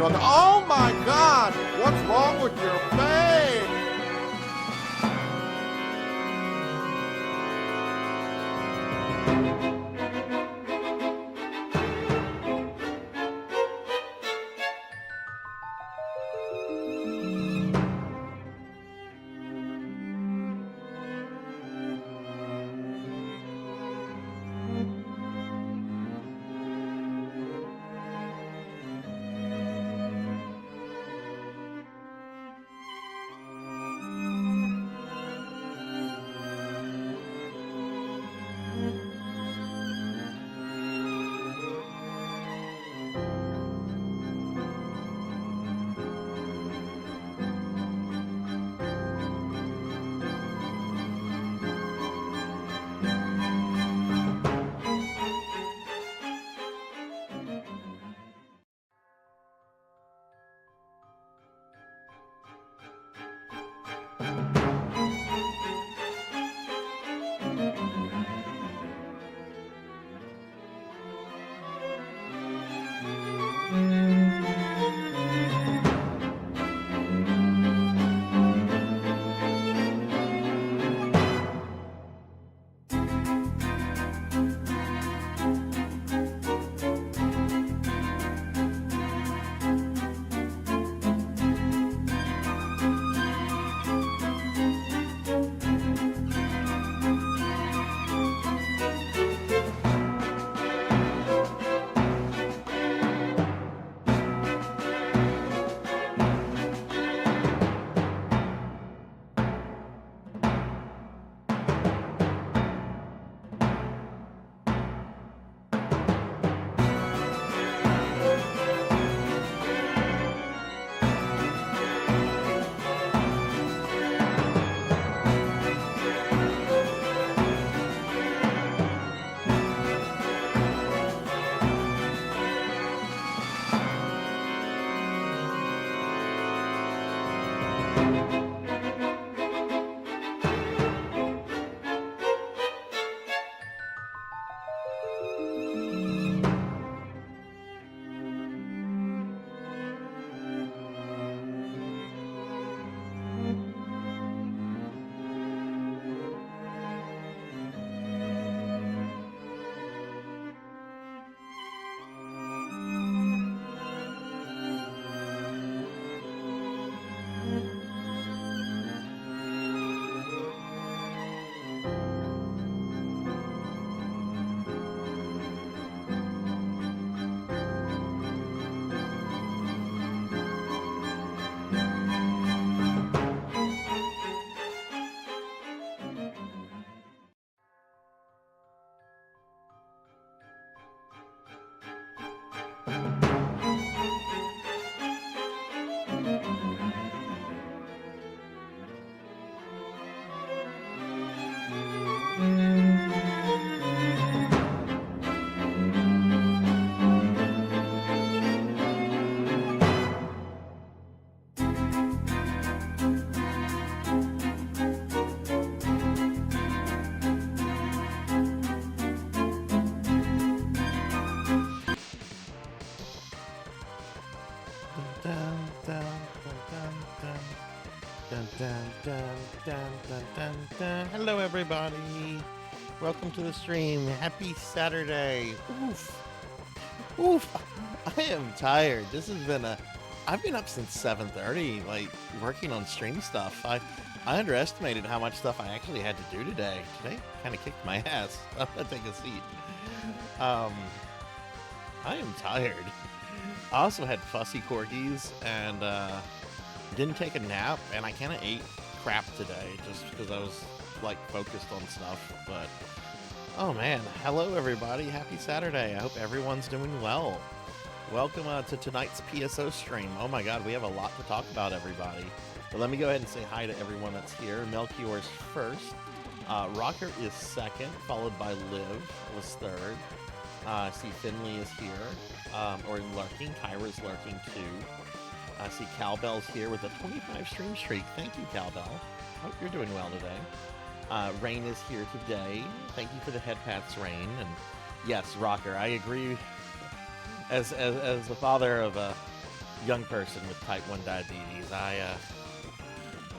welcome. Oh my God! What's wrong with your face? Hello, everybody. Welcome to the stream. Happy Saturday. Oof. I am tired. This has been I've been up since 7:30, like working on stream stuff. I underestimated how much stuff I actually had to do today. Today kind of kicked my ass. I'm gonna take a seat. I am tired. I also had fussy corgis and didn't take a nap, and I kind of ate crap today just because I was like focused on stuff. But oh man, hello everybody, happy Saturday. I hope everyone's doing well. Welcome to tonight's PSO stream. Oh my god, we have a lot to talk about, everybody. But let me go ahead and say hi to everyone that's here. Melchior's first, Rocker is second, followed by Liv was third. I see Finley is here, or lurking. Kyra's lurking too. I see Cowbell's here with a 25 stream streak. Thank you, Cowbell. Hope you're doing well today. Rain is here today. Thank you for the head pats, Rain. And yes, Rocker, I agree. As the father of young person with type 1 diabetes.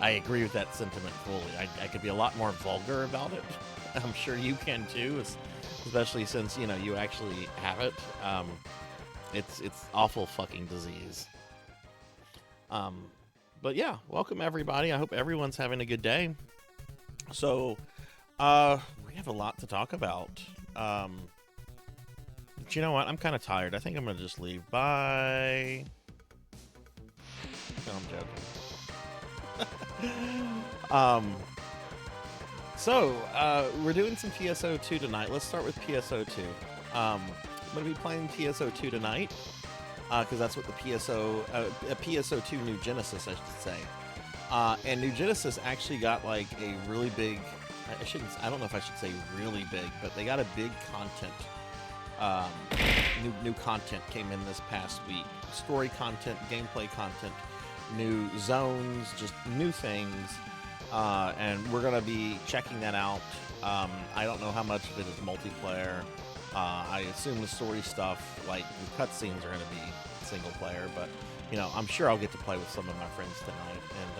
I agree with that sentiment fully. I could be a lot more vulgar about it. I'm sure you can too, especially since, you know, you actually have it. It's awful fucking disease. But yeah, welcome everybody. I hope everyone's having a good day. So, we have a lot to talk about. But you know what? I'm kind of tired. I think I'm gonna just leave. Bye. No, I'm joking. So, we're doing some PSO2 tonight. Let's start with PSO2. I'm going to be playing PSO2 tonight, because that's what the PSO2 New Genesis, I should say. And New Genesis actually got like a really big, I don't know if I should say really big, but they got a big content, new content came in this past week. Story content, gameplay content, new zones, just new things. And we're going to be checking that out. I don't know how much of it is multiplayer. I assume the story stuff, like the cutscenes, are going to be single player, but you know, I'm sure I'll get to play with some of my friends tonight and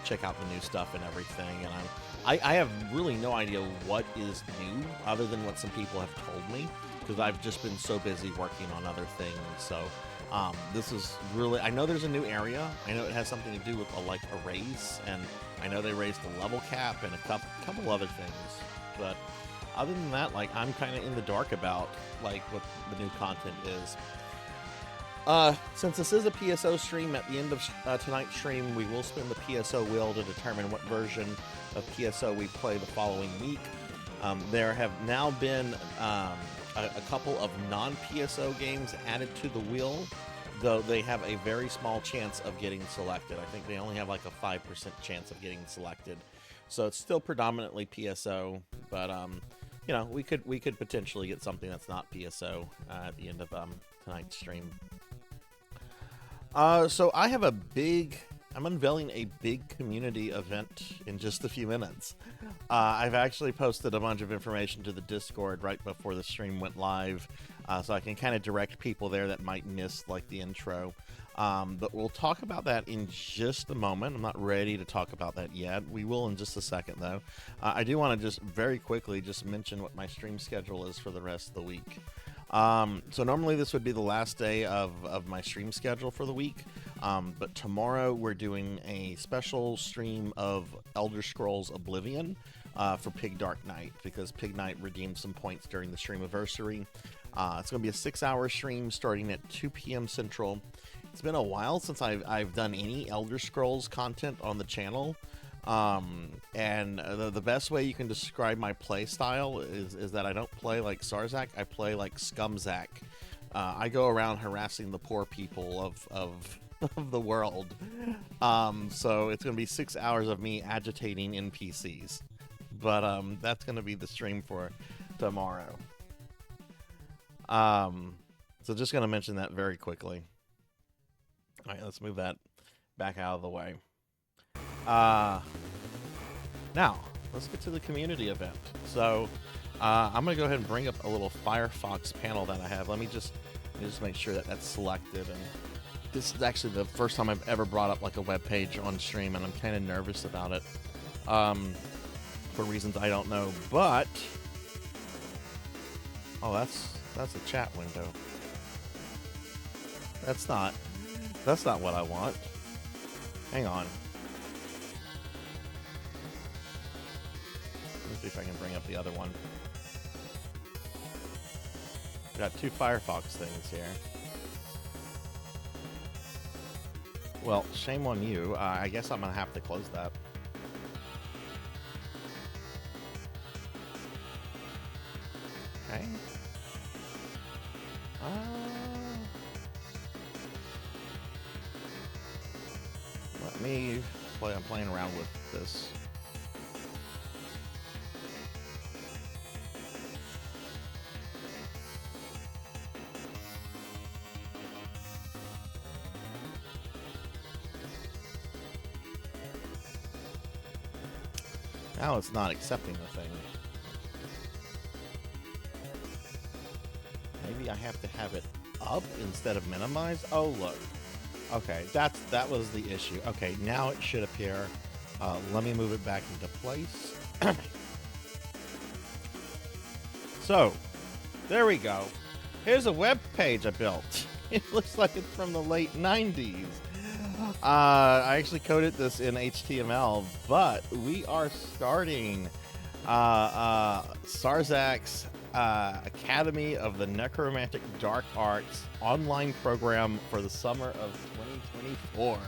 check out the new stuff and everything. And I have really no idea what is new other than what some people have told me, because I've just been so busy working on other things. So this is really, I know there's a new area. I know it has something to do with a race, and I know they raised the level cap and a couple other things. But other than that, like, I'm kind of in the dark about like what the new content is. Since this is a PSO stream, at the end of tonight's stream, we will spin the PSO wheel to determine what version of PSO we play the following week. There have now been a couple of non-PSO games added to the wheel, though they have a very small chance of getting selected. I think they only have like a 5% chance of getting selected. So it's still predominantly PSO, but you know, we could potentially get something that's not PSO at the end of tonight's stream. So I have I'm unveiling a big community event in just a few minutes. I've actually posted a bunch of information to the Discord right before the stream went live, so I can kind of direct people there that might miss like the intro. But we'll talk about that in just a moment. I'm not ready to talk about that yet. We will in just a second, though. I do want to just very quickly just mention what my stream schedule is for the rest of the week. So normally this would be the last day of my stream schedule for the week. But tomorrow we're doing a special stream of Elder Scrolls Oblivion for Pig Dark Night, because Pig Night redeemed some points during the streamiversary. It's going to be a 6-hour stream starting at 2 p.m. Central. It's been a while since I've done any Elder Scrolls content on the channel. And the best way you can describe my play style is that I don't play like Sarzac, I play like Scumzac. I go around harassing the poor people of the world. So it's going to be 6 hours of me agitating NPCs. But that's going to be the stream for tomorrow. So just going to mention that very quickly. All right, let's move that back out of the way. Now, let's get to the community event. So, I'm going to go ahead and bring up a little Firefox panel that I have. Let me just make sure that that's selected. And this is actually the first time I've ever brought up like a web page on stream, and I'm kind of nervous about it for reasons I don't know. But, oh, that's a chat window. That's not what I want. Hang on. Let me see if I can bring up the other one. Got two Firefox things here. Well, shame on you. I guess I'm going to have to close that. Okay. Let me play. I'm playing around with this. Now it's not accepting the thing. Maybe I have to have it up instead of minimized? Oh, look. Okay, that was the issue. Okay, now it should appear. Let me move it back into place. So, there we go. Here's a web page I built. It looks like it's from the late 90s. I actually coded this in HTML, but we are starting Sarzac's Academy of the Necromantic Dark Arts online program for the summer of 2024.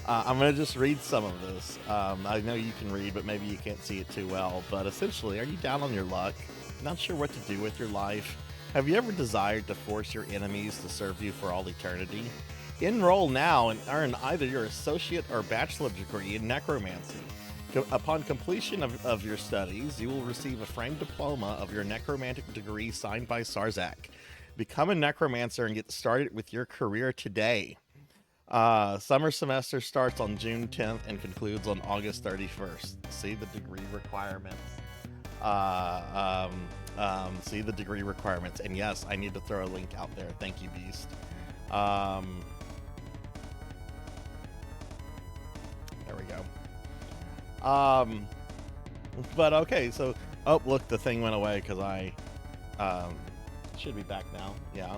I'm going to just read some of this. I know you can read, but maybe you can't see it too well. But essentially, are you down on your luck? Not sure what to do with your life? Have you ever desired to force your enemies to serve you for all eternity? Enroll now and earn either your associate or bachelor degree in necromancy. Upon completion of your studies, you will receive a framed diploma of your necromantic degree signed by Sarzac. Become a necromancer and get started with your career today. Summer semester starts on June 10th and concludes on August 31st. See the degree requirements. See the degree requirements. And yes, I need to throw a link out there. Thank you, Beast. There we go. But okay, so, oh, look, the thing went away because I, should be back now. Yeah.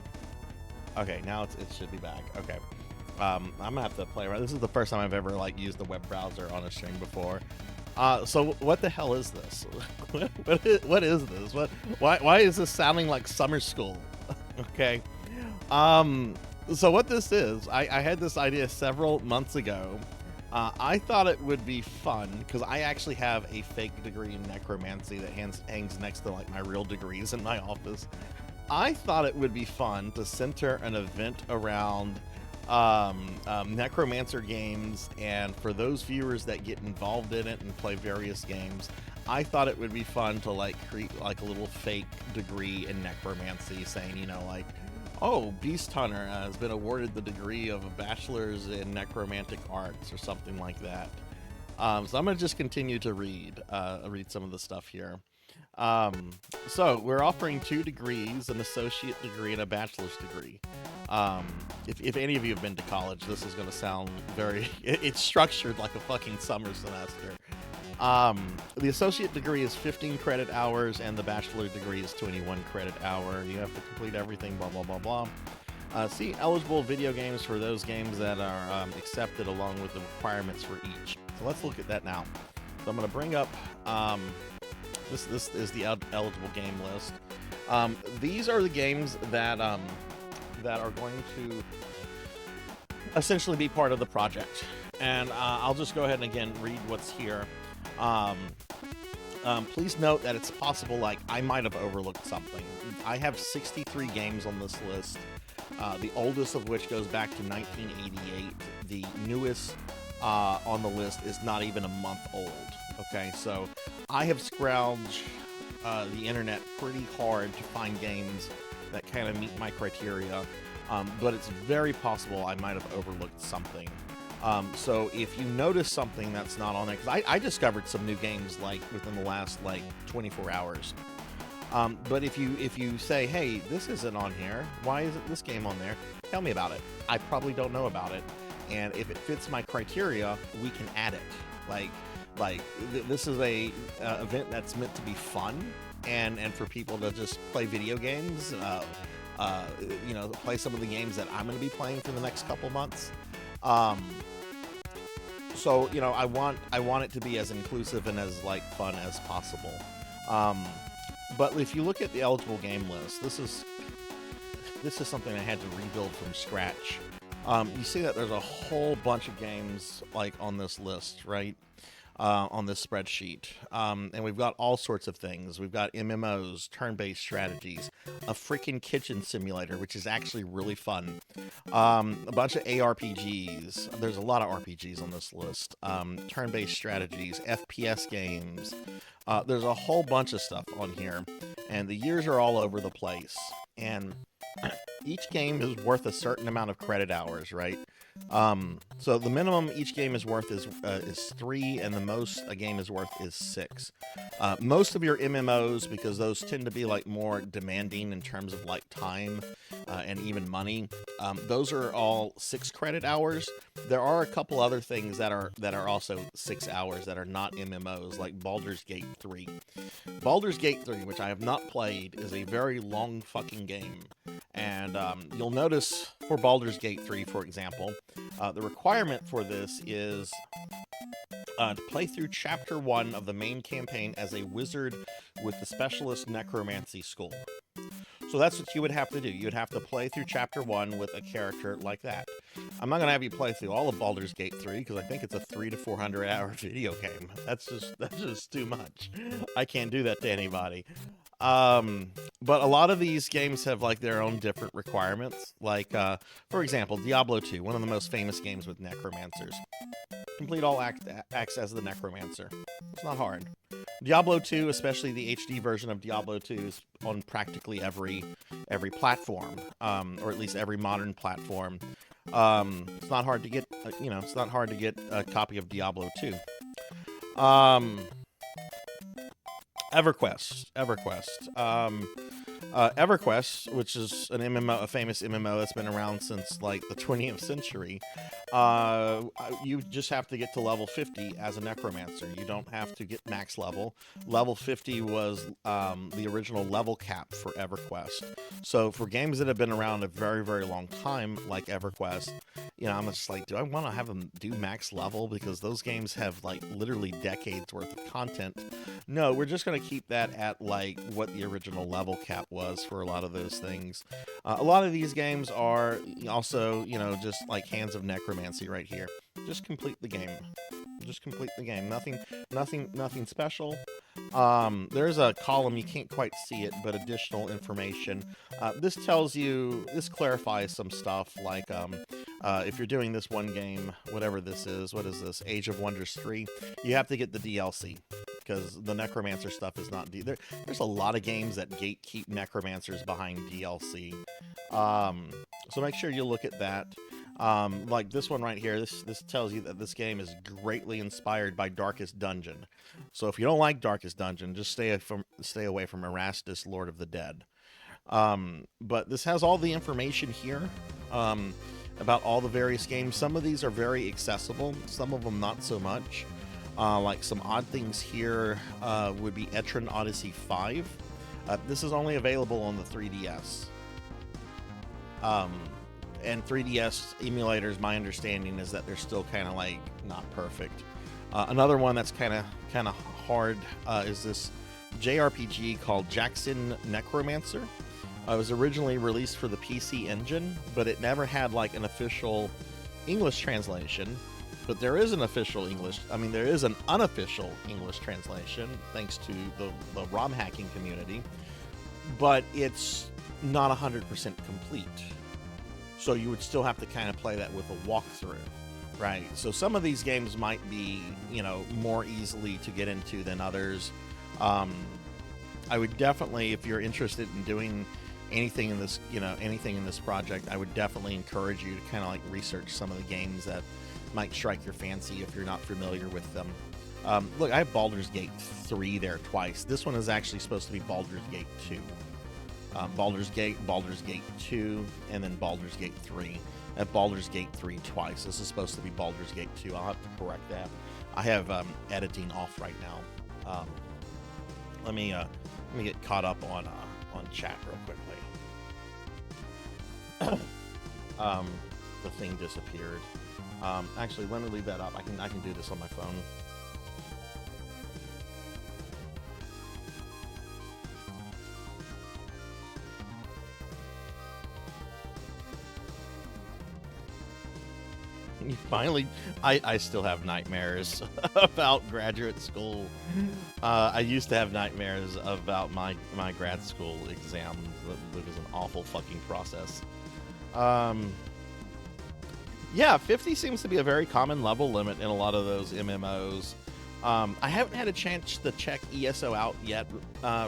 Okay, now it should be back. Okay. I'm gonna have to play around. This is the first time I've ever like used the web browser on a stream before. So what the hell is this? what is this? Why is this sounding like summer school? Okay. So what this is, I had this idea several months ago. I thought it would be fun because I actually have a fake degree in necromancy that hangs next to like my real degrees in my office. I thought it would be fun to center an event around necromancer games, and for those viewers that get involved in it and play various games, I thought it would be fun to like create like a little fake degree in necromancy, saying, you know, like, oh, Beast Hunter has been awarded the degree of a bachelor's in necromantic arts or something like that. So I'm gonna just continue to read some of the stuff here. So we're offering 2 degrees, an associate degree and a bachelor's degree. If any of you have been to college, this is going to sound very, it's structured like a fucking summer semester. The associate degree is 15 credit hours and the bachelor degree is 21 credit hour. You have to complete everything, blah, blah, blah, blah. See eligible video games for those games that are accepted along with the requirements for each. So let's look at that now. So I'm going to bring up, this is the eligible game list. These are the games that are going to essentially be part of the project. And I'll just go ahead and again read what's here. Please note that it's possible, like, I might have overlooked something. I have 63 games on this list, the oldest of which goes back to 1988. The newest on the list is not even a month old. Okay, so I have scrounged the internet pretty hard to find games that kind of meet my criteria, but it's very possible I might have overlooked something. So if you notice something that's not on there, because I discovered some new games like within the last like 24 hours. But if you say, hey, this isn't on here, why isn't this game on there? Tell me about it. I probably don't know about it, and if it fits my criteria, we can add it. This is a event that's meant to be fun and for people to just play video games. You know, play some of the games that I'm going to be playing for the next couple months. So, you know, I want it to be as inclusive and as like fun as possible. But if you look at the eligible game list, this is something I had to rebuild from scratch. You see that there's a whole bunch of games like on this list, right? On this spreadsheet. And we've got all sorts of things. We've got MMOs, turn-based strategies, a freaking kitchen simulator, which is actually really fun. A bunch of ARPGs. There's a lot of RPGs on this list. Turn-based strategies, FPS games. There's a whole bunch of stuff on here. And the years are all over the place. And each game is worth a certain amount of credit hours, right? So the minimum each game is worth is 3, and the most a game is worth is 6. Most of your MMOs, because those tend to be like more demanding in terms of like time, and even money. Those are all 6 credit hours. There are a couple other things that are also 6 hours that are not MMOs, like Baldur's Gate 3. Baldur's Gate 3, which I have not played, is a very long fucking game. And you'll notice for Baldur's Gate 3, for example, the requirement for this is to play through Chapter 1 of the main campaign as a wizard with the specialist necromancy school. So that's what you would have to do. You would have to play through Chapter 1 with a character like that. I'm not going to have you play through all of Baldur's Gate 3 because I think it's a 300 to 400 hour video game. That's just too much. I can't do that to anybody. But a lot of these games have like their own different requirements. Like, for example, Diablo 2, one of the most famous games with necromancers. Complete all acts as the necromancer. It's not hard. Diablo 2, especially the HD version of Diablo 2, is on practically every platform, or at least every modern platform. It's not hard to get, it's not hard to get a copy of Diablo 2. EverQuest, which is an MMO, a famous MMO that's been around since like the 20th century. You just have to get to level 50 as a necromancer. You don't have to get max level. Level 50 was the original level cap for EverQuest. So for games that have been around a very, very long time, like EverQuest, I'm just like, do I want to have them do max level? Because those games have like literally decades worth of content. No, we're just going to keep that at like what the original level cap was for a lot of those things. A lot of these games are also, just like Hands of Necromancy right here. Just complete the game. Just complete the game. Nothing special. There's a column, you can't quite see it, but additional information. This clarifies some stuff, like if you're doing this one game, whatever this is, what is this, Age of Wonders 3, you have to get the DLC, because the Necromancer stuff is not... There's a lot of games that gatekeep Necromancers behind DLC. So make sure you look at that. Like this one right here, this tells you that this game is greatly inspired by Darkest Dungeon. So if you don't like Darkest Dungeon, just stay away from Erastus, Lord of the Dead. But this has all the information here about all the various games. Some of these are very accessible, some of them not so much. Like some odd things here would be Etron Odyssey 5. This is only available on the 3DS. And 3DS emulators, my understanding is that they're still kind of like not perfect. Another one that's kind of hard is this JRPG called Jackson Necromancer. It was originally released for the PC Engine, but it never had like an official English translation. But there is an official there is an unofficial English translation, thanks to the ROM hacking community. But it's not 100% complete. So you would still have to kind of play that with a walkthrough, right? So some of these games might be, more easily to get into than others. I would definitely, if you're interested in doing anything in this, anything in this project, I would definitely encourage you to kind of like research some of the games that might strike your fancy if you're not familiar with them. Look, I have Baldur's Gate 3 there twice. This one is actually supposed to be Baldur's Gate 2. Baldur's Gate 2, and then Baldur's Gate 3. At Baldur's Gate 3 twice. This is supposed to be Baldur's Gate 2. I'll have to correct that. I have editing off right now. Let me get caught up on chat real quickly. The thing disappeared. Actually, let me leave that up. I can do this on my phone. You finally, I still have nightmares about graduate school. I used to have nightmares about my grad school exams. It was an awful fucking process. Yeah, 50 seems to be a very common level limit in a lot of those MMOs. I haven't had a chance to check ESO out yet,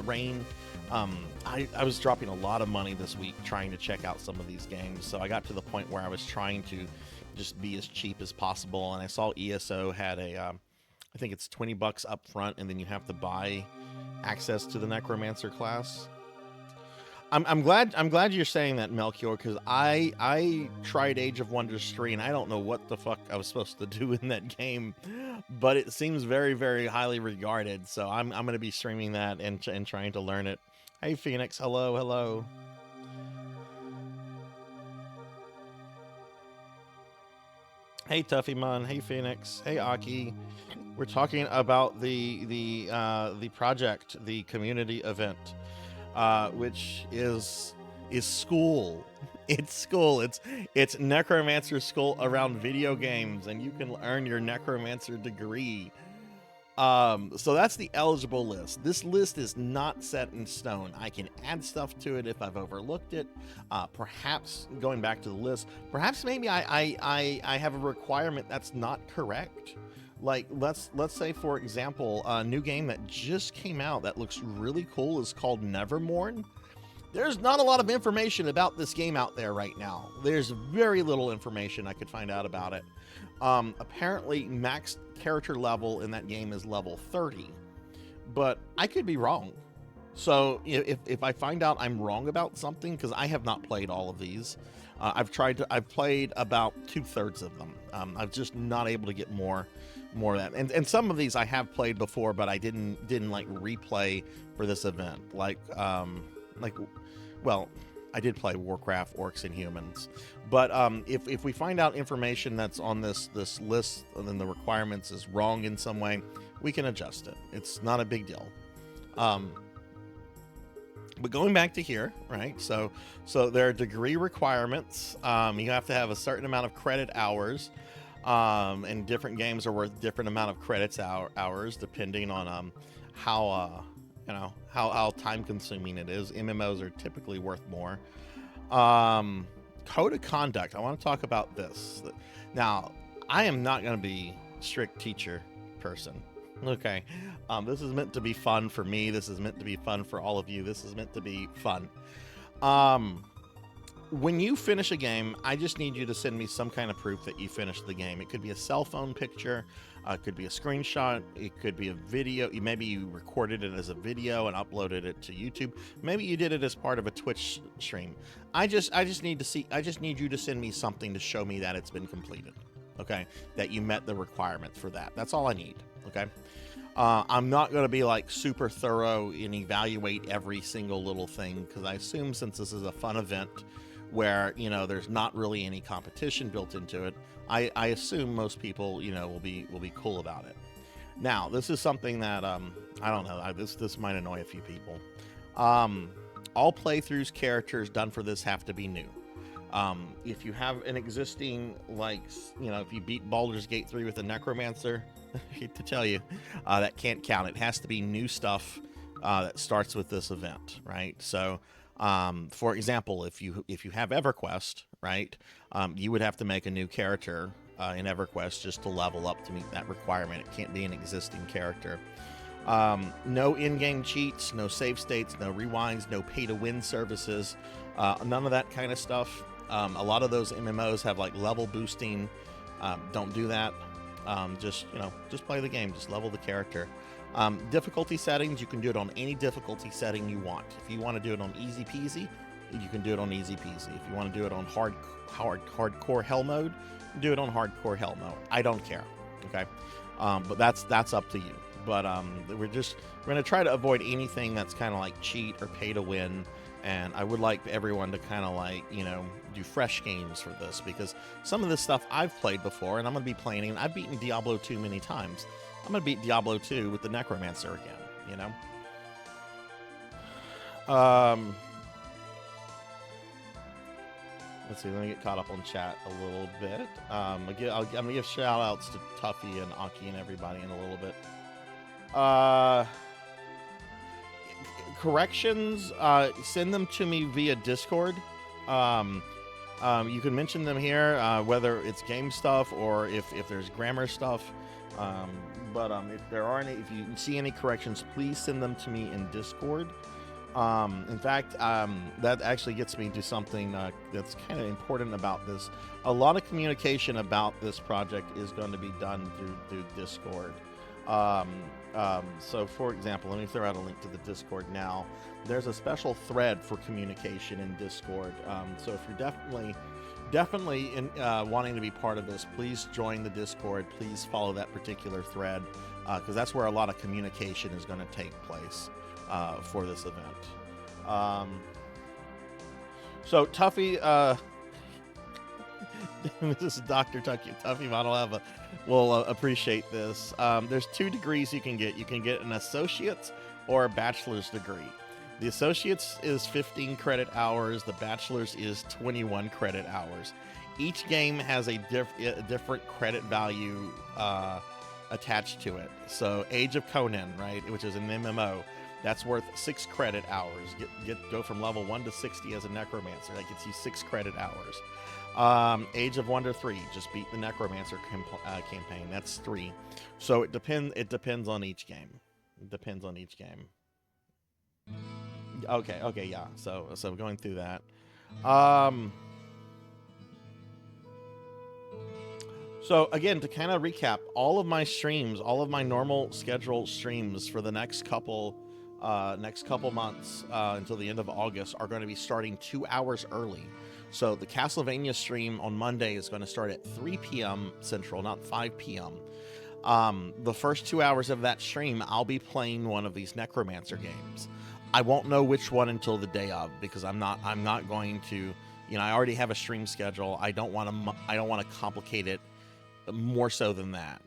Rain. I was dropping a lot of money this week trying to check out some of these games, so I got to the point where I was trying to just be as cheap as possible, and I saw ESO had a, I think it's $20 up front, and then you have to buy access to the Necromancer class. I'm glad you're saying that, Melchior, because I tried Age of Wonders 3 and I don't know what the fuck I was supposed to do in that game, but it seems very, very highly regarded. So I'm gonna be streaming that and trying to learn it. Hey Phoenix, hello, hello. Hey Tuffymon, hey Phoenix, hey Aki. We're talking about the project, the community event, which is school. It's school. It's necromancer school around video games, and you can earn your necromancer degree. So that's the eligible list. This list is not set in stone. I can add stuff to it if I've overlooked it. Perhaps going back to the list, perhaps maybe I have a requirement that's not correct. Like let's say, for example, a new game that just came out that looks really cool is called Nevermorn. There's not a lot of information about this game out there right now. There's very little information I could find out about it. Apparently max character level in that game is level 30, but I could be wrong. So if I find out I'm wrong about something, because I have not played all of these, I've played about 2/3 of them. I'm just not able to get more of that. And some of these I have played before, but I didn't like replay for this event. Well, I did play Warcraft, Orcs and Humans, but if we find out information that's on this list and then the requirements is wrong in some way, we can adjust it. It's not a big deal. But going back to here, right? So there are degree requirements. You have to have a certain amount of credit hours, and different games are worth different amount of credits hours depending on how time consuming it is. MMOs are typically worth more. Code of conduct. I want to talk about this. Now, I am not going to be strict teacher person. Okay. This is meant to be fun for me. This is meant to be fun for all of you. This is meant to be fun. When you finish a game, I just need you to send me some kind of proof that you finished the game. It could be a cell phone picture. It could be a screenshot. It could be a video. Maybe you recorded it as a video and uploaded it to YouTube. Maybe you did it as part of a Twitch stream. I just need you to send me something to show me that it's been completed. Okay, that you met the requirements for that. That's all I need. Okay. I'm not going to be like super thorough and evaluate every single little thing, because I assume since this is a fun event where, there's not really any competition built into it, I assume most people, will be cool about it. Now, this is something that, I don't know, this might annoy a few people. All playthroughs characters done for this have to be new. If you have an existing, if you beat Baldur's Gate 3 with a Necromancer, I hate to tell you, that can't count. It has to be new stuff that starts with this event, right? So, for example, if you have EverQuest, right, you would have to make a new character in EverQuest just to level up to meet that requirement. It can't be an existing character. No in-game cheats, no save states, no rewinds, no pay-to-win services, none of that kind of stuff. A lot of those MMOs have like level boosting. Don't do that. Just play the game. Just level the character. Difficulty settings, you can do it on any difficulty setting you want. If you want to do it on easy peasy, you can do it on easy peasy. If you want to do it on hardcore hell mode, do it on hardcore hell mode. I don't care. Okay. But that's up to you. But we're going to try to avoid anything that's kind of like cheat or pay to win. And I would like everyone to kind of do fresh games for this, because some of this stuff I've played before and I'm going to be playing, and I've beaten Diablo 2 many times. I'm going to beat Diablo 2 with the Necromancer again, Let's see, let me get caught up on chat a little bit. I'm going to give shout outs to Tuffy and Aki and everybody in a little bit. Corrections, send them to me via Discord. You can mention them here, whether it's game stuff or if there's grammar stuff. But if you see any corrections, please send them to me in Discord. In fact, that actually gets me to something that's kind of important about this. A lot of communication about this project is going to be done through Discord. Um, so, for example, let me throw out a link to the Discord now. There's a special thread for communication in Discord. So if you're definitely wanting to be part of this, please join the Discord. Please follow that particular thread because that's where a lot of communication is going to take place for this event. So Tuffy, this is Dr. Tuffy Model will appreciate this. There's 2 degrees you can get. You can get an associate's or a bachelor's degree. The associate's is 15 credit hours. The bachelor's is 21 credit hours. Each game has a different credit value attached to it. So Age of Conan, right, which is an MMO, that's worth 6 credit hours. Go from level 1 to 60 as a necromancer. That gets you 6 credit hours. Age of Wonder 3, just beat the necromancer campaign. That's 3. So it depends on each game. It depends on each game. Okay, yeah. So going through that. So again, to kind of recap, all of my streams, all of my normal scheduled streams for the next couple months until the end of August are going to be starting 2 hours early. So the Castlevania stream on Monday is going to start at 3 p.m. Central, not 5 p.m. The first 2 hours of that stream, I'll be playing one of these Necromancer games. I won't know which one until the day of because I'm not going to, I already have a stream schedule. I don't want to complicate it more so than that.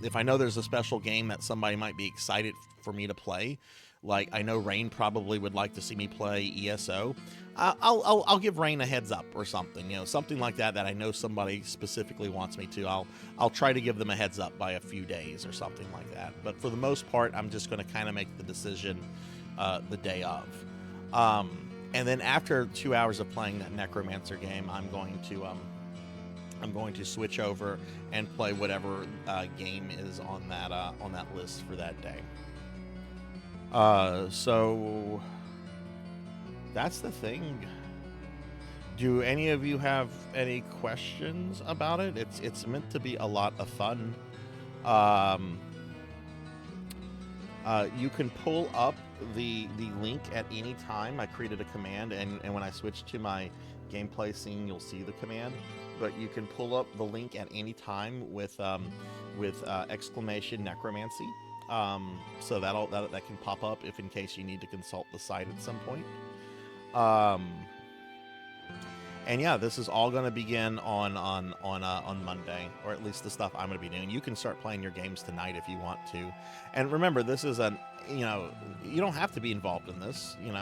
If I know there's a special game that somebody might be excited for me to play, like I know Rain probably would like to see me play ESO, I'll give Rain a heads up or something, something like that I know somebody specifically wants me to. I'll try to give them a heads up by a few days or something like that. But for the most part, I'm just going to kind of make the decision the day of. And then after 2 hours of playing that Necromancer game, I'm going to switch over and play whatever game is on that list for that day. So that's the thing. Do any of you have any questions about it? It's meant to be a lot of fun. You can pull up the link at any time. I created a command, and when I switch to my gameplay scene, you'll see the command. But you can pull up the link at any time with exclamation necromancy. So that can pop up if in case you need to consult the site at some point. And yeah, this is all going to begin on Monday, or at least the stuff I'm going to be doing. You can start playing your games tonight if you want to. And remember, this is you don't have to be involved in this. You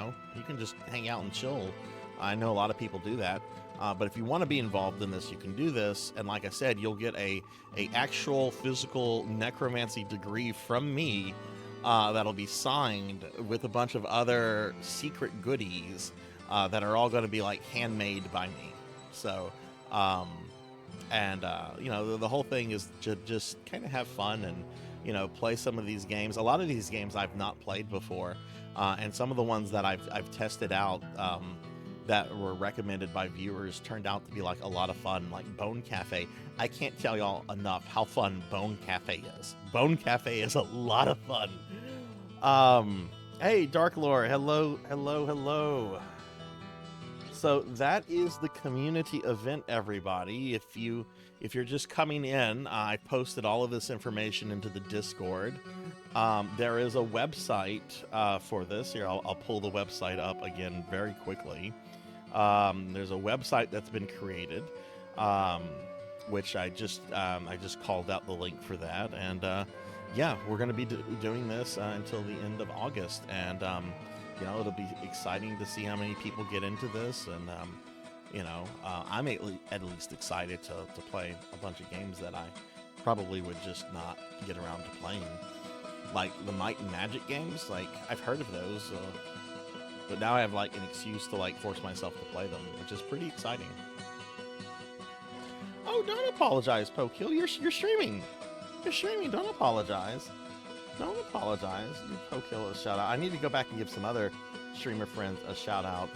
can just hang out and chill. I know a lot of people do that. But if you want to be involved in this, you can do this. And like I said, you'll get a actual physical necromancy degree from me that'll be signed with a bunch of other secret goodies that are all going to be like handmade by me. So, the whole thing is just kind of have fun and, play some of these games. A lot of these games I've not played before. And some of the ones that I've tested out, that were recommended by viewers turned out to be like a lot of fun, like Bone Cafe. I can't tell y'all enough how fun Bone Cafe is. Bone Cafe is a lot of fun. Hey, Dark Lore, hello. So that is the community event, everybody. If you're just coming in, I posted all of this information into the Discord. There is a website for this. Here, I'll pull the website up again very quickly. There's a website that's been created, which I just called out the link for that. And yeah, we're going to be doing this until the end of August. And, it'll be exciting to see how many people get into this. And, I'm at least excited to play a bunch of games that I probably would just not get around to playing. Like the Might and Magic games, like I've heard of those. But now I have like an excuse to like force myself to play them, which is pretty exciting. Oh, don't apologize, Pokill. You're streaming. You're streaming. Don't apologize. Don't apologize. Give Pokill a shout out. I need to go back and give some other streamer friends a shout out.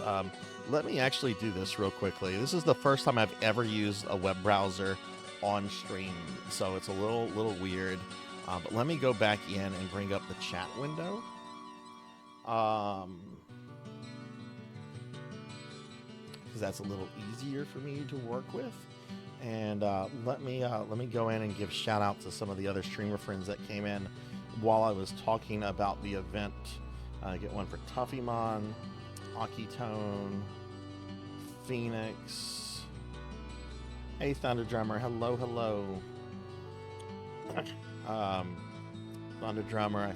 Let me actually do this real quickly. This is the first time I've ever used a web browser on stream, so it's a little weird. But let me go back in and bring up the chat window. Because that's a little easier for me to work with. And let me go in and give shout out to some of the other streamer friends that came in while I was talking about the event. Get one for Tuffymon, Akitone, Phoenix. Hey, Thunder Drummer. Hello, hello. Thunder Drummer. I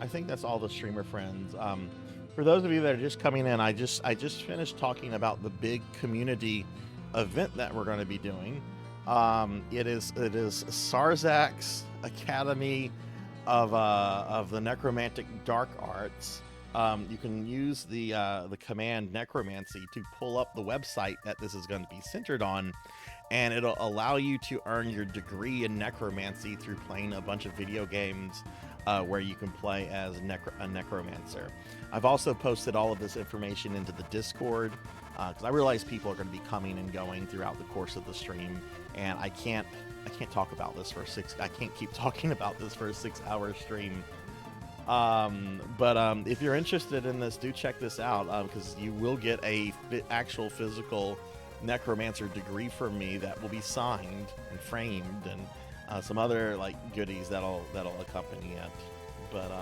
think that's all the streamer friends. For those of you that are just coming in, I just finished talking about the big community event that we're going to be doing. It is Sarzac's Academy of the Necromantic Dark Arts. You can use the command necromancy to pull up the website that this is going to be centered on, and it'll allow you to earn your degree in necromancy through playing a bunch of video games where you can play as a necromancer. I've also posted all of this information into the Discord because I realize people are going to be coming and going throughout the course of the stream, and I can't talk about this for I can't keep talking about this for a 6-hour stream. But if you're interested in this, do check this out because you will get a actual physical necromancer degree from me that will be signed and framed, and some other like goodies that'll accompany it. But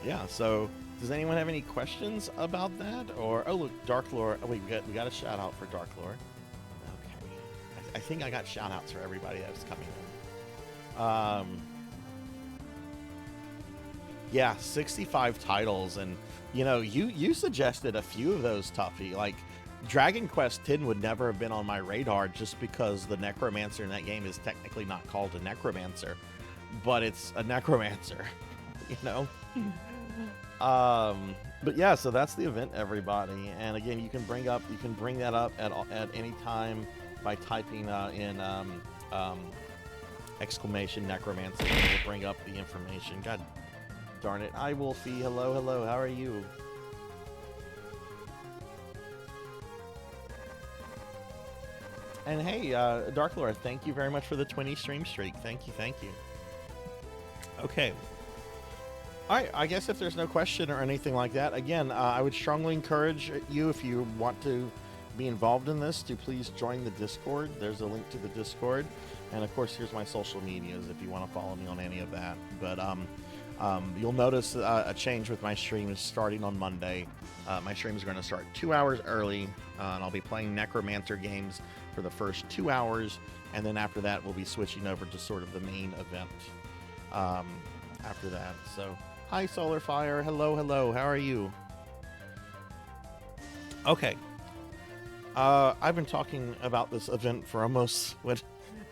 yeah. So does anyone have any questions about that? Or oh look, Dark Lore. Oh wait, we got a shout out for Dark Lore. Okay, I think I got shout outs for everybody that's coming in. Yeah, 65 titles, and you know, you suggested a few of those, Tuffy. Like Dragon Quest X would never have been on my radar just because the necromancer in that game is technically not called a necromancer, but it's a necromancer, you know. But yeah, so that's the event, everybody. And again, you can bring that up at any time by typing in exclamation necromancer, and it'll bring up the information. God darn it. Hi, Wolfie. Hello, hello. How are you? And hey, Dark Lord, thank you very much for the 20 stream streak. Thank you, thank you. Okay. All right, I guess if there's no question or anything like that, again, I would strongly encourage you, if you want to be involved in this, to please join the Discord. There's a link to the Discord. And of course, here's my social medias if you want to follow me on any of that. But you'll notice a change with my stream is starting on Monday. My stream is going to start 2 hours early, and I'll be playing Necromancer games for the first 2 hours, and then after that, we'll be switching over to sort of the main event after that. So, hi, Solar Fire. Hello, hello. How are you? Okay. I've been talking about this event for almost what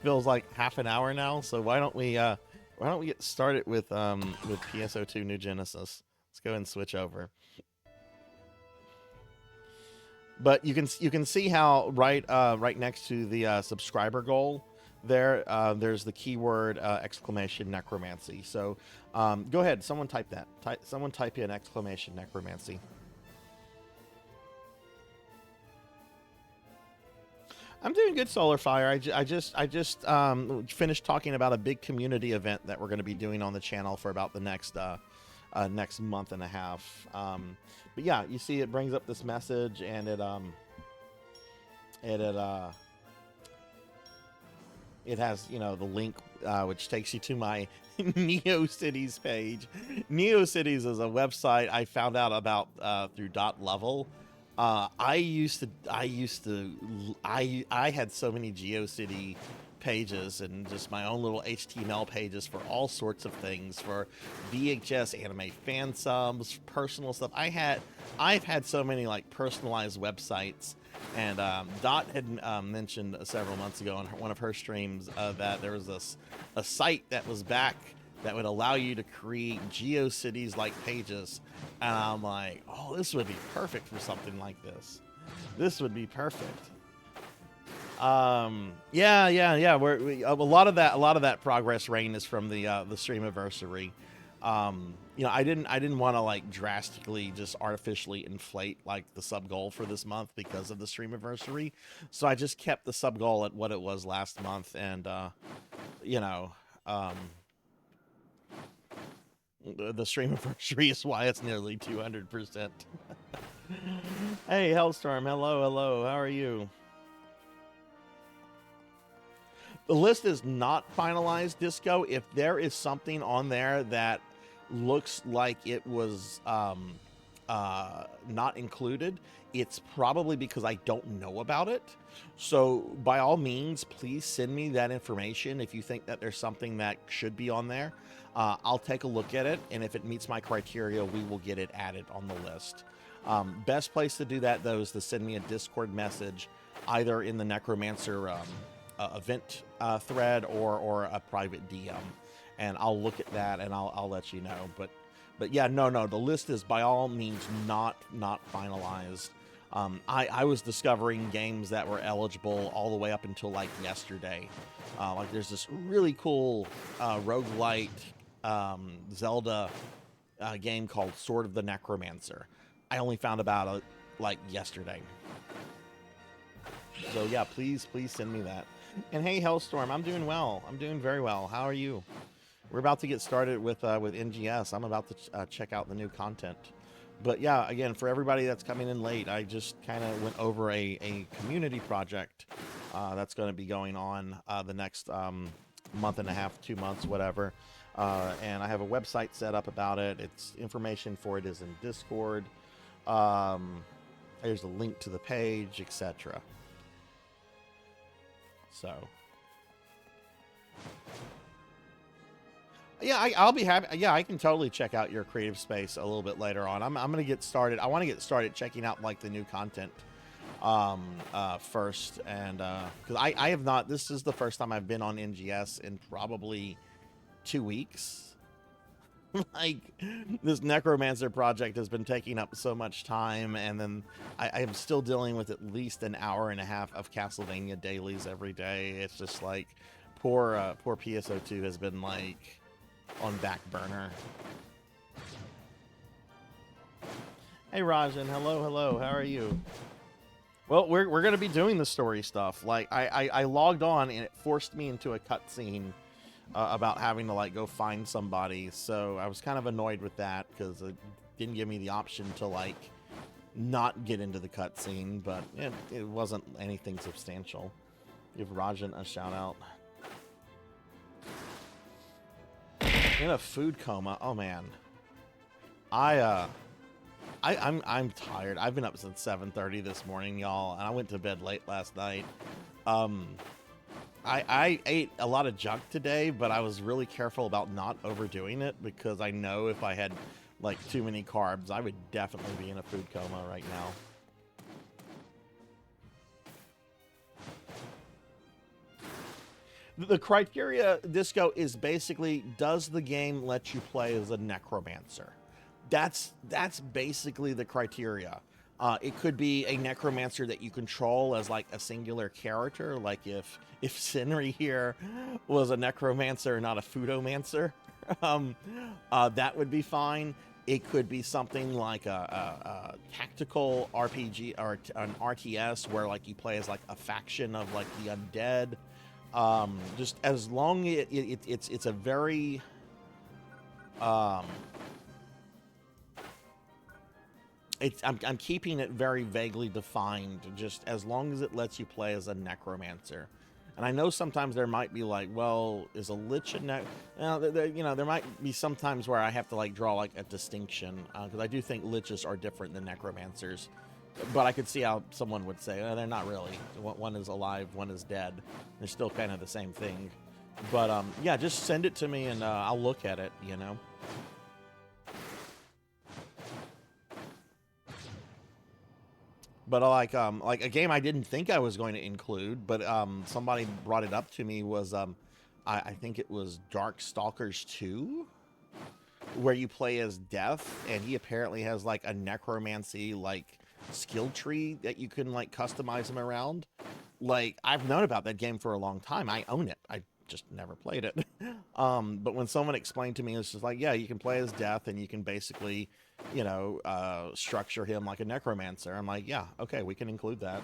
feels like half an hour now, so why don't we get started with PSO2 New Genesis? Let's go and switch over. But you can see how right next to the subscriber goal there's the keyword exclamation necromancy. So go ahead, someone type that. Someone type in exclamation necromancy. I'm doing good, Solar Fire. I just finished talking about a big community event that we're going to be doing on the channel for about the next month and a half. But yeah, you see, it brings up this message, and it has, you know, the link which takes you to my NeoCities page. NeoCities is a website I found out about through .level. I had so many GeoCity pages and just my own little HTML pages for all sorts of things, for VHS anime fan subs, personal stuff. I've had so many like personalized websites, and Dot had mentioned several months ago on one of her streams that there was a site that was back that would allow you to create GeoCities like pages, and I'm like, oh, this would be perfect for something like this. This would be perfect. Yeah. A lot of that progress rain is from the Streamiversary. You know, I didn't want to like drastically just artificially inflate like the sub goal for this month because of the Streamiversary, so I just kept the sub goal at what it was last month, and you know, The stream anniversary is why it's nearly 200%. Hey, Hellstorm. Hello, hello. How are you? The list is not finalized, Disco. If there is something on there that looks like it was not included, it's probably because I don't know about it. So by all means, please send me that information if you think that there's something that should be on there. I'll take a look at it, and if it meets my criteria, we will get it added on the list. Best place to do that, though, is to send me a Discord message, either in the Necromancer event thread or a private DM, and I'll look at that and I'll let you know. But yeah, no, the list is by all means not finalized. I was discovering games that were eligible all the way up until like yesterday. Like there's this really cool roguelite Zelda game called Sword of the Necromancer. I only found about it like yesterday. So yeah, please send me that. And hey, Hellstorm, I'm doing well. I'm doing very well. How are you? We're about to get started with NGS. I'm about to check out the new content. But yeah, again, for everybody that's coming in late, I just kind of went over a community project that's going to be going on the next month and a half, 2 months, whatever. And I have a website set up about it. It's information for it is in Discord. There's a link to the page, etc. So, yeah, I'll be happy. Yeah, I can totally check out your creative space a little bit later on. I'm going to get started. I want to get started checking out like the new content first, and because I have not. This is the first time I've been on NGS in probably 2 weeks. Like, this Necromancer project has been taking up so much time, and then I am still dealing with at least an hour and a half of Castlevania dailies every day. It's just like poor PSO2 has been like on back burner. Hey Rajan, hello, how are you? Well, we're gonna be doing the story stuff. Like I logged on and it forced me into a cutscene about having to like go find somebody, so I was kind of annoyed with that because it didn't give me the option to like not get into the cutscene, but it wasn't anything substantial. Give Rajan a shout out. In a food coma. Oh man, I'm tired. I've been up since 7:30 this morning, y'all, and I went to bed late last night. I ate a lot of junk today, but I was really careful about not overdoing it because I know if I had like too many carbs, I would definitely be in a food coma right now. The criteria, Disco, is basically, does the game let you play as a necromancer? That's basically the criteria. It could be a necromancer that you control as like a singular character, like if Sinri here was a necromancer, not a foodomancer, that would be fine. It could be something like a tactical RPG or an RTS where like you play as like a faction of like the undead. Just as long as it's a very I'm keeping it very vaguely defined, just as long as it lets you play as a necromancer. And I know sometimes there might be like, well, is a lich a there might be some times where I have to like draw like a distinction, because I do think liches are different than necromancers. But I could see how someone would say, they're not really. One is alive, one is dead. They're still kind of the same thing. But yeah, just send it to me and I'll look at it, you know. But like a game I didn't think I was going to include, but somebody brought it up to me was I think it was Darkstalkers 2, where you play as Death, and he apparently has like a necromancy like skill tree that you can like customize him around. Like, I've known about that game for a long time. I own it. I just never played it. But when someone explained to me, it's just like, yeah, you can play as Death and you can basically, you know, structure him like a necromancer. I'm like, yeah, okay, we can include that.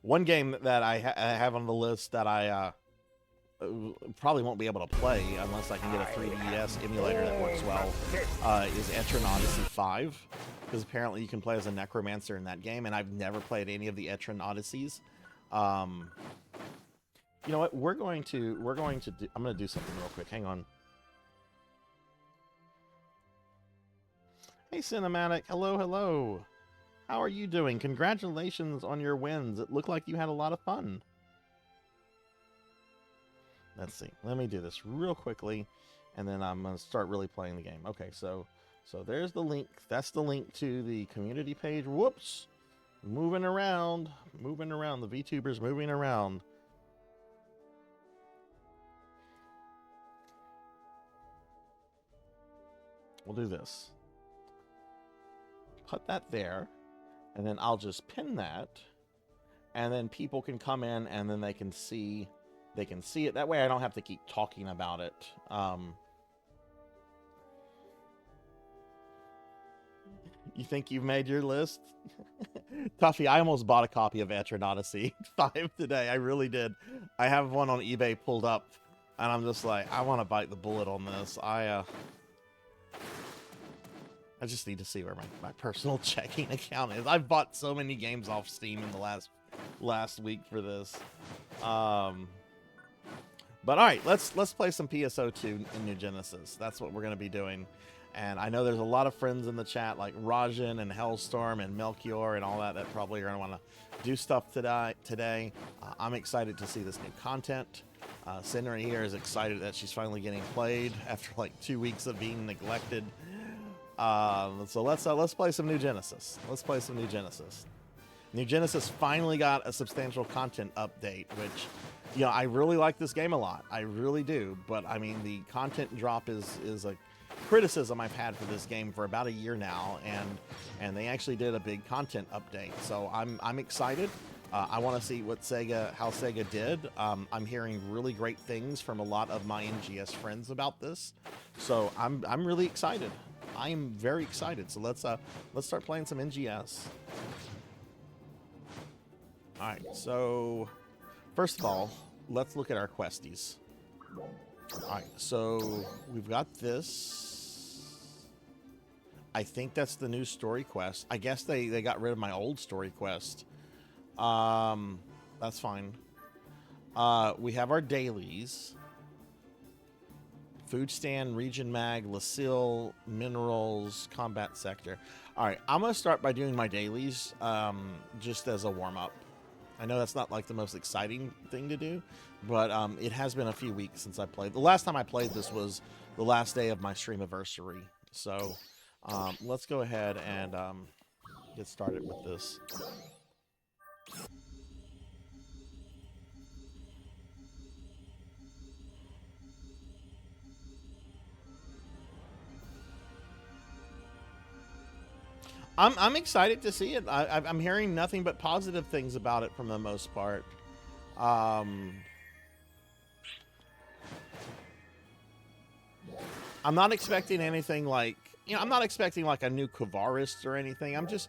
One game that I have on the list that I probably won't be able to play unless I can get a 3DS emulator that works well is Etron Odyssey 5, because apparently you can play as a necromancer in that game, and I've never played any of the Etron Odysseys. You know what? We're going to do. I'm going to do something real quick. Hang on. Hey, Cinematic. Hello, hello. How are you doing? Congratulations on your wins. It looked like you had a lot of fun. Let's see. Let me do this real quickly, and then I'm going to start really playing the game. Okay, so there's the link. That's the link to the community page. Whoops. Moving around. Moving around. The VTubers moving around. We'll do this. Put that there, and then I'll just pin that, and then people can come in, and then they can see it. That way I don't have to keep talking about it. You think you've made your list? Tuffy, I almost bought a copy of Etron Odyssey 5 today. I really did. I have one on eBay pulled up, and I'm just like, I want to bite the bullet on this. I just need to see where my personal checking account is. I've bought so many games off Steam in the last week for this. But all right, let's play some PSO2 in New Genesis. That's what we're going to be doing. And I know there's a lot of friends in the chat like Rajan and Hellstorm and Melchior and all that probably are going to want to do stuff today. I'm excited to see this new content. Cindery here is excited that she's finally getting played after like 2 weeks of being neglected. So let's play some New Genesis. Let's play some New Genesis. New Genesis finally got a substantial content update, which, you know, I really like this game a lot. I really do. But I mean, the content drop is a criticism I've had for this game for about a year now, and they actually did a big content update. So I'm excited. I want to see how Sega did. I'm hearing really great things from a lot of my NGS friends about this. So I'm really excited. I am very excited. So let's start playing some NGS. All right. So first of all, let's look at our questies. All right. So we've got this. I think that's the new story quest. I guess they got rid of my old story quest. That's fine. We have our dailies. Food stand, region mag, Lucille, minerals, combat sector. All right, I'm going to start by doing my dailies just as a warm-up. I know that's not like the most exciting thing to do, but it has been a few weeks since I played. The last time I played this was the last day of my streamiversary. So let's go ahead and get started with this. I'm excited to see it. I'm hearing nothing but positive things about it from the most part. I'm not expecting anything like, you know, I'm not expecting like a new Kvarist or anything. I just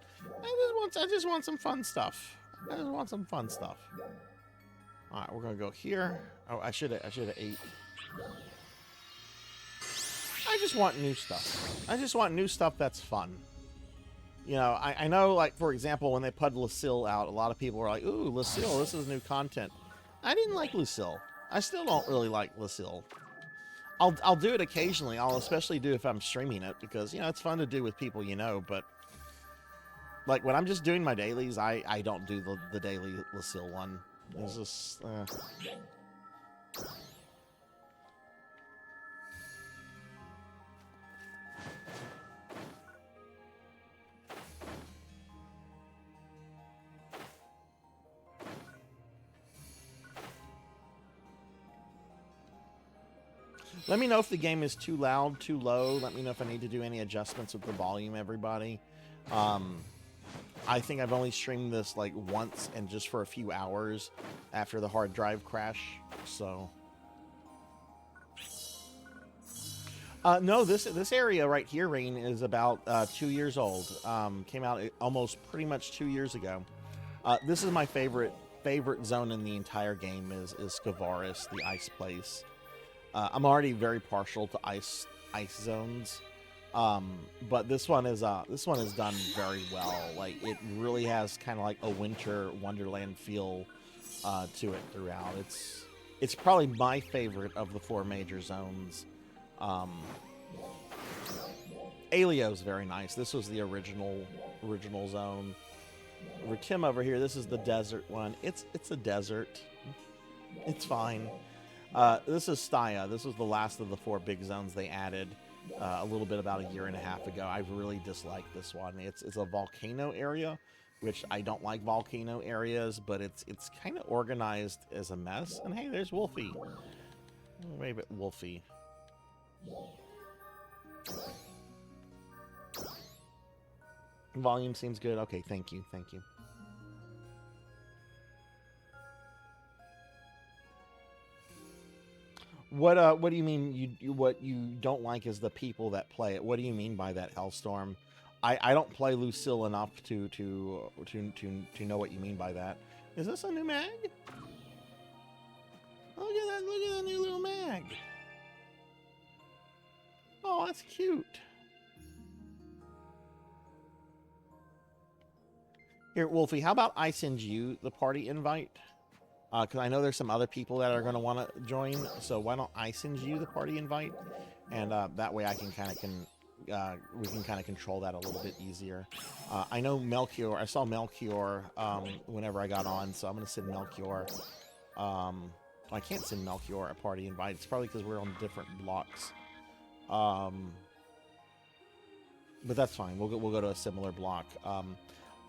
want some fun stuff. I just want some fun stuff. All right, we're gonna go here. Oh, I should have ate. I just want new stuff. I just want new stuff that's fun. You know, I know, like, for example, when they put Lucille out, a lot of people were like, ooh, Lucille, this is new content. I didn't like Lucille. I still don't really like Lucille. I'll do it occasionally. I'll especially do if I'm streaming it because, you know, it's fun to do with people you know. But, like, when I'm just doing my dailies, I don't do the daily Lucille one. It's just... Let me know if the game is too loud, too low. Let me know if I need to do any adjustments with the volume, everybody. I think I've only streamed this like once and just for a few hours after the hard drive crash. So, no, this area right here, Rain, is about 2 years old. Came out almost pretty much 2 years ago. This is my favorite favorite zone in the entire game is Skavaris, the ice place. I'm already very partial to ice zones, but this one is done very well. Like, it really has kind of like a winter wonderland feel to it throughout. It's probably my favorite of the 4 major zones. Alio's very nice. This was the original zone. Over Tim over here, this is the desert one. It's a desert. It's fine. This is Staya. This was the last of the 4 big zones they added a little bit about a year and a half ago. I really disliked this one. It's a volcano area, which I don't like volcano areas, but it's kind of organized as a mess. And hey, there's Wolfie. Wave at Wolfie. Volume seems good. Okay, thank you. What do you mean what you don't like is the people that play it? What do you mean by that, Hellstorm? I don't play Lucille enough to know what you mean by that. Is this a new mag? Look at that new little mag. Oh, that's cute. Here, Wolfie, how about I send you the party invite? Because I know there's some other people that are going to want to join, so why don't I send you the party invite? And that way I can kind of we can kind of control that a little bit easier. I know Melchior. I saw Melchior whenever I got on, so I'm going to send Melchior. I can't send Melchior a party invite. It's probably because we're on different blocks. But that's fine. We'll go to a similar block.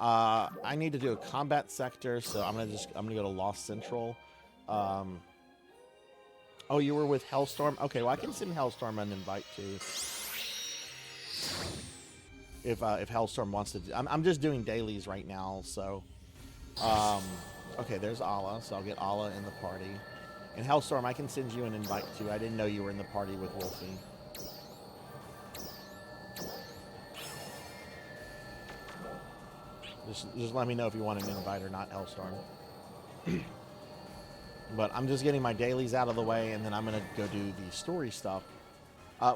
I need to do a combat sector, so I'm gonna go to Lost Central. Oh, you were with Hellstorm? Okay, well I can send Hellstorm an invite too. If Hellstorm wants to do, I'm just doing dailies right now, so okay, there's Allah, so I'll get Allah in the party. And Hellstorm, I can send you an invite too. I didn't know you were in the party with Wolfie. Just let me know if you want an invite or not, Hellstorm. But I'm just getting my dailies out of the way, and then I'm going to go do the story stuff.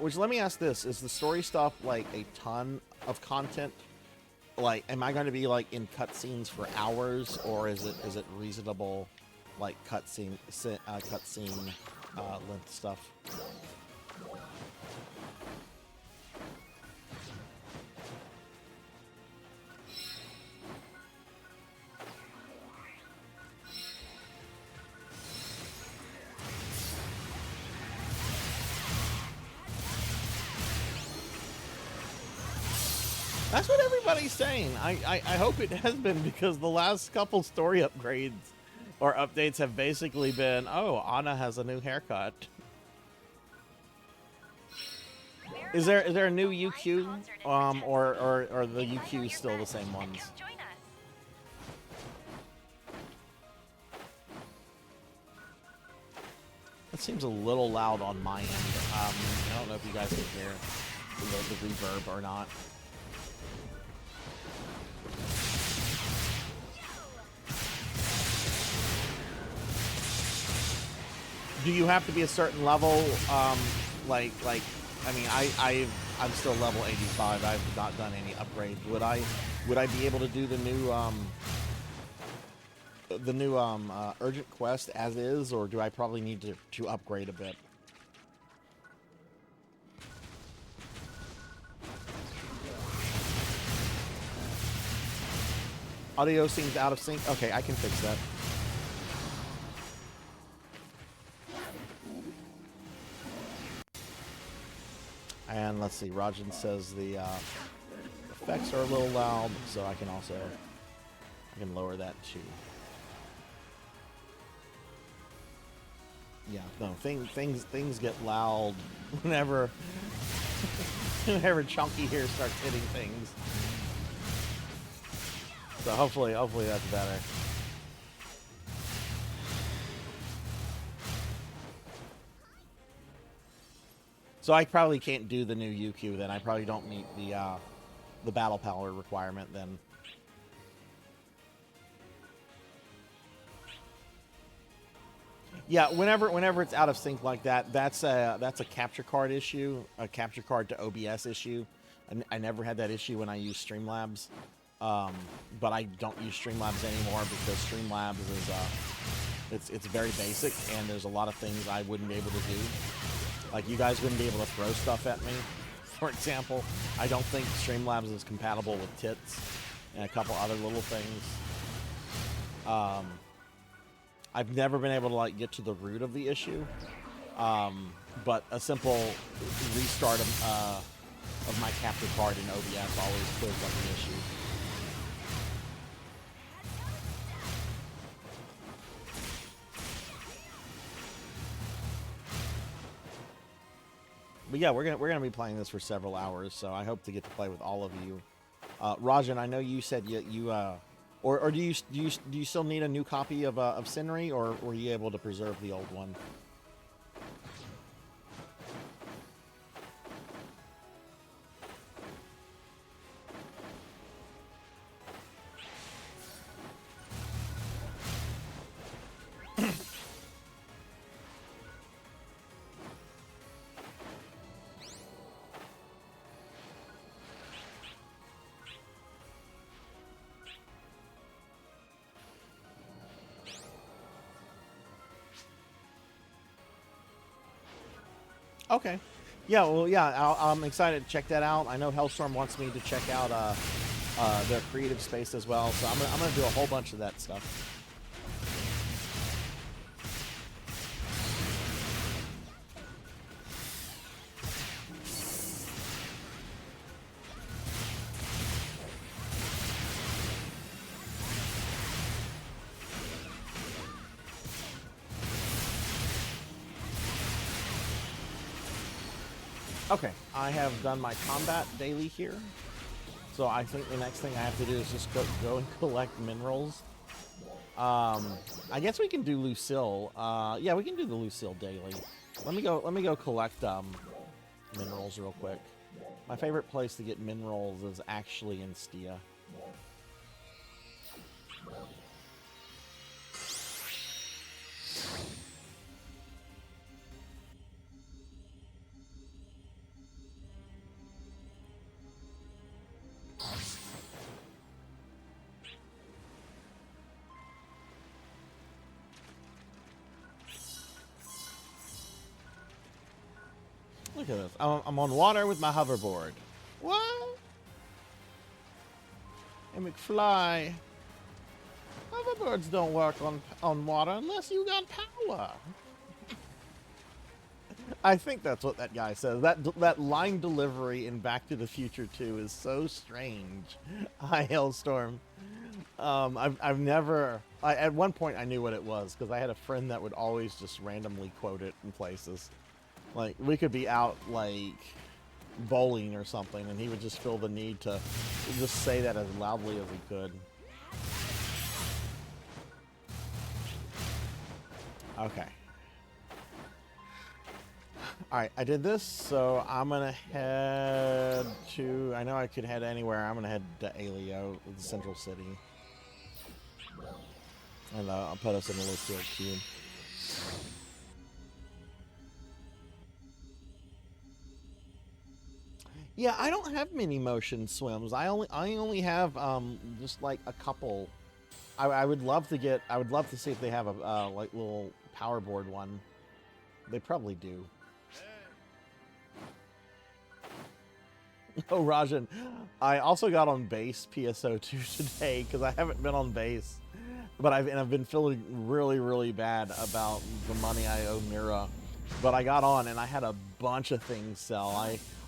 Which, let me ask this. Is the story stuff, like, a ton of content? Like, am I going to be, like, in cutscenes for hours, or is it reasonable, like, cutscene length stuff? That's what everybody's saying. I hope it has been, because the last couple story upgrades or updates have basically been, oh, Anna has a new haircut. Is there a new UQ, or the UQ still the same ones? That seems a little loud on my end. I don't know if you guys can hear the reverb or not. Do you have to be a certain level? I mean, I'm still level 85. I've not done any upgrades. Would I be able to do the new urgent quest as is, or do I probably need to upgrade a bit? Audio seems out of sync. Okay, I can fix that. And let's see, Rajan says the effects are a little loud, so I can lower that too. Yeah, no, things get loud whenever Chunky here starts hitting things. So hopefully that's better. So I probably can't do the new UQ then. I probably don't meet the battle power requirement then. Yeah, whenever it's out of sync like that, that's a capture card issue, a capture card to OBS issue. I never had that issue when I used Streamlabs, but I don't use Streamlabs anymore because Streamlabs is it's very basic and there's a lot of things I wouldn't be able to do. Like you guys wouldn't be able to throw stuff at me, for example. I don't think Streamlabs is compatible with tits and a couple other little things. I've never been able to like get to the root of the issue, but a simple restart of my capture card in OBS always clears up the issue. But yeah, we're gonna be playing this for several hours, so I hope to get to play with all of you. Rajan, I know you said or do you still need a new copy of Sinri, or were you able to preserve the old one? Okay. Yeah, well, yeah, I'm excited to check that out. I know Hellstorm wants me to check out their creative space as well, so I'm gonna do a whole bunch of that stuff. Okay, I have done my combat daily here, so I think the next thing I have to do is just go and collect minerals. I guess we can do Lucille. Yeah, we can do the Lucille daily. Let me go collect minerals real quick. My favorite place to get minerals is actually in Stia. Look at this. I'm on water with my hoverboard. What? Hey, McFly. Hoverboards don't work on water unless you got power. I think that's what that guy says. That line delivery in Back to the Future 2 is so strange. Hi, Hailstorm. I've never... at one point I knew what it was, because I had a friend that would always just randomly quote it in places. Like, we could be out, like, bowling or something, and he would just feel the need to just say that as loudly as he could. Okay. Alright, I did this, so I'm gonna head to... I know I could head anywhere. I'm gonna head to Aleo, the central city. And I'll put us in a little queue. Yeah, I don't have many motion swims. I only have just like a couple. I would love to get. I would love to see if they have a like little powerboard one. They probably do. Oh, Rajan, I also got on base PSO2 today because I haven't been on base, but I've been feeling really bad about the money I owe Mira. But I got on and I had a bunch of things sell.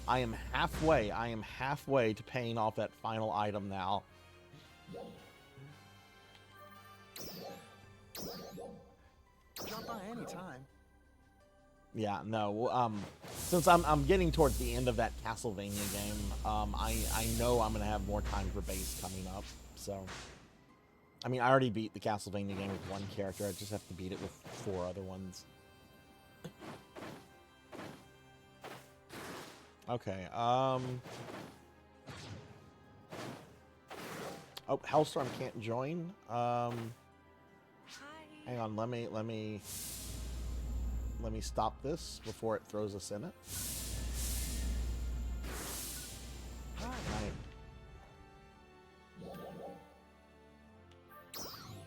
I am halfway. I am halfway to paying off that final item now. Drop by anytime. Yeah, no. Since I'm getting towards the end of that Castlevania game, I know I'm gonna have more time for base coming up. So, I mean, I already beat the Castlevania game with one character. I just have to beat it with 4 other ones. Okay, oh, Hellstorm can't join. Hang on, let me Let me stop this before it throws us in it. Hi. Right.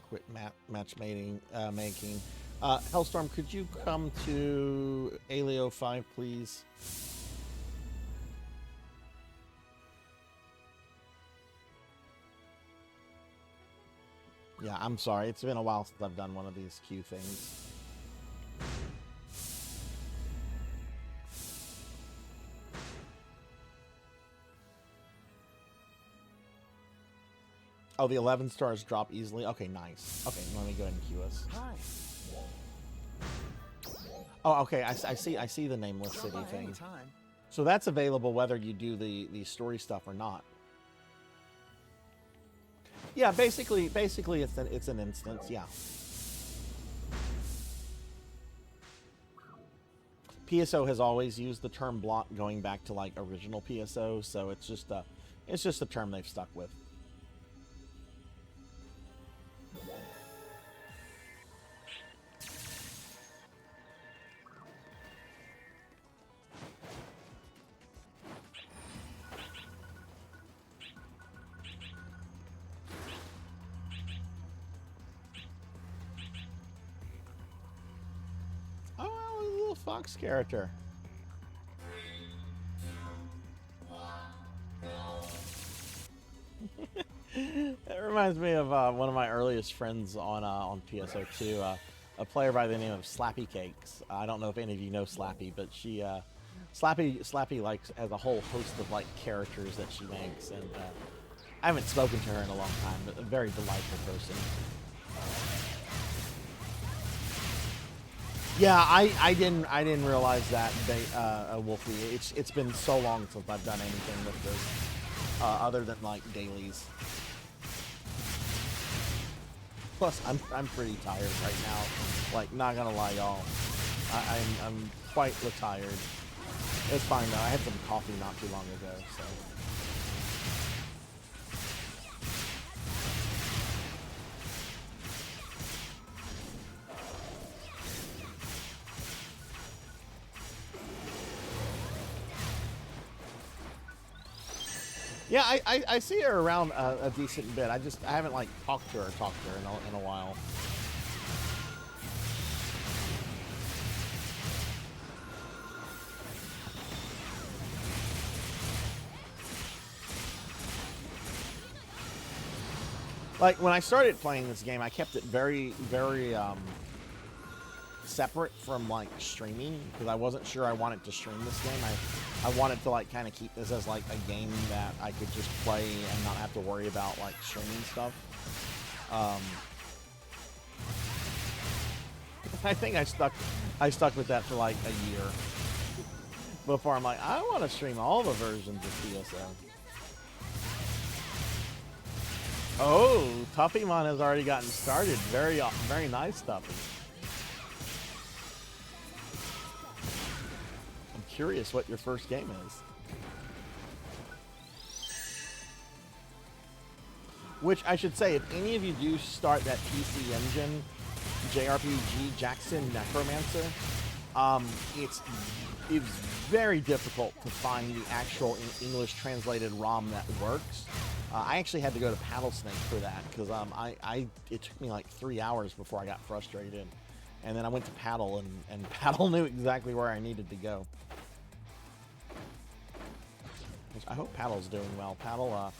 Quit matchmaking. Making. Hellstorm, could you come to Alio 5, please? Yeah, I'm sorry. It's been a while since I've done one of these queue things. Oh, the 11 stars drop easily? Okay, nice. Okay, let me go ahead and queue us. Hi. Oh, okay, I see the nameless Drop city by thing. anytime. So that's available whether you do the story stuff or not. Yeah, basically it's an instance, yeah. PSO has always used the term block going back to like original PSO, so it's just a term they've stuck with. Oh, a little fox character. That reminds me of one of my earliest friends on PSO2, a player by the name of Slappy Cakes. I don't know if any of you know Slappy, but she Slappy likes has a whole host of like characters that she makes, and I haven't spoken to her in a long time, but a very delightful person. Yeah, I didn't realize that Wolfie. It's been so long since I've done anything with this, other than like dailies. Plus, I'm pretty tired right now. Like, not gonna lie, y'all. I'm quite tired. It's fine though. I had some coffee not too long ago, so. Yeah, I see her around a decent bit. I haven't like talked to her in a while. Like when I started playing this game, I kept it very separate from like streaming because I wasn't sure I wanted to stream this game. I wanted to like kind of keep this as like a game that I could just play and not have to worry about like streaming stuff. I think I stuck with that for like a year before I'm like, I want to stream all the versions of PSO. Oh, Tuffymon has already gotten started. Very nice, Tuffy. I'm curious what your first game is. Which I should say, if any of you do start that PC Engine JRPG Jackson Necromancer, it's very difficult to find the actual English translated ROM that works. I actually had to go to Paddlesnake for that because it took me like 3 hours before I got frustrated, and then I went to Paddle and Paddle knew exactly where I needed to go. Which I hope Paddle's doing well. Paddle, I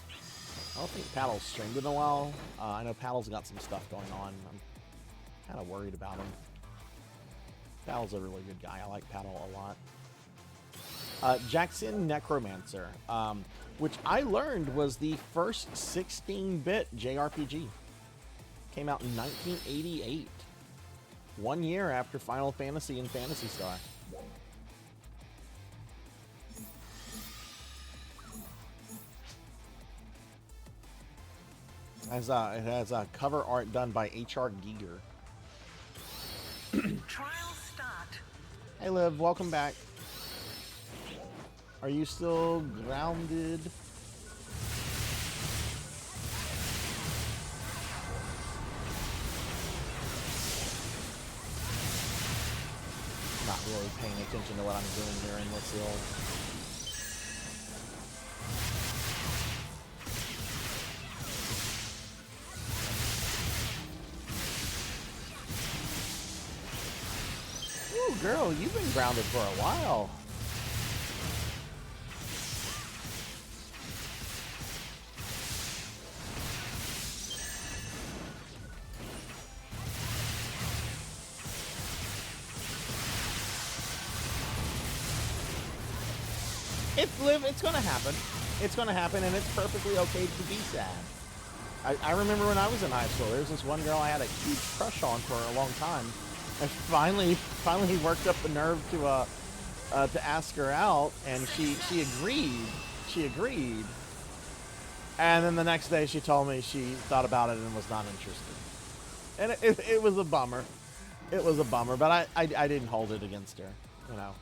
don't think Paddle's streamed in a while. I know Paddle's got some stuff going on. I'm kind of worried about him. Paddle's a really good guy. I like Paddle a lot. Jackson Necromancer, which I learned was the first 16-bit JRPG. Came out in 1988, 1 year after Final Fantasy and Phantasy Star. It has cover art done by H.R. Giger. Trial start. Hey Liv, welcome back. Are you still grounded? Nice. really paying attention to what I'm doing here in this hill. Ooh, girl, you've been grounded for a while. It's gonna happen. It's gonna happen, and it's perfectly okay to be sad. I remember when I was in high school, there was this one girl I had a huge crush on for a long time. I finally worked up the nerve to ask her out, and she agreed. She agreed. And then the next day she told me she thought about it and was not interested. And it was a bummer. It was a bummer, but I didn't hold it against her, you know.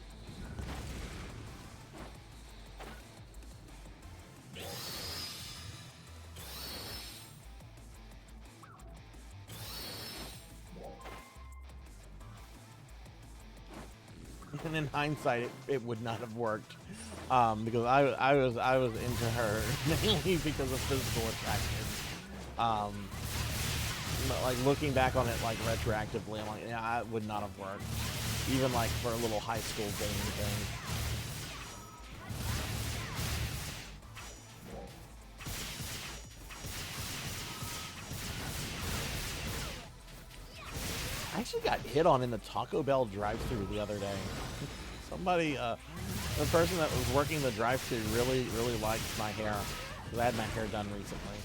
And in hindsight, it would not have worked, because I was into her mainly because of physical attraction. But like looking back on it like retroactively, I'm like, yeah, it would not have worked, even like for a little high school dating thing. I actually got hit on in the Taco Bell drive-thru the other day. Somebody, the person that was working the drive-thru really liked my hair. Because I had my hair done recently.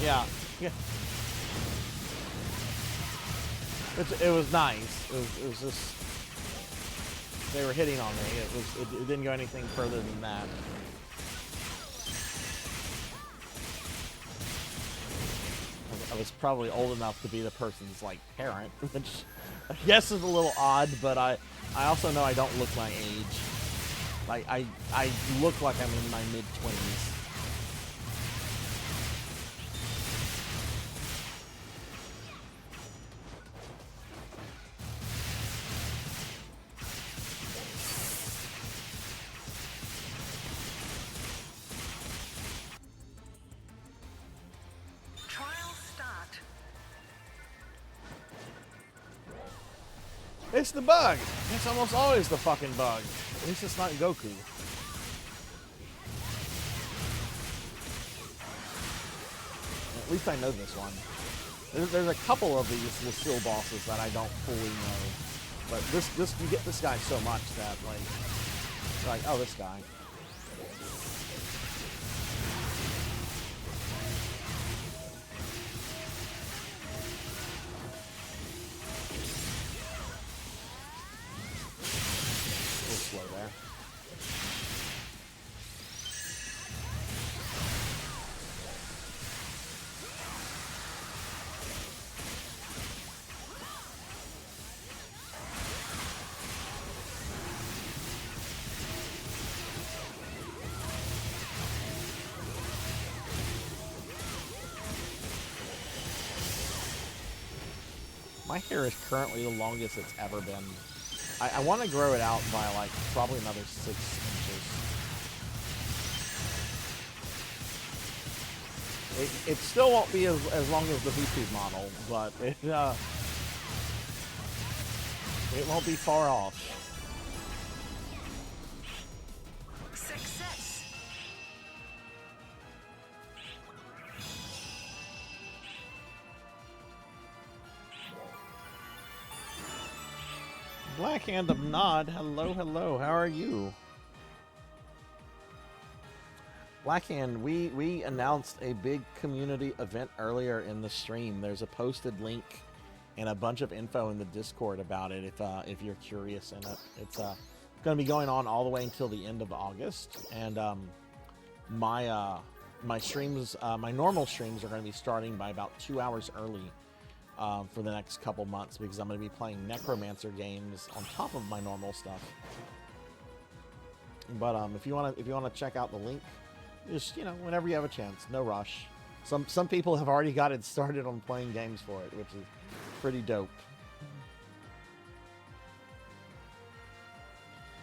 Yeah. It was nice. It was just, they were hitting on me. It didn't go anything further than that. I was probably old enough to be the person's like parent, which I guess is a little odd, but I also know I don't look my age. Like I look like I'm in my mid-20s. It's the bug. It's almost always the fucking bug. At least it's not Goku. At least I know this one. There's a couple of these Lucille bosses that I don't fully know. But this you get this guy so much that like oh, this guy. Slow there. My hair is currently the longest it's ever been. I want to grow it out by like probably another 6 inches. It still won't be as long as the VTuber model, but it won't be far off. Success. Black Hand of Nod, hello, hello, how are you? Blackhand, we announced a big community event earlier in the stream. There's a posted link and a bunch of info in the Discord about it if you're curious in it. It's going to be going on all the way until the end of August, and my streams, my normal streams are going to be starting by about 2 hours early for the next couple months, because I'm going to be playing Necromancer games on top of my normal stuff. But if you want to check out the link, just, you know, whenever you have a chance, no rush. Some people have already got it started on playing games for it, which is pretty dope.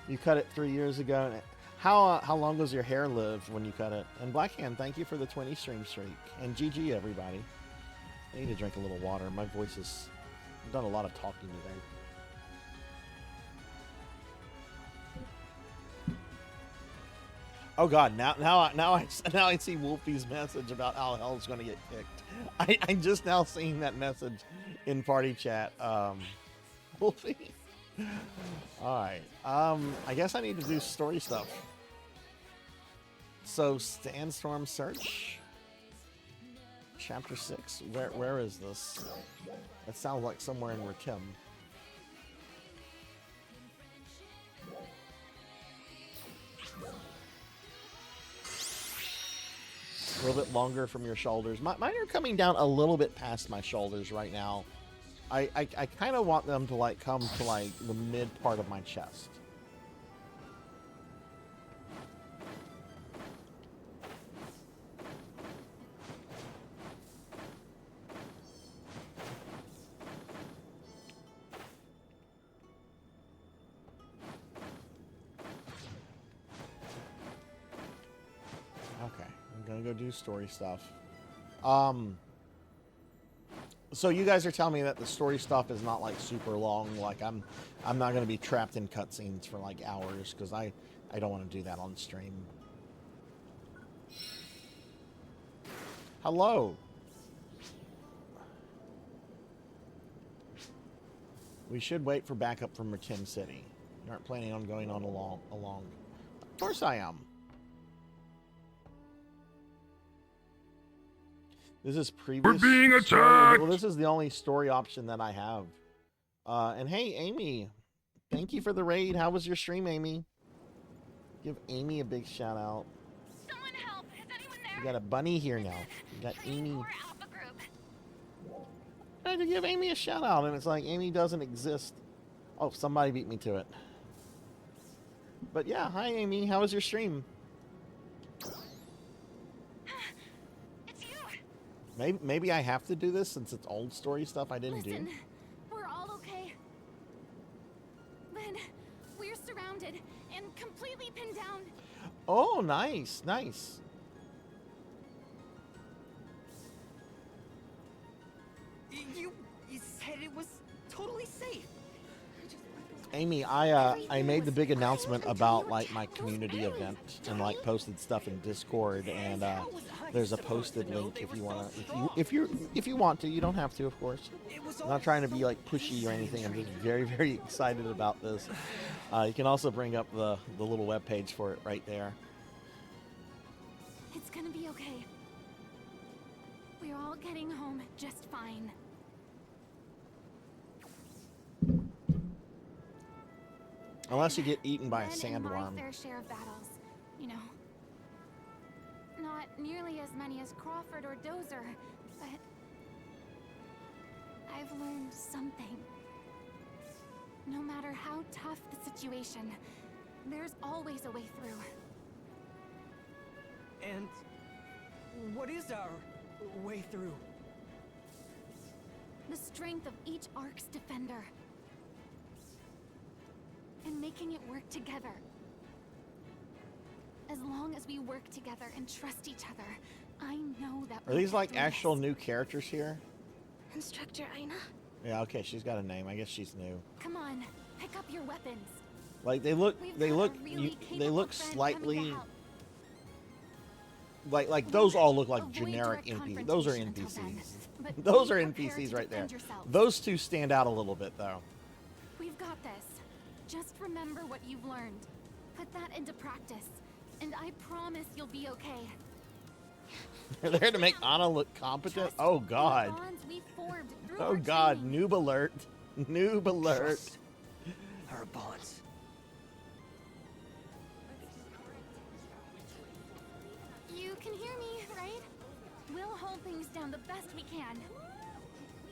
You cut it 3 years ago. How long does your hair live when you cut it? And Blackhand, thank you for the 20 stream streak. And GG, everybody. I need to drink a little water. My voice is... I've done a lot of talking today. Oh God! Now I see Wolfie's message about how hell's going to get kicked. I'm just now seeing that message in party chat. Wolfie. All right. I guess I need to do story stuff. So Sandstorm Search, Chapter 6. Where is this? That sounds like somewhere in Rakim. A little bit longer from your shoulders. Mine are coming down a little bit past my shoulders right now. I kind of want them to like come to like the mid part of my chest. Gonna go do story stuff. So you guys are telling me that the story stuff is not like super long. Like I'm not gonna be trapped in cutscenes for like hours because I don't want to do that on stream. Hello. We should wait for backup from Rakim City. You aren't planning on going on along. Of course I am. This is previous. We're being attacked! Story. Well, this is the only story option that I have. And hey, Amy, thank you for the raid. How was your stream, Amy? Give Amy a big shout out. Someone help! Is anyone there? We got a bunny here now. We got Amy. I had to give Amy a shout out, and it's like Amy doesn't exist. Oh, somebody beat me to it. But yeah, hi Amy. How was your stream? Maybe I have to do this since it's old story stuff I didn't do. We're all okay. But we're surrounded and completely pinned down. Oh, nice, nice. You said it was totally safe. Amy, I made the big announcement about like my community event and like posted stuff in Discord, and there's a posted link if you wanna if you want to. You don't have to, of course. I'm not trying to be like pushy or anything. I'm just very excited about this. You can also bring up the little web page for it right there. It's gonna be okay. We're all getting home just fine. Unless you get eaten by a Been in my sandworm. fair share of battles, you know. Not nearly as many as Crawford or Dozer, but I've learned something. No matter how tough the situation, there's always a way through. And what is our way through? The strength of each Ark's defender. And making it work together. As long as we work together and trust each other, I know that. Are these like actual new characters here? Instructor Aina? Yeah, okay, she's got a name. I guess she's new. Come on, pick up your weapons. Like they look slightly like those all look like generic NPCs. Those are NPCs. Those are NPCs right there. Those two stand out a little bit though. We've got this. Just remember what you've learned. Put that into practice, and I promise you'll be okay. They're there to make Anna look competent? Oh god. Oh god, noob alert. Noob alert. Our bonds. You can hear me, right? We'll hold things down the best we can.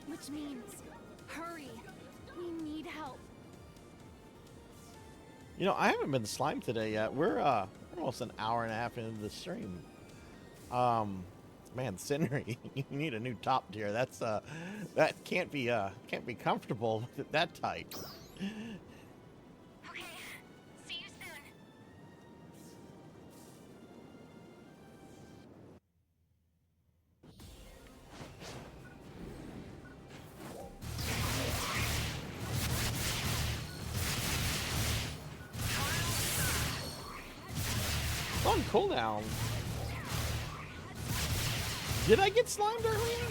Which means, hurry. We need help. You know, I haven't been slimed today yet. We're almost an hour and a half into the stream. Man, Scenery, you need a new top tier. That's that can't be comfortable with it that tight. Okay, see you soon. On cooldown. Did I get slimed earlier?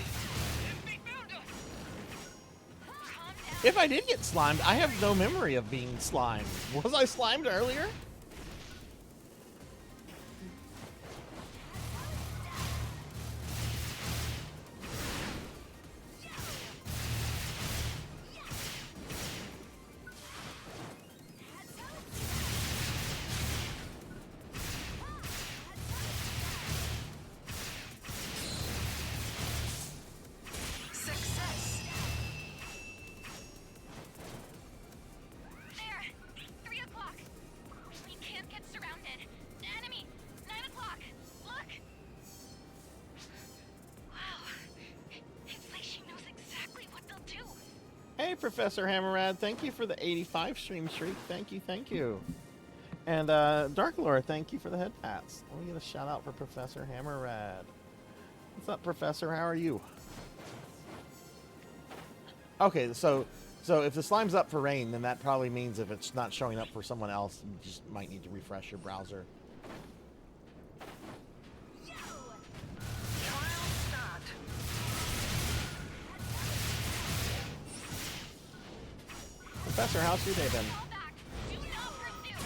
If I did get slimed, I have no memory of being slimed. Was I slimed earlier? There! 3 o'clock! We can't get surrounded. Enemy! 9 o'clock! Look! Wow. It's like she knows exactly what they'll do. Hey, Professor Hammerad, thank you for the 85 stream streak. Thank you, thank you. And Dark Lord, thank you for the head pats. Let me get a shout out for Professor Hammerad. What's up, Professor? How are you? Okay, so if the slime's up for rain, then that probably means if it's not showing up for someone else, you just might need to refresh your browser. Professor, how's your day been? Fall back! Do not pursue!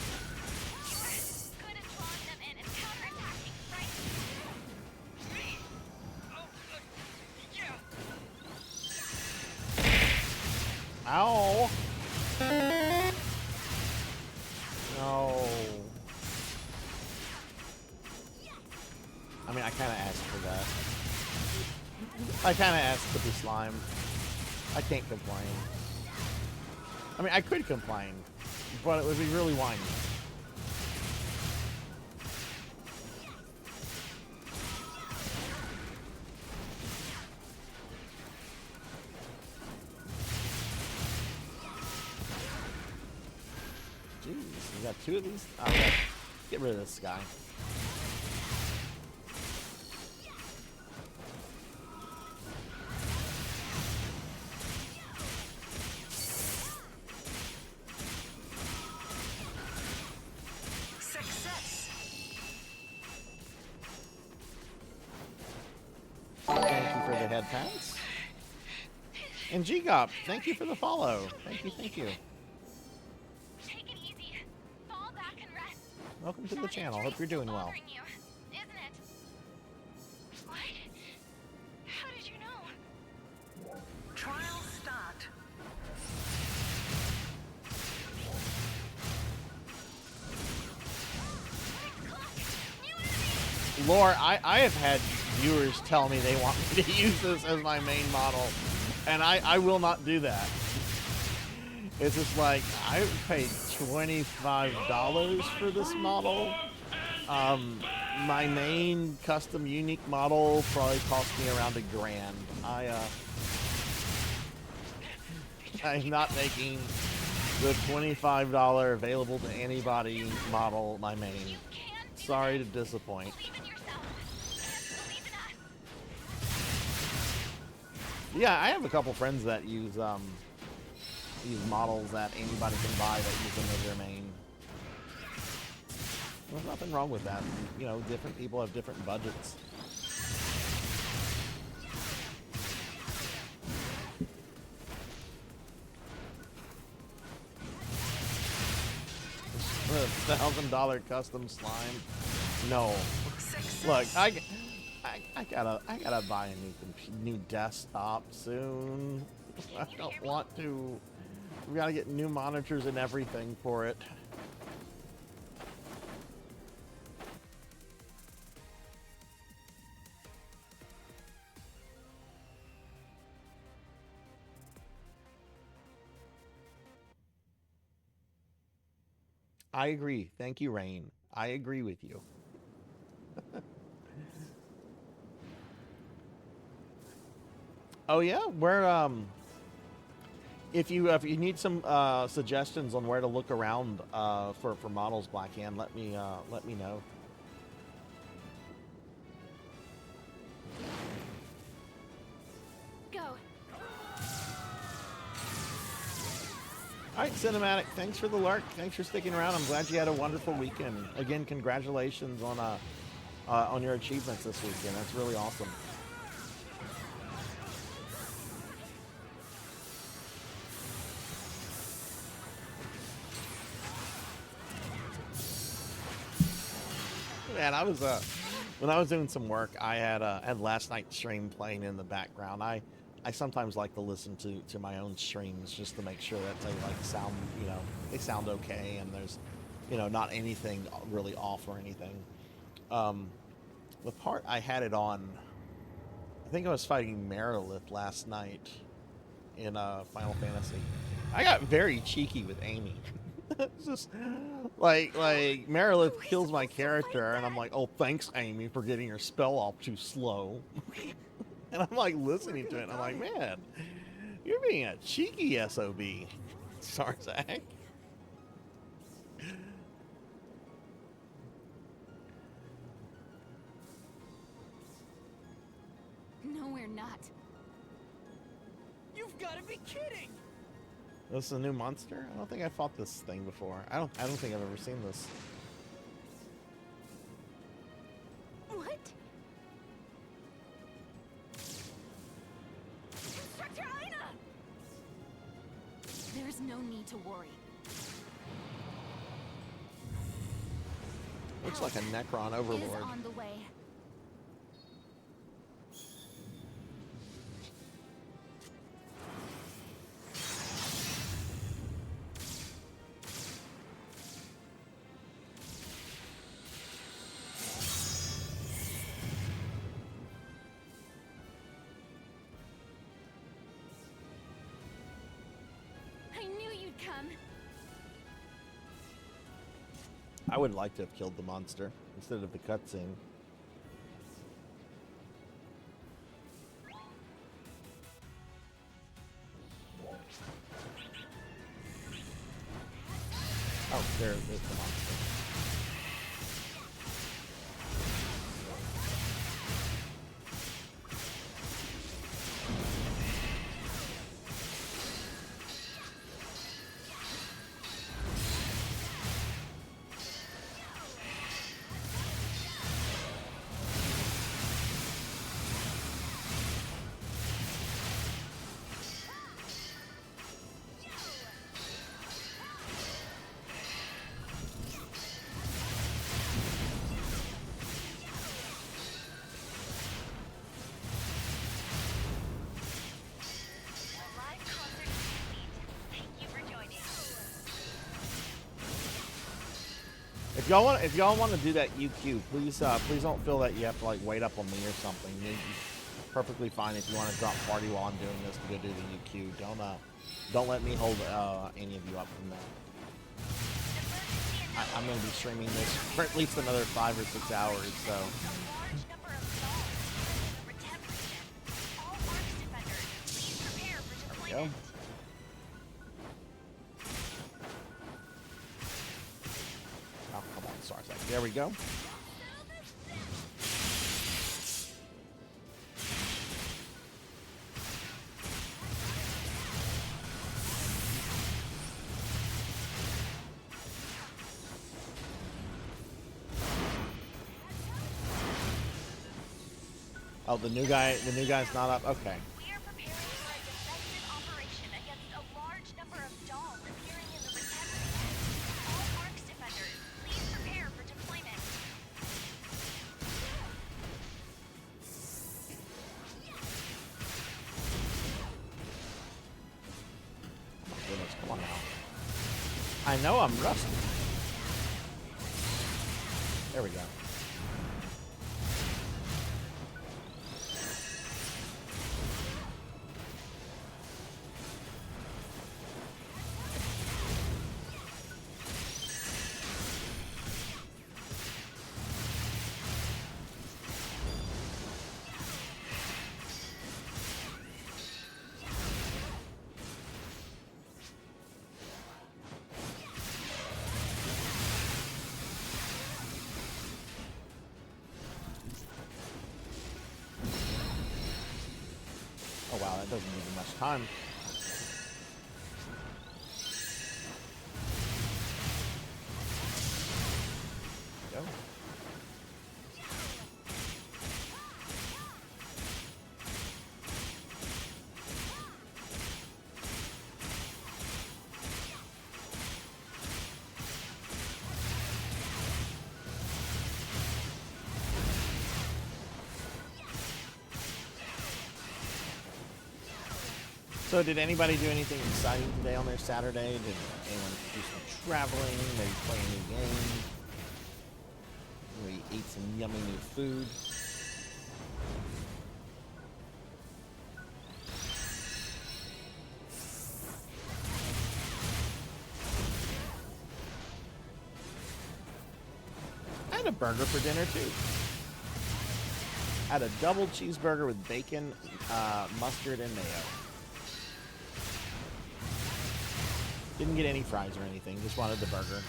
You're good at drawing them in and counterattacking, right? Me? Oh, yeah. Ow! No. I mean, I kind of asked for that. I kind of asked to be slimed. I can't complain. I mean, I could complain, but it would be really whiny. Jeez, we got 2 of these? Oh, yeah. Get rid of this guy. Thank you for the head pats. And G-Gop, thank you for the follow. Thank you, thank you. Take it easy. Fall back and rest. Welcome to the That channel. injury's Hope you're doing still well. bothering you, isn't it? What? How did you know? Trial start. Lore, I have had viewers tell me they want me to use this as my main model, and I will not do that. It's just like, I paid $25 for this model. My main custom unique model probably cost me around $1,000. I'm not making the $25 available to anybody model my main. You can do Sorry to this. disappoint. Believe in yourself. Believe in us. Yeah, I have a couple friends that use models that anybody can buy that use them as their main. There's nothing wrong with that. You know, different people have different budgets. $1,000 custom slime? No. Look, I gotta buy a new desktop soon. I don't want to. We gotta get new monitors and everything for it. I agree. Thank you, Rain. I agree with you. Oh yeah, where if you need some suggestions on where to look around for models, Blackhand, let me know. Go. All right, Cinematic, thanks for the lurk. Thanks for sticking around. I'm glad you had a wonderful weekend. Again, congratulations on your achievements this weekend. That's really awesome. Man, I was when I was doing some work, I had last night's stream playing in the background. I sometimes like to listen to my own streams just to make sure that they like sound, they sound okay and there's, not anything really off or anything. The part I had it on, I think I was fighting Merilith last night in Final Fantasy. I got very cheeky with Amy. It's just like Merilith kills my character, and I'm like, oh, thanks, Amy, for getting your spell off too slow. And I'm like listening to it, and I'm like, man, you're being a cheeky SOB, Sarzac. No, we're not. You've got to be kidding! This is a new monster? I don't think I fought this thing before. I don't think I've ever seen this. What? Instructor Aina! There's no need to worry. Looks like a Necron Is Overlord. on the way. I knew you'd come. I would like to have killed the monster instead of the cutscene. Oh, there's the monster. If y'all want to do that UQ, please don't feel that you have to like wait up on me or something. You're perfectly fine if you want to drop party while I'm doing this to go do the UQ. Don't let me hold any of you up from that. I'm going to be streaming this for at least another 5 or 6 hours. So. There we go. Oh, come on, Sarzac. There we go. Oh, the new guy's not up. Okay. We are preparing for a defensive operation against a large number of dolls appearing in the retempt. All Arcs defenders, please prepare for deployment. Oh my goodness, come on now. I know I'm rusty. There we go. That doesn't give you much time. Go. So did anybody do anything exciting today on their Saturday? Did anyone do some traveling? Maybe play a new game? Maybe eat some yummy new food? I had a burger for dinner too. I had a double cheeseburger with bacon, mustard, and mayo. Didn't get any fries or anything, just wanted the burger.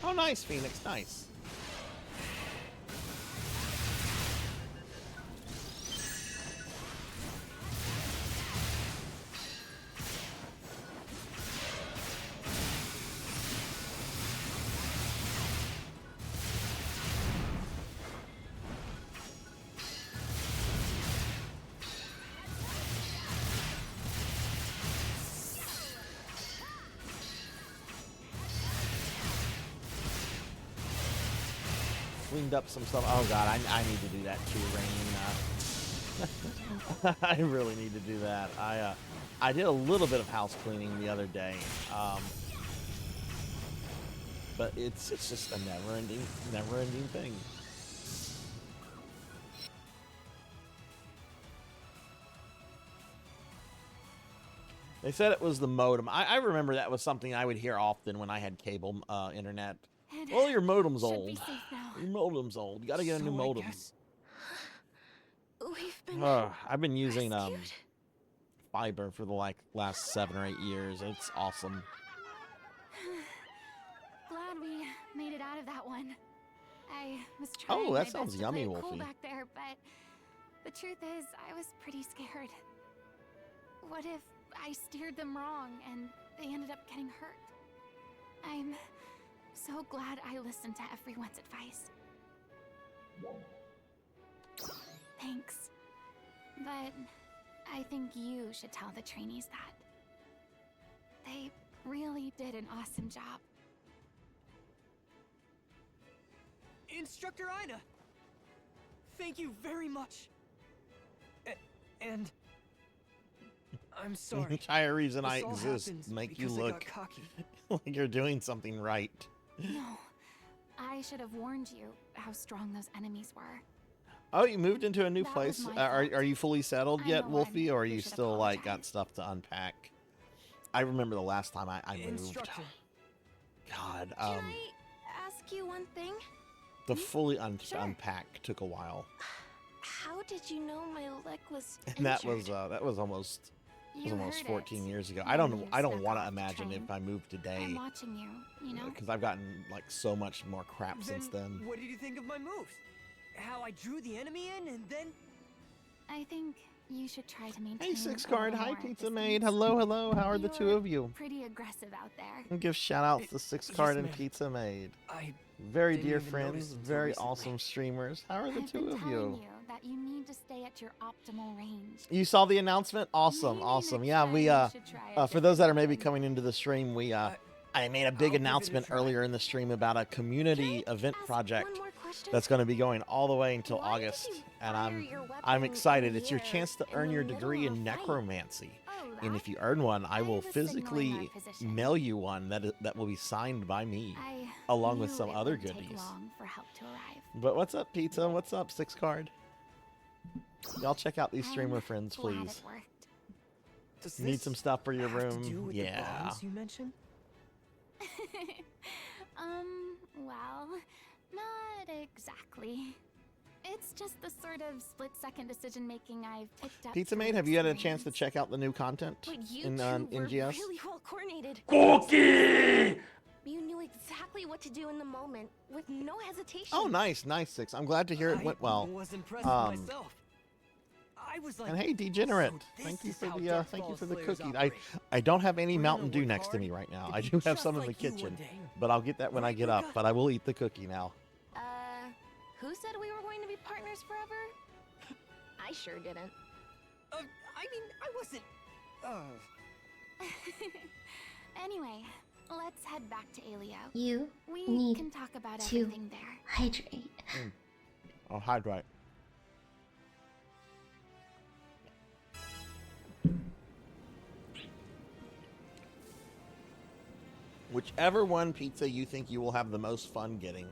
Oh, nice, Phoenix, nice. Cleaned up some stuff. Oh god, I need to do that too, Rain. I really need to do that. I did a little bit of house cleaning the other day, but it's just a never-ending thing. They said it was the modem. I remember that was something I would hear often when I had cable internet. Well, your modem's old. Your modem's old. You gotta get a new modem. We've been I've been using rescued? fiber for the last 7 or 8 years. It's awesome. Glad we made it out of that one. I was trying Oh, my that best sounds to yummy, play it cool Wolfie. back there, but the truth is, I was pretty scared. What if I steered them wrong and they ended up getting hurt? I'm so glad I listened to everyone's advice. Thanks. But I think you should tell the trainees that. They really did an awesome job. Instructor Ina! Thank you very much. And I'm The sorry. entire reason This I all exist happened to make you because I look got cocky. like you're doing something right. No, I should have warned you how strong those enemies were. Oh, you moved into a new That was place? my fault. Are you fully settled I yet, know Wolfie, or are you you should still like got apologize. stuff to unpack? I remember the last time I moved. Instructor. God, Can I ask you one thing? the fully Sure. unpack took a while, How did you know my leg was and that was almost You heard 14 it. years ago. When I don't you want snuck to off the imagine train. if I moved today, I'm watching you, you know? because I've gotten like so much more crap since then. What did you think of my moves? How I drew the enemy in and then... I think you should try to maintain Hey, Six a Card. little Hi, more Pizza Maid. distance. Hello, hello. How are the two You're of you? Pretty aggressive out there. And give shout outs to Six Yes, Card and ma'am. Pizza Maid. I... Very Didn't dear even notice friends, until very recently. awesome streamers. How are the I've two been of telling you? you that you need to stay at your optimal range. You saw the announcement? Awesome, Maybe awesome. next Yeah, time we you should try a for those that are maybe different coming into the stream, we I made a I'll big give it a announcement try. earlier in the stream about a community Can I event ask project one more question? that's going to be going all the way until Why did August, you and fire I'm your weapon I'm excited. in the It's your air chance to in earn the your middle degree of in a fight? necromancy. Oh, And that? if you earn one, I will was ignoring physically our position. mail you one that will be signed by me, I along with knew some it other wouldn't take goodies. long for help to arrive. But what's up, Pizza? What's up, Six Card? Y'all check out these streamer I'm friends, glad please. it worked. Does Need this some stuff for your have to room? do with the Yeah. bombs you mentioned? Well, not exactly. It's just the sort of split-second decision-making I've picked up. Pizza through Maid, have you had a chance to experience. check out the new content But you in two were GS? really well coordinated. Cookie! You knew exactly what to do in the moment, with no hesitation. Oh, nice, nice, Six. I'm glad to hear it went well. I was impressed with myself. I was like, And hey, Degenerate, so thank this you is for how the Dark thank you Falls for the Slayers cookie. operate. I don't have any We're Mountain gonna Dew work next to hard me right now. and I be do have just some in the like you one kitchen, day. but I'll get that when I Right, get up. Luca? But I will eat the cookie now. Who said we were going to be partners forever? I sure didn't. I mean, I wasn't. Anyway, let's head back to Alio. You We need can talk about to everything there. hydrate. Oh, hydrate. Whichever one pizza you think you will have the most fun getting.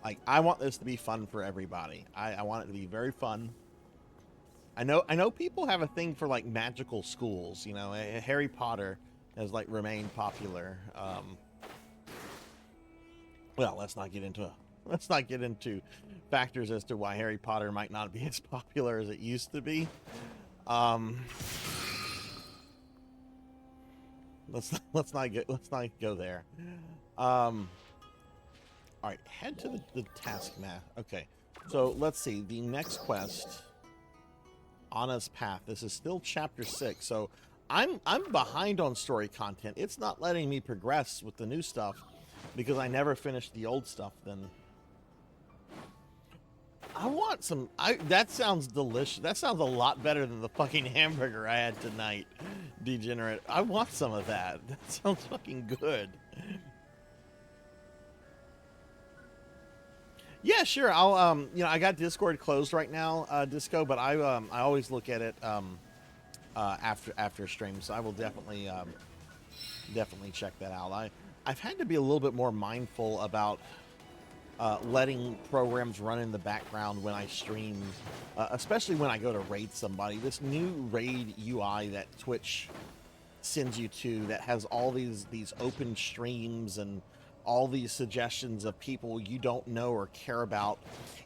Like, I want this to be fun for everybody. I want it to be very fun. I know people have a thing for like magical schools, you know. Harry Potter has like remained popular. Well, let's not get into factors as to why Harry Potter might not be as popular as it used to be. Let's not go there. All right, head to the task map. Okay, so let's see the next quest. Anna's Path. This is still chapter 6, so I'm behind on story content. It's not letting me progress with the new stuff because I never finished the old stuff. Then I want some. That sounds delicious. That sounds a lot better than the fucking hamburger I had tonight, Degenerate. I want some of that. That sounds fucking good. Yeah, sure. I'll you know, I got Discord closed right now, Disco, but I always look at it after stream, so I will definitely check that out. I've had to be a little bit more mindful about letting programs run in the background when I stream, especially when I go to raid somebody. This new raid UI that Twitch sends you to that has all these open streams and all these suggestions of people you don't know or care about,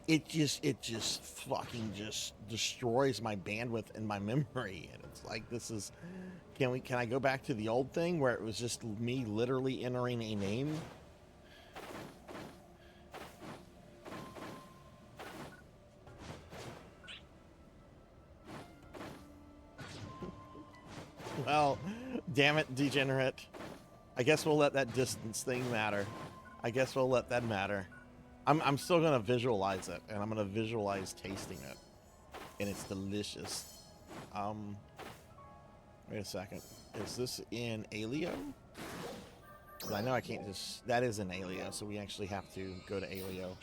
it just fucking just destroys my bandwidth and my memory. And it's like, this is, can I go back to the old thing where it was just me literally entering a name? Well, damn it, Degenerate. I guess we'll let that distance thing matter. I guess we'll let that matter. I'm still gonna visualize it, and I'm gonna visualize tasting it, and it's delicious. Wait a second. Is this in Alio? 'Cause I know I can't just. That is in Alio, so we actually have to go to Alio.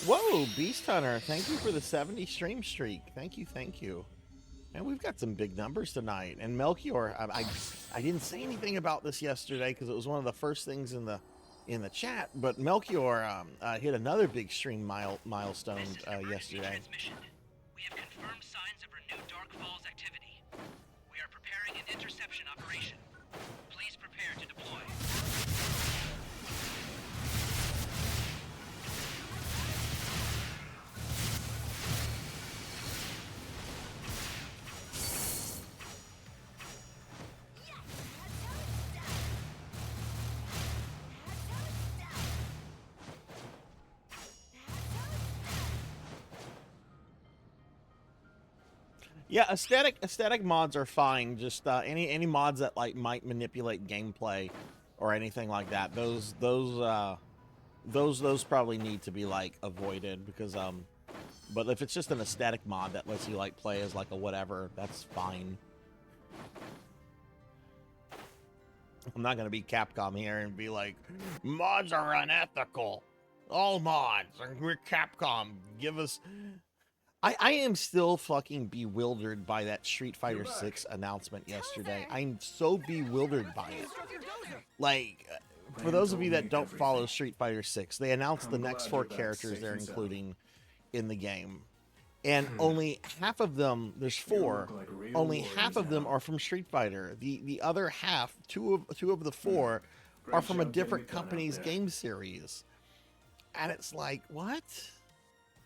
Whoa, Beast Hunter! Thank you for the 70 stream streak. Thank you. And we've got some big numbers tonight. And Melchior, I didn't say anything about this yesterday because it was one of the first things in the chat. But Melchior hit another big stream milestone yesterday. We have confirmed signs of renewed Dark Falls activity. We are preparing an interception operation. Please prepare to deploy. Yeah, aesthetic mods are fine. Just any mods that like might manipulate gameplay or anything like that. Those probably need to be like avoided because but if it's just an aesthetic mod that lets you like play as like a whatever, that's fine. I'm not gonna be Capcom here and be like, mods are unethical. All mods, we're Capcom. Give us. I am still fucking bewildered by that Street Fighter 6 announcement yesterday. I'm so bewildered by it. Like, for those of you that don't follow Street Fighter 6, they announced the next 4 characters they're including in the game. And only half of them, there's 4, only half of them are from Street Fighter. The other half, two of the 4, are from a different company's game series. And it's like, what?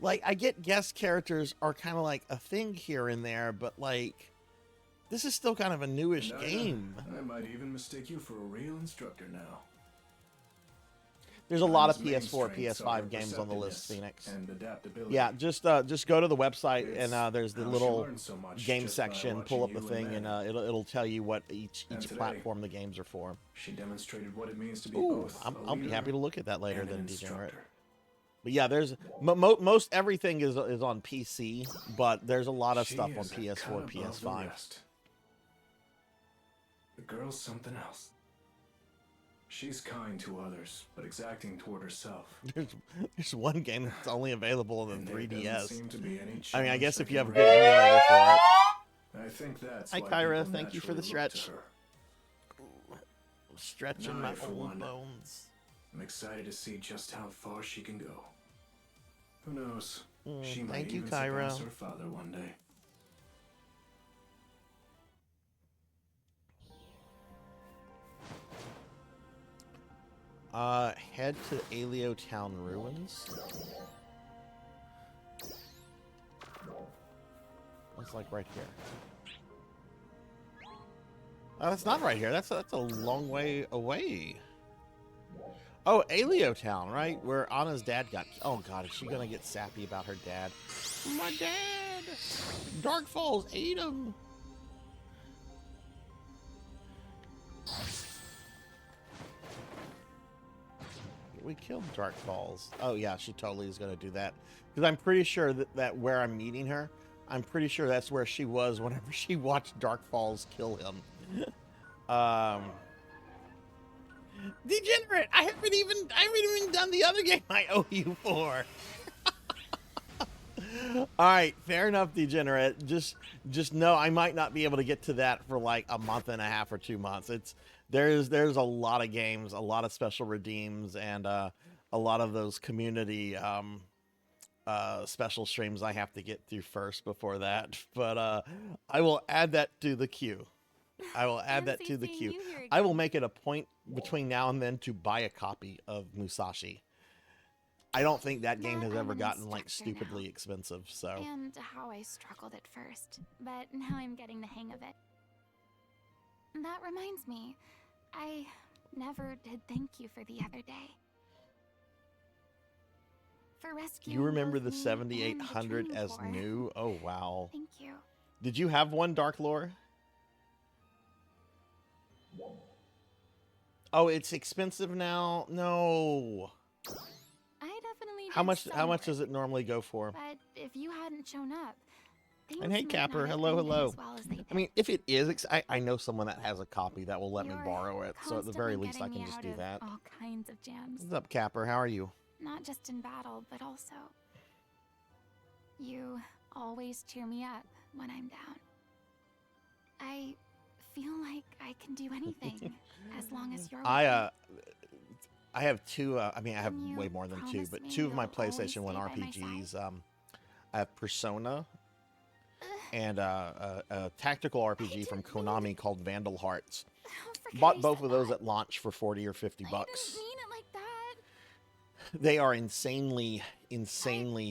Like, I get guest characters are kind of like a thing here and there, but like, This is still kind of a newish And game. I might even mistake you for a real instructor now. There's a lot of His main PS4, strengths are PS5 games on the list, perceptiveness Phoenix. and adaptability. Yeah, just go to the website It's and there's the how she little learned so much game just by section. Pull up watching the you and thing and Manny. it'll tell you what each And today, platform the games are for. She demonstrated what it means to be Ooh, both I'll a be leader happy to look at that later and an then, Degenerate. instructor. But yeah, there's most everything is on PC, but there's a lot of She stuff on is a PS4, cut above the PS5. rest. The girl's something else. She's kind to others, but exacting toward herself. There's one game that's only available in And the there doesn't 3DS. seem to be any I mean, I chance guess that if you have a can good emulator for it. I think that's Hi, why Kyra. people Thank you for the naturally look to stretch. her. Stretching And my I, for old one, bones. I'm excited to see just how far she can go. Who knows? She might Thank you, even Kyra. surpass her father one day. Head to Alio Town ruins. It's like right here. Oh, that's not right here. That's a long way away. Oh, Alio Town, right? Where Anna's dad got. Oh God, is she gonna get sappy about her dad? My dad. Dark Falls ate him. We killed Dark Falls. Oh yeah, she totally is gonna do that. Because I'm pretty sure that where I'm meeting her, I'm pretty sure that's where she was whenever she watched Dark Falls kill him. Degenerate! I haven't even done the other game I owe you for. All right, fair enough, Degenerate. Just know I might not be able to get to that for like a month and a half or 2 months. There's a lot of games, a lot of special redeems, and a lot of those community special streams I have to get through first before that. But I will add that to the queue. I will add that to the queue. I will make it a point between now and then to buy a copy of Musashi. I don't think that game has ever gotten like stupidly expensive. So. And how I struggled at first, but now I'm getting the hang of it. That reminds me, I never did thank you for the other day. For rescuing You remember both the me 7800 and the as training corps. new? Oh wow. Thank you. Did you have one, Dark Lore? Oh, it's expensive now? No. I definitely How did much some work, does it normally go for? But if you hadn't shown up, things And hey, might Capper, not have hello, ended hello. as well as they did. I mean, if it is, I know someone that has a copy that will let me You're borrow it. So at the very constantly least, I getting can me just out do of that. all kinds of jams. What's up, Capper? How are you? Not just in battle, but also you always cheer me up when I'm down. I feel like I can do anything as long as you're with me. I have two. I mean, I have Can you way more than two, promise but me two of my you'll always PlayStation 1 stay by my RPGs. I have Persona and a tactical RPG from Konami called Vandal Hearts. Oh, forget Bought I both said of those that. at launch for 40 or 50 I bucks. didn't mean it like that. They are insanely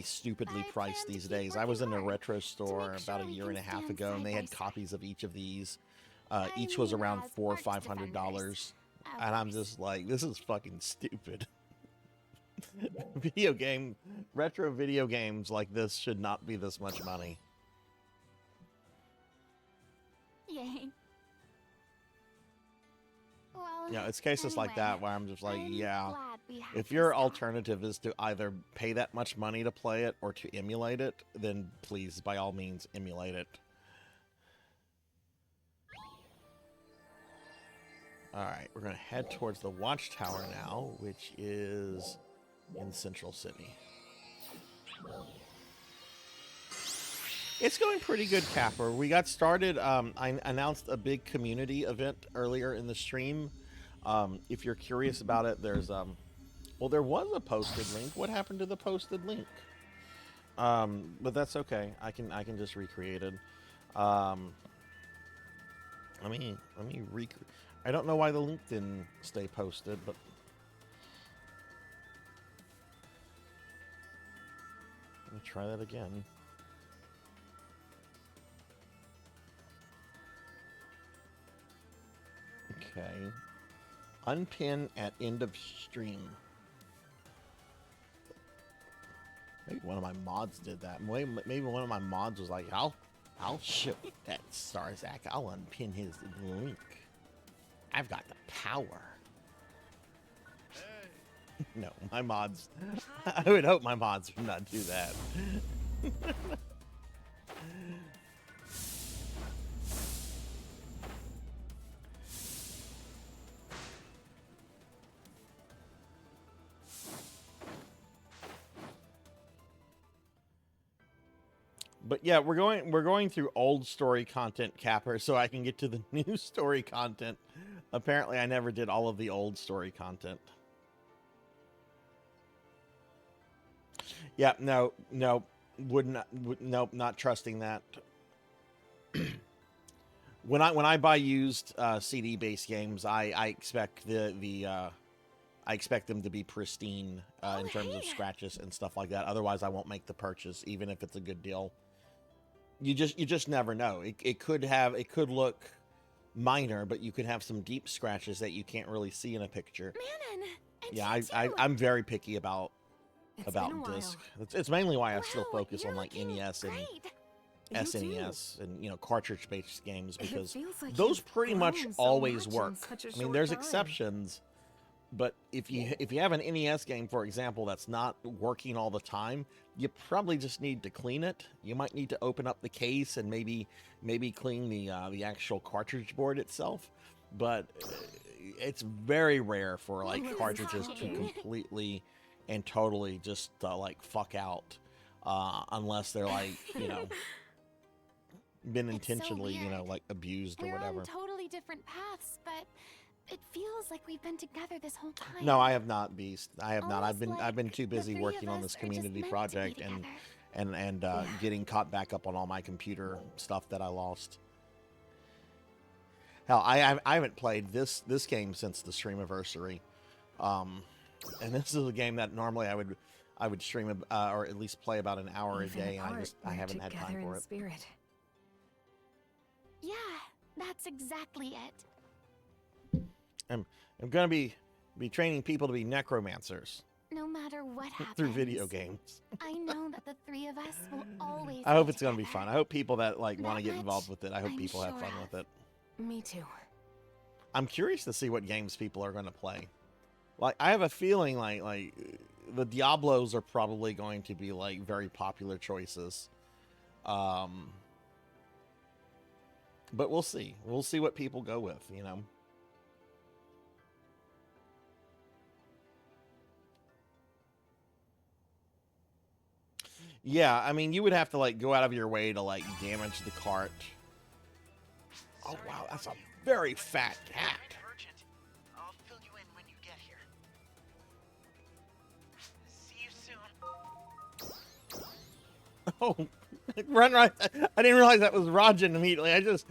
stupidly I priced plan to these keep days. I was working in a hard retro store make about sure a we year can and a half stand ago, and they side had by copies of each of these. I Each was mean, around as $400 or Arcs $500, defenders, of and I'm course. just like, this is fucking stupid. Retro video games like this should not be this much money. Yay. Well, Yeah, it's cases like anyway, that where I'm just like, I'm yeah. glad we had If this your talk. alternative is to either pay that much money to play it or to emulate it, then please, by all means, emulate it. Alright, we're going to head towards the Watchtower now, which is in Central City. It's going pretty good, Capper. We got started. I announced a big community event earlier in the stream. If you're curious about it, there's well, there was a posted link. What happened to the posted link? But that's okay. I can just recreate it. Let me I don't know why the link didn't stay posted, but let me try that again. Okay. Unpin at end of stream. Maybe one of my mods did that. Maybe one of my mods was like, I'll show you that Sarzac. I'll unpin his link. I've got the power. No, my mods. I would hope my mods would not do that. But yeah, we're going through old story content, Capper, so I can get to the new story content. Apparently, I never did all of the old story content. Yeah, no, nope, not trusting that. When I buy used CD based games, I expect I expect them to be pristine in terms of scratches and stuff like that. Otherwise, I won't make the purchase, even if it's a good deal. You just never know. It could look minor, but you could have some deep scratches that you can't really see in a picture. Manon, and Yeah, I'm very picky about disc. It's mainly why I still focus on like NES and SNES and cartridge based games, because those pretty much always work. I mean, there's exceptions, but if you have an NES game, for example, that's not working all the time, you probably just need to clean it. You might need to open up the case and maybe clean the actual cartridge board itself. But it's very rare for like cartridges to completely and totally just like fuck out, unless they're like been intentionally like abused or whatever. We're on totally different paths, but it feels like we've been together this whole time. No, I have not, Beast. I have not. Almost I've been too like busy the three working of on us this are just community meant to be project and getting caught back up on all my computer stuff that I lost. Hell, I haven't played this game since the streamiversary, and this is a game that normally I would stream or at least play about an hour a day, and I haven't had time for it. Spirit. Yeah, that's exactly it. I'm gonna be training people to be necromancers No matter what happens. through video games. I know that the three of us will always I hope be it's gonna be fun. together. I hope people that like want to That get involved much with it. I hope I'm people have sure fun of. with it. Me too. I'm curious to see what games people are gonna play. Like, I have a feeling like the Diablos are probably going to be like very popular choices. But we'll see. We'll see what people go with, Yeah, I mean, you would have to like go out of your way to like damage the cart. Oh wow, that's a very fat cat. Urgent. I'll fill you in when you get here. See you soon. Oh, run right! I didn't realize that was Rajan immediately. I just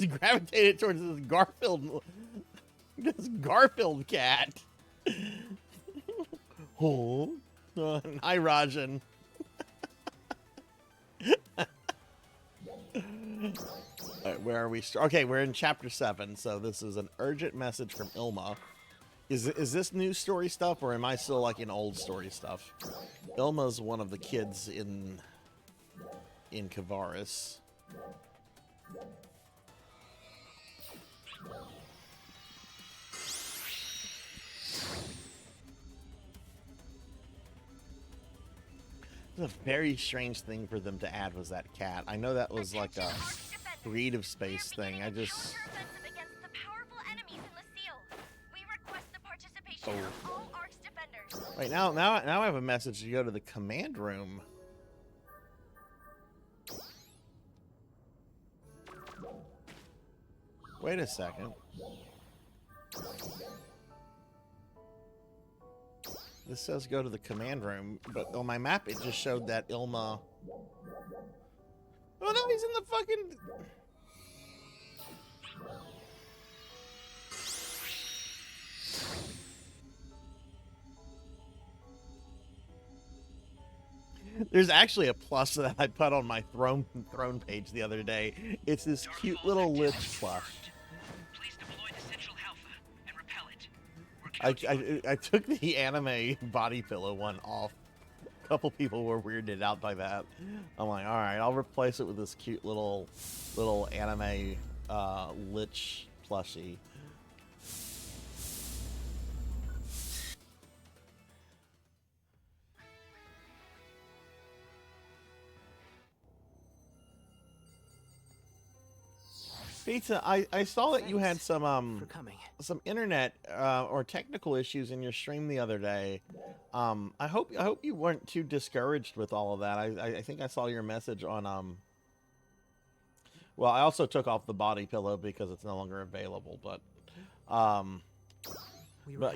gravitated towards this Garfield cat. Oh, hi Rajan. Alright, where are we? Okay, we're in chapter 7. So this is an urgent message from Ilma. Is this new story stuff, or am I still like in old story stuff? Ilma's one of the kids in Kavaris. It's a very strange thing for them to add, was that cat. I know that was like a creative space thing. I just... Wait, now I have a message to go to the command room. Wait a second. This says go to the command room, but on my map it just showed that Ilma... Oh no, he's in the fucking... There's actually a plus that I put on my throne page the other day. It's this cute little lich plush. Please deploy to Central Alpha. I took the anime body pillow one off. A couple people were weirded out by that. I'm like, all right, I'll replace it with this cute little anime lich plushie. Pizza, I saw that you had some internet or technical issues in your stream the other day. I hope you weren't too discouraged with all of that. I think I saw your message on well, I also took off the body pillow because it's no longer available, but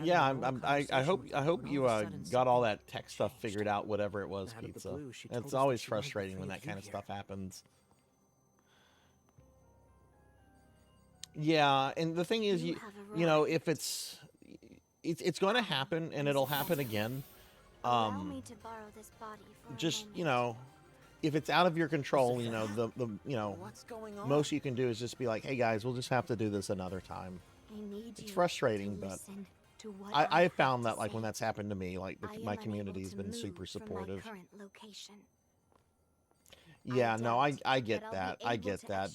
yeah, I hope you got all that tech stuff figured out, whatever it was, Pizza. It's always frustrating when that kind of stuff happens. Yeah, and the thing is, you know, if it's going to happen, and it'll happen again. Allow me to borrow this body for Just, you know, if it's out of your control, you know, the you know, most you can do is just be like, hey guys, we'll just have to do this another time. It's frustrating, but I found that, like, when that's happened to me, like, my community's been super supportive. Yeah, no, I get that. I get that.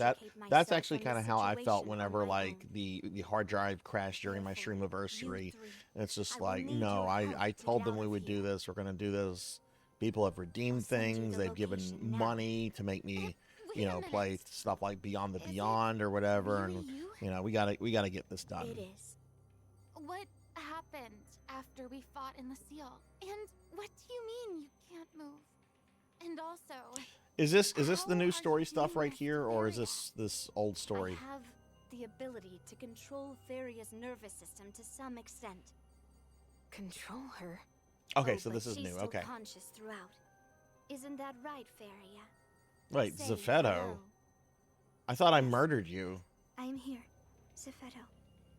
That's actually kind of how I felt whenever, like, the hard drive crashed during my streamiversary. It's just like, no, I told them we would do this. We're gonna do this. People have redeemed things. They've given money to make me, you know, play stuff like Beyond the Beyond or whatever, and you know, we gotta get this done. It is. What happened after we fought in the seal? And what do you mean you can't move? And also, Is this the new story stuff right here, or is this old story? I have the ability to control Faria's nervous system to some extent. Control her? Okay, so this is new. She's Okay. still conscious throughout. Isn't that right, Faria? Wait, Say Zephetto. hello. I thought I murdered you. I'm here, Zephetto.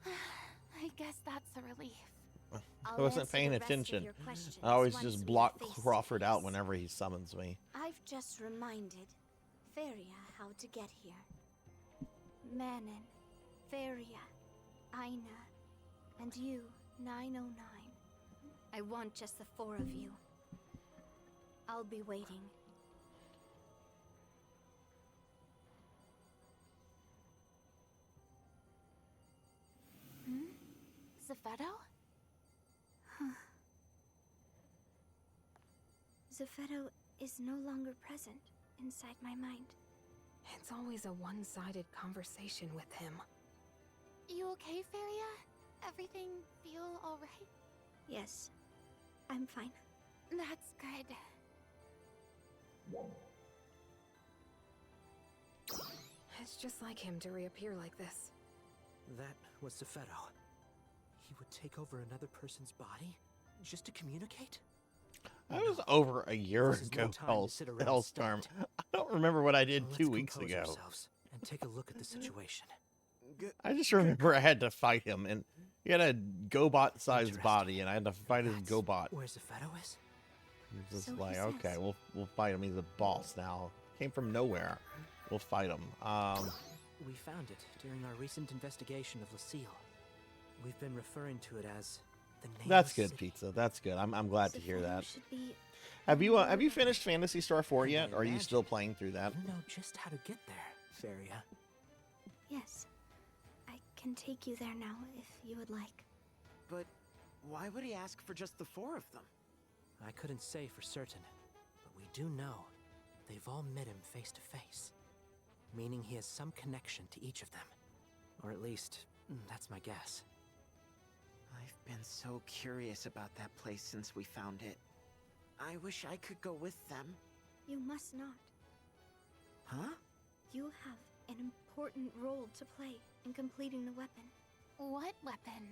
I guess that's a relief. I wasn't paying attention. I always just block Crawford out whenever he summons me. I've just reminded Faria how to get here. Manon, Faria, Aina, and you, 909. I want just the four of you. I'll be waiting. Zephetto? Zephetto is no longer present inside my mind. It's always a one-sided conversation with him. You okay, Faria? Everything feel alright? Yes, I'm fine. That's good. It's just like him to reappear like this. That was Zephetto. He would take over another person's body just to communicate? That was over a year This is no ago, time to sit around Hellstorm. stunned. I don't remember what I did Let's 2 weeks compose ago. ourselves and take a look at the situation. I just remember I had to fight him, and he had a GoBot-sized Interesting. body, and I had to fight his That's GoBot. where Zephetto is? It's just So he like, says. okay, we'll fight him. He's a boss now. Came from nowhere. We'll fight him. We found it during our recent investigation of Lucille. We've been referring to it as the Nameless That's good, City. Pizza. That's good. I'm glad to hear Zephetto that. should be Have you finished Phantasy Star 4 yet, or are you still playing through that? You know just how to get there, Faria. Yes. I can take you there now if you would like. But why would he ask for just the four of them? I couldn't say for certain, but we do know they've all met him face to face, meaning he has some connection to each of them. Or at least, that's my guess. I've been so curious about that place since we found it. I wish I could go with them. You must not. Huh? You have an important role to play in completing the weapon. What weapon?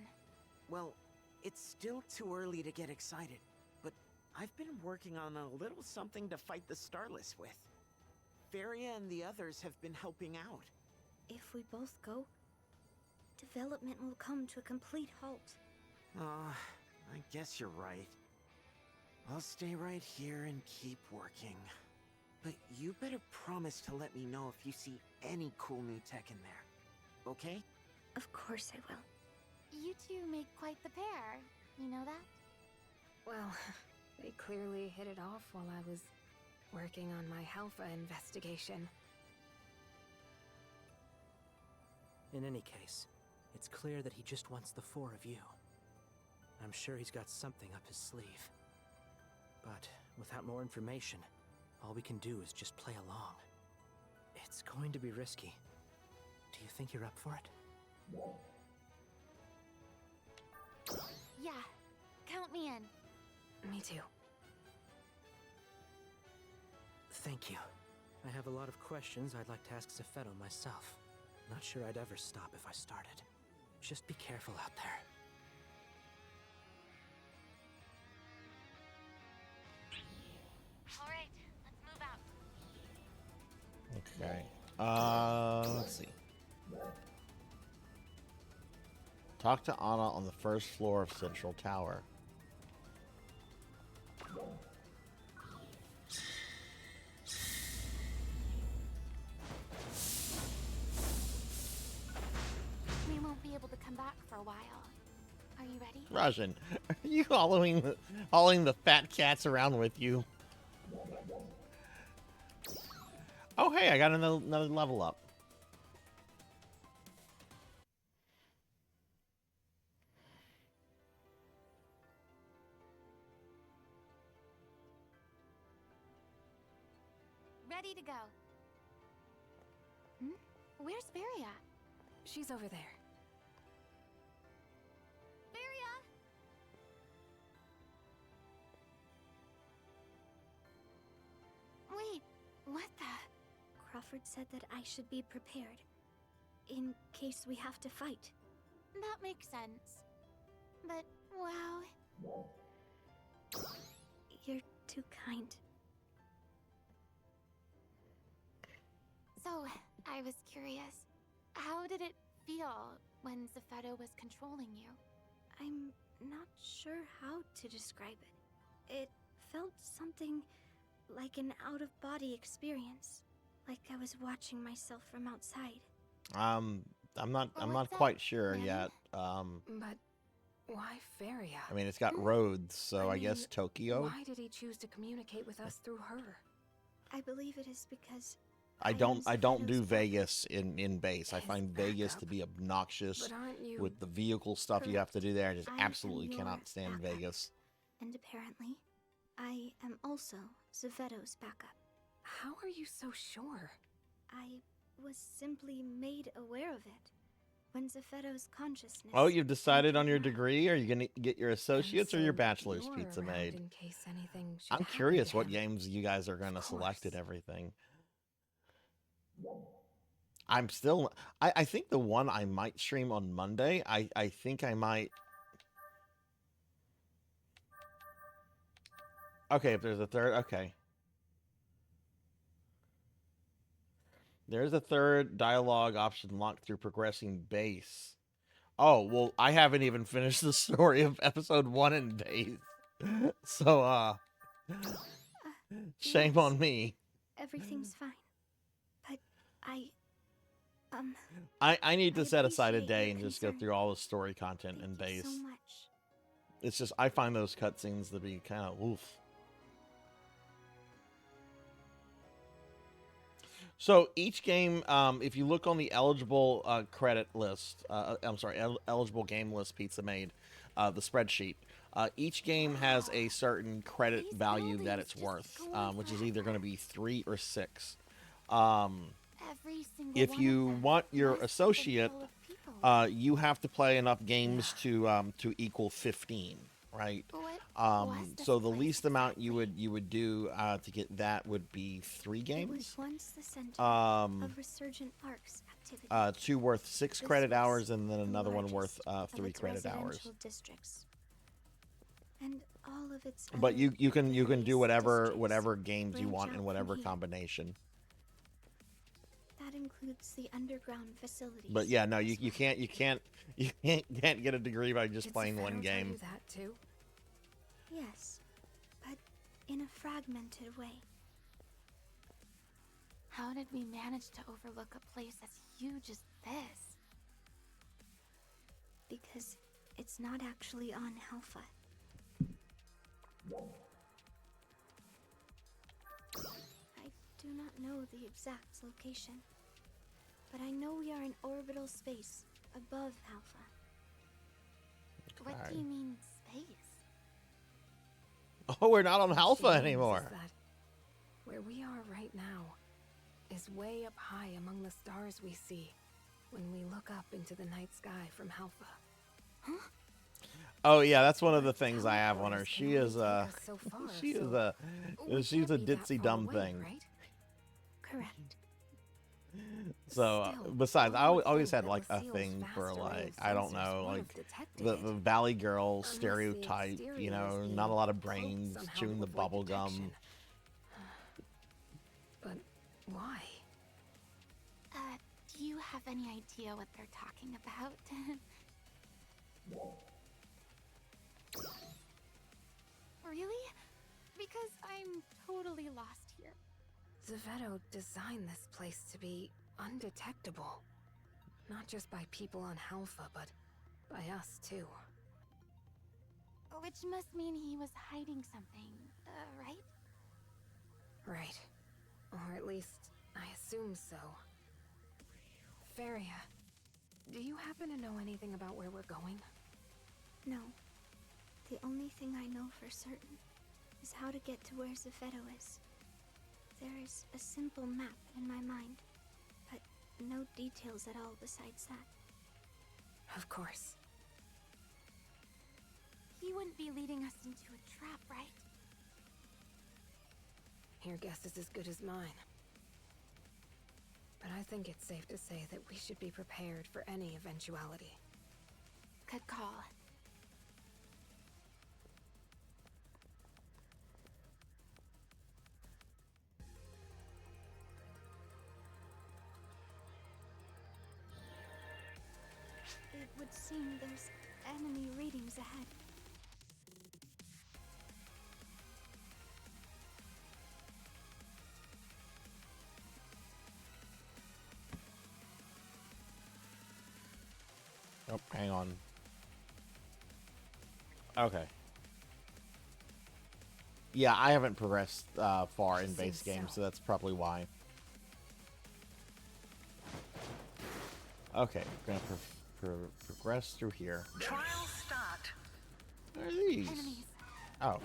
Well, it's still too early to get excited, but I've been working on a little something to fight the Starless with. Faria and the others have been helping out. If we both go, development will come to a complete halt. I guess you're right. I'll stay right here and keep working. But you better promise to let me know if you see any cool new tech in there. Okay? Of course I will. You two make quite the pair. You know that? Well, they clearly hit it off while I was working on my Alpha investigation. In any case, it's clear that he just wants the four of you. I'm sure he's got something up his sleeve. But without more information, all we can do is just play along. It's going to be risky. Do you think you're up for it? Yeah. Count me in. Me too. Thank you. I have a lot of questions I'd like to ask Zephetto myself. Not sure I'd ever stop if I started. Just be careful out there. All right, let's move out. Okay. Let's see. Talk to Anna on the first floor of Central Tower. We won't be able to come back for a while. Are you ready? Rajan, are you hauling the fat cats around with you? Oh, hey, I got another level up. Ready to go. Hmm? Where's Varia? She's over there. Varia! Wait, what the? Crawford said that I should be prepared. In case we have to fight. That makes sense. But, wow. You're too kind. So, I was curious. How did it feel when Zephetto was controlling you? I'm not sure how to describe it. It felt something like an out-of-body experience. Like I was watching myself from outside. I'm not What's quite that, sure Manny? yet. But why Feria? I mean, it's got roads, so I guess mean, Tokyo. Why did he choose to communicate with us through her? I believe it is because I am don't do Zephetto's Vegas in base. I His find Vegas to backup. be obnoxious But aren't you? with the vehicle stuff you have to do there. I just I am absolutely your cannot stand backup. Vegas. And apparently, I am also Zephetto's backup. How are you so sure? I was simply made aware of it when Zephetto's consciousness. Oh, you've decided on your entered mine. degree? Are you gonna get your associates or your So bachelor's you're pizza around made? in case anything should I'm happen curious to what him. games you guys are gonna Of select and course. everything. I'm still. I think the one I might stream on Monday. I think I might. Okay, if there's a third, okay. There's a third dialogue option locked through progressing base. Oh, well, I haven't even finished the story of episode 1 in days. So, shame Yes, on me. Everything's fine. But I need to I set aside a appreciate day your and just go concern. through all the story content in thank you base. so much. It's just, I find those cutscenes to be kind of oof. So each game, if you look on the eligible credit list, eligible game list Pizza Made, the spreadsheet, each game has a certain credit These value that buildings it's just worth, go on which is either going to be 3 or 6. Every single If one you of them want your must be associate, full of people. you have to play enough games to equal 15, right? What was this So the place least amount you exactly? would do to get that would be 3 It games. was once the center Um, of Resurgent Arcs activity. 2 worth 6 This credit was hours, and then the another one worth largest of 3 its credit hours. residential districts. And all of its But other you can do various whatever districts games you branch want out in from whatever here. combination. That includes the underground facilities. But yeah, no, you as well. can't get a degree by just Did playing Zephetto one tell game. you that too? Yes, but in a fragmented way. How did we manage to overlook a place as huge as this? Because is not actually on Alpha. I do not know the exact location, but I know we are in orbital space above Alpha. What do you mean, space? Oh, we're not on Alpha She means anymore. is that where we are right now is way up high among the stars we see when we look up into the night sky from Alpha. Huh? Oh yeah, that's one of the things I have on her. Teleporters She can only is take us so far, she is so we she's can't a be that ditzy far dumb away, thing. right? Correct. So Still, besides, I one would always think had that like a Lucille's thing for faster like wave I don't sensors know would like have detected the it. Valley Girl Unless the stereotype. exterior You know, is not a being lot of cloaked brains somehow chewing the to avoid bubble gum. detection. But why? Do you have any idea what they're talking about? Really? Because I'm totally lost here. Zevetto designed this place to be undetectable. Not just by people on Alpha, but by us too. Which must mean he was hiding something, right? Right. Or at least, I assume so. Feria, do you happen to know anything about where we're going? No. The only thing I know for certain is how to get to where Zevetto is. There is a simple map in my mind, but no details at all besides that. Of course. He wouldn't be leading us into a trap, right? Your guess is as good as mine. But I think it's safe to say that we should be prepared for any eventuality. Good call. It would seem there's enemy readings ahead. Oh, hang on. Okay. Yeah, I haven't progressed far in base game, so that's probably why. Okay, we're gonna progress through here. Trial start. What are these? Enemies. Oh,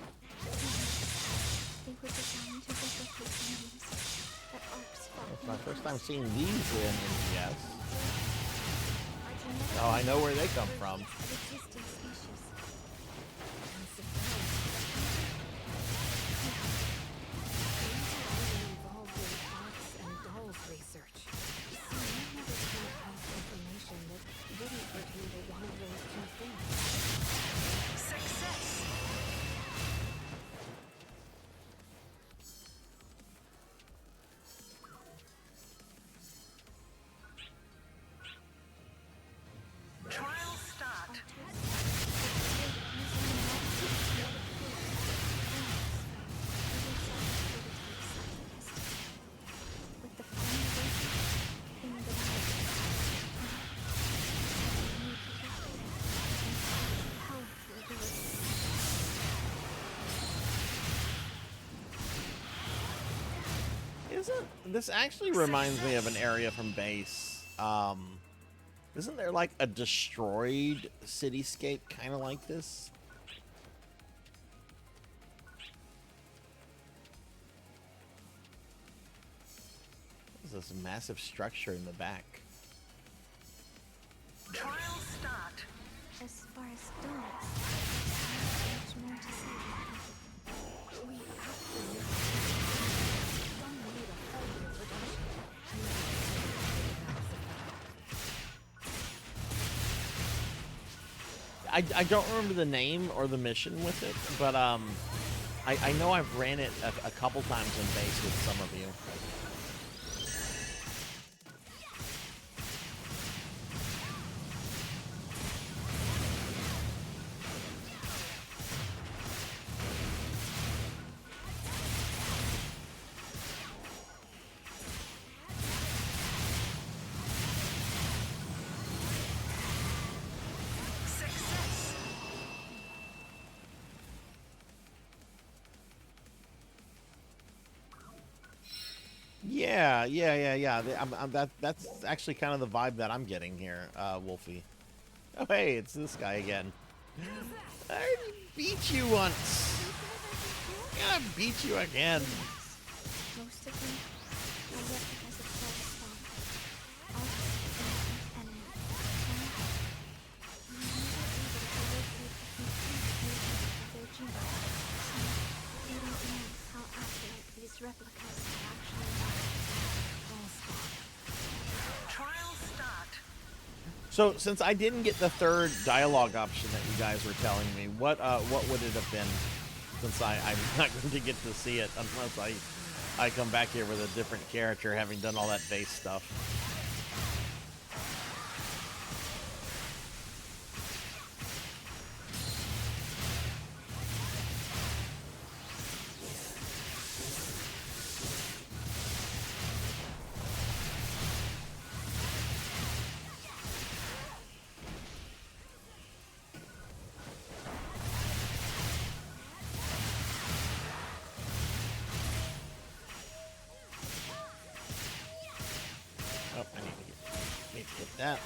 They were designed to replicate enemies that arcs fought it's in my the first time past. seeing these in MGS. Are genetic Oh, I know where they come from. of existing species. And Zevetto. These are only involved in arts and dolls research. So we never came across information that didn't pertain to one of those two things. Success. Trial start. With the in the Isn't this actually reminds me of an area from base? Isn't there like a destroyed cityscape kind of like this? There's this massive structure in the back. Trial start. As far as dogs, there's much more to say. We actually some way to halt their production. I don't remember the name or the mission with it, but I know I've ran it a couple times in base with some of you. Success. Yeah. That's actually kind of the vibe that I'm getting here, Wolfie. Oh, hey, it's this guy again. I already beat you once. I'm gonna beat you again. Most of them are replicas of Sarzac, arch enemy. We were never able to locate the complete mutation of their genomes, so we don't know how accurate these replicas are actually. Trial start. So, since I didn't get the third dialogue option that you guys were telling me, what would it have been? Since I'm not going to get to see it unless I come back here with a different character, having done all that base stuff. Oh, I need to get that.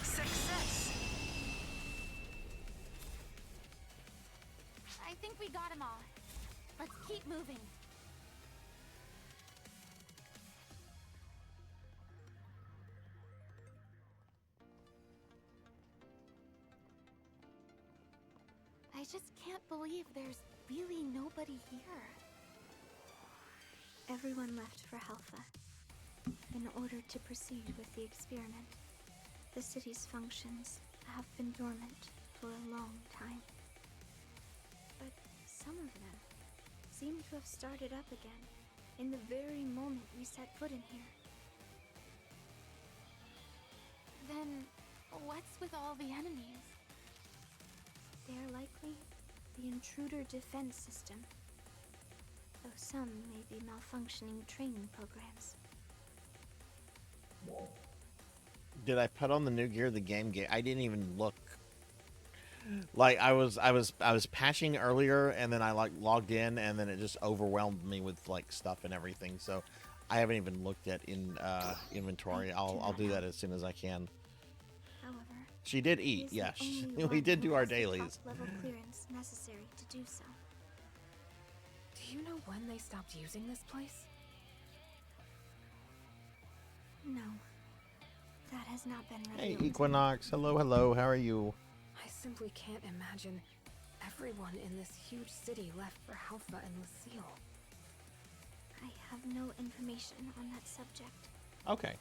Success. I think we got them all. Let's keep moving. I just can't believe there's really nobody here. Everyone left for Halpha in order to proceed with the experiment. The city's functions have been dormant for a long time. But some of them seem to have started up again in the very moment we set foot in here. Then, what's with all the enemies? They're likely the intruder defense system, though some may be malfunctioning training programs. Did I put on the new gear? The game? I didn't even look. Like I was patching earlier, and then I like logged in, and then it just overwhelmed me with like stuff and everything. So I haven't even looked at inventory. I'll do that as soon as I can. However, She did eat, he is the yes. only We one did who do our has the dailies. top-level clearance necessary to do so. Do you know when they stopped using this place? No, that has not been Hey, revealed. Equinox. Hello. How are you? I simply can't imagine everyone in this huge city left for Halpha and Lucille. I have no information on that subject. Okay.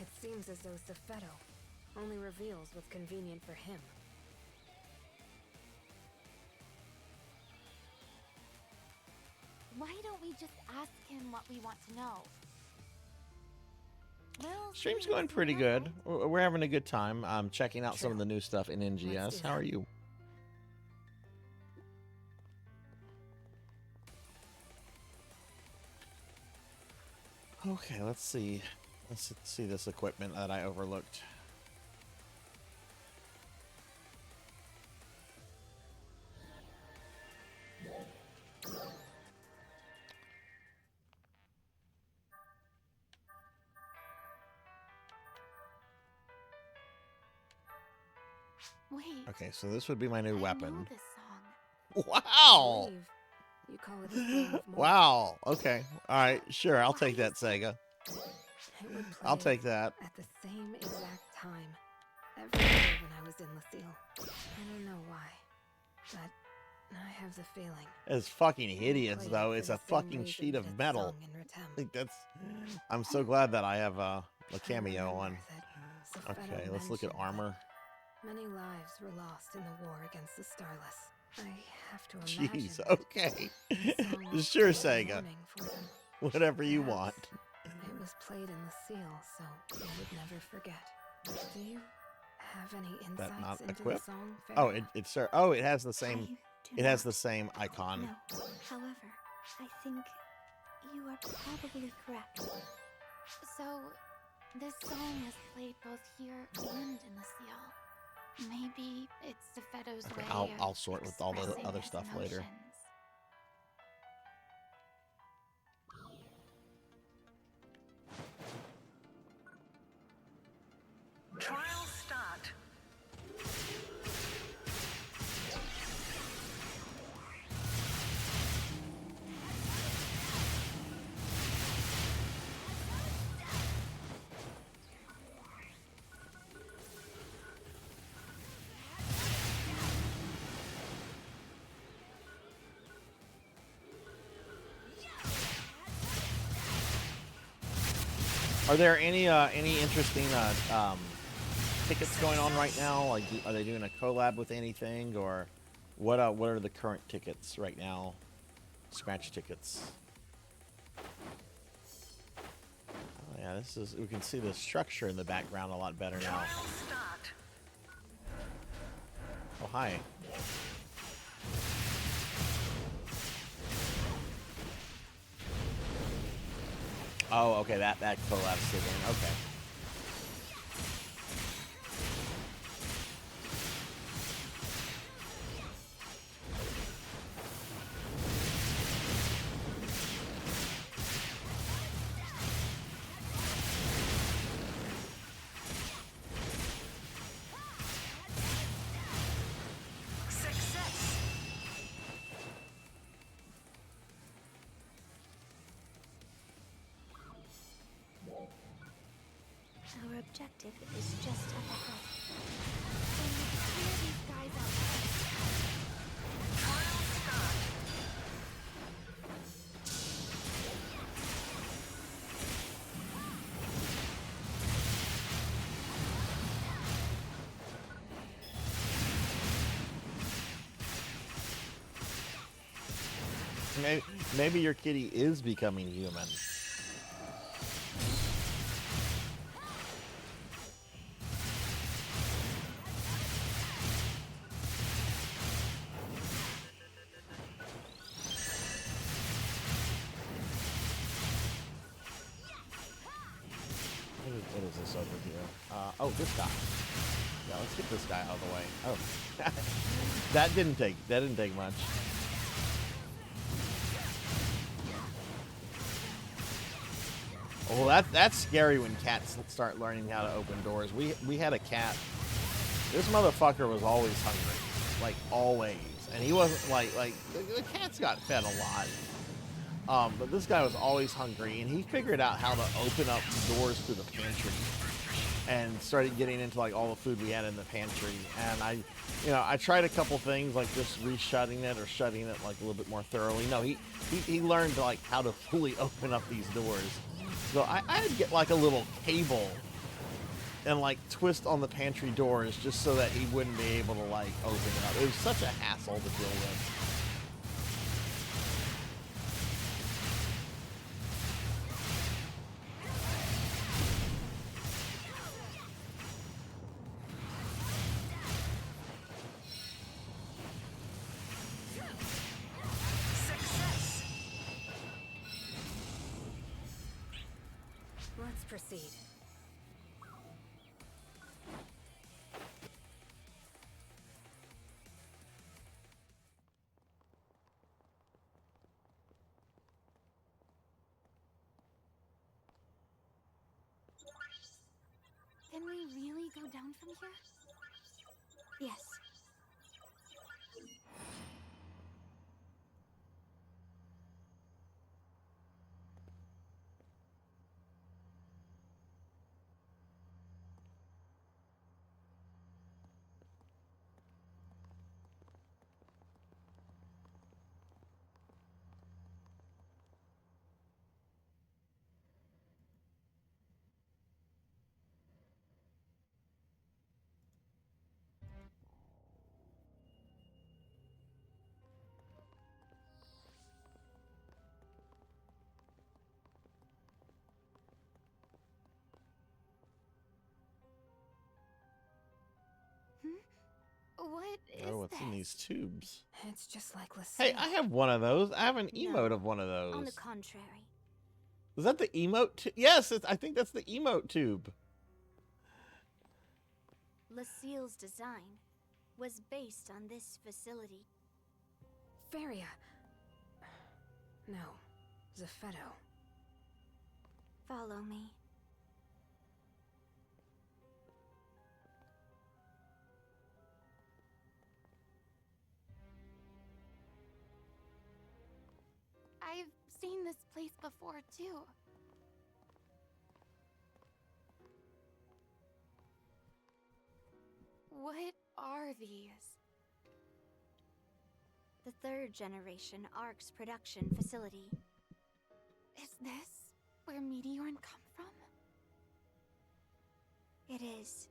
It seems as though Safeto only reveals what's convenient for him. Why don't we just ask him what we want to know? Well, Stream's going pretty good. We're having a good time. I'm checking out some of the new stuff in Let's NGS. do How that. are you? Okay, let's see. Let's see this equipment that I overlooked. Wait. Okay, so this would be my new I know weapon. this song. Wow! Believe you call it a song of more. Wow. Okay. All right. Sure. I'll take Why that, is Sega. It would I'll play take that. at the same exact time every day when I was in Lucille. I don't know why, but I have the feeling. It's fucking it hideous, played though. for It's the a same fucking reason sheet that of it's metal. sung in Retem. Like that's. I'm so glad that I have a I cameo on. remember that Safeto Okay. Let's look at mentioned that armor. many lives were lost in the war against the Starless. I have to imagine. Jeez. that Okay. the song was Sure, played in Sega. mourning for them. Whatever you Perhaps want. It was played in Lucille, so they would never forget. Do you have any That insights not into equipped? the song? Oh, Faria? it's sir. Oh, it has the same. I do It has not the same icon. know. However, I think you are probably correct. So, this song is played both here and in the seal. Maybe it's Zephedo's way I'll of sort with all the expressing other his stuff later. emotions. Trial start. Are there any interesting tickets going on right now? Like, are they doing a collab with anything, or what are the current tickets right now? Scratch tickets. Oh yeah, this is, we can see the structure in the background a lot better now. Trial start. Oh hi. Oh, okay, that collab still going. Okay. Success. Our objective is just up ahead. Then clear these guys out. Trial start. Maybe your kitty is becoming human. What is this over here? Oh, this guy. Yeah, let's get this guy out of the way. Oh, that didn't take much. Well, that's scary when cats start learning how to open doors. We had a cat. This motherfucker was always hungry, like always, and he wasn't like the cats got fed a lot. But this guy was always hungry, and he figured out how to open up doors to the pantry, and started getting into like all the food we had in the pantry. And I tried a couple things like just reshutting it or shutting it like a little bit more thoroughly. No, he learned like how to fully open up these doors. So I'd get like a little cable and like twist on the pantry doors just so that he wouldn't be able to like open it up. It was such a hassle to deal with. Success. Let's proceed. Can we really go down from here? Yes. What is Oh, what's in this? these tubes? It's just like Hey, Lucille. I have one of those. I have an No, emote of one of On the those. contrary, Was that the emote? Yes, I think that's the emote tube. Lucille's design was based on this facility. Feria. No, Zepheto. Follow me. I've seen this place before, too. What are these? The third generation ARC's production facility. Is this where Meteorn come from? It is.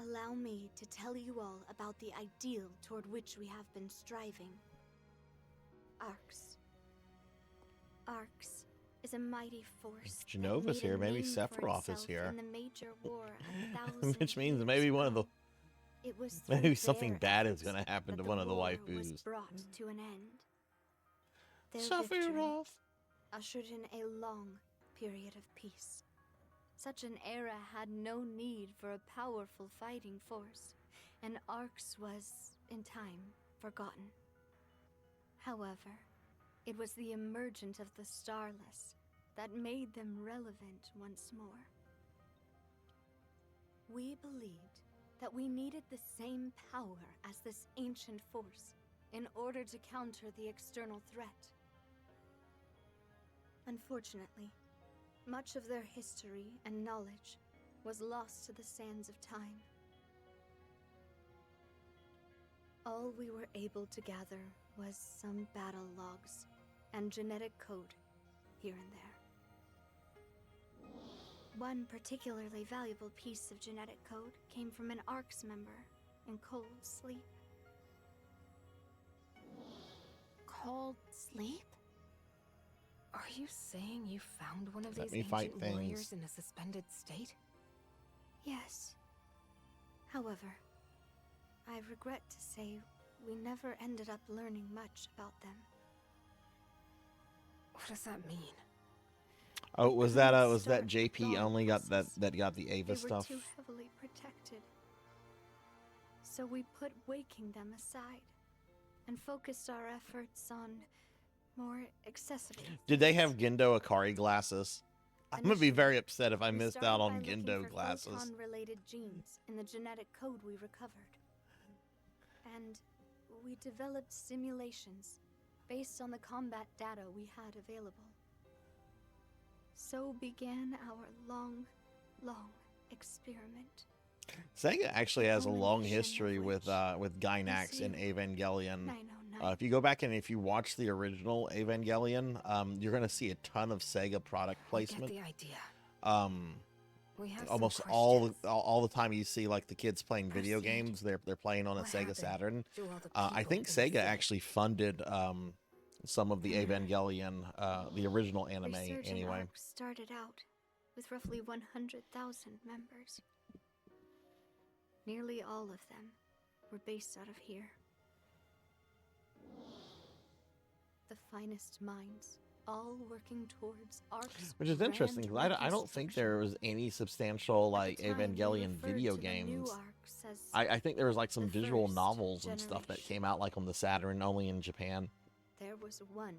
Allow me to tell you all about the ideal toward which we have been striving. ARCs. ARCs is a mighty force. Genova's here. Maybe Sephiroth is here. In the major war of Which means maybe one of the it was maybe something their bad is efforts going to happen that to the one of the war waifus. was brought to an end. Their victory Sephiroth ushered in a long period of peace. Such an era had no need for a powerful fighting force, and Arx was, in time, forgotten. However, it was the emergence of the Starless that made them relevant once more. We believed that we needed the same power as this ancient force in order to counter the external threat. Unfortunately, much of their history and knowledge was lost to the sands of time. All we were able to gather was some battle logs and genetic code here and there. One particularly valuable piece of genetic code came from an ARCS member in Cold Sleep. Cold Sleep? Are you saying you found one of Let these me fight ancient things. warriors in a suspended state? Yes. However, I regret to say we never ended up learning much about them. What does that mean? Oh, was that JP Dawn only got process. that got the Ava They were stuff? too heavily protected. So we put waking them aside and focused our efforts on more accessible. Did they have Gendo Akari glasses? I'm gonna be Initially, very upset if I we missed started out by on looking Gendo for glasses. photon-related genes in the genetic code we recovered. And we developed simulations based on the combat data we had available. So began our long, long experiment. Sega actually has a long culmination history of with Gynax in received Evangelion. 909. If you go back and if you watch the original Evangelion, you're gonna see a ton of Sega product I placement. get the idea. We have some Almost questions. all the time you see like the kids playing video Proceed. games, they're playing on a What Sega happened Saturn. to all the I people think in the Sega city? actually funded some of the Evangelion, the original anime Resurgent anyway. Arc started out with roughly 100,000 members. Nearly all of them were based out of here. The finest minds, all working towards Arc's Which is interesting because grand I don't think reconstruction. there was any substantial At like the time, we Evangelion referred video to the new games. Arcs as I think there was like some the visual first novels and stuff that generation. came out like on the Saturn only in Japan. There was one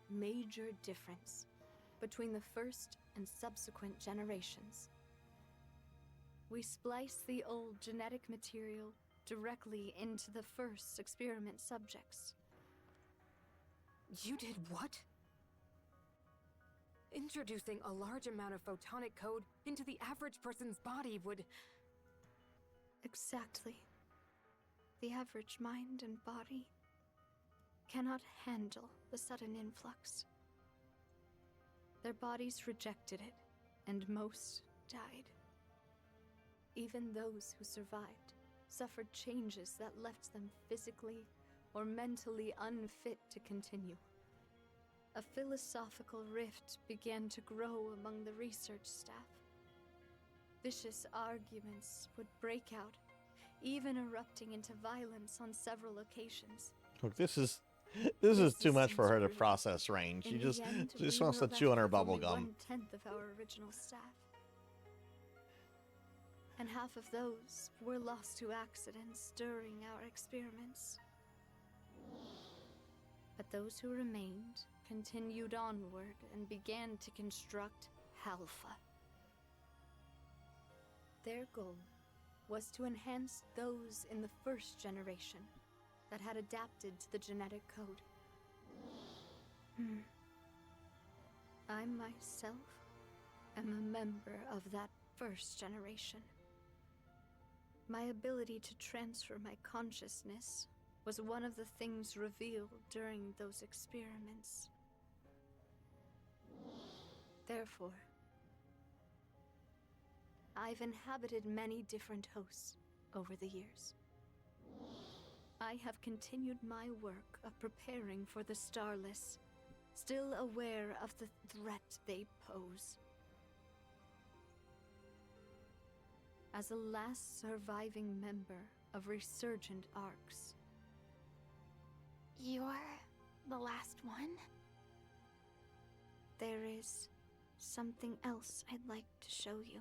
major difference between the first and subsequent generations. We spliced the old genetic material directly into the first experiment subjects. You did what? Introducing a large amount of photonic code into the average person's body would... Exactly. The average mind and body cannot handle the sudden influx. Their bodies rejected it, and most died. Even those who survived suffered changes that left them physically or mentally unfit to continue. A philosophical rift began to grow among the research staff. Vicious arguments would break out, even erupting into violence on several occasions. Look, this is This is too much for her to process, Rain. She In just the end, she just we wants were to chew on left her with bubble only gum. 1/10 of our original staff. And half of those were lost to accidents during our experiments. But those who remained continued onward and began to construct Halpha. Their goal was to enhance those in the first generation that had adapted to the genetic code. I myself am a member of that first generation. My ability to transfer my consciousness was one of the things revealed during those experiments. Therefore, I've inhabited many different hosts over the years. I have continued my work of preparing for the Starless, still aware of the threat they pose. As a last surviving member of resurgent arcs. You're the last one? There is something else I'd like to show you.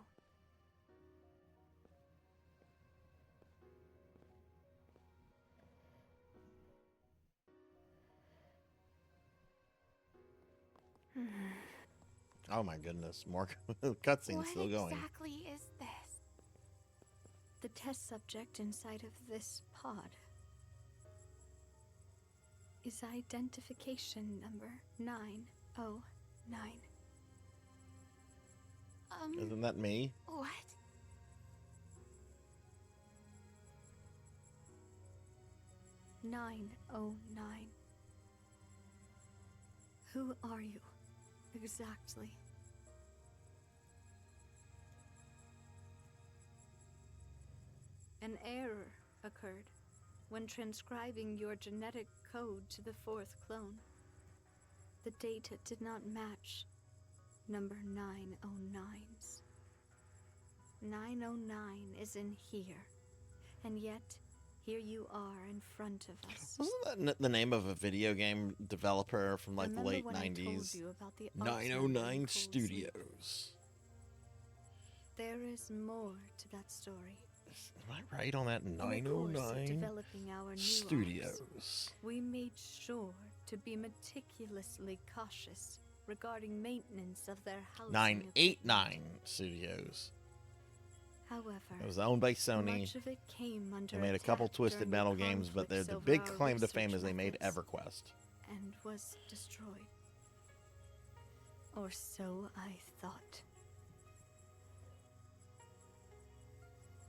Oh my goodness, more cutscenes still going. What exactly is this? The test subject inside of this pod is identification number 909. Isn't that me? What? "909. Who are you, exactly? An error occurred when transcribing your genetic code to the fourth clone. The data did not match number 909's. 909 is in here, and yet here you are in front of us. Wasn't that the name of a video game developer from like the late 90s? 909 Studios. There is more to that story. Am I right on that? In the course of 909 developing our new Studios. arcs, we made sure to be meticulously cautious regarding maintenance of their housing. 989 Studios. However, It was owned by Sony. much of it came under They made a couple attack Twisted during the Metal games, but conflicts the over big our claim to fame research is they made methods, EverQuest. and was destroyed. Or so I thought.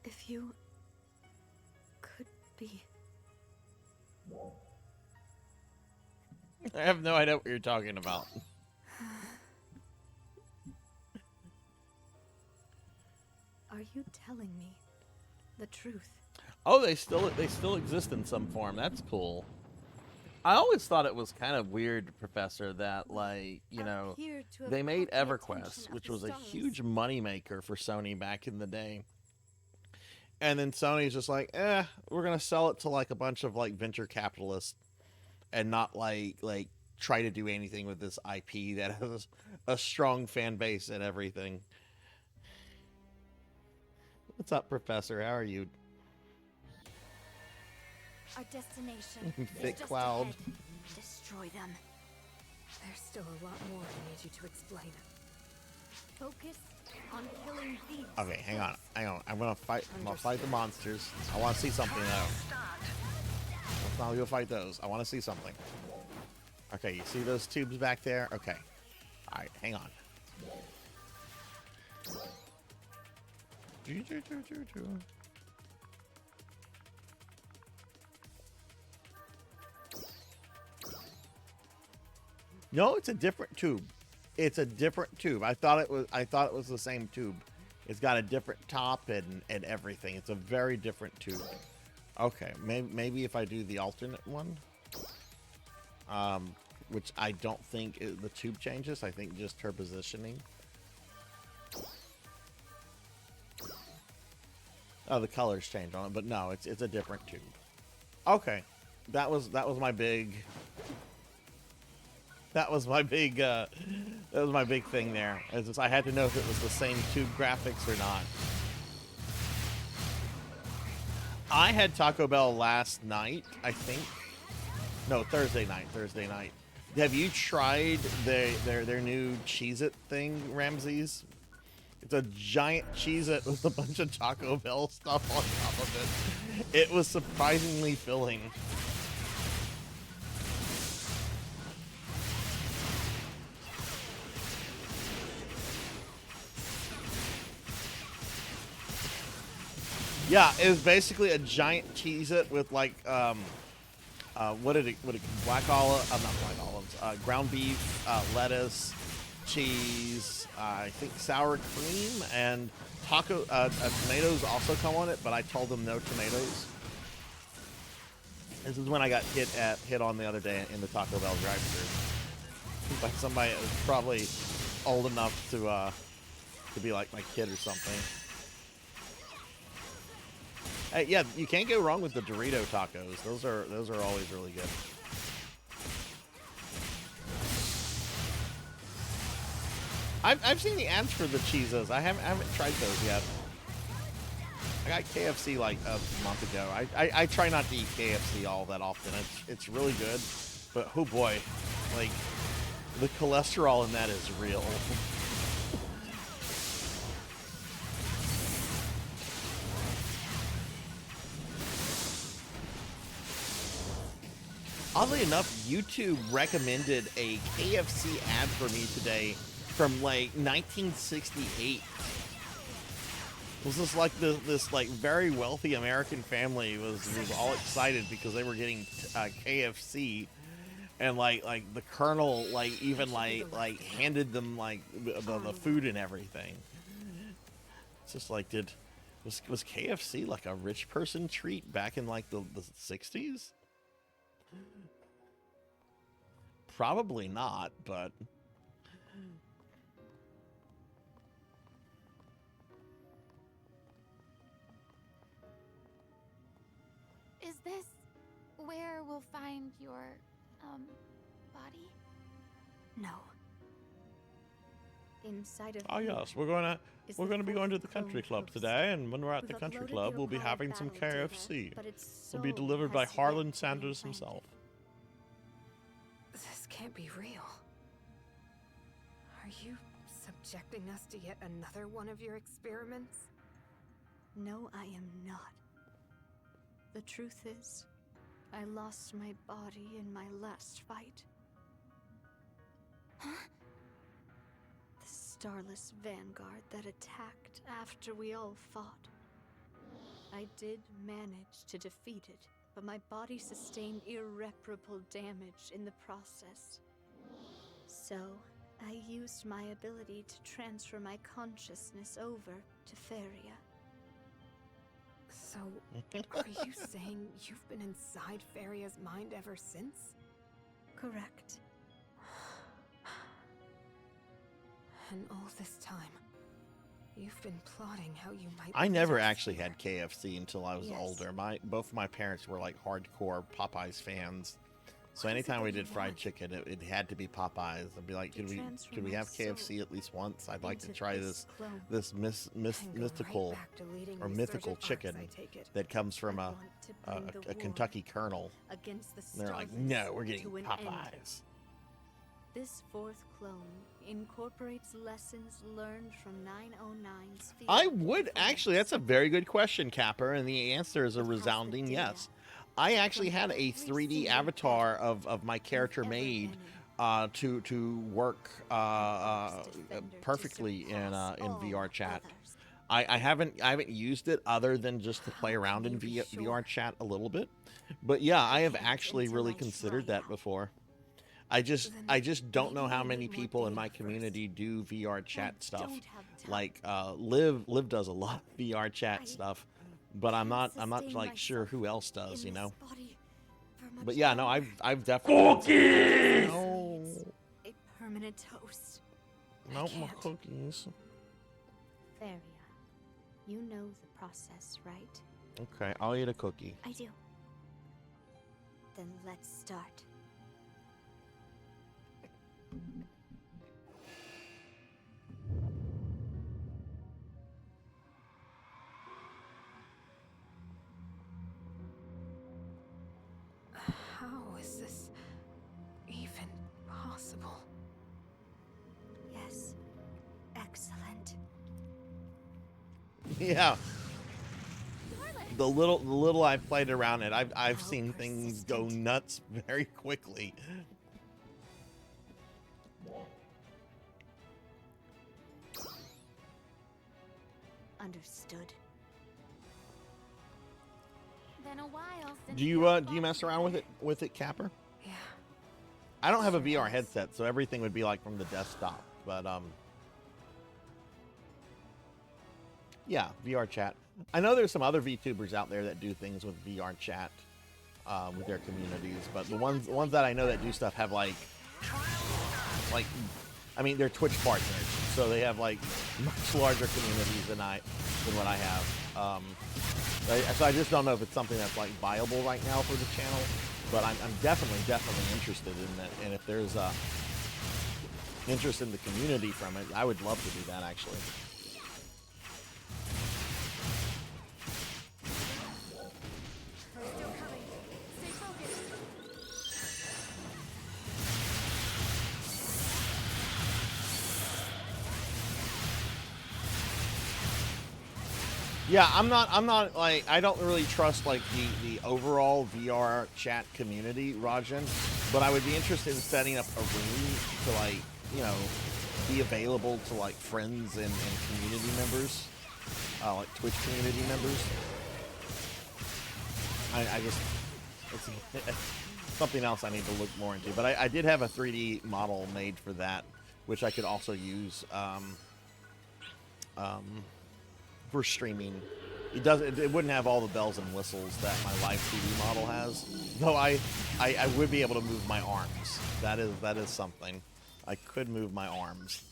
If you could be. I have no idea what you're talking about. Are you telling me the truth? Oh, they still exist in some form. That's cool. I always thought it was kind of weird, Professor, that like, you know, Appear to have they made caught the EverQuest, attention of which the was a stars. huge moneymaker for Sony back in the day. And then Sony's just like, we're gonna sell it to like a bunch of like venture capitalists and not like try to do anything with this IP that has a strong fan base and everything. What's up, Professor? How are you? Our destination is Thick just cloud. ahead. Destroy them. There's still a lot more I need you to explain. Focus on killing thieves. Okay, hang on. I'm gonna fight the monsters. I wanna see something though. Let's not go fight those. I wanna see something. Okay, you see those tubes back there? Okay. Alright, hang on. No, it's a different tube. It's a different tube. I thought it was the same tube. It's got a different top and everything. It's a very different tube. Okay, maybe if I do the alternate one, which I don't think the tube changes. I think just her positioning. Oh, the colors change on it, but no, it's a different tube. Okay, that was my big That was my big thing there. As I had to know if it was the same tube graphics or not. I had Taco Bell last night, I think. No, Thursday night. Have you tried their new Cheez-It thing, Ramses? It's a giant Cheez-It with a bunch of Taco Bell stuff on top of it. It was surprisingly filling. Yeah, it was basically a giant Cheez-It with like what did it black olive, not black olives, ground beef, lettuce, cheese, I think sour cream, and tomatoes also come on it, but I told them no tomatoes. This is when I got hit on the other day in the Taco Bell drive-thru by somebody that was probably old enough to be like my kid or something. Hey, yeah, you can't go wrong with the Dorito tacos. Those are always really good. I've seen the ads for the Cheezos. I haven't tried those yet. I got KFC like a month ago. I try not to eat KFC all that often. It's really good, but oh boy, like the cholesterol in that is real. Oddly enough, YouTube recommended a KFC ad for me today from like 1968. It was just like this like very wealthy American family was all excited because they were getting KFC, and like the Colonel like even like handed them like the food and everything. It's just like was KFC like a rich person treat back in like the 60s? Probably not, but Is this where we'll find your, body? No. Inside of oh you yes, we're gonna is be the going to the fourth country clone club host. today, and when we're at the We've country uploaded club, your we'll be private having some battle data, KFC. but its It'll be soul delivered by has yet Harlan to be Sanders implanted. himself. This can't be real. Are you subjecting us to yet another one of your experiments? No, I am not. The truth is, I lost my body in my last fight. Huh? The Starless Vanguard that attacked after we all fought. I did manage to defeat it, but my body sustained irreparable damage in the process. So, I used my ability to transfer my consciousness over to Feria. So, are you saying you've been inside Feria's mind ever since? Correct. And all this time, you've been plotting how you might... I never protect actually her. had KFC until I was Yes. older. Both my parents were like hardcore Popeyes fans. So What is it anytime that we you did fried want? chicken, it had to be Popeyes. I'd be like, To could we transfer have my KFC soul at least once? I'd like to into try this clone. this And go mythical right back to leading or resurgent mythical arcs, chicken I take it. that comes from I a want to bring the war Kentucky Colonel. against the And they're like, Starless no, we're getting to an end. Popeyes. This fourth clone incorporates lessons learned from 909's field I would of actually. That's a force. very good question, Capper, and the answer is a It has the resounding data yes. I actually from had a every 3D single avatar battle of my character ever made been to work Arc's defender to perfectly in surpass in all VR chat. others. I haven't used it other than just to play around in can you be VR sure? chat a little bit, but yeah, I have can't actually until really I considered try that out. before. I just Then don't know maybe how we many need more people in data my first. community do VR chat I stuff. don't have time. Like Liv does a lot of VR chat I stuff, but I'm can't not sustain like sure who myself else does, in you this know. body for much But yeah, no, longer. I've definitely considered No. no, A permanent host. no more can't. cookies. Feria, you know the process, right? Okay, I'll eat a cookie. I do. Then let's start. Yeah. The little I've played around it, I've seen things go nuts very quickly. Understood. Been a while since Do you mess around with it, Capper? Yeah. I don't have a VR headset, so everything would be like from the desktop. But yeah, VR chat. I know there's some other VTubers out there that do things with VR chat with their communities, but the ones that I know that do stuff have like I mean, they're Twitch partners, so they have like much larger communities than what I have. So I just don't know if it's something that's like viable right now for the channel, but I'm definitely interested in that. And if there's interest in the community from it, I would love to do that actually. Still coming. Stay focused. Yeah, I'm not like, I don't really trust like the overall VR chat community, Rajan, but I would be interested in setting up a room to like, you know, be available to like friends and community members, like Twitch community members. I just, it's something else I need to look more into, but I did have a 3D model made for that, which I could also use for streaming. It wouldn't have all the bells and whistles that my live TV model has, though I would be able to move my arms. That is something. I could move my arms.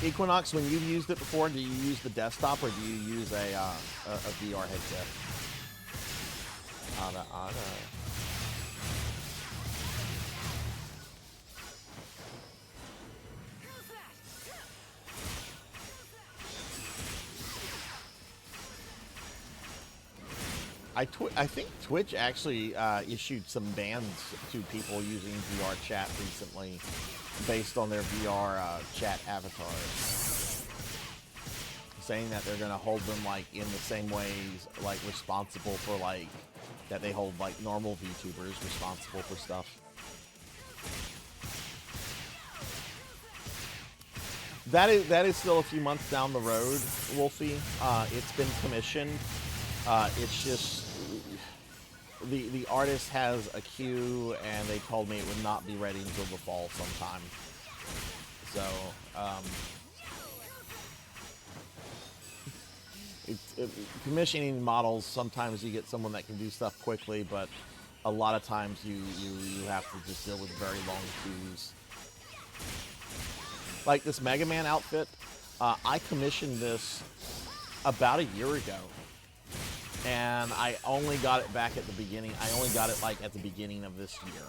Equinox, when you've used it before, do you use the desktop or do you use a VR headset? I think Twitch actually issued some bans to people using VR chat recently based on their VR chat avatars, saying that they're going to hold them like in the same ways, like responsible for like that they hold like normal VTubers responsible for stuff. That is still a few months down the road, Wolfie. It's been commissioned. It's just the artist has a queue, and they told me it would not be ready until the fall sometime. So commissioning models, sometimes you get someone that can do stuff quickly, but a lot of times you have to just deal with very long queues. Like this Mega Man outfit, I commissioned this about a year ago. And I only got it back at the beginning. I only got it like at the beginning of this year.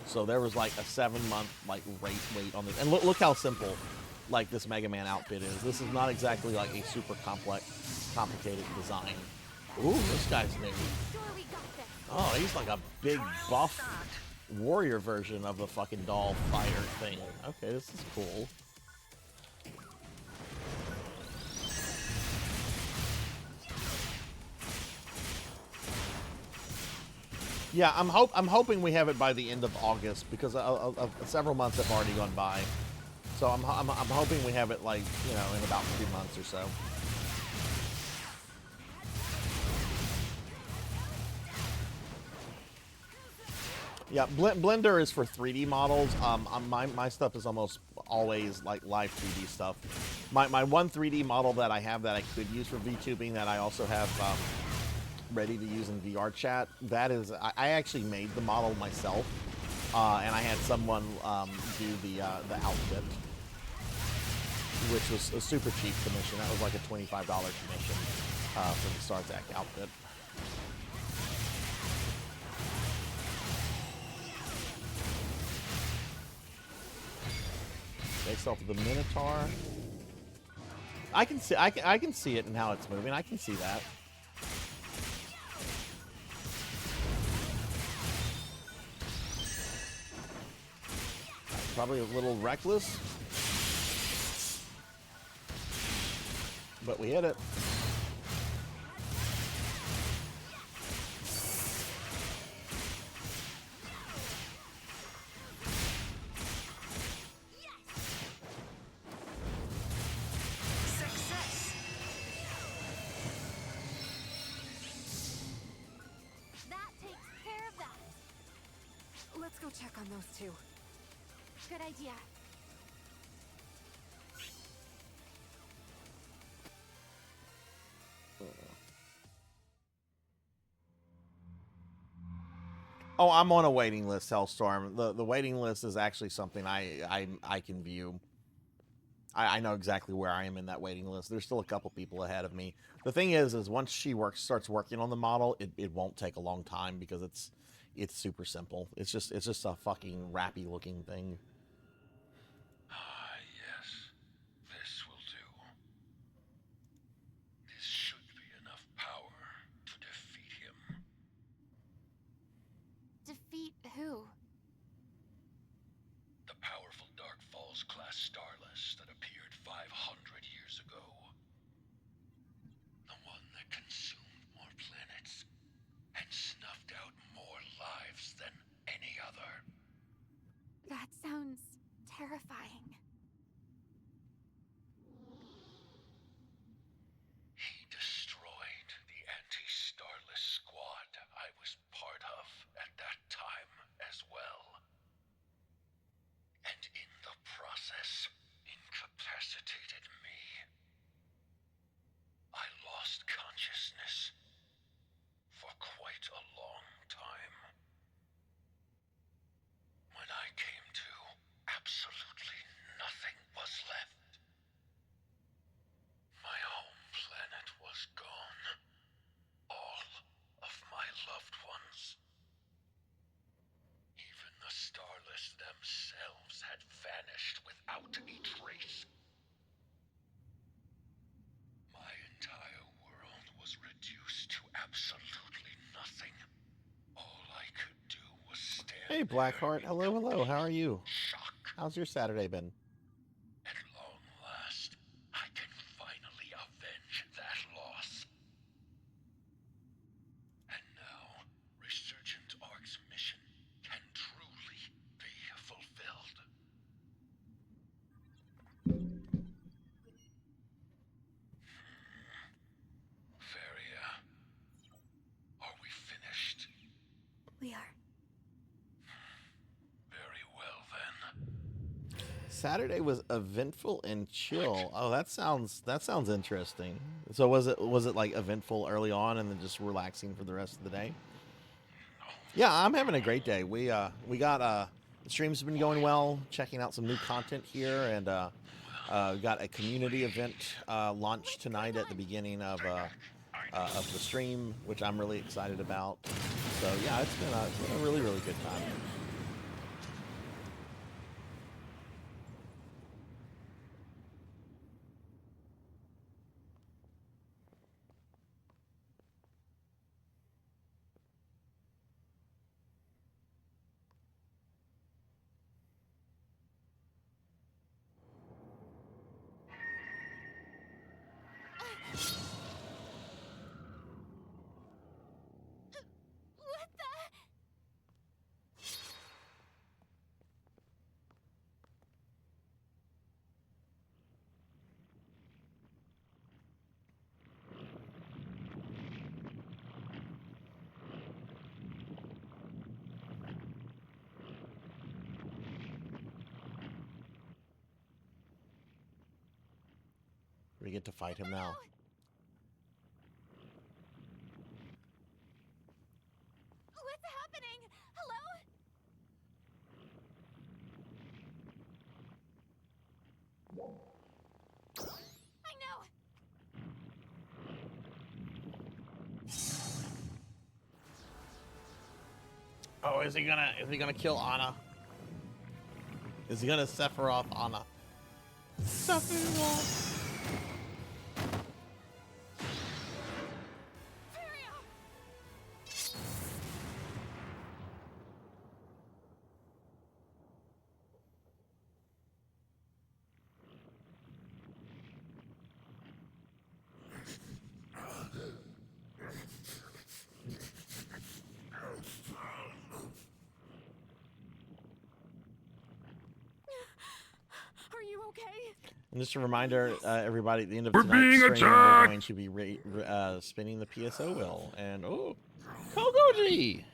So there was like a 7-month like wait on this. And look how simple like this Mega Man outfit is. This is not exactly like a super complicated design. Ooh, this guy's new. Oh, he's like a big buff warrior version of the fucking doll fighter thing. Okay, this is cool. Yeah, I'm hoping we have it by the end of August, because several months have already gone by. So I'm hoping we have it like, you know, in about 2 months or so. Yeah, Blender is for 3D models. My stuff is almost always like live 3D stuff. My one 3D model that I have that I could use for VTubing, that I also have ready to use in VR chat, that is, I actually made the model myself, and I had someone do the outfit, which was a super cheap commission. That was like a $25 commission for the Sarzac outfit. Based off of the Minotaur. I can see I can see it and how it's moving. I can see that. Probably a little reckless, but we hit it. Success. That takes care of that. Let's go check on those two. Good idea. Oh, I'm on a waiting list, Hellstorm. The waiting list is actually something I can view. I know exactly where I am in that waiting list. There's still a couple people ahead of me. The thing is once she starts working on the model, it won't take a long time because it's super simple. It's just a fucking rappy looking thing. Ah, yes. This will do. This should be enough power to defeat him. Defeat who? The powerful Dark Falls class starless that appeared 500 years ago. The one that consumed more planets and snuffed out more lives than any other. That sounds terrifying. He destroyed the anti-starless squad I was part of at that time as well. And in the process, incapacitated me. I lost consciousness for quite a long time. When I came to, absolutely nothing was left. My home planet was gone. All of my loved ones. Even the starless themselves had vanished without a trace. My entire world was reduced to absolutely nothing. All I could do was stand Hey, Blackheart. Hello, hello. How are you? shock. How's your Saturday been? At long last, I can finally avenge that loss. And now, Resurgent Ark's mission can truly be fulfilled. Feria, are we finished? We are. Very well then. Saturday was eventful and chill. Oh, that sounds interesting. So was it like eventful early on and then just relaxing for the rest of the day? Yeah, I'm having a great day. We got the stream's been going well, checking out some new content here, and we got a community event launch tonight at the beginning of the stream, which I'm really excited about. So yeah, it's been a really good time. What the? We get to fight him now. What's happening? Hello? I know. Oh, is he gonna kill Anna? Is he gonna Sephiroth Anna? Sephiroth. okay? And just a reminder, everybody, at the end of We're tonight's being stream, we're attacked! going to be spinning the PSO wheel. And, oh, Coco-G!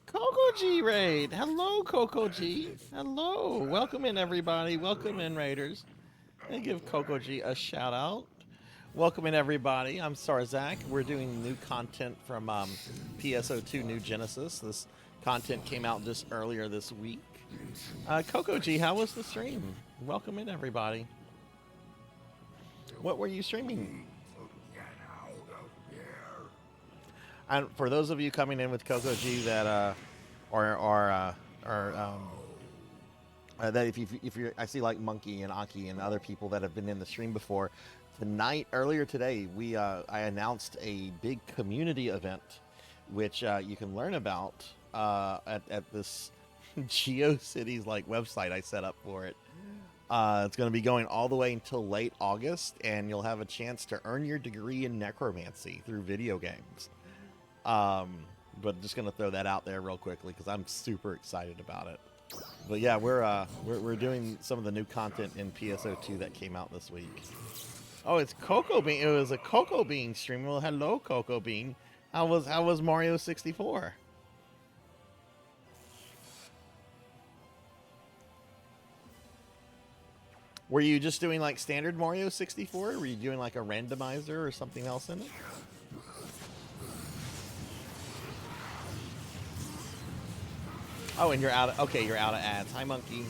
Coco-G raid! Hello, Coco-G! Hello! Welcome in, everybody. Welcome in, Raiders. I give Coco-G a shout out. Welcome in, everybody. I'm Sarzac. We're doing new content from PSO2 New Genesis. This content came out just earlier this week. Coco-G, how was the stream? Welcome in, everybody. What were you streaming? And for those of you coming in with Coco-G that that if you're, I see like Monkey and Aki and other people that have been in the stream before. Tonight, earlier today, I announced a big community event, which you can learn about at this GeoCities like website I set up for it. It's going to be going all the way until late August, and you'll have a chance to earn your degree in necromancy through video games. But just going to throw that out there real quickly because I'm super excited about it. But yeah, we're doing some of the new content in PSO2 that came out this week. Oh, it's Coco Bean. It was a Coco Bean stream. Well, hello, Coco Bean. How was Mario 64? Were you just doing like standard Mario 64? Or were you doing like a randomizer or something else in it? Oh, and you're out of, okay, you're out of ads. Hi, Monkey.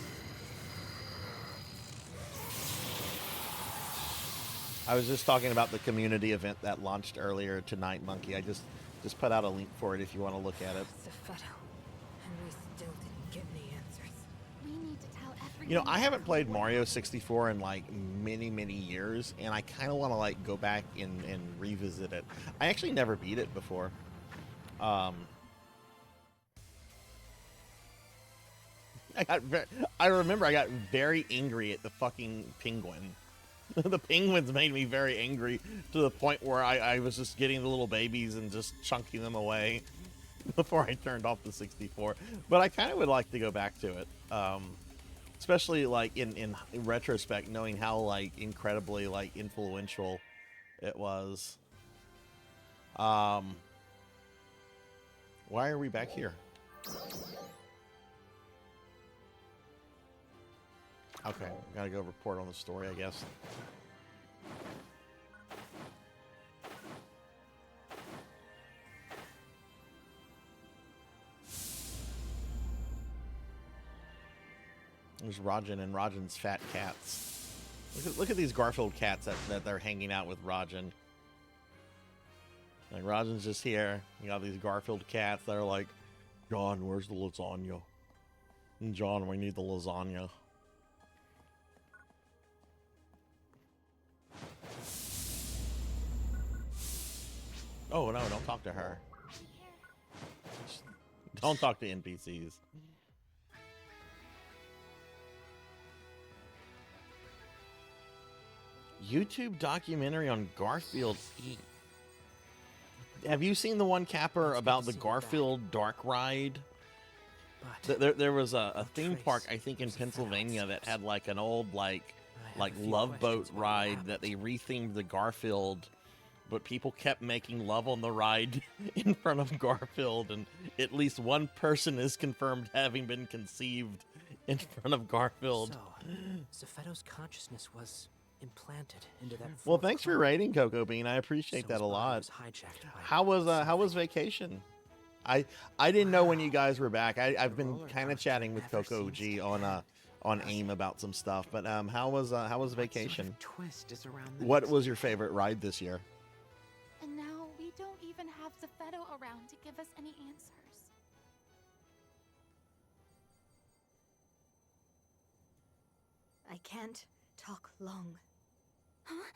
I was just talking about the community event that launched earlier tonight, Monkey. I just put out a link for it if you want to look at it. And we still didn't get any answers. We need to tell everyone. You know, I haven't played Mario 64 in like many years, and I kind of want to like go back and revisit it. I actually never beat it before. I remember I got very angry at the fucking penguin. The penguins made me very angry to the point where I was just getting the little babies and just chunking them away before I turned off the 64. But I kind of would like to go back to it, especially like in retrospect, knowing how like incredibly like influential it was. Why are we back here? Okay, gotta go report on the story, I guess. There's Rajan and Rajan's fat cats. Look at these Garfield cats that they're hanging out with Rajan. Like Rajan's just here. You got these Garfield cats that are like, John, where's the lasagna? And John, we need the lasagna. Oh, no, don't talk to her. Don't talk to NPCs. YouTube documentary on Garfield E. Have you seen the one, Capper, about the Garfield Dark Ride? There was a theme park, I think, in Pennsylvania that had like an old like Love Boat ride that they rethemed the Garfield. But people kept making love on the ride in front of Garfield, and at least one person is confirmed having been conceived in front of Garfield. So, Zephetto's consciousness was implanted into that. Well, thanks for rating, Coco Bean. I appreciate that a lot. How was vacation? I didn't know when you guys were back. I've been kind of chatting with Coco G on AIM about some stuff, but how was vacation? What was your favorite ride this year? And now we don't even have Zephetto around to give us any answers. I can't talk long. Huh?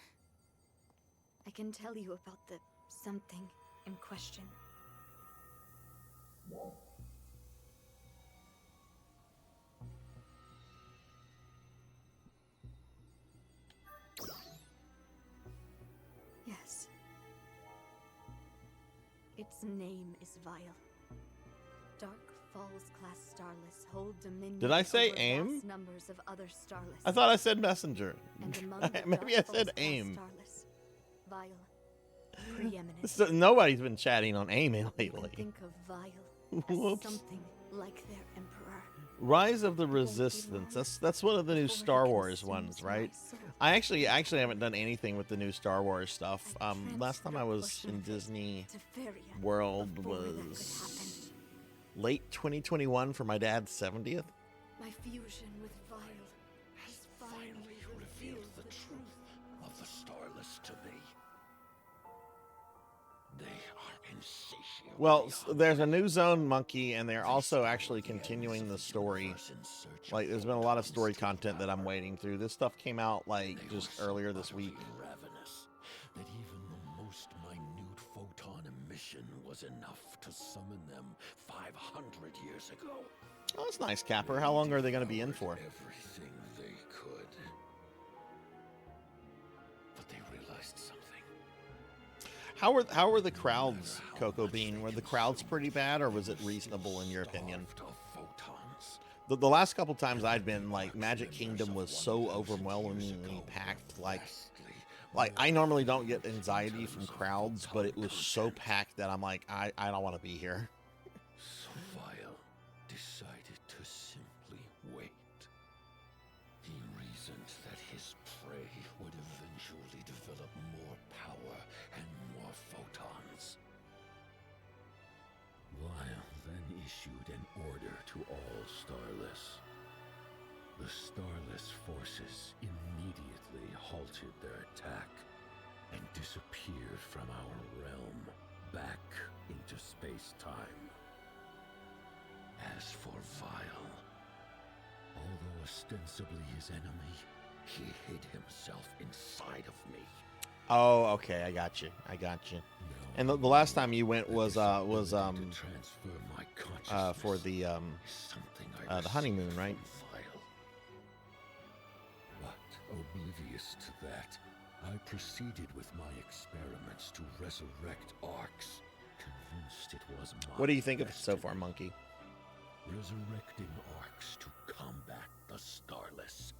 I can tell you about the something in question. Yes. Its name is vile. Dark Falls class starless hold dominion. Did I say over aim? vast numbers of other starless. I thought I said messenger. And among the Maybe I Dark said Falls class aim. starless, vile, preeminent. So nobody's been chatting on aim lately. Think of vile as Whoops. something like their emperor. Rise of the Resistance. That's one of the new Star Wars ones, right? I actually haven't done anything with the new Star Wars stuff. Last time I was in Disney World was late 2021 for my dad's 70th. My fusion with vile has finally revealed the truth of the Starless to me. They are insatiable. Well, there's a new zone monkey, and they're also actually continuing the story. Like, there's been a lot of story content that I'm waiting through. This stuff came out, like, just earlier this week. Ravenous, that even the most minute photon emission was enough to summon them 500 years ago. Oh, that's nice, Capper. How long are they going to be in for? Everything they could. But they realized something. How were the crowds, Cocoa Bean? Were the crowds pretty bad, or was it reasonable in your opinion? The last couple times I'd been, like, Magic Kingdom was so overwhelmingly packed. Like I normally don't get anxiety from crowds, but it was so packed that I'm like, I don't want to be here. So Vile decided to simply wait. He reasoned that his prey would eventually develop more power and more photons. Vile then issued an order to all Starless. The Starless forces immediately halted their attack and disappeared from our realm back into space-time. As for Vile, although ostensibly his enemy, he hid himself inside of me. Oh, okay, I got you. And the last time you went was for the honeymoon, right? But oblivious to that, I proceeded with my experiments to resurrect Arcs, convinced it was my What do you think of it so destiny. far, Monkey? Resurrecting Arcs to combat the Starless.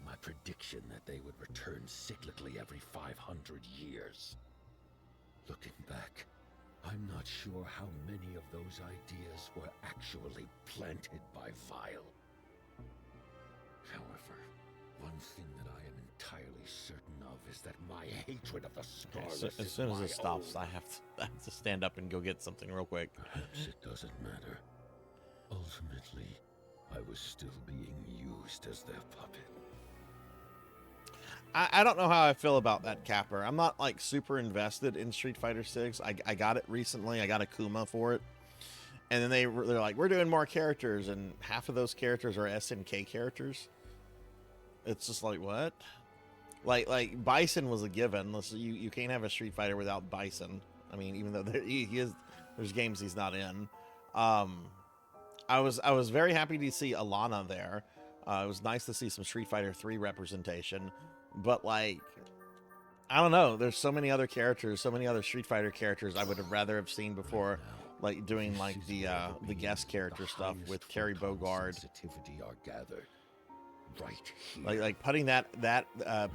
My prediction that they would return cyclically every 500 years. Looking back, I'm not sure how many of those ideas were actually planted by Vile. However, one thing that I am entirely certain of is that my hatred of the Starless As soon as it stops, I have to stand up and go get something real quick. Perhaps it doesn't matter. Ultimately, I was still being used as their puppet. I don't know how I feel about that, Capper. I'm not, like, super invested in Street Fighter 6. I got it recently. I got a Kuma for it. And then they're like, we're doing more characters, and half of those characters are SNK characters. It's just like, what? Like Bison was a given. Listen, you can't have a Street Fighter without Bison. I mean, even though there's games he's not in. I was very happy to see Alana there. It was nice to see some Street Fighter 3 representation. But, like, I don't know. There's so many other characters, so many other Street Fighter characters I would have rather have seen before, like, doing, like, the guest character stuff with Terry Bogard. Are gathered right here. Like putting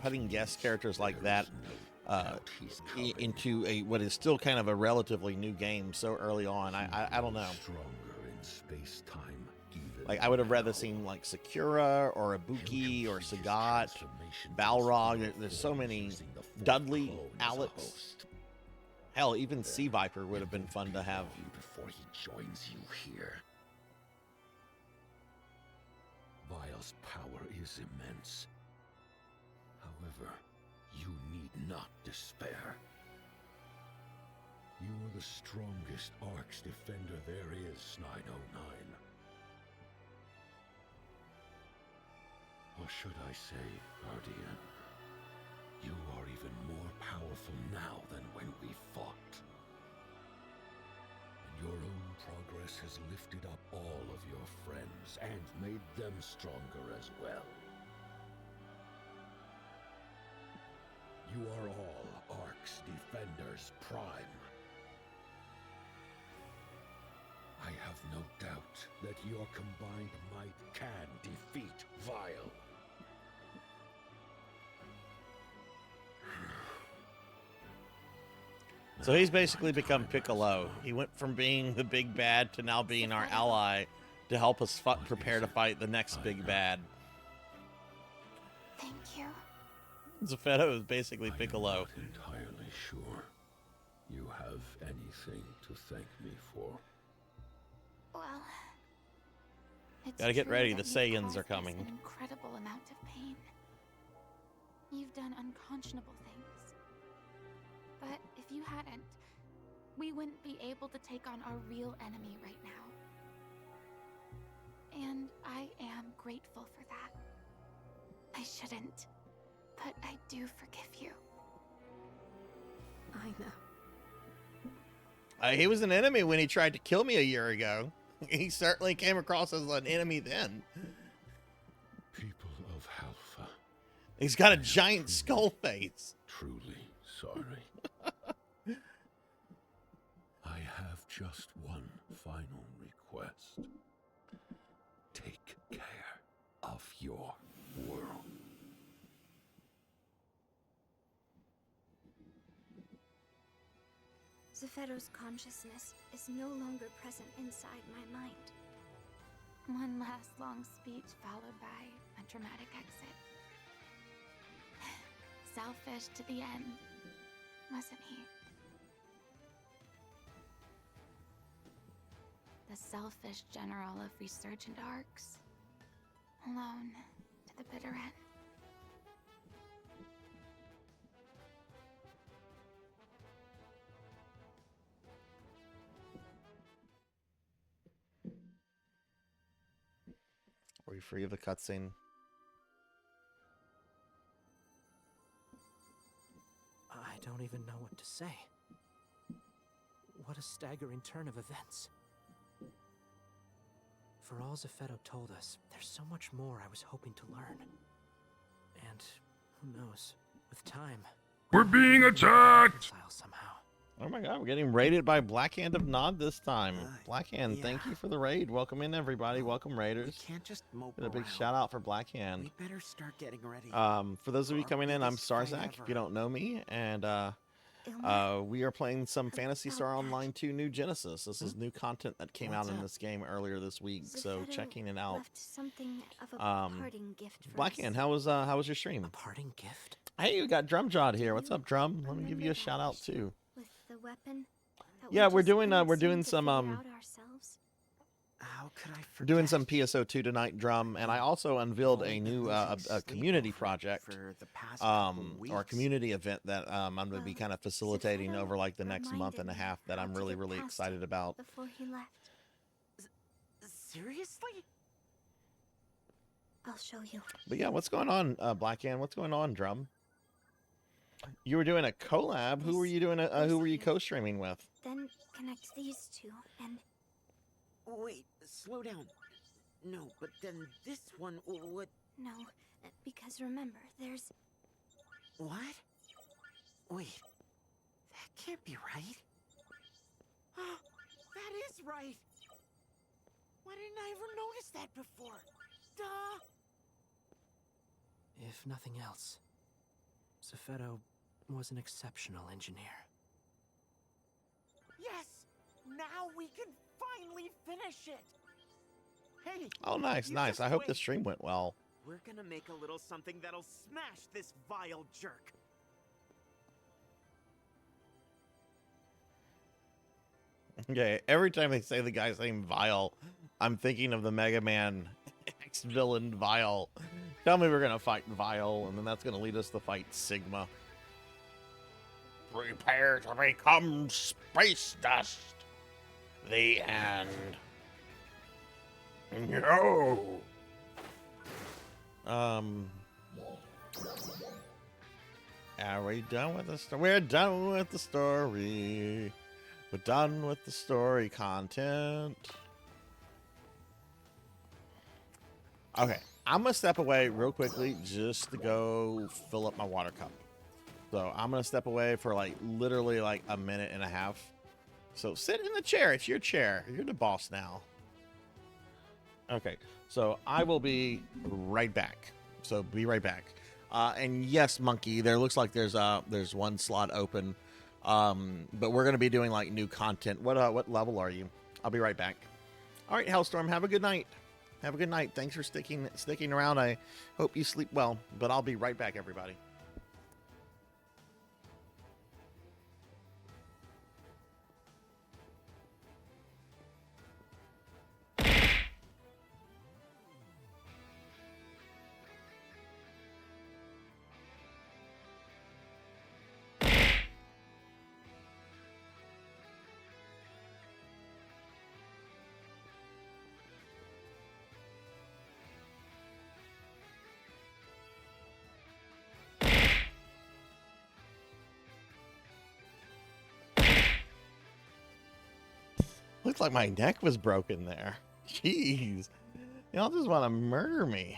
putting guest characters like that into what is still kind of a relatively new game so early on. I don't know. Stronger in space-time. Like, I would have rather seen, like, Sakura or Ibuki or Sagat, Balrog. There's so many. Dudley, Alex. Hell, even Sea Viper would have been fun to have. Before he joins you here. Vile's power is immense. However, you need not despair. You are the strongest Arcs defender there is, 909. Or should I say, Guardian, you are even more powerful now than when we fought. And your own progress has lifted up all of your friends and made them stronger as well. You are all Arcs Defenders Prime. I have no doubt that your combined might can defeat Vile. So he's basically become Piccolo. He went from being the big bad to now being our ally to help us prepare to fight the next big bad. Thank you. Zephetto is basically Piccolo. I'm not entirely sure you have anything to thank me for. Well, it's Gotta get true ready, that the you've Saiyans caused are us coming. An incredible amount of pain. You've done unconscionable things. But if you hadn't, we wouldn't be able to take on our real enemy right now. And I am grateful for that. I shouldn't, but I do forgive you. I know. He was an enemy when he tried to kill me a year ago. He certainly came across as an enemy then. People of Halfa. He's got a giant skull face. Truly sorry. I have just one final request. Take care of your world. Zephetto's consciousness is no longer present inside my mind. One last long speech followed by a dramatic exit. Selfish to the end, wasn't he? The selfish general of resurgent arcs, alone to the bitter end. Were you free of the cutscene? I don't even know what to say. What a staggering turn of events. For all Zephetto told us, there's so much more I was hoping to learn. And who knows, with time, We're being attacked! reconcile somehow. Oh my god, we're getting raided by Blackhand of Nod this time. Blackhand, yeah. thank you for the raid. Welcome in, everybody. Welcome, We Raiders. can't just mope Get a big around. shout out for Blackhand. We better start getting ready. For those of you Our coming in, I'm biggest fight Sarzac, if ever. you don't know me, and Ilma, we are playing some Phantasy about Star that? Online 2 New Genesis. This is new content that came out What's in up? this game earlier this week, so Zephetto checking it out. left something of a Um, parting gift for Blackhand, us. how was your stream? A parting gift? Hey, we got Drumjawed here. What's You up, Drum? Let me give remember you a that shout out mission too. With the weapon that Yeah, we we're just doing couldn't we're seem doing to some figure out ourselves? How could I forget? doing some PSO2 tonight, Drum, and I also unveiled a Only been new losing a sleep community over it project, for the past couple or a weeks. community event that I'm going to be Well, kind of facilitating Zephetto over like the next month and a reminded me half that how I'm to really get past excited it about. before he left. Seriously? I'll show you. But yeah, what's going on, Blackhand? What's going on, Drum? You were doing a collab. Who were you doing? Who were you co-streaming with? Then connect these two, and Wait, slow down. No, but then this one would. no, because remember, there's What? Wait, that can't be right. That is right. Why didn't I ever notice that before? Duh. If nothing else, Zephetto was an exceptional engineer. Yes. Now we can finally finish it. Hey. Oh, nice, you nice. just I hope wait. the stream went well. We're gonna make a little something that'll smash this vile jerk. Okay, every time they say the guy's name Vile, I'm thinking of the Mega Man ex-villain Vile. Tell me we're gonna fight Vile, and then that's gonna lead us to fight Sigma. Prepare to become space dust. The end. No. Are we done with the story? We're done with the story. We're done with the story content. Okay, I'm gonna step away real quickly just to go fill up my water cup. So I'm gonna step away for like literally like a minute and a half. So sit in the chair. It's your chair. You're the boss now. Okay, so I will be right back. So be right back. And yes, Monkey, there looks like there's one slot open. But we're gonna be doing like new content. What level are you? I'll be right back. All right, Hellstorm, have a good night. Have a good night. Thanks for sticking around. I hope you sleep well. But I'll be right back, everybody. Looks like my neck was broken there. Jeez. Y'all just want to murder me.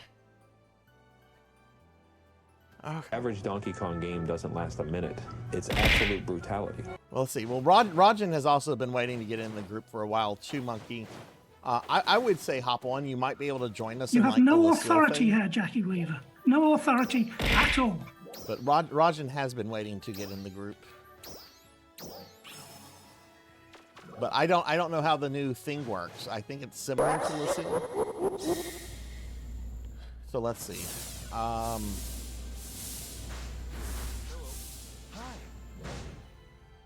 Okay. Average Donkey Kong game doesn't last a minute. It's absolute brutality. Well, let's see. Well, Rajan has also been waiting to get in the group for a while too, Monkey. I would say hop on. You might be able to join us. You in, have like, no the authority here, Jackie Weaver. No authority at all. But Rajan has been waiting to get in the group. But I don't know how the new thing works. I think it's similar to Lucille. So let's see.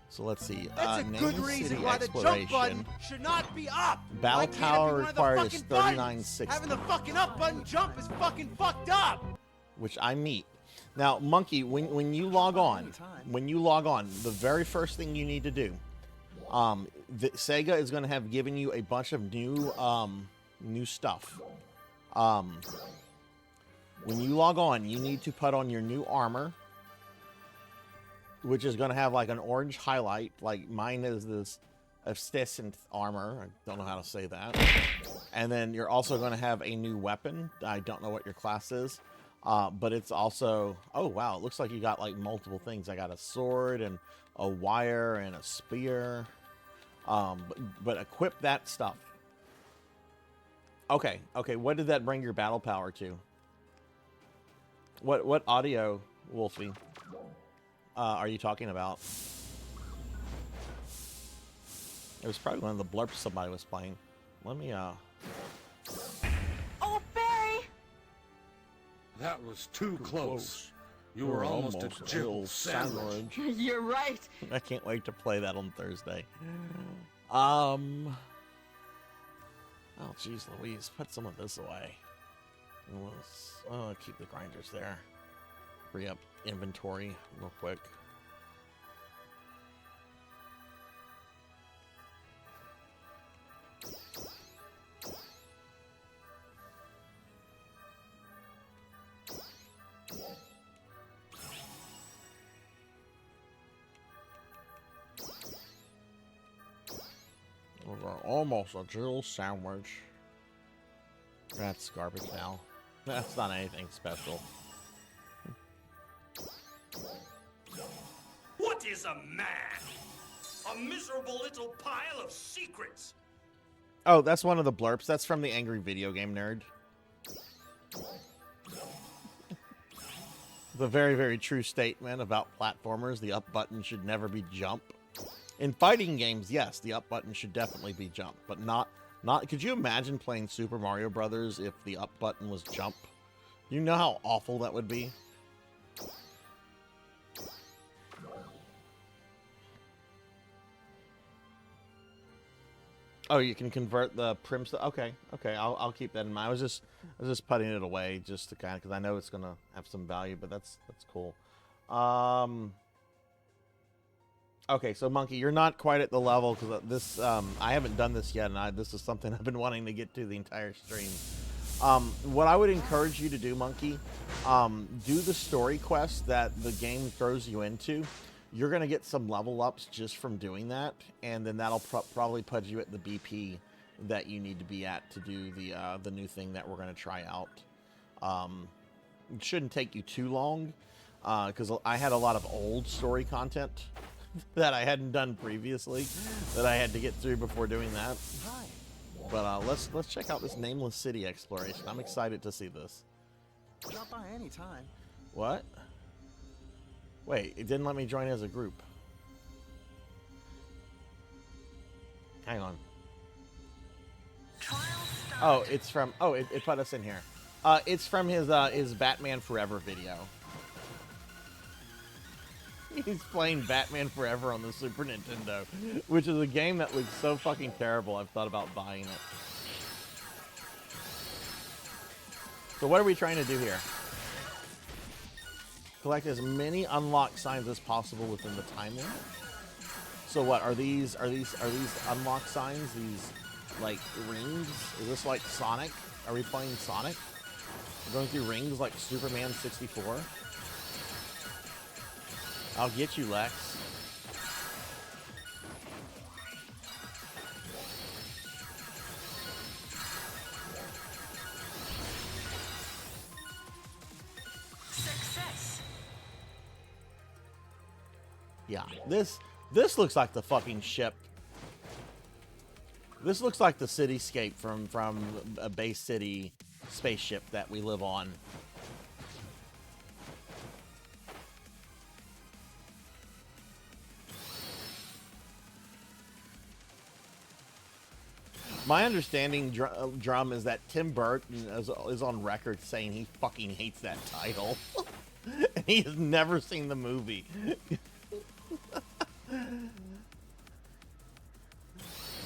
So let's see. That's a good reason why the jump button should not be up. Battle power required is 3960. Having the fucking up button jump is fucking fucked up. Which I meet. Now, Monkey, when you log on, the very first thing you need to do, Sega is going to have given you a bunch of new stuff. When you log on, you need to put on your new armor, which is going to have like an orange highlight. Like mine is this Efstescent armor. I don't know how to say that. And then you're also going to have a new weapon. I don't know what your class is. But it's also, oh wow, it looks like you got like multiple things. I got a sword and a wire and a spear. But equip that stuff. Okay, what did that bring your battle power to? What audio, Wolfie, are you talking about? It was probably one of the blurps somebody was playing. Let me, Oh, Barry! That was too close. You were almost a Jill sandwich. You're right. I can't wait to play that on Thursday. Oh, jeez Louise, put some of this away. Keep the grinders there. Free up inventory real quick. Almost a Jill sandwich. That's garbage now. That's not anything special. What is a man? A miserable little pile of secrets. Oh, that's one of the blurps. That's from the Angry Video Game Nerd. The very, very true statement about platformers. The up button should never be jump. In fighting games, yes, the up button should definitely be jump, but not. Could you imagine playing Super Mario Brothers if the up button was jump? You know how awful that would be? Oh, you can convert the prim stuff. Okay, I'll keep that in mind. I was just putting it away just to kind of, because I know it's gonna have some value, but that's cool. Okay, so Monkey, you're not quite at the level because this I haven't done this yet, and this is something I've been wanting to get to the entire stream. What I would encourage you to do, Monkey, do the story quest that the game throws you into. You're gonna get some level ups just from doing that, and then that'll probably put you at the BP that you need to be at to do the new thing that we're gonna try out. It shouldn't take you too long, because I had a lot of old story content that I hadn't done previously that I had to get through before doing that. Hi. But let's check out this nameless city exploration. I'm excited to see this. Drop by any time. What? Wait, it didn't let me join as a group. Hang on. Oh, it's from. Oh, it put us in here. It's from his Batman Forever video. He's playing Batman Forever on the Super Nintendo, which is a game that looks so fucking terrible. I've thought about buying it. So what are we trying to do here? Collect as many unlock signs as possible within the time limit. So what are these unlock signs? These like rings? Is this like Sonic? Are we playing Sonic? We're going through rings like Superman 64. I'll get you, Lex. Success. Yeah, this looks like the fucking ship. This looks like the cityscape from a Bay City spaceship that we live on. My understanding, Drum, is that Tim Burton is on record saying he fucking hates that title. And he has never seen the movie.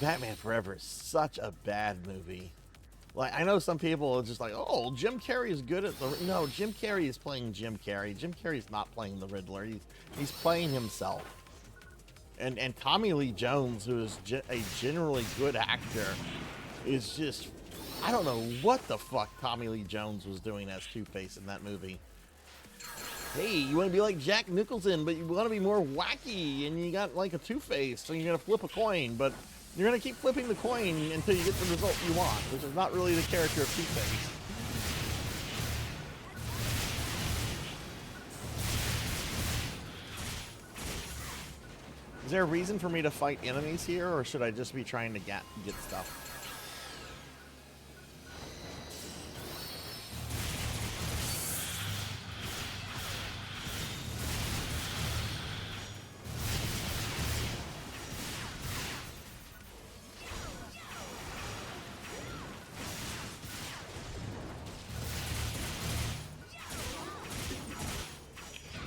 Batman Forever is such a bad movie. Like, I know some people are just like, oh, Jim Carrey is good at the... No, Jim Carrey is playing Jim Carrey. Jim Carrey's not playing the Riddler. He's playing himself. And Tommy Lee Jones, who is a generally good actor, is just... I don't know what the fuck Tommy Lee Jones was doing as Two-Face in that movie. Hey, you want to be like Jack Nicholson, but you want to be more wacky, and you got like a Two-Face, so you're going to flip a coin, but you're going to keep flipping the coin until you get the result you want, which is not really the character of Two-Face. Is there a reason for me to fight enemies here, or should I just be trying to get stuff?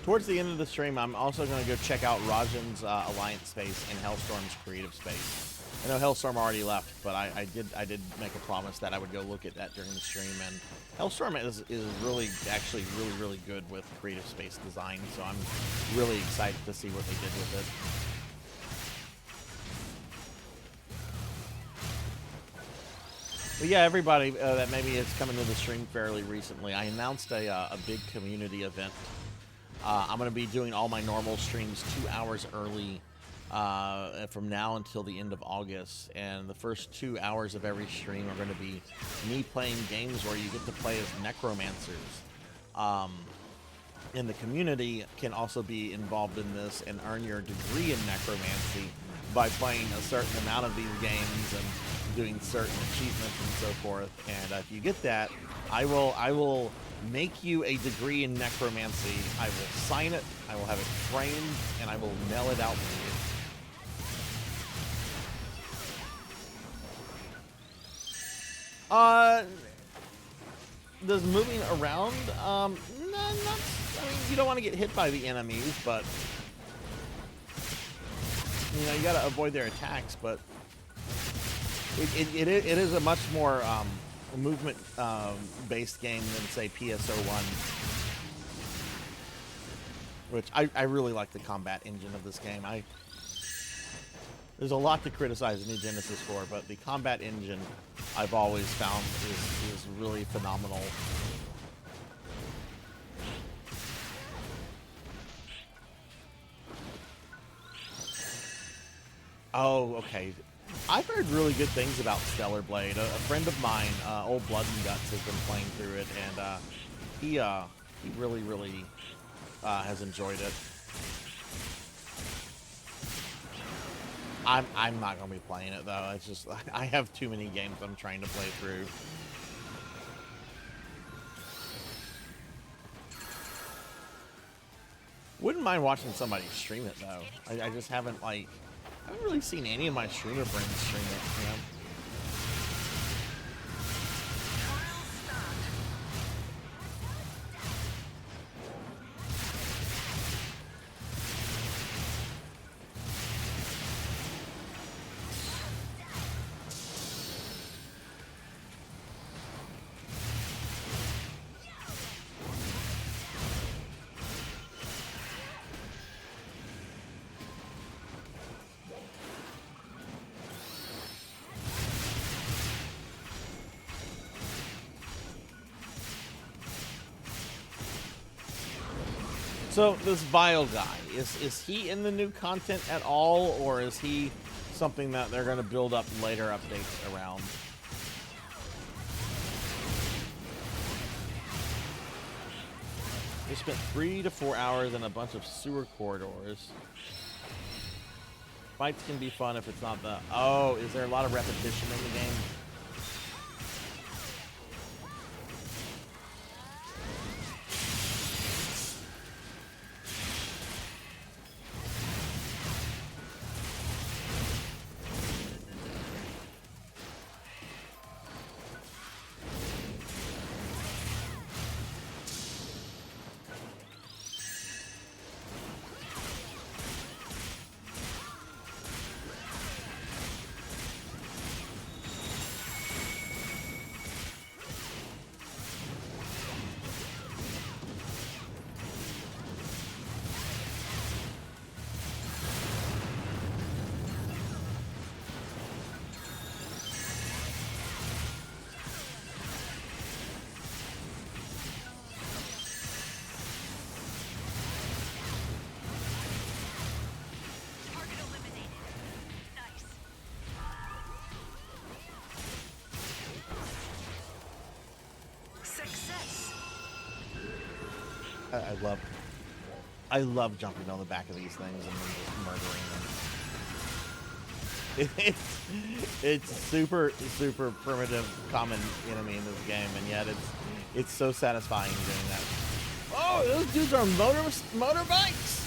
Towards the end of the stream, I'm also going to go check out Rajan's Alliance space and Hellstorm's creative space. I know Hellstorm already left, but I did make a promise that I would go look at that during the stream. And Hellstorm is really, actually really good with creative space design, so I'm really excited to see what they did with it. But yeah, everybody that maybe is coming to the stream fairly recently, I announced a big community event. I'm going to be doing all my normal streams 2 hours early from now until the end of August. And the first 2 hours of every stream are going to be me playing games where you get to play as necromancers. And the community can also be involved in this and earn your degree in necromancy by playing a certain amount of these games and doing certain achievements and so forth. And if you get that, I will make you a degree in necromancy. I will sign it, I will have it framed, and I will mail it out to you. Does moving around, no, not, I mean, you don't want to get hit by the enemies, but, you know, you gotta avoid their attacks, but it is a much more, movement based game than say PSO1, which I really like the combat engine of this game. There's a lot to criticize New Genesis for, but the combat engine I've always found is really phenomenal. Oh, okay. I've heard really good things about Stellar Blade. A friend of mine, Old Blood and Guts, has been playing through it, and he really has enjoyed it. I'm not gonna be playing it though. It's just I have too many games I'm trying to play through. Wouldn't mind watching somebody stream it though. I just haven't I haven't really seen any of my streamer friends stream it, you know. So this Vile guy, is he in the new content at all, or is he something that they're going to build up later updates around? We spent 3 to 4 hours in a bunch of sewer corridors. Fights can be fun if it's not the... Oh, is there a lot of repetition in the game? I love jumping on the back of these things and then just murdering them. It's super primitive common enemy in this game, and yet it's so satisfying doing that. Oh, those dudes are motorbikes.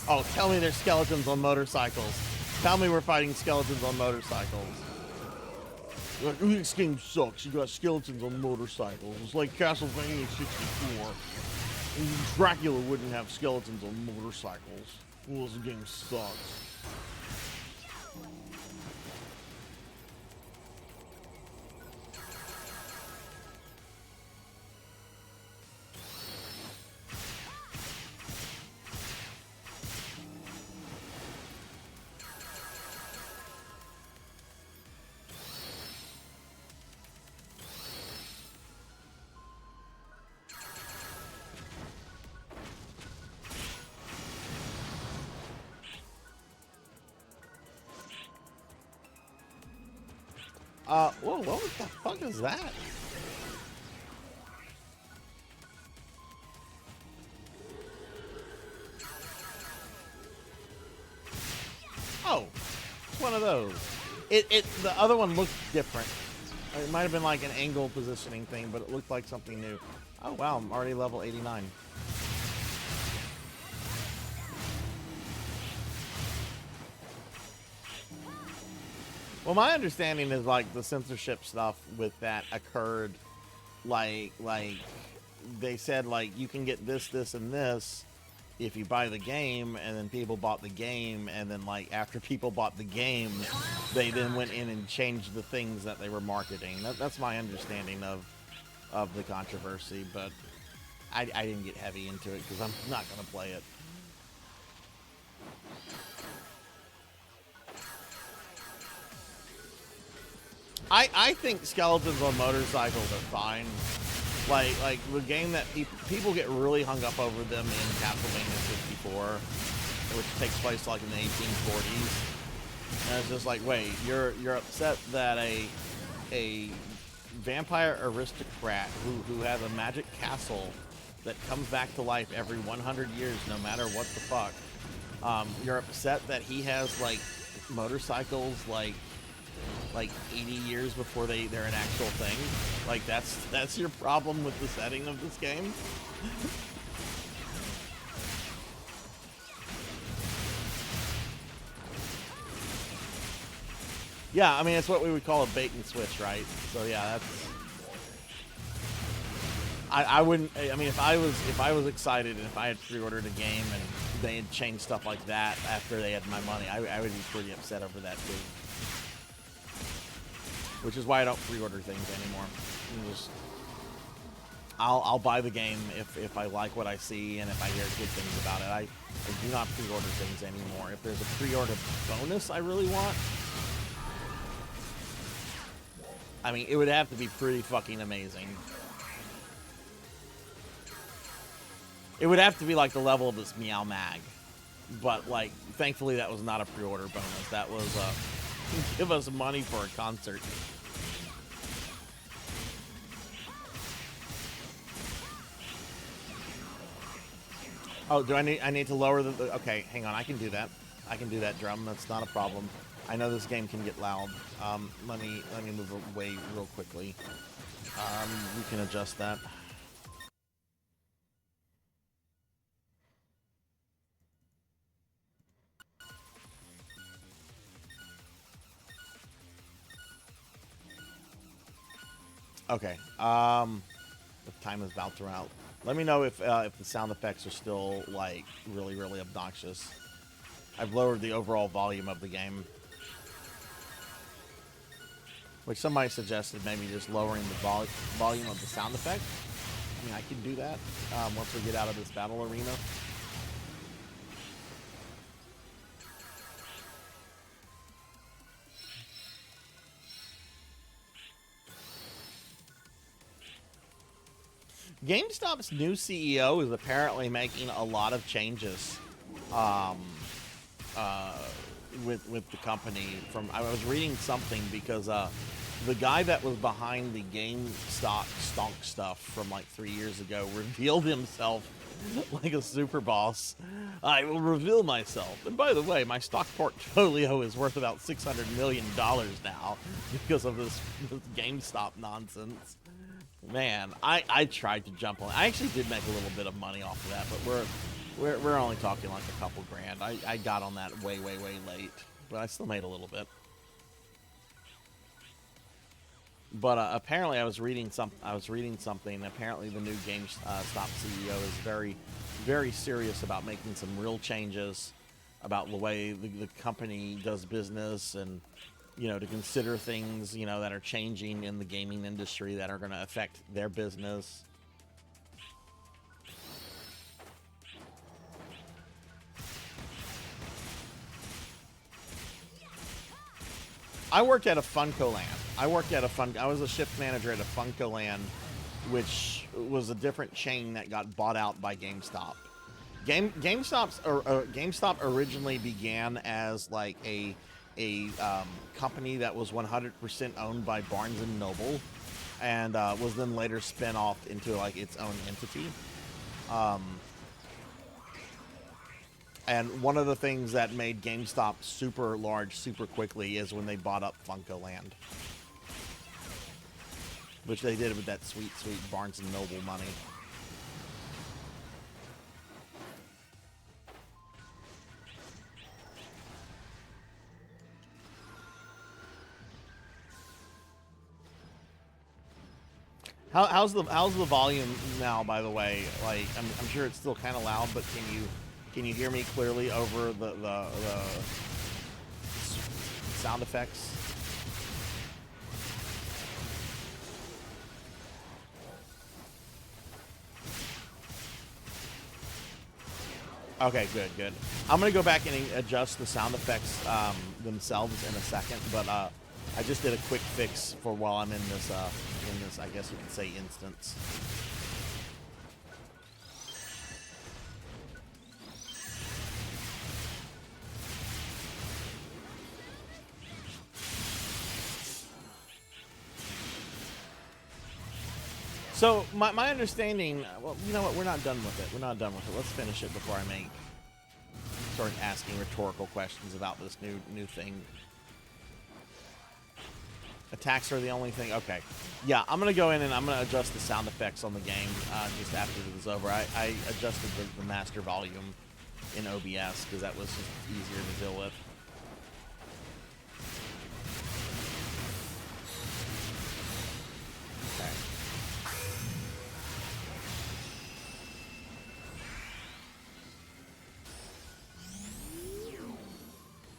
Oh, tell me there's skeletons on motorcycles. Tell me we're fighting skeletons on motorcycles. Like, this game sucks. You got skeletons on motorcycles. It's like Castlevania 64. And Dracula wouldn't have skeletons on motorcycles. Well, this game sucks. Whoa, what the fuck is that? Oh, it's one of those. The other one looked different. It might have been like an angle positioning thing, but it looked like something new. Oh wow, I'm already level 89. Well, my understanding is like the censorship stuff with that occurred, like they said like you can get this, and this if you buy the game, and then people bought the game, and then like after people bought the game, they then went in and changed the things that they were marketing. That's my understanding of the controversy, but I didn't get heavy into it because I'm not gonna play it. I think skeletons on motorcycles are fine. Like the game that people get really hung up over them in Castlevania 64, which takes place like in the 1840s. And it's just like, wait, you're upset that a vampire aristocrat who has a magic castle that comes back to life every 100 years, no matter what the fuck. You're upset that he has like motorcycles like 80 years before they're an actual thing. Like that's your problem with the setting of this game. Yeah, I mean it's what we would call a bait and switch, right? So yeah, that's. I wouldn't. I mean, if I was excited and if I had pre-ordered a game and they had changed stuff like that after they had my money, I would be pretty upset over that too. Which is why I don't pre-order things anymore. I'll buy the game if I like what I see and if I hear good things about it. I do not pre-order things anymore. If there's a pre-order bonus I really want, I mean, it would have to be pretty fucking amazing. It would have to be like the level of this Meow Mag. But, like, thankfully that was not a pre-order bonus. That was, give us money for a concert. Oh, do I need to lower the... Okay, hang on. I can do that. I can do that, Drum. That's not a problem. I know this game can get loud. Let me move away real quickly. We can adjust that. Okay. The time is about to run out. Let me know if the sound effects are still like really obnoxious. I've lowered the overall volume of the game, which somebody suggested maybe just lowering the volume of the sound effect. I mean, I can do that once we get out of this battle arena. GameStop's new CEO is apparently making a lot of changes with the company. I was reading something because the guy that was behind the GameStop stonk stuff from like 3 years ago revealed himself like a super boss. I will reveal myself. And by the way, my stock portfolio is worth about $600 million now because of this GameStop nonsense. Man, I tried to jump on. I actually did make a little bit of money off of that, but we're only talking like a couple grand. I got on that way late, but I still made a little bit. But apparently, I was reading something. Apparently, the new GameStop CEO is very serious about making some real changes about the way the company does business, and to consider things that are changing in the gaming industry that are going to affect their business. I worked at a Funcoland. I was a shift manager at a Funcoland, which was a different chain that got bought out by GameStop. GameStop originally began as like a company that was 100% owned by Barnes & Noble, and was then later spin off into like its own entity. And one of the things that made GameStop super large super quickly is when they bought up Funcoland, which they did with that sweet Barnes & Noble money. How's the volume now, by the way? Like, I'm sure it's still kind of loud, but can you hear me clearly over the sound effects? Okay, good. I'm gonna go back and adjust the sound effects themselves in a second, but I just did a quick fix for while I'm in this I guess you could say, instance. So my understanding, well, you know what? We're not done with it. Let's finish it before I make start asking rhetorical questions about this new thing. Attacks are the only thing. Okay. Yeah, I'm going to go in and I'm going to adjust the sound effects on the game just after this is over. I adjusted the master volume in OBS because that was just easier to deal with. Okay.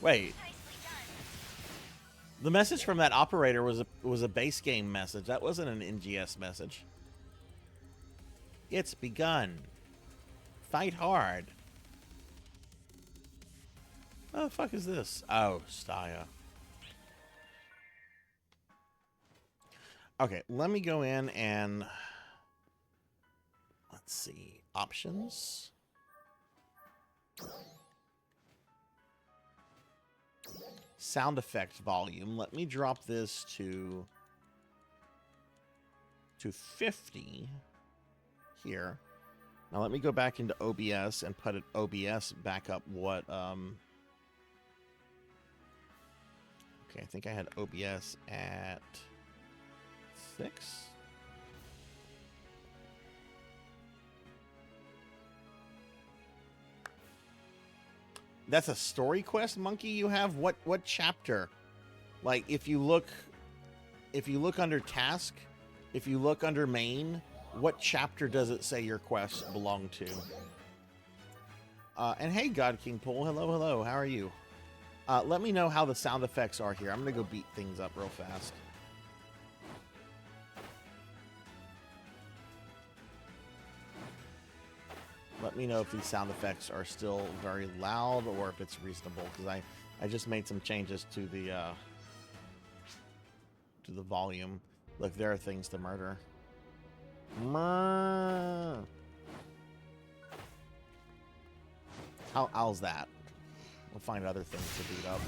Wait. The message from that operator was a base game message. That wasn't an NGS message. It's begun. Fight hard. What the fuck is this? Oh, Staya. Okay, let me go in and let's see. Options. Sound effect volume. Let me drop this to 50 here. Now let me go back into OBS and put OBS back up what okay, I think I had OBS at 6. That's a story quest, Monkey, you have? What chapter? Like if you look under task, if you look under main, what chapter does it say your quests belong to? And hey, God King Pool, hello, how are you? Let me know how the sound effects are here. I'm gonna go beat things up real fast. Let me know if these sound effects are still very loud or if it's reasonable, because I just made some changes to the volume. Look, there are things to murder. How's that? We'll find other things to beat up.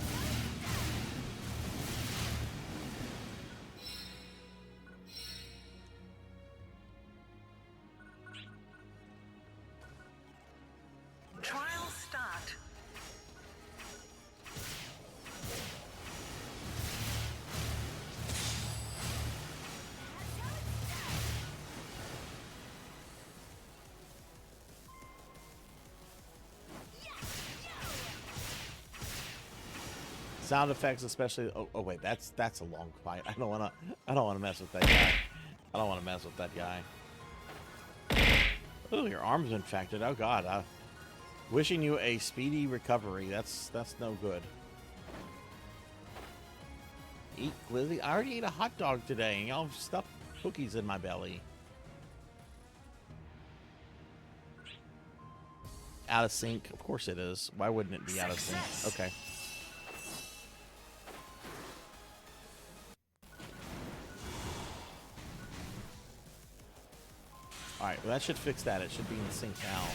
Trial start. Sound effects, especially. Oh wait, that's a long fight. I don't wanna mess with that guy. I don't wanna mess with that guy. Oh, your arm's infected. Oh God. Wishing you a speedy recovery. That's no good. Eat Glizzy. I already ate a hot dog today, and y'all stuffed cookies in my belly. Out of sync. Of course it is. Why wouldn't it be out of sync? Okay. Alright, well that should fix that. It should be in sync now.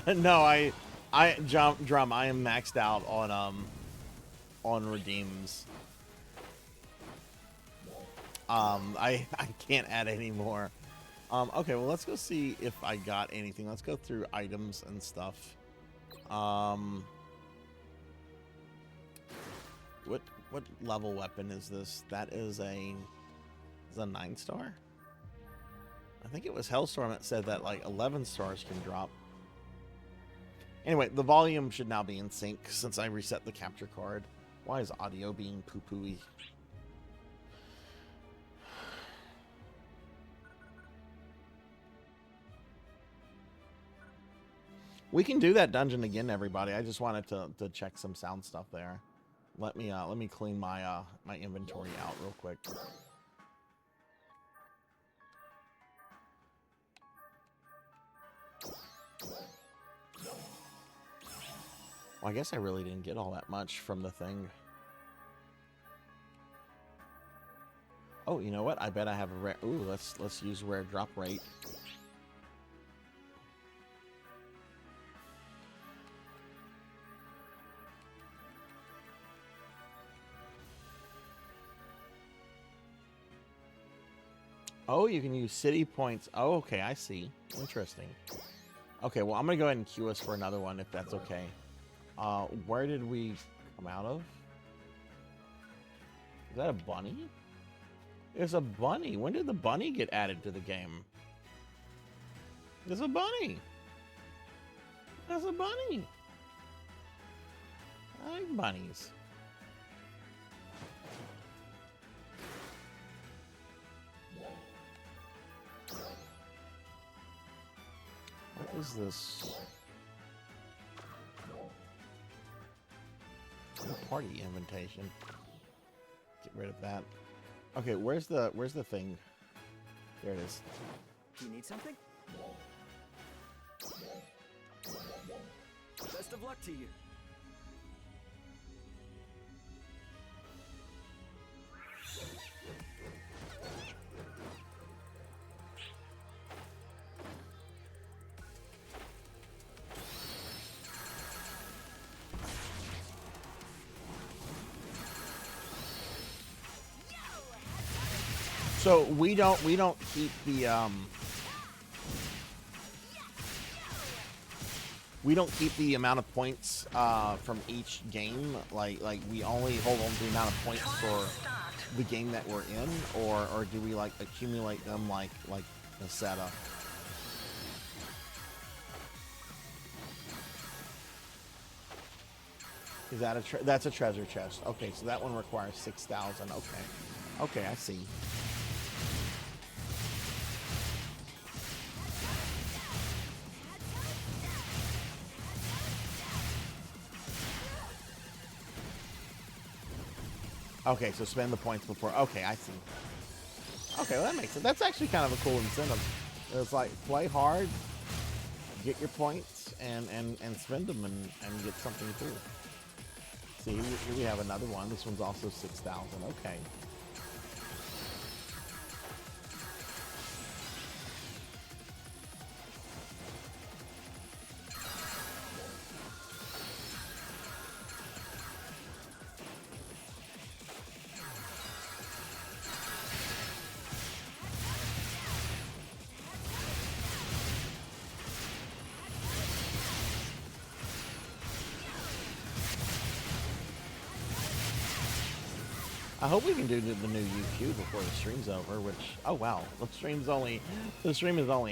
No, Drum, I am maxed out on redeems. I can't add any more. Okay, well let's go see if I got anything. Let's go through items and stuff. What level weapon is this? That is a 9-star? I think it was Hellstorm that said that like 11 stars can drop. Anyway, the volume should now be in sync since I reset the capture card. Why is audio being poo-pooey? We can do that dungeon again, everybody. I just wanted to check some sound stuff there. Let me clean my my inventory out real quick. Well, I guess I really didn't get all that much from the thing. Oh, you know what? I bet I have a rare. Ooh, let's use rare drop rate. Oh, you can use city points. Oh, okay, I see. Interesting. Okay, well, I'm gonna go ahead and queue us for another one if that's okay. Where did we come out of? Is that a bunny? There's a bunny. When did the bunny get added to the game? There's a bunny. There's a bunny. I like bunnies. What is this? Party invitation. Get rid of that. Okay, where's the thing? There it is. Do you need something? Best of luck to you. So we don't keep the we don't keep the amount of points from each game. Like we only hold on to the amount of points for the game that we're in, or do we like accumulate them like a setup? Is that that's a treasure chest? Okay, so that one requires 6,000. Okay, I see. Okay, so spend the points before. Okay, I see. Okay, well, that makes sense. That's actually kind of a cool incentive. It's like play hard, get your points, and spend them and get something cool. See, here we have another one. This one's also 6,000. Okay. I hope we can do the new UQ before the stream's over. Which, oh wow, the stream is only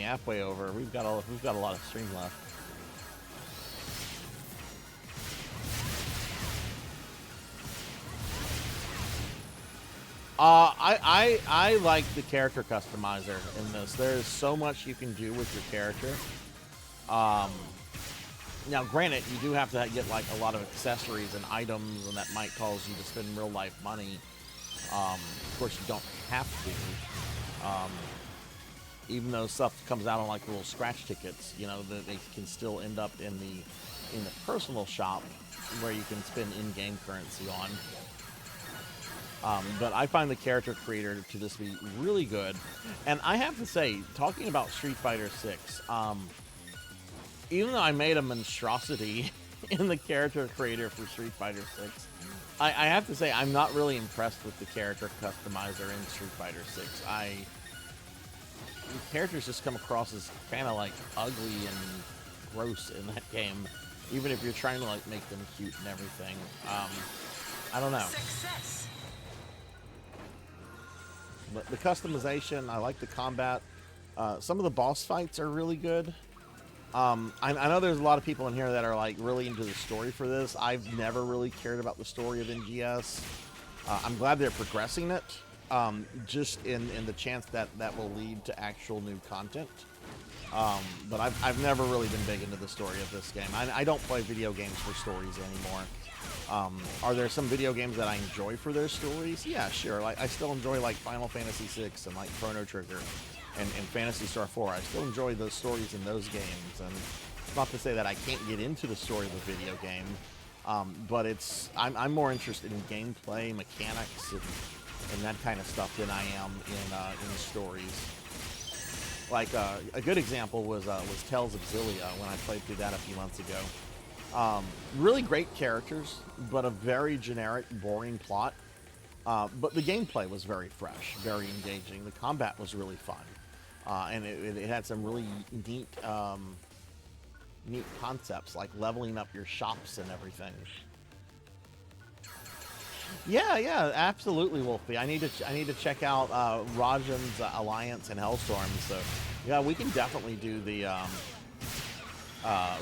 halfway over. We've got a lot of stream left. I like the character customizer in this. There's so much you can do with your character. Now, granted, you do have to get like a lot of accessories and items, and that might cause you to spend real life money. Of course, you don't have to. Even though stuff comes out on like little scratch tickets, you know, they can still end up in the personal shop where you can spend in-game currency on. But I find the character creator to just be really good. And I have to say, talking about Street Fighter 6, even though I made a monstrosity in the character creator for Street Fighter 6, I have to say I'm not really impressed with the character customizer in Street Fighter 6. The characters just come across as kind of like ugly and gross in that game, even if you're trying to like make them cute and everything. I don't know. Success. But the customization, I like the combat. Some of the boss fights are really good. I know there's a lot of people in here that are like really into the story for this. I've never really cared about the story of NGS. I'm glad they're progressing it, just in the chance that will lead to actual new content. But I've never really been big into the story of this game. I don't play video games for stories anymore. Are there some video games that I enjoy for their stories? Yeah, sure. Like I still enjoy like Final Fantasy VI and like Chrono Trigger. And Phantasy Star 4. I still enjoy those stories in those games, and it's not to say that I can't get into the story of a video game, but I'm more interested in gameplay, mechanics, and that kind of stuff than I am in stories. Like a good example was Tales of Xillia when I played through that a few months ago. Really great characters, but a very generic, boring plot. But the gameplay was very fresh, very engaging. The combat was really fun, and it had some really neat neat concepts like leveling up your shops and everything. Yeah, absolutely, Wolfie. I need to check out Rajan's Alliance and Hellstorm. So, yeah, we can definitely do the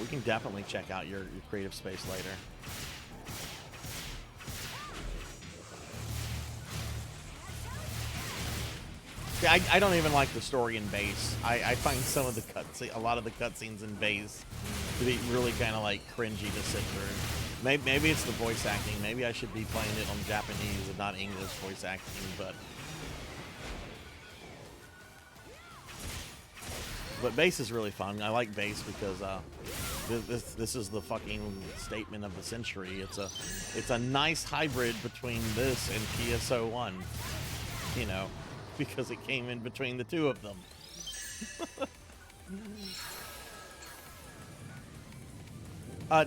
we can definitely check out your creative space later. Yeah, I don't even like the story in base. I find some of the a lot of the cutscenes in base to be really kind of like cringy to sit through. Maybe it's the voice acting. Maybe I should be playing it on Japanese and not English voice acting, but base is really fun. I like base because this is the fucking statement of the century. It's a nice hybrid between this and PSO1, you know, because it came in between the two of them.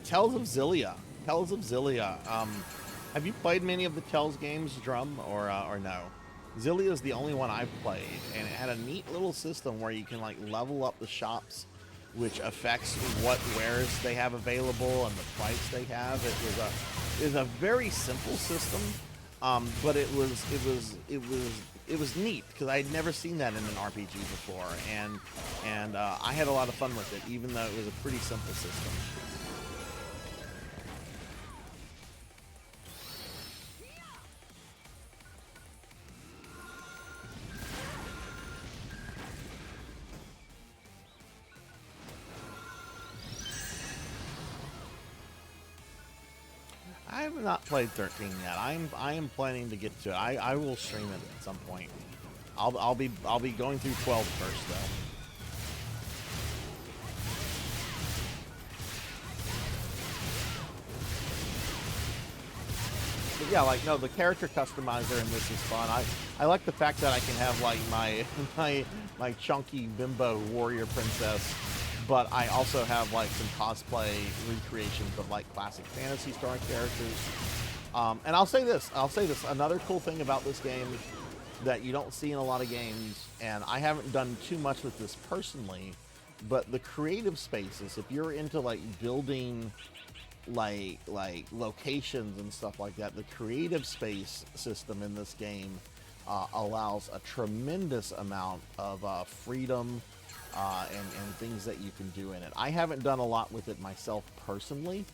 Tales of Zillia. Tales of Zillia. Have you played many of the Tales games, Drum, or no? Zillia is the only one I've played, and it had a neat little system where you can like level up the shops, which affects what wares they have available and the price they have. It was a very simple system, but it was neat because I had never seen that in an RPG before, and I had a lot of fun with it, even though it was a pretty simple system. I have not played 13 yet. I am planning to get to it. I will stream it at some point. I'll be going through 12 first though. But yeah, like no, the character customizer in this is fun. I like the fact that I can have like my chunky bimbo warrior princess, but I also have like some cosplay recreations of like classic Phantasy Star characters. And I'll say this, another cool thing about this game that you don't see in a lot of games, and I haven't done too much with this personally, but the creative spaces, if you're into like building like locations and stuff like that, the creative space system in this game allows a tremendous amount of freedom and things that you can do in it. I haven't done a lot with it myself personally,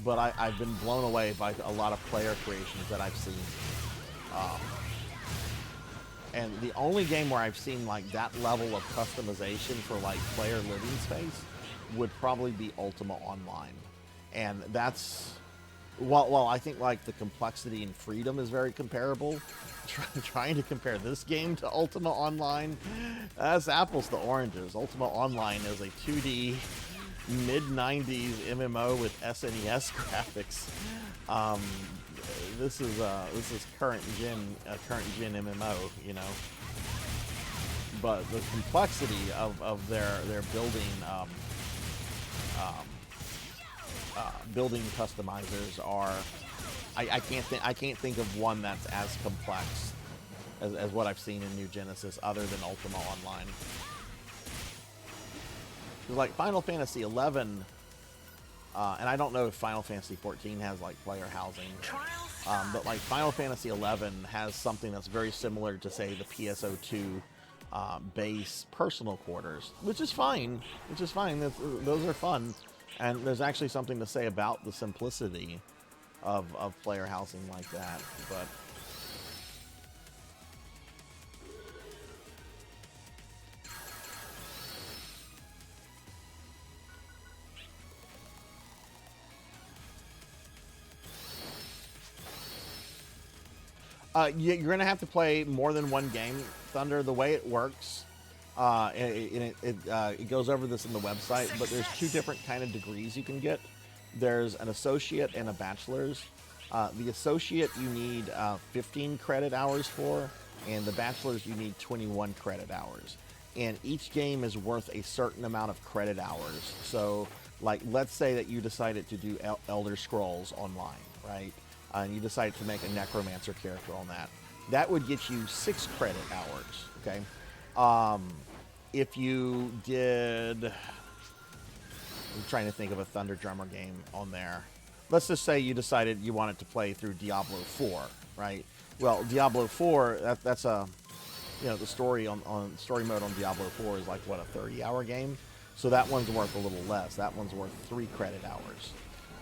but I've been blown away by a lot of player creations that I've seen. And the only game where I've seen like that level of customization for like player living space would probably be Ultima Online. And that's, while I think like the complexity and freedom is very comparable, trying to compare this game to Ultima Online, that's apples to oranges. Ultima Online is a 2D mid-90s MMO with SNES graphics. This is current gen MMO, you know. But the complexity of their building building customizers are, I can't think of one that's as complex as what I've seen in New Genesis other than Ultima Online. Like Final Fantasy 11, and I don't know if Final Fantasy 14 has like player housing, but like Final Fantasy 11 has something that's very similar to say the PSO2 base personal quarters, which is fine. Those are fun, and there's actually something to say about the simplicity of player housing like that, but. You're going to have to play more than one game, Thunder. The way it works, it goes over this in the website, but there's two different kind of degrees you can get. There's an associate and a bachelor's. The associate you need 15 credit hours for, and the bachelor's you need 21 credit hours. And each game is worth a certain amount of credit hours. So, like, let's say that you decided to do Elder Scrolls Online, right? And you decided to make a necromancer character on that. that would get you 6 credit hours, okay? If you did, I'm trying to think of a Thunder Drummer game on there. Let's just say you decided you wanted to play through Diablo 4, right? Well, Diablo 4, that's a, you know, the story on story mode on Diablo 4 is like, what, a 30-hour game? So that one's worth a little less. That one's worth 3 credit hours.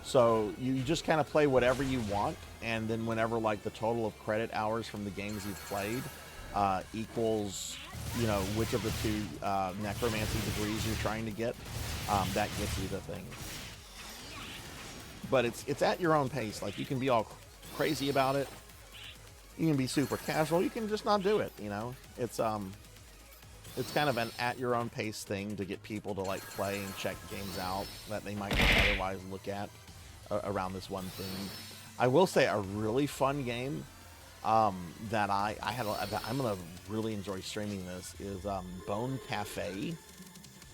So you just kind of play whatever you want, and then whenever like the total of credit hours from the games you've played equals, you know, which of the 2 necromancy degrees you're trying to get, that gets you the thing. But it's at your own pace. Like, you can be all crazy about it. You can be super casual. You can just not do it, you know? It's kind of an at your own pace thing to get people to like play and check games out that they might not otherwise look at around this one thing. I will say a really fun game that I'm gonna really enjoy streaming this is Bone Cafe.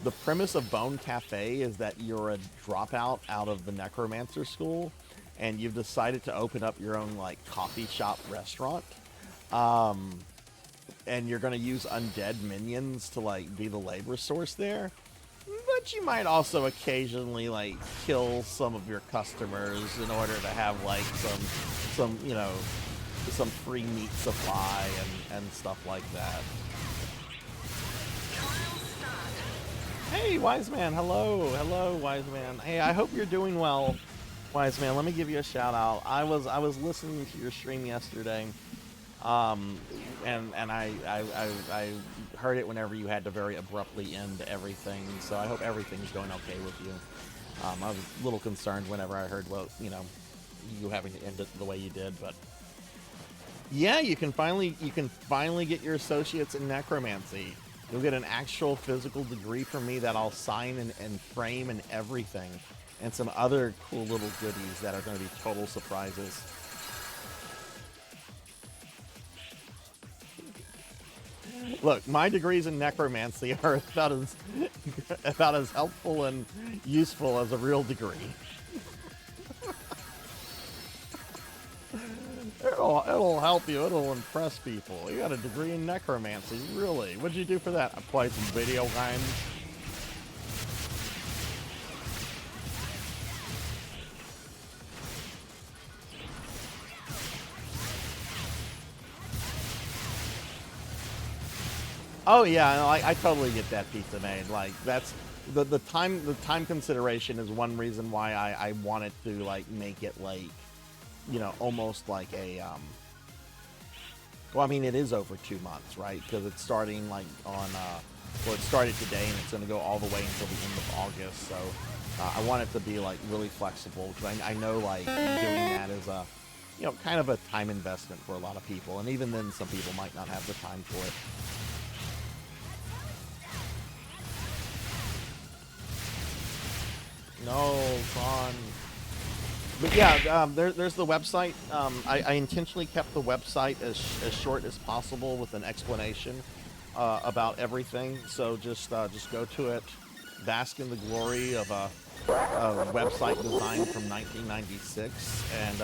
The premise of Bone Cafe is that you're a dropout out of the necromancer school, and you've decided to open up your own like coffee shop restaurant. And you're going to use undead minions to like be the labor source there, but you might also occasionally like kill some of your customers in order to have like some you know, some free meat supply and stuff like that. Hey, Wise Man, hello, Wise Man. Hey, I hope you're doing well, Wise Man. Let me give you a shout out. I was listening to your stream yesterday. And I heard it whenever you had to very abruptly end everything, so I hope everything's going okay with you. I was a little concerned whenever I heard, well, you know, you having to end it the way you did, but yeah, you can finally get your associates in necromancy. You'll get an actual physical degree from me that I'll sign and frame and everything, and some other cool little goodies that are going to be total surprises. Look, my degrees in necromancy are about as helpful and useful as a real degree. It'll help you. It'll impress people. You got a degree in necromancy, really? What'd you do for that? I played some video games. Oh yeah, no, I totally get that pizza made. Like, that's the time consideration is one reason why I wanted to like make it like, you know, almost like a well, I mean, it is over 2 months, right? Because it's starting like on well, it started today and it's going to go all the way until the end of August. So I want it to be like really flexible, because I know like doing that is a, you know, kind of a time investment for a lot of people, and even then some people might not have the time for it. No, fun. But yeah, there's the website. I intentionally kept the website as short as possible with an explanation about everything. So just go to it, bask in the glory of a website designed from 1996, and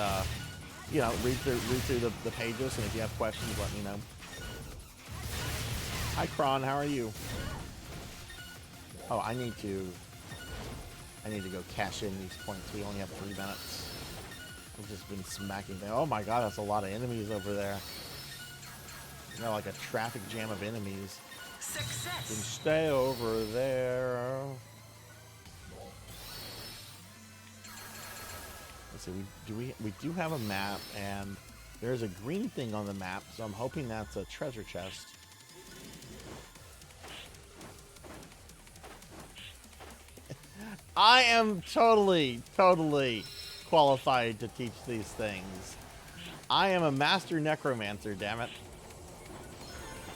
you know, read through the pages. And if you have questions, let me know. Hi, Kron. How are you? Oh, I need to go cash in these points. We only have 3 minutes. I've just been smacking them. Oh my god, that's a lot of enemies over there. You know, like a traffic jam of enemies. Success. And stay over there. Let's see, we do have a map, and there's a green thing on the map, so I'm hoping that's a treasure chest. I am totally qualified to teach these things. I am a master necromancer, damn it.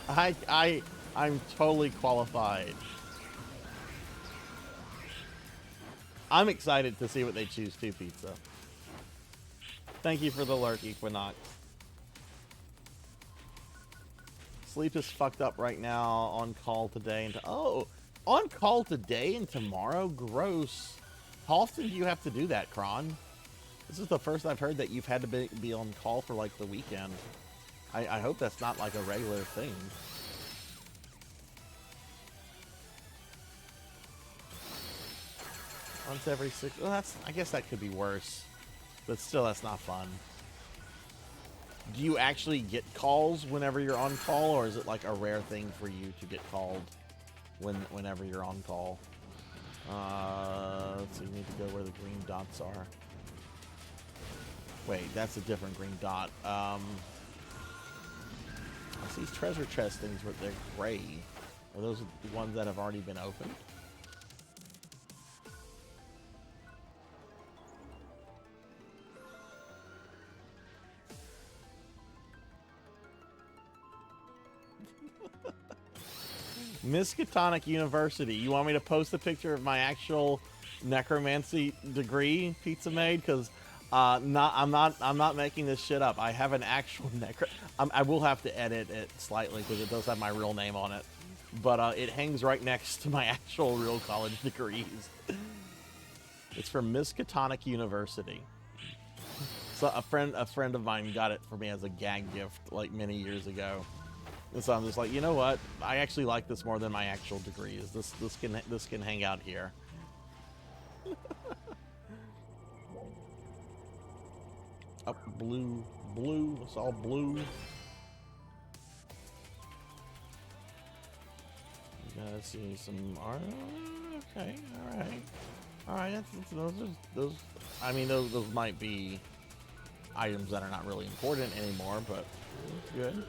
I'm totally qualified. I'm excited to see what they choose to, Pizza. Thank you for the lurk, Equinox. Sleep is fucked up right now, on call today and oh, on call today and tomorrow? Gross. How often do you have to do that, Kron? This is the first I've heard that you've had to be on call for like the weekend. I hope that's not like a regular thing. Once every 6. Well, I guess that could be worse, but still, that's not fun. Do you actually get calls whenever you're on call, or is it like a rare thing for you to get called whenever you're on call? So you need to go where the green dots are. Wait, that's a different green dot. These treasure chest things, they're gray. Are those the ones that have already been opened? Miskatonic University. You want me to post a picture of my actual necromancy degree Pizza made? Because I'm not making this shit up. I have an actual I will have to edit it slightly because it does have my real name on it, but it hangs right next to my actual real college degrees. It's from Miskatonic University. So a friend of mine got it for me as a gag gift like many years ago. And so I'm just like, you know what? I actually like this more than my actual degrees. This can hang out here. Up blue. It's all blue. You gotta see some art. Okay, all right. Those. I mean, those might be items that are not really important anymore, but it's good.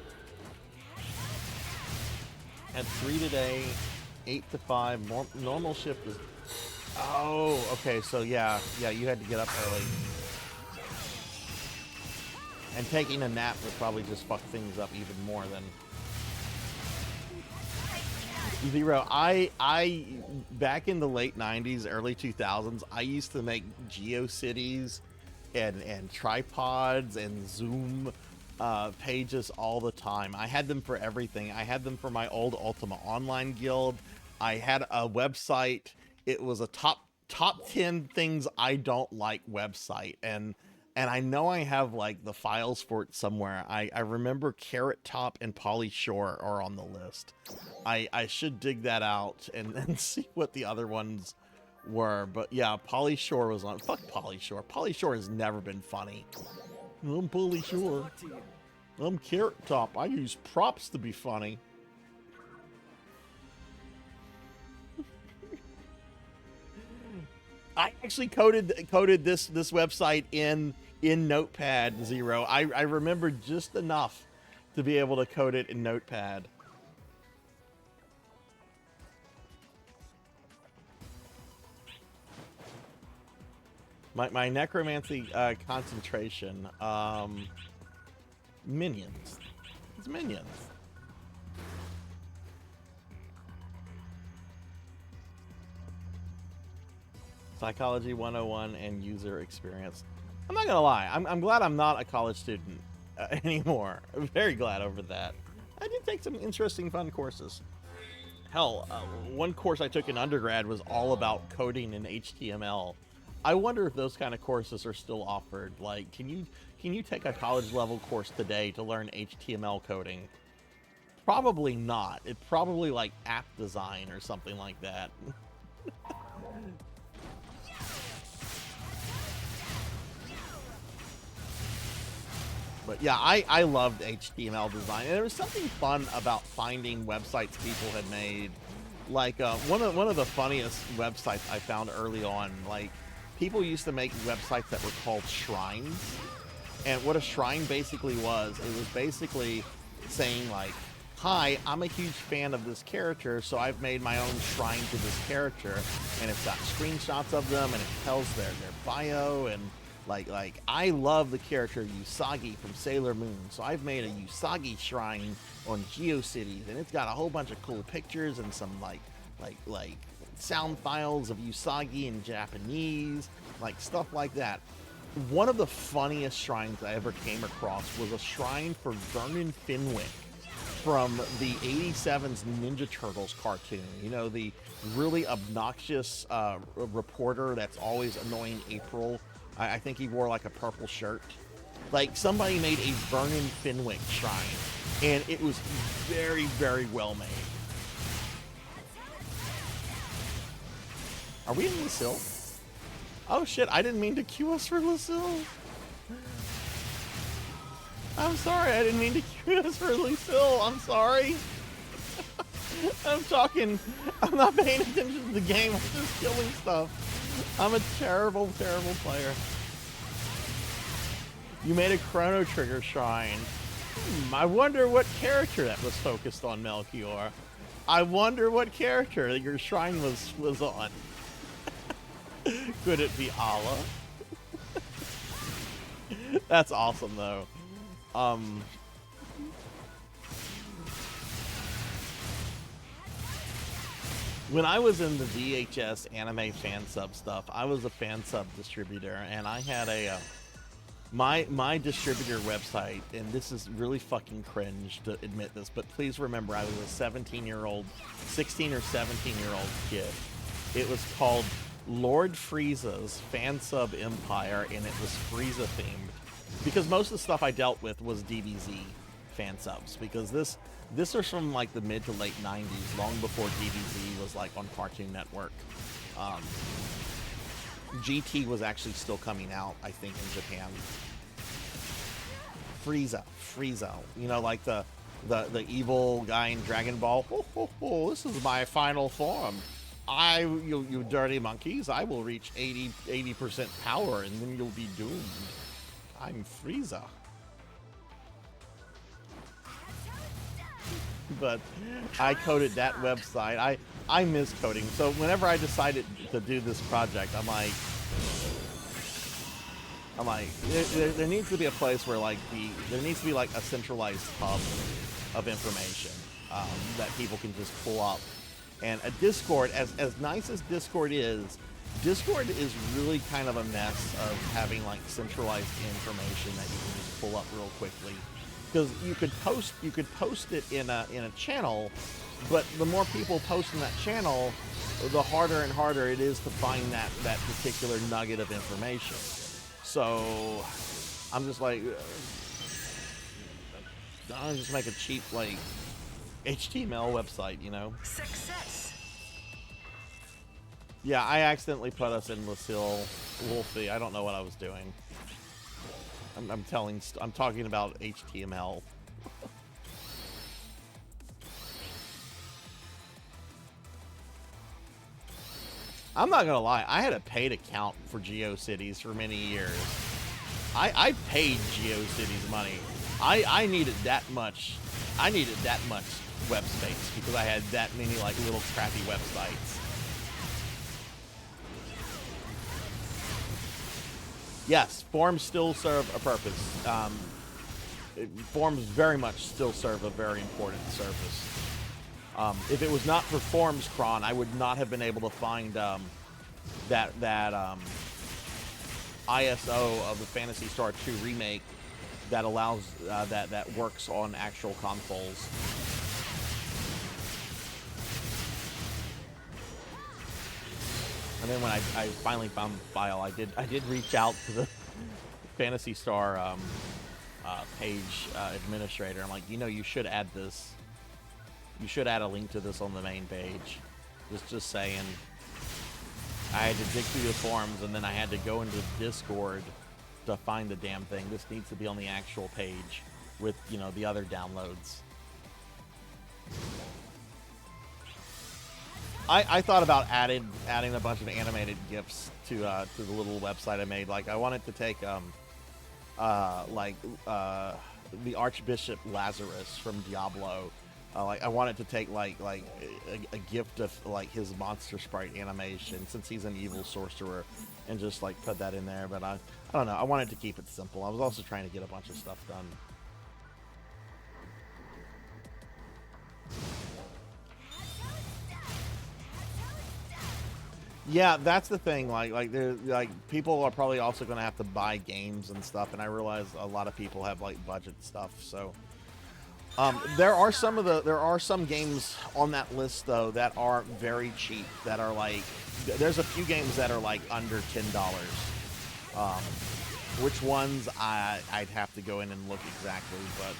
Had 3 today, 8 to 5. Normal shift is. Oh, okay. So yeah, you had to get up early. And taking a nap would probably just fuck things up even more than. Zero. I back in the late 90s, early 2000s, I used to make GeoCities and tripods and Zoom pages all the time. I had them for everything. I had them for my old Ultima Online guild. I had a website. It was a top 10 things I don't like website, and I know I have like the files for it somewhere. I remember Carrot Top and Polly Shore are on the list. I should dig that out and see what the other ones were. But yeah, Polly Shore was on. Fuck Polly Shore. Polly Shore has never been funny. I'm Polly Shore. I'm Carrot Top. I use props to be funny. I actually coded this website in Notepad, Zero. I remember just enough to be able to code it in Notepad. My necromancy concentration, minions. It's minions. Psychology 101 and user experience. I'm not gonna lie, I'm glad I'm not a college student anymore. I'm very glad over that. I did take some interesting, fun courses. Hell, one course I took in undergrad was all about coding in HTML. I wonder if those kind of courses are still offered. Like, can you take a college level course today to learn HTML coding? Probably not. It's probably like app design or something like that. But yeah, I loved HTML design, and there was something fun about finding websites people had made. Like one of the funniest websites I found early on. Like, people used to make websites that were called shrines, and what a shrine basically was, it was basically saying like, "Hi, I'm a huge fan of this character, so I've made my own shrine to this character," and it's got screenshots of them, and it tells their bio and. Like I love the character Usagi from Sailor Moon, so I've made a Usagi shrine on GeoCities, and it's got a whole bunch of cool pictures and some like sound files of Usagi in Japanese, like stuff like that. One of the funniest shrines I ever came across was a shrine for Vernon Fenwick from the 87's Ninja Turtles cartoon. You know, the really obnoxious reporter that's always annoying April. I think he wore like a purple shirt. Like, somebody made a Vernon Fenwick shrine, and it was very, very well made. Are we in Lucille? Oh shit, I didn't mean to queue us for Lucille. I'm sorry, I didn't mean to queue us for Lucille. I'm sorry. I'm not paying attention to the game. I'm just killing stuff. I'm a terrible, terrible player. You made a Chrono Trigger shrine. I wonder what character that was focused on, Melchior. I wonder what character that your shrine was on. Could it be Allah? That's awesome, though. When I was in the VHS anime fan sub stuff, I was a fan sub distributor, and I had a my distributor website, and this is really fucking cringe to admit this, but please remember I was a 17-year-old, 16 or 17-year-old kid. It was called Lord Frieza's Fan Sub Empire, and it was Frieza themed, because most of the stuff I dealt with was DBZ fan subs, because this was from like the mid to late 90s, long before DBZ was like on Cartoon Network. GT was actually still coming out, I think, in Japan. Frieza, you know, like the evil guy in Dragon Ball. This is my final form. You dirty monkeys, I will reach 80% power, and then you'll be doomed. I'm Frieza. But I coded that website. I miss coding. So whenever I decided to do this project, I'm like, there needs to be a place where there needs to be like a centralized hub of information that people can just pull up. And a Discord, as nice as Discord is really kind of a mess of having like centralized information that you can just pull up real quickly. Because you could post it in a channel, but the more people post in that channel, the harder and harder it is to find that particular nugget of information. So I'm just like, I'll just make a cheap like HTML website, you know? Success. Yeah, I accidentally put us in Lucille Wolfie. I don't know what I was doing. I'm talking about HTML. I'm not gonna lie, I had a paid account for GeoCities for many years. I paid GeoCities money. I needed that much web space because I had that many like little crappy websites. Yes, forms still serve a purpose. Forms very much still serve a very important service. If it was not for Forms Cron, I would not have been able to find that ISO of the Phantasy Star 2 remake that allows that works on actual consoles. And then when I finally found the file, I did reach out to the Phantasy Star page administrator. I'm like, you should add this. You should add a link to this on the main page. Just saying. I had to dig through the forums, and then I had to go into Discord to find the damn thing. This needs to be on the actual page with, the other downloads. I thought about adding a bunch of animated GIFs to the little website I made. Like, I wanted to take the Archbishop Lazarus from Diablo. I wanted to take like a gift of like his monster sprite animation, since he's an evil sorcerer, and just like put that in there. But I don't know. I wanted to keep it simple. I was also trying to get a bunch of stuff done. Yeah, that's the thing. Like people are probably also going to have to buy games and stuff, and I realize a lot of people have like budget stuff. So there are some games on that list though that are very cheap. That are like, there's a few games that are like under $10. Which ones I'd have to go in and look exactly, but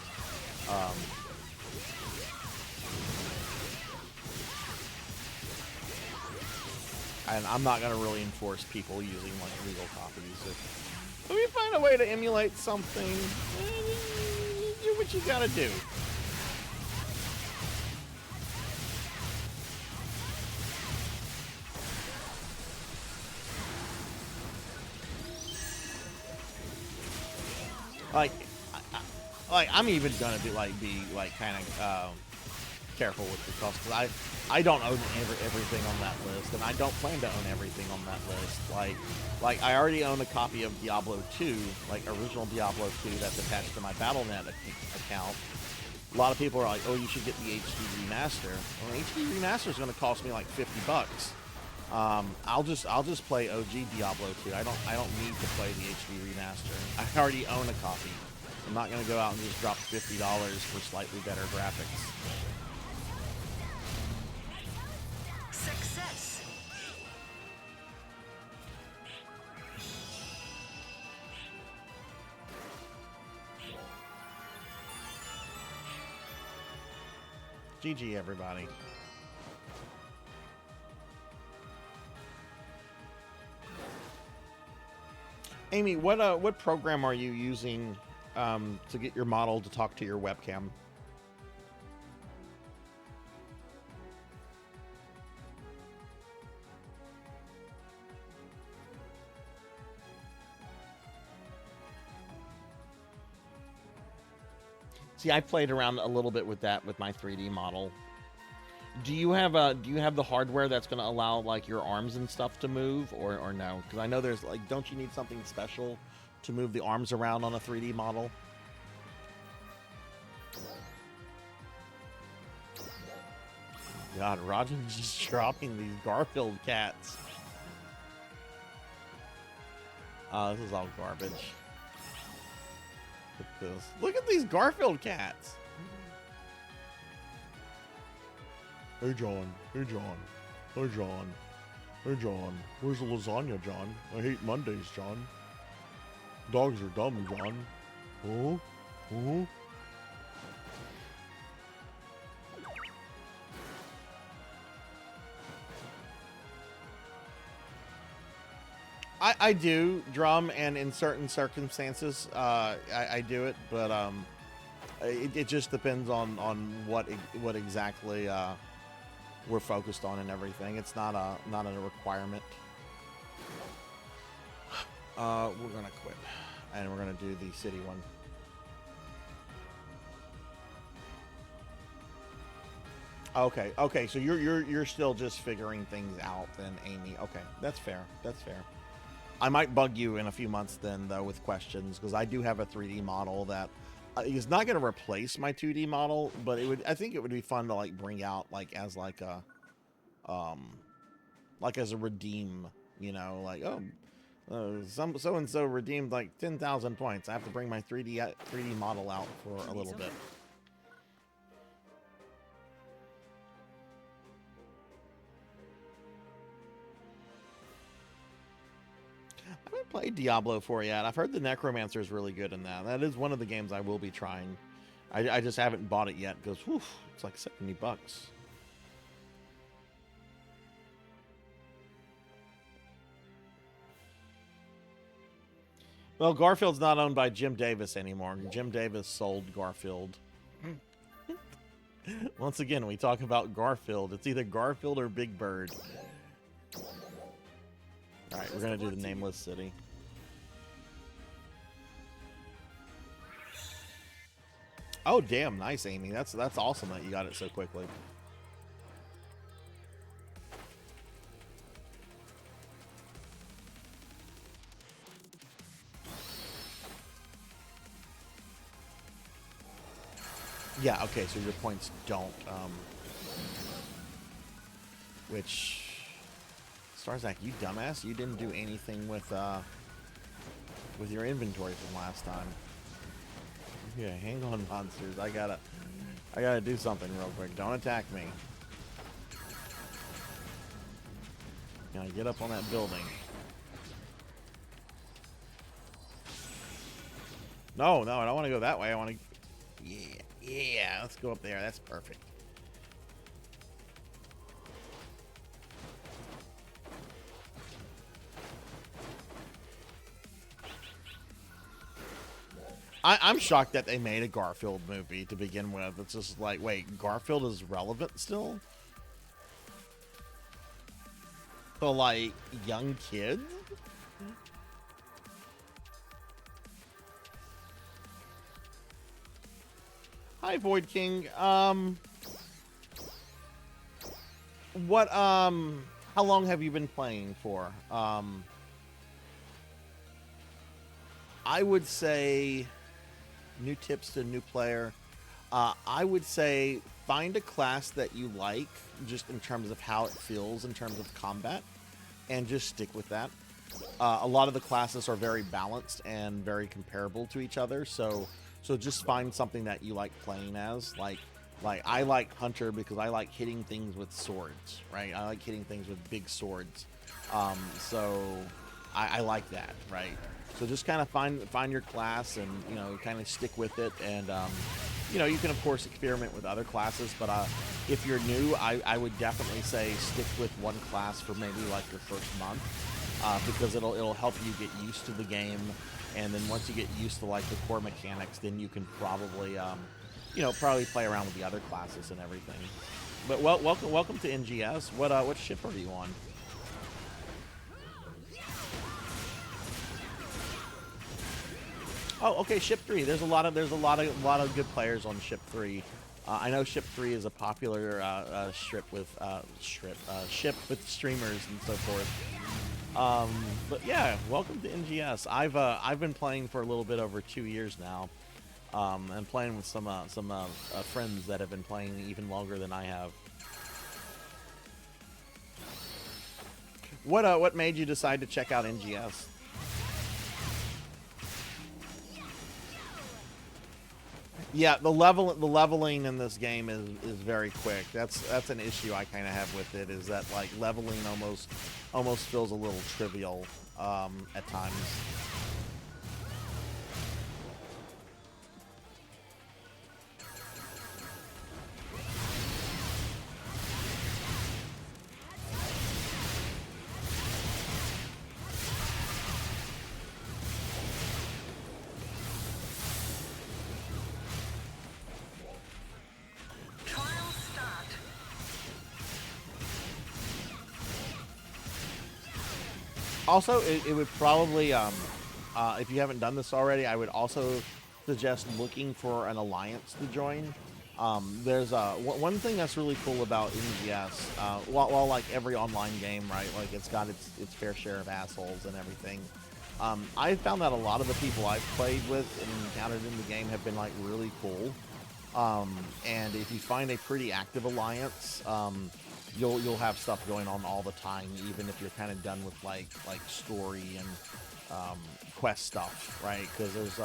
and I'm not gonna really enforce people using like legal copies. If we find a way to emulate something, do what you gotta do. Like I'm even gonna be kind of careful with the cost, because I don't own everything on that list, and I don't plan to own everything on that list. Like I already own a copy of Diablo 2, like original Diablo 2, that's attached to my Battle.net account. A lot of people are like, oh, you should get the HD remaster. Well, HD remaster is going to cost me like $50. I'll just play OG Diablo 2. I don't need to play the HD remaster. I already own a copy. I'm not going to go out and just drop $50 for slightly better graphics. Success. GG, everybody. Amy, what program are you using to get your model to talk to your webcam? See, I played around a little bit with that with my 3D model. Do you have the hardware that's going to allow like your arms and stuff to move, or no? Because I know there's like, don't you need something special to move the arms around on a 3D model? God, Roger's just dropping these Garfield cats. This is all garbage. Look at this. Look at these Garfield cats. Hey, John. Hey, John. Hey, John. Hey, John. Where's the lasagna, John? I hate Mondays, John. Dogs are dumb, John. Oh? Oh? I do drum, and in certain circumstances, I do it, but it just depends on what exactly we're focused on and everything. It's not a requirement. We're gonna quit, and we're gonna do the city one. Okay. So you're still just figuring things out, then, Amy. Okay, that's fair. That's fair. I might bug you in a few months then, though, with questions, because I do have a 3D model that is not going to replace my 2D model, but I think it would be fun to like bring out as a redeem, you know, like, so and so redeemed like 10,000 points. I have to bring my 3D model out for a little bit. I haven't played Diablo 4 yet. I've heard the Necromancer is really good in that. That is one of the games I will be trying. I just haven't bought it yet because it's like $70. Well, Garfield's not owned by Jim Davis anymore. Jim Davis sold Garfield. Once again, we talk about Garfield. It's either Garfield or Big Bird. Alright, we're going to do the Nameless City. Oh, damn. Nice, Amy. That's awesome that you got it so quickly. Yeah, okay, so your points don't, which... Sarzac, you dumbass, you didn't do anything with your inventory from last time. Yeah, hang on, monsters. I gotta do something real quick. Don't attack me. Now get up on that building. No, I don't want to go that way. I want to... Yeah, let's go up there. That's perfect. I'm shocked that they made a Garfield movie to begin with. It's just like, wait, Garfield is relevant still? So, like, young kids? Hi, Void King. How long have you been playing for? I would say, new tips to a new player. I would say find a class that you like, just in terms of how it feels in terms of combat, and just stick with that. A lot of the classes are very balanced and very comparable to each other, so just find something that you like playing as. Like I like Hunter because I like hitting things with swords, right? I like hitting things with big swords. So I like that, right? So just kind of find your class and, you know, kind of stick with it. And, you know, you can, of course, experiment with other classes. But if you're new, I would definitely say stick with one class for maybe like your first month, because it'll help you get used to the game. And then once you get used to like the core mechanics, then you can probably, you know, probably play around with the other classes and everything. But welcome to NGS. What ship are you on? Oh, okay, Ship 3. There's a lot of good players on Ship 3. I know Ship 3 is a popular ship with streamers and so forth. But yeah, welcome to NGS. I've been playing for a little bit over 2 years now, and playing with some friends that have been playing even longer than I have. What made you decide to check out NGS? Yeah, the leveling in this game is very quick. That's an issue I kind of have with it, is that like leveling almost feels a little trivial at times. Also, it would probably, if you haven't done this already, I would also suggest looking for an alliance to join. There's one thing that's really cool about NGS, while like every online game, right, like it's got its fair share of assholes and everything. I found that a lot of the people I've played with and encountered in the game have been like really cool. And if you find a pretty active alliance, you'll have stuff going on all the time, even if you're kind of done with like story and quest stuff, right? Because there's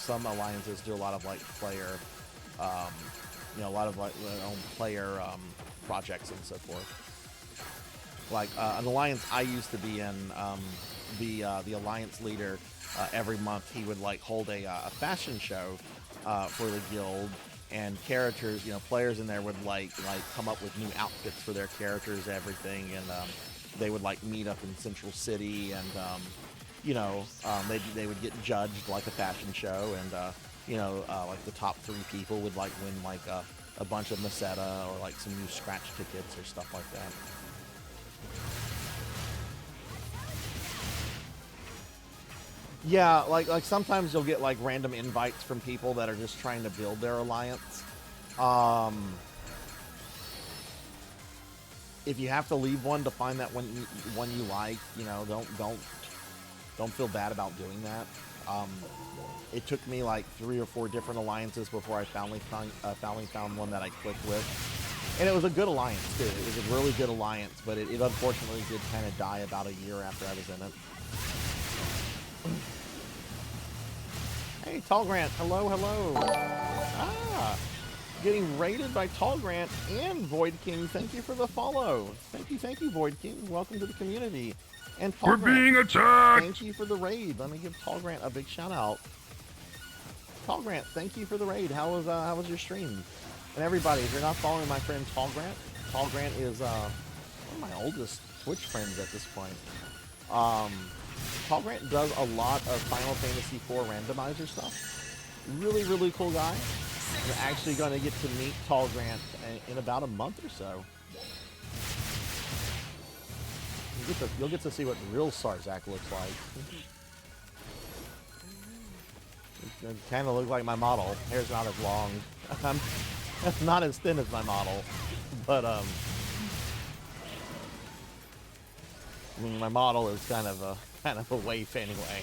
some alliances do a lot of like player, you know, a lot of like their own player projects and so forth. Like an alliance I used to be in, the alliance leader, every month he would like hold a fashion show for the guild. And characters, you know, players in there would like come up with new outfits for their characters, everything, and they would like meet up in Central City, and you know, they would get judged like a fashion show, and you know, like the top 3 people would like win like a bunch of Meseta or like some new scratch tickets or stuff like that. Yeah, like sometimes you'll get like random invites from people that are just trying to build their alliance. If you have to leave one to find that one you like, you know, don't feel bad about doing that. It took me like 3 or 4 different alliances before I finally found one that I clicked with, and it was a good alliance too. It was a really good alliance, but it unfortunately did kind of die about a year after I was in it. Hey, Tall Grant, hello. Getting raided by Tall Grant and Void King. Thank you for the follow. Thank you, Void King. Welcome to the community. And Tall Grant, being attacked. Thank you for the raid. Let me give Tall Grant a big shout out. Tall Grant, thank you for the raid. How was your stream? And everybody, if you're not following my friend Tall Grant is one of my oldest Twitch friends at this point. Tall Grant does a lot of Final Fantasy IV randomizer stuff. Really, really cool guy. I'm actually going to get to meet Tall Grant in about a month or so. You'll get to see what real Sarzac looks like. It kind of looks like my model. Hair's not as long. I'm not as thin as my model, but I mean, my model is kind of a waif anyway.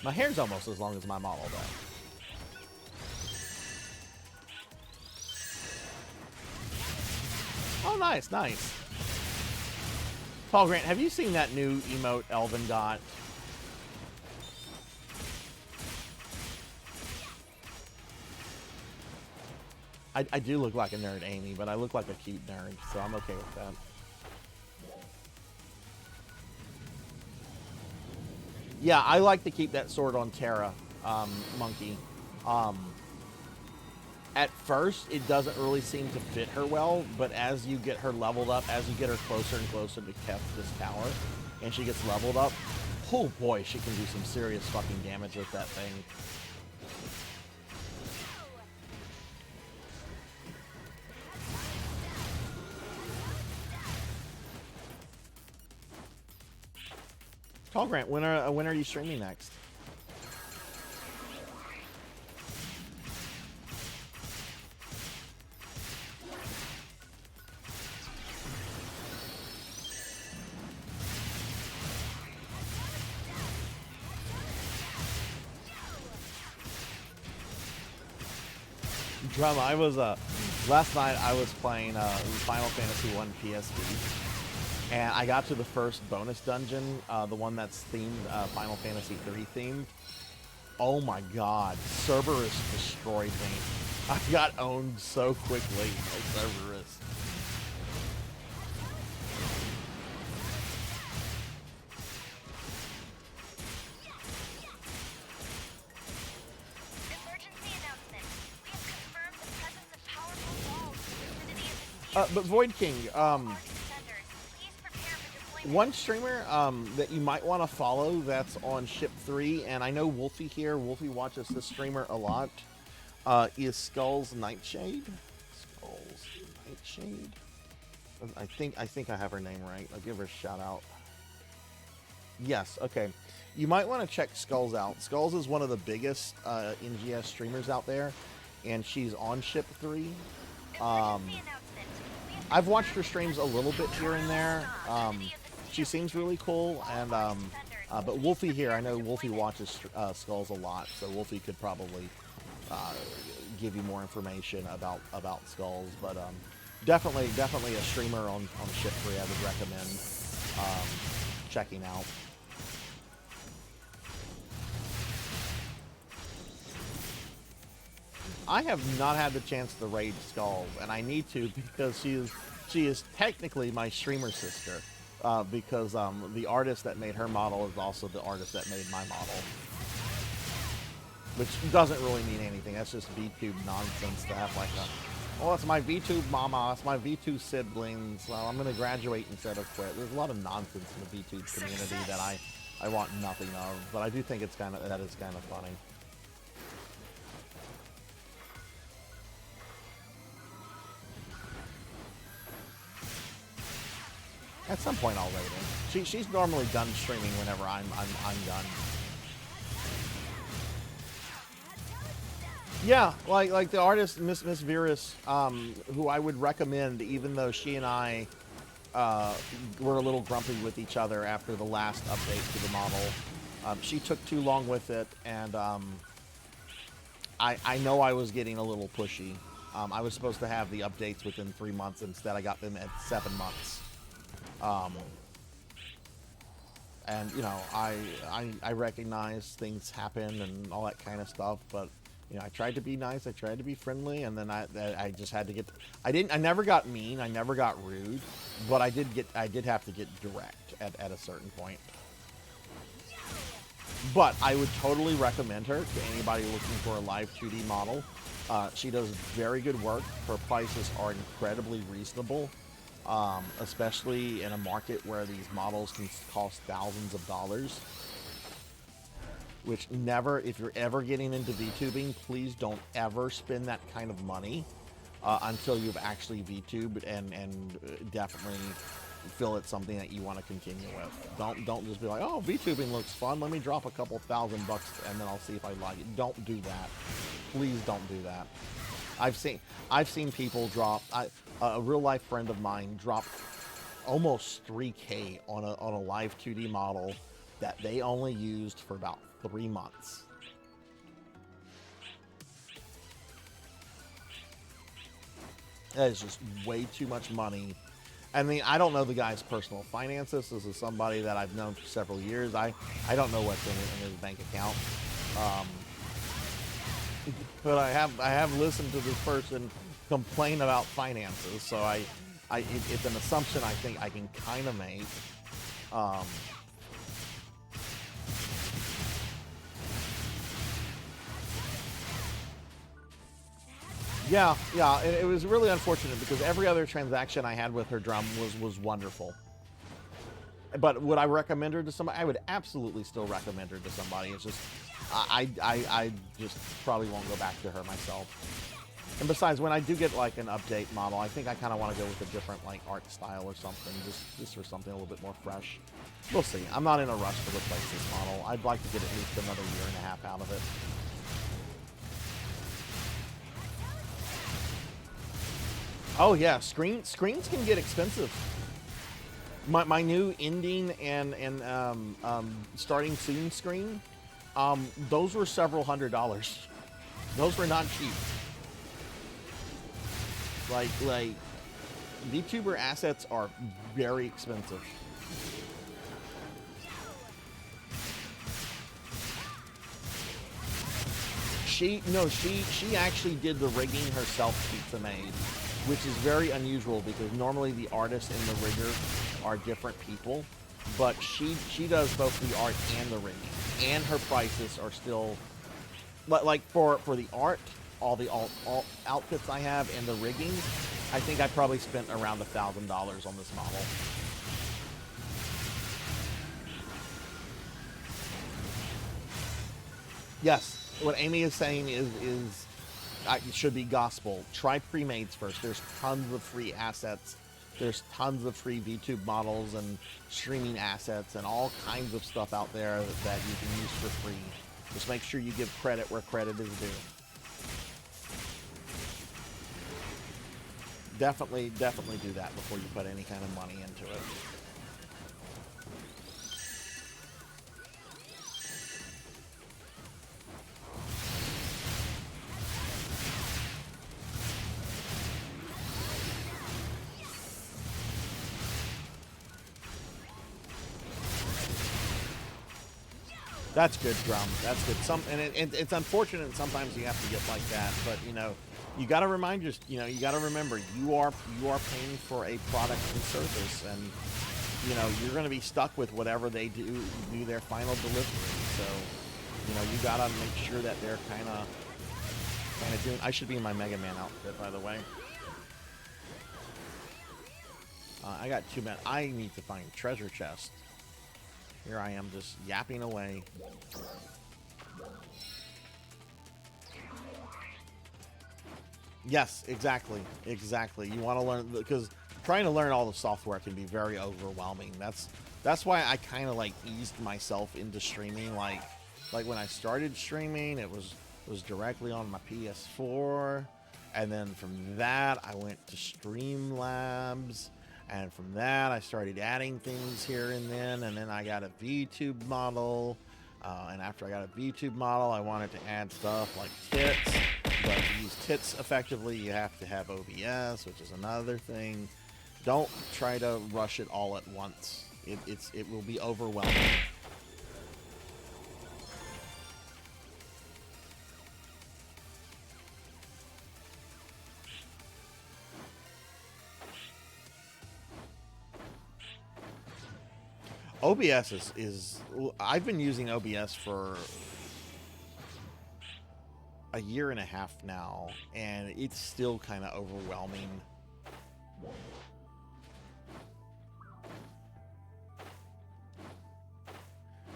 My hair's almost as long as my model, though. Oh, nice, nice. Paul Grant, have you seen that new emote Elvin got? I do look like a nerd, Amy, but I look like a cute nerd, so I'm okay with that. Yeah, I like to keep that sword on Terra, Monkey. At first, it doesn't really seem to fit her well, but as you get her leveled up, as you get her closer and closer to this tower, and she gets leveled up, oh boy, she can do some serious fucking damage with that thing. Tall Grant, when are you streaming next? Drama, I was last night I was playing Final Fantasy 1 PSP, and I got to the first bonus dungeon, the one that's themed Final Fantasy 3 themed. Oh my god, Cerberus destroyed me. I got owned so quickly by Cerberus. But Void King, one streamer that you might want to follow that's on Ship 3, and I know Wolfie here, Wolfie watches this streamer a lot, is Skull's Nightshade. Skull's Nightshade? I think I have her name right. I'll give her a shout out. Yes, okay. You might want to check Skulls out. Skulls is one of the biggest NGS streamers out there, and she's on Ship 3. I've watched her streams a little bit here and there. She seems really cool, and but Wolfie here, I know Wolfie watches Skulls a lot, so Wolfie could probably give you more information about Skulls. But definitely a streamer on Ship 3 I would recommend checking out. I have not had the chance to raid Skulls, and I need to because she is technically my streamer sister, because the artist that made her model is also the artist that made my model, which doesn't really mean anything. That's just VTube nonsense to have like a, oh, it's my VTube mama, it's my VTube siblings, well, I'm gonna graduate instead of quit. There's a lot of nonsense in the VTube community that I want nothing of, but I do think it's that is kind of funny. At some point I'll rate her. She's normally done streaming whenever I'm done. Yeah, like the artist Miss Virus, who I would recommend, even though she and I were a little grumpy with each other after the last update to the model. She took too long with it, and I know I was getting a little pushy. I was supposed to have the updates within 3 months. Instead, I got them at 7 months. And you know, I recognize things happen and all that kind of stuff, but you know, I tried to be nice, I tried to be friendly, and then I just had to get, I never got mean, I never got rude, but I did have to get direct at a certain point. But I would totally recommend her to anybody looking for a live 2D model. She does very good work. Her prices are incredibly reasonable, especially in a market where these models can cost thousands of dollars. Which never, if you're ever getting into VTubing, please don't ever spend that kind of money until you've actually VTubed and definitely feel it's something that you want to continue with. Don't just be like, oh, VTubing looks fun. Let me drop a couple $1,000 and then I'll see if I like it. Don't do that. Please don't do that. I've seen people drop. A real life friend of mine dropped almost $3K on a live 2D model that they only used for about 3 months. That is just way too much money. I mean, I don't know the guy's personal finances. This is somebody that I've known for several years. I don't know what's in his bank account. But I have listened to this person complain about finances, so it's an assumption I think I can kind of make. Yeah, it was really unfortunate because every other transaction I had with her drum was wonderful. But would I recommend her to somebody? I would absolutely still recommend her to somebody. It's just, I just probably won't go back to her myself. And besides, when I do get like an update model, I think I kind of want to go with a different like art style or something, just for something a little bit more fresh. We'll see. I'm not in a rush to replace this model. I'd like to get at least another 1.5 years out of it. Oh yeah, screens can get expensive. My new ending and starting soon screen, those were several $100s. Those were not cheap. Like VTuber assets are very expensive. She actually did the rigging herself, Pizza Made, which is very unusual because normally the artist and the rigger are different people, but she does both the art and the rigging, and her prices are still like for the art, all outfits I have and the rigging, I think I probably spent around $1,000 on this model. Yes, what Amy is saying is it should be gospel. Try pre-mades first. There's tons of free assets. There's tons of free VTube models and streaming assets and all kinds of stuff out there that you can use for free. Just make sure you give credit where credit is due. Definitely do that before you put any kind of money into it. That's good, Drum. That's good. It's unfortunate sometimes you have to get like that, but you know, you got to remind you got to remember you are paying for a product and service, and you know you're going to be stuck with whatever they do their final delivery. So you know you got to make sure that they're kind of doing. I should be in my Mega Man outfit, by the way. I got 2 minutes. I need to find treasure chest. Here I am just yapping away. Yes, exactly. You want to learn, because trying to learn all the software can be very overwhelming. That's why I kind of like eased myself into streaming. Like when I started streaming, it was directly on my PS4, and then from that I went to Streamlabs. And from that, I started adding things here and then I got a VTube model. And after I got a VTube model, I wanted to add stuff like tits. But to use tits effectively, you have to have OBS, which is another thing. Don't try to rush it all at once. It will be overwhelming. OBS is I've been using OBS for a year and a half now, and it's still kind of overwhelming.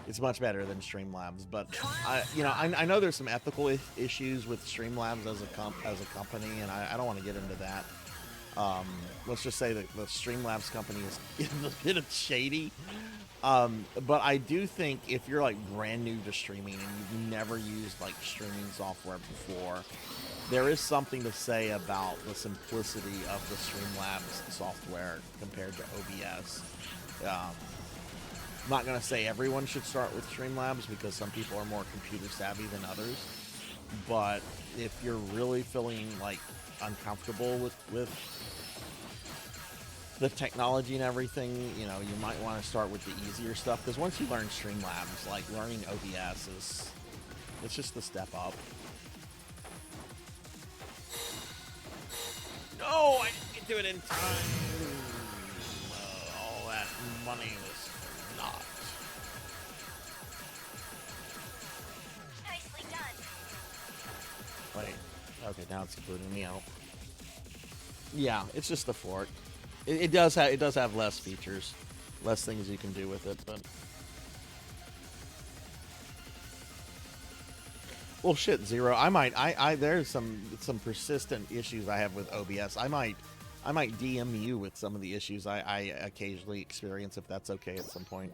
It's much better than Streamlabs, but I know there's some ethical issues with Streamlabs as a company, and I don't want to get into that. Let's just say that the Streamlabs company is a bit of shady. But I do think if you're like brand new to streaming and you've never used like streaming software before, there is something to say about the simplicity of the Streamlabs software compared to OBS. I'm not going to say everyone should start with Streamlabs because some people are more computer savvy than others. But if you're really feeling like uncomfortable with the technology and everything, you might want to start with the easier stuff, because once you learn Streamlabs, like learning OBS it's just a step up. No, I didn't get to it in time. All that money was not. Nicely done. Wait, okay, now it's booting me out. Yeah, it's just a fork. It does have less features, less things you can do with it, but well, shit, Zero. There's some persistent issues I have with OBS. I might DM you with some of the issues I occasionally experience, if that's okay at some point.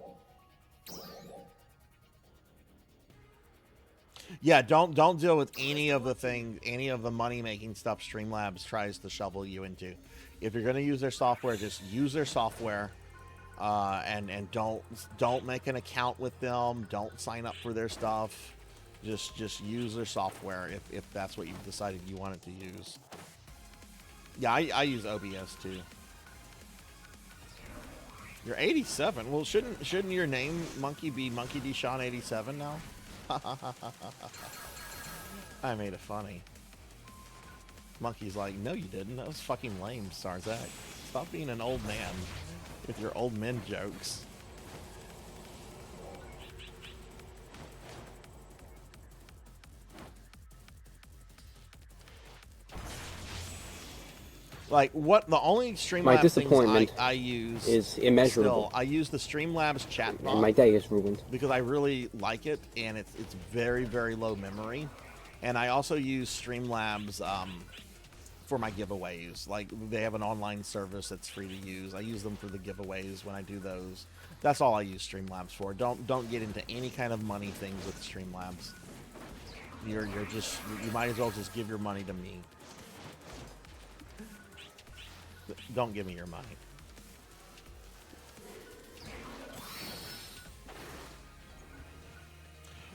Yeah, don't deal with any of the money making stuff Streamlabs tries to shovel you into. If you're going to use their software, just use their software, and don't make an account with them. Don't sign up for their stuff. Just use their software if that's what you've decided you want it to use. Yeah, I use OBS too. You're 87. Well, shouldn't your name, Monkey, be Monkey D. Sean 87 now? I made it funny. Monkey's like, no, you didn't. That was fucking lame, Sarzac. Stop being an old man with your old men jokes. Like, the only Streamlabs my disappointment things I use is immeasurable. Still, I use the Streamlabs chatbot. And my day is ruined. Because I really like it, and it's very, very low memory. And I also use Streamlabs for my giveaways. Like, they have an online service that's free to use. I use them for the giveaways when I do those. That's all I use Streamlabs for. Don't get into any kind of money things with Streamlabs. You might as well just give your money to me. Don't give me your money.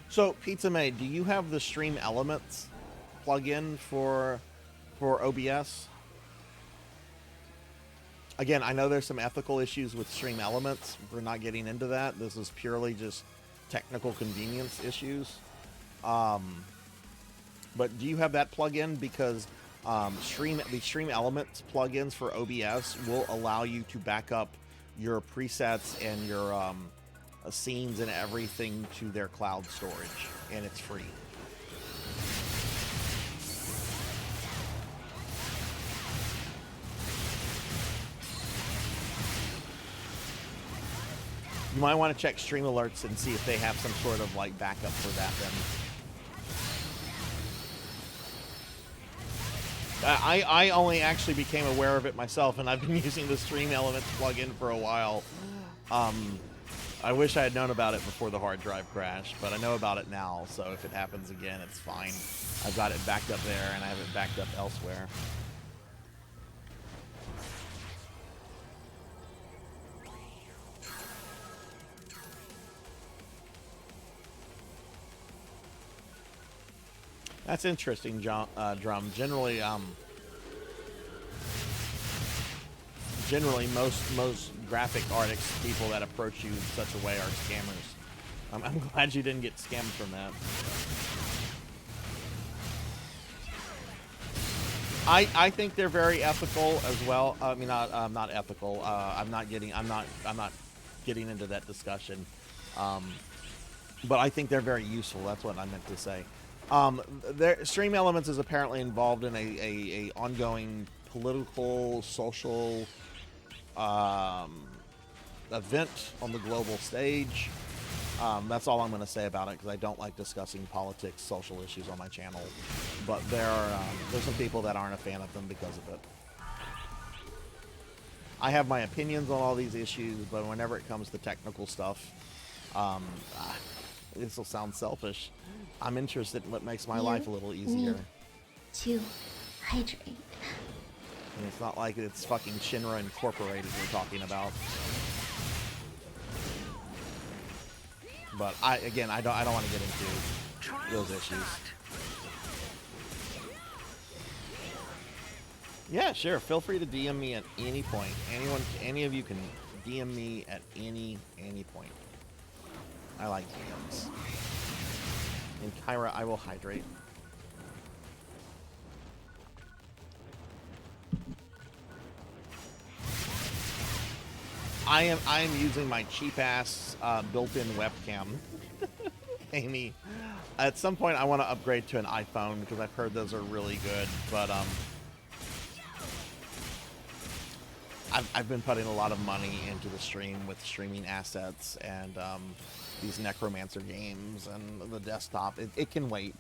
So, Pizza Maid, do you have the Stream Elements plugin for OBS? Again, I know there's some ethical issues with Stream Elements. We're not getting into that. This is purely just technical convenience issues. But do you have that plugin? Because the Stream Elements plugins for OBS will allow you to back up your presets and your scenes and everything to their cloud storage, and it's free. You might want to check Stream Alerts and see if they have some sort of like backup for that then. I only actually became aware of it myself, and I've been using the Stream Elements plugin for a while. I wish I had known about it before the hard drive crashed, but I know about it now, so if it happens again, it's fine. I've got it backed up there, and I have it backed up elsewhere. That's interesting, Drum. Generally, most graphic artists, people that approach you in such a way, are scammers. I'm glad you didn't get scammed from that. I think they're very ethical as well. I mean, not ethical. I'm not getting into that discussion. But I think they're very useful. That's what I meant to say. Stream Elements is apparently involved in a ongoing political, social event on the global stage. That's all I'm going to say about it, because I don't like discussing politics, social issues on my channel. But there's some people that aren't a fan of them because of it. I have my opinions on all these issues, but whenever it comes to technical stuff, this will sound selfish, I'm interested in what makes my life a little easier. To hydrate. And it's not like it's fucking Shinra Incorporated we're talking about. But I don't want to get into those issues. Yeah, sure. Feel free to DM me at any point. Any of you can DM me at any point. I like DMs. And Kyra, I will hydrate. I am using my cheap ass built-in webcam. Amy, at some point I want to upgrade to an iPhone because I've heard those are really good, but I've been putting a lot of money into the stream with streaming assets and these Necromancer games and the desktop. It can wait.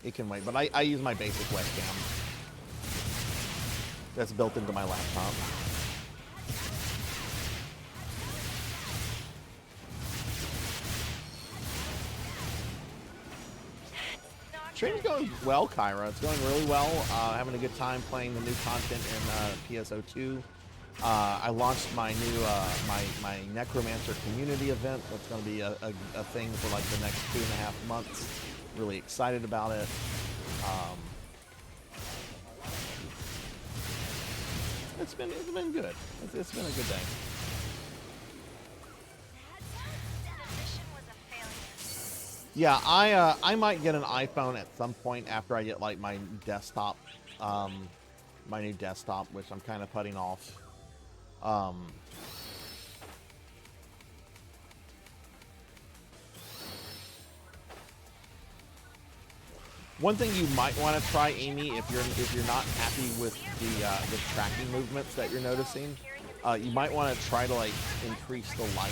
It can wait, but I use my basic webcam that's built into my laptop. Stream's going well, Kyra. It's going really well. Having a good time playing the new content in PSO2. I launched my new my Necromancer community event. That's going to be a thing for like the next 2.5 months. Really excited about it. It's been good. It's been a good day. Yeah, I might get an iPhone at some point after I get like my desktop, my new desktop, which I'm kind of putting off. One thing you might want to try, Amy, if you're not happy with the tracking movements that you're noticing, you might want to try to like increase the light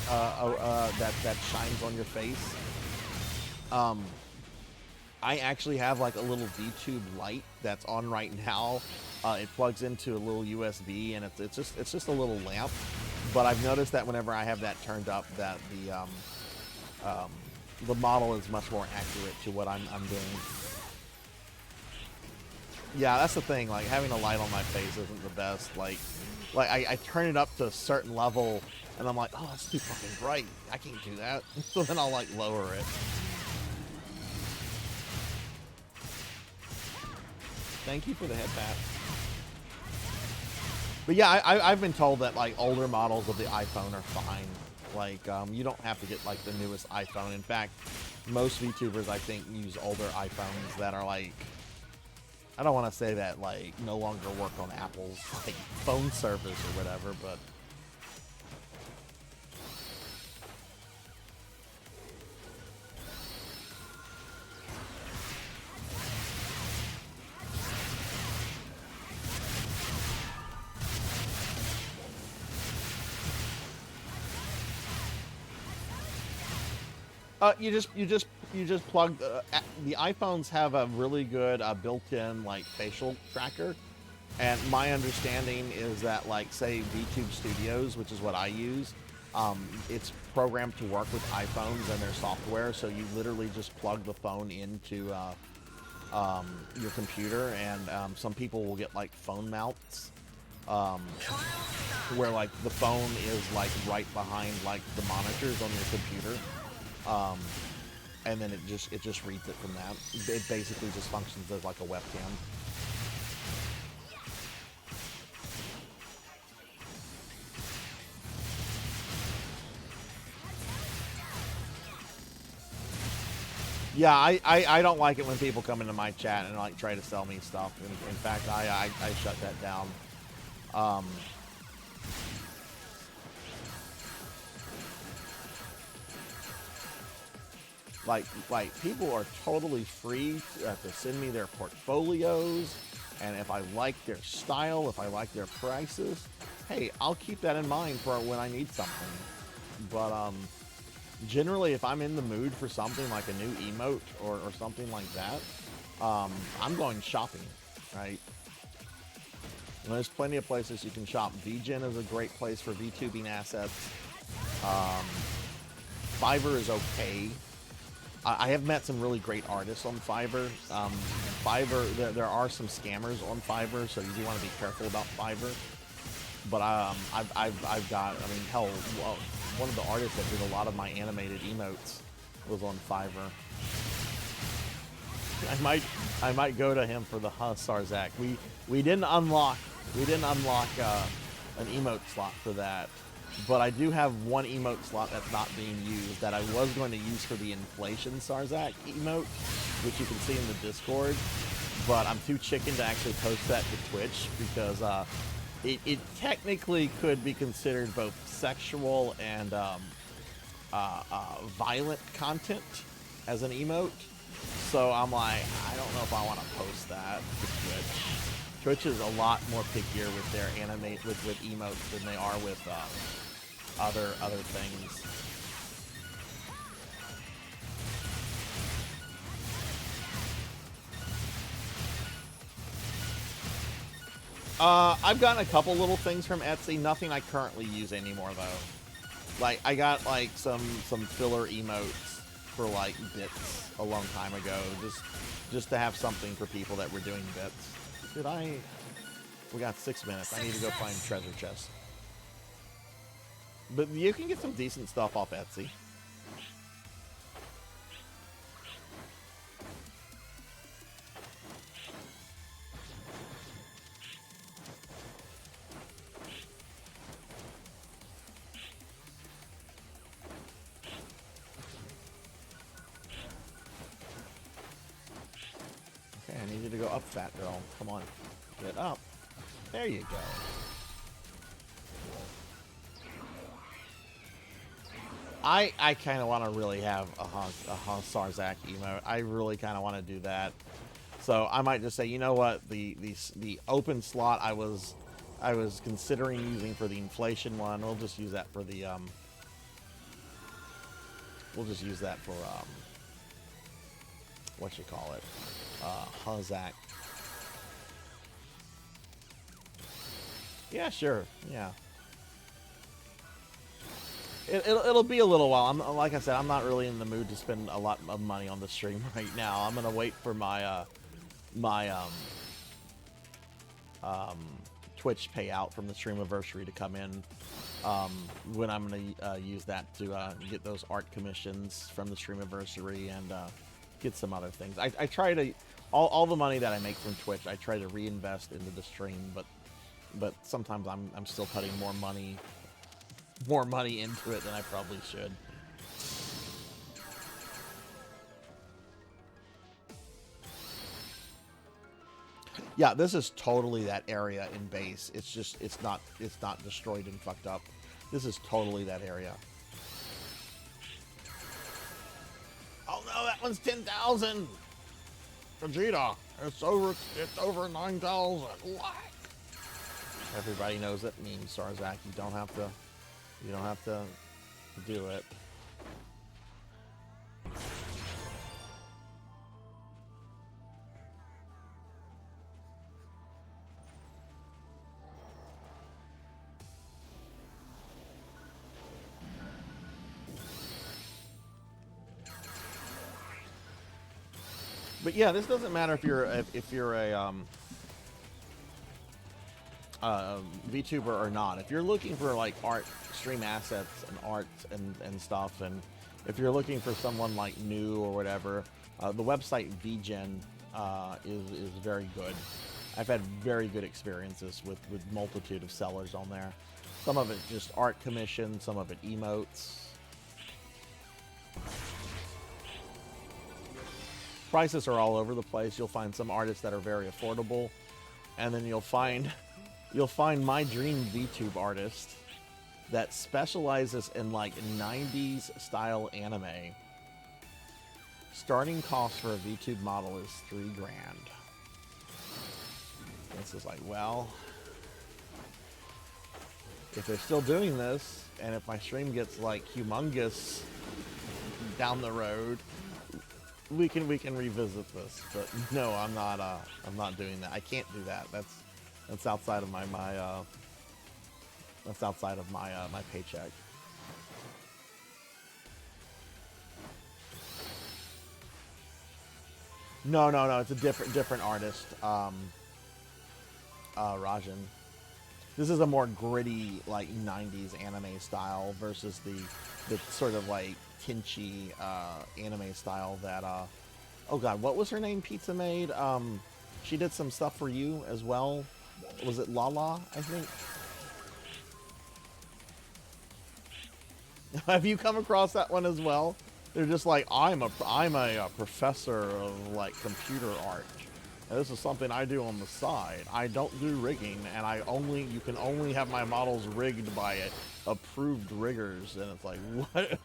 that shines on your face. I actually have like a little VTube light that's on right now. It plugs into a little USB, and it's just a little lamp. But I've noticed that whenever I have that turned up, that the model is much more accurate to what I'm doing. Yeah, that's the thing. Like having a light on my face isn't the best. Like I turn it up to a certain level, and I'm like, oh, it's too fucking bright. I can't do that. So then I'll like lower it. Thank you for the head pat. But yeah, I've been told that like older models of the iPhone are fine. Like you don't have to get like the newest iPhone. In fact, most VTubers I think use older iPhones that are like, I don't want to say that like no longer work on Apple's like phone service or whatever, but you just plug the iPhones have a really good built-in like facial tracker, and my understanding is that like say VTube Studios, which is what I use, it's programmed to work with iPhones and their software, so you literally just plug the phone into your computer, and some people will get like phone mounts where like the phone is like right behind like the monitors on your computer. And then it just reads it from that. It basically just functions as like a webcam. Yeah, I don't like it when people come into my chat and like try to sell me stuff. In fact, I shut that down. Like people are totally free to send me their portfolios, and if I like their style, if I like their prices, hey, I'll keep that in mind for when I need something. But generally, if I'm in the mood for something like a new emote or something like that, I'm going shopping, right? And there's plenty of places you can shop. VGen is a great place for VTubing assets. Fiverr is okay. I have met some really great artists on Fiverr. Fiverr, there are some scammers on Fiverr, so you do want to be careful about Fiverr. But I've got, I mean, hell, one of the artists that did a lot of my animated emotes was on Fiverr. I might go to him for the Sarzac. We didn't unlock an emote slot for that. But I do have one emote slot that's not being used that I was going to use for the inflation Sarzac emote, which you can see in the Discord. But I'm too chicken to actually post that to Twitch because it technically could be considered both sexual and violent content as an emote. So I'm like, I don't know if I want to post that to Twitch. Twitch is a lot more pickier with their with emotes than they are with other things. I've gotten a couple little things from Etsy. Nothing I currently use anymore though. Like I got like some filler emotes for like bits a long time ago, just to have something for people that were doing bits. We got 6 minutes. I need to go find treasure chests. But you can get some decent stuff off Etsy. Okay, I need you to go up, fat girl. Come on. Get up. There you go. I kind of want to really have a Sarzac emote. I really kind of want to do that. So I might just say, you know what, the open slot I was considering using for the inflation one, we'll just use that for the what you call it, Sarzac. Yeah, sure. Yeah. It'll be a little while. Like I said, I'm not really in the mood to spend a lot of money on the stream right now. I'm gonna wait for my Twitch payout from the Streamiversary to come in. When I'm gonna use that to get those art commissions from the Streamiversary and get some other things. I try to all the money that I make from Twitch, I try to reinvest into the stream, but sometimes I'm still putting more money into it than I probably should. Yeah, this is totally that area in base. It's not destroyed and fucked up. This is totally that area. Oh no, that one's 10,000. Vegeta, it's over 9,000. What? Everybody knows it means Sarzac. You don't have to do it. But yeah, this doesn't matter if you're a VTuber or not. If you're looking for like art, stream assets and art and stuff, and if you're looking for someone like new or whatever, the website VGen is very good. I've had very good experiences with multitude of sellers on there. Some of it just art commission, some of it emotes. Prices are all over the place. You'll find some artists that are very affordable, and then you'll find my dream VTube artist that specializes in like 90s style anime, Starting cost for a VTube model is $3 grand. This is like, well, if they're still doing this, and if my stream gets like humongous down the road, we can revisit this. But no, I'm not doing that. I can't do that. That's outside of my that's outside of my my paycheck. No, it's a different artist. Rajan. This is a more gritty, like 90s anime style versus the sort of like kinchy anime style that oh god, what was her name? Pizza Maid. She did some stuff for you as well. Was it Lala, I think? Have you come across that one as well? They're just like, I'm a professor of like computer art. And this is something I do on the side. I don't do rigging, and you can only have my models rigged by approved riggers. And it's like, what?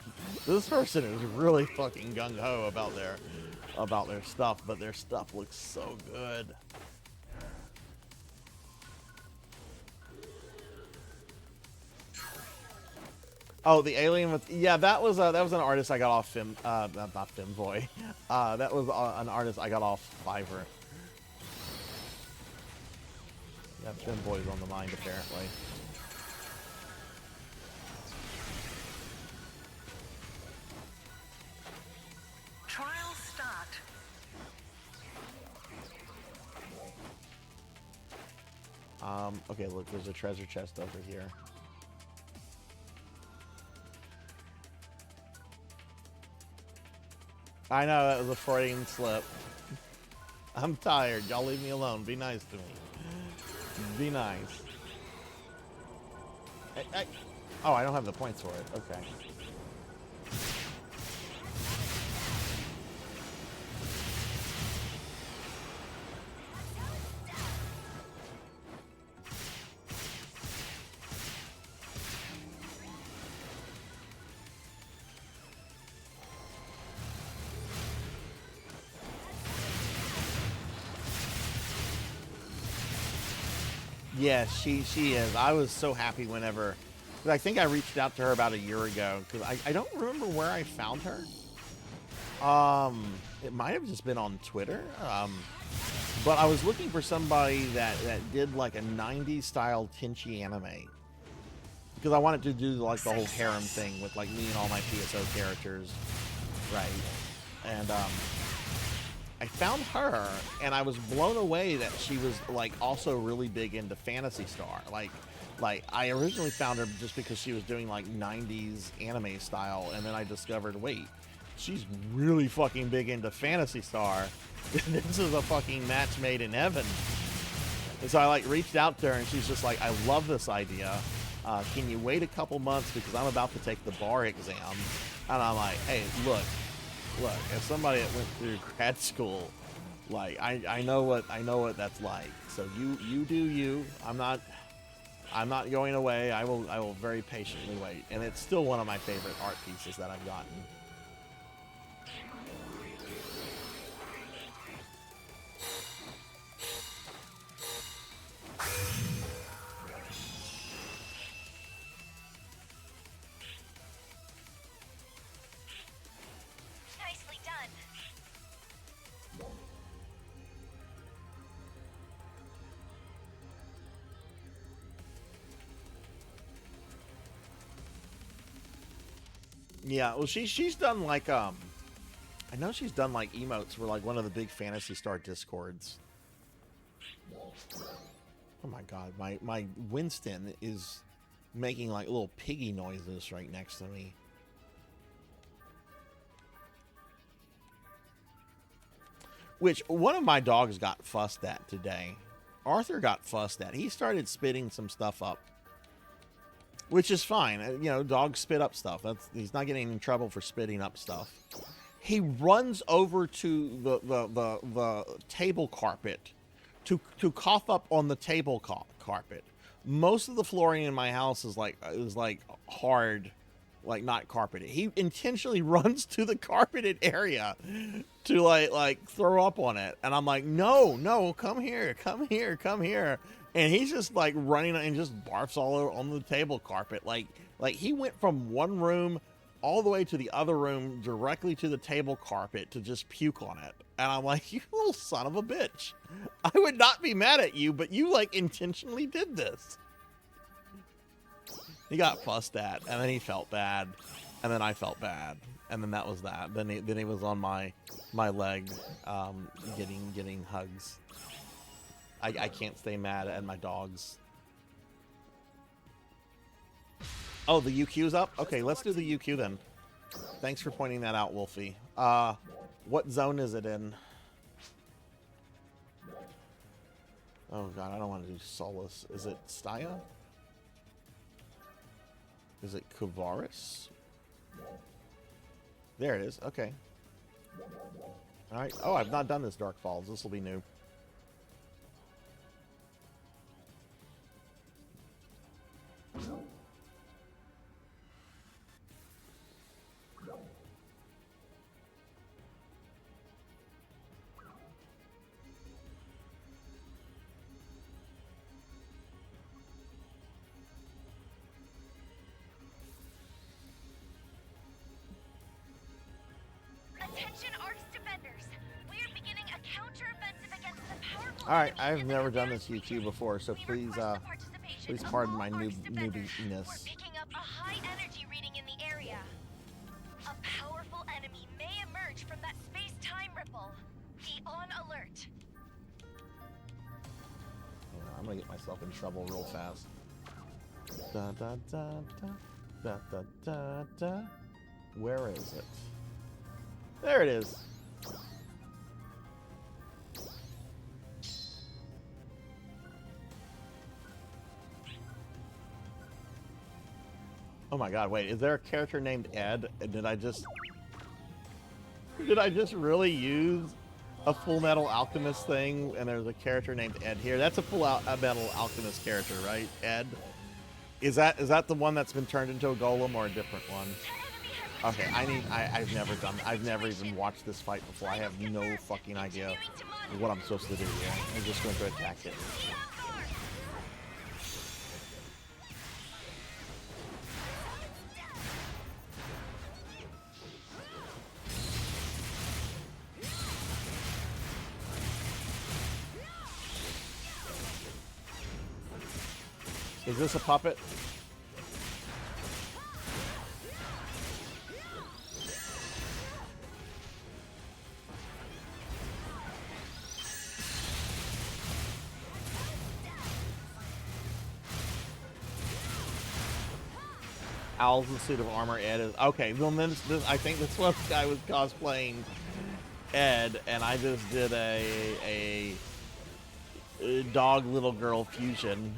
This person is really fucking gung ho about their stuff, but their stuff looks so good. Oh, the alien with, yeah, that was an artist I got off not Femboy. That was an artist I got off Fiverr. Yeah, Femboy's on the mind apparently. Trial start. Okay, look, there's a treasure chest over here. I know, that was a Freudian slip. I'm tired. Y'all leave me alone. Be nice to me. Be nice. Oh, I don't have the points for it. Okay. Yeah, she is. I was so happy whenever, I think I reached out to her about a year ago because I don't remember where I found her. It might have just been on Twitter. But I was looking for somebody that did like a 90s style Tinchy anime because I wanted to do like the whole harem thing with like me and all my PSO characters, right? And I found her, and I was blown away that she was like also really big into Phantasy Star. Like I originally found her just because she was doing like 90s anime style, and then I discovered, wait, she's really fucking big into Phantasy Star. This is a fucking match made in heaven. And so I like reached out to her, and she's just like, I love this idea. Can you wait a couple months because I'm about to take the bar exam? And I'm like, hey, look, as somebody that went through grad school, like I know what that's like. So you do you. I'm not going away. I will very patiently wait. And it's still one of my favorite art pieces that I've gotten. Nicely done. Yeah, well, she's done like I know she's done like emotes for like one of the big Phantasy Star discords. Oh my god, my Winston is making like little piggy noises right next to me. Which one of my dogs got fussed at today. Arthur got fussed at. He started spitting some stuff up. Which is fine. You know, dogs spit up stuff. He's not getting in trouble for spitting up stuff. He runs over to the table carpet to cough up on the table carpet. Most of the flooring in my house is like hard like not carpeted. He intentionally runs to the carpeted area to like throw up on it, and I'm like, no, come here, and he's just like running and just barfs all over on the table carpet. Like he went from one room all the way to the other room directly to the table carpet to just puke on it. And I'm like, you little son of a bitch. I would not be mad at you, but you like intentionally did this. He got fussed at, and then he felt bad, and then I felt bad, and then that was that. Then he was on my leg, getting hugs. I can't stay mad at my dogs. Oh, the UQ's up? Okay, let's do the UQ then. Thanks for pointing that out, Wolfie. What zone is it in? Oh god, I don't want to do Solus. Is it Staya? Is it Kavaris? There it is. Okay. Alright. Oh, I've not done this Dark Falls. This will be new. Attention Arcs defenders. We are beginning a counter-offensive against the powerful. Alright, I've never done this UQ before, so please pardon my newbiness. We're picking up a high energy reading in the area. A powerful enemy may emerge from that space-time ripple. Be on alert. I'm gonna get myself in trouble real fast. Da da da da da da da. Where is it? There it is. Oh my god, wait, is there a character named Ed? Did I just really use a Full Metal Alchemist thing and there's a character named Ed here? That's a Full Metal Alchemist character, right? Ed? Is that the one that's been turned into a golem or a different one? Okay, I've never even watched this fight before. I have no fucking idea what I'm supposed to do here. I'm just going to attack it. Is this a puppet? Owls in suit of armor. Ed is okay. Well, then I think this one guy was cosplaying Ed, and I just did a dog little girl fusion.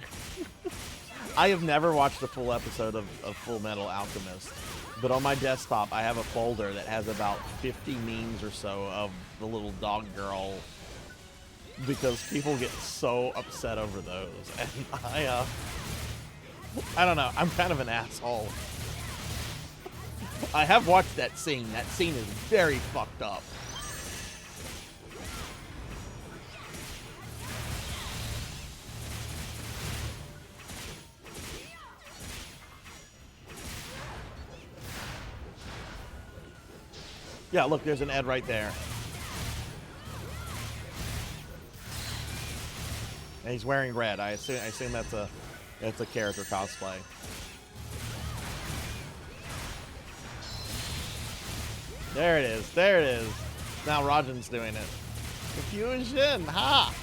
I have never watched a full episode of Full Metal Alchemist, but on my desktop I have a folder that has about 50 memes or so of the little dog girl because people get so upset over those, and I don't know. I'm kind of an asshole. I have watched that scene. That scene is very fucked up. Yeah, look, there's an Ed right there. And he's wearing red. I assume that's a character cosplay. There it is. There it is. Now Rajan's doing it. Confusion. Ha!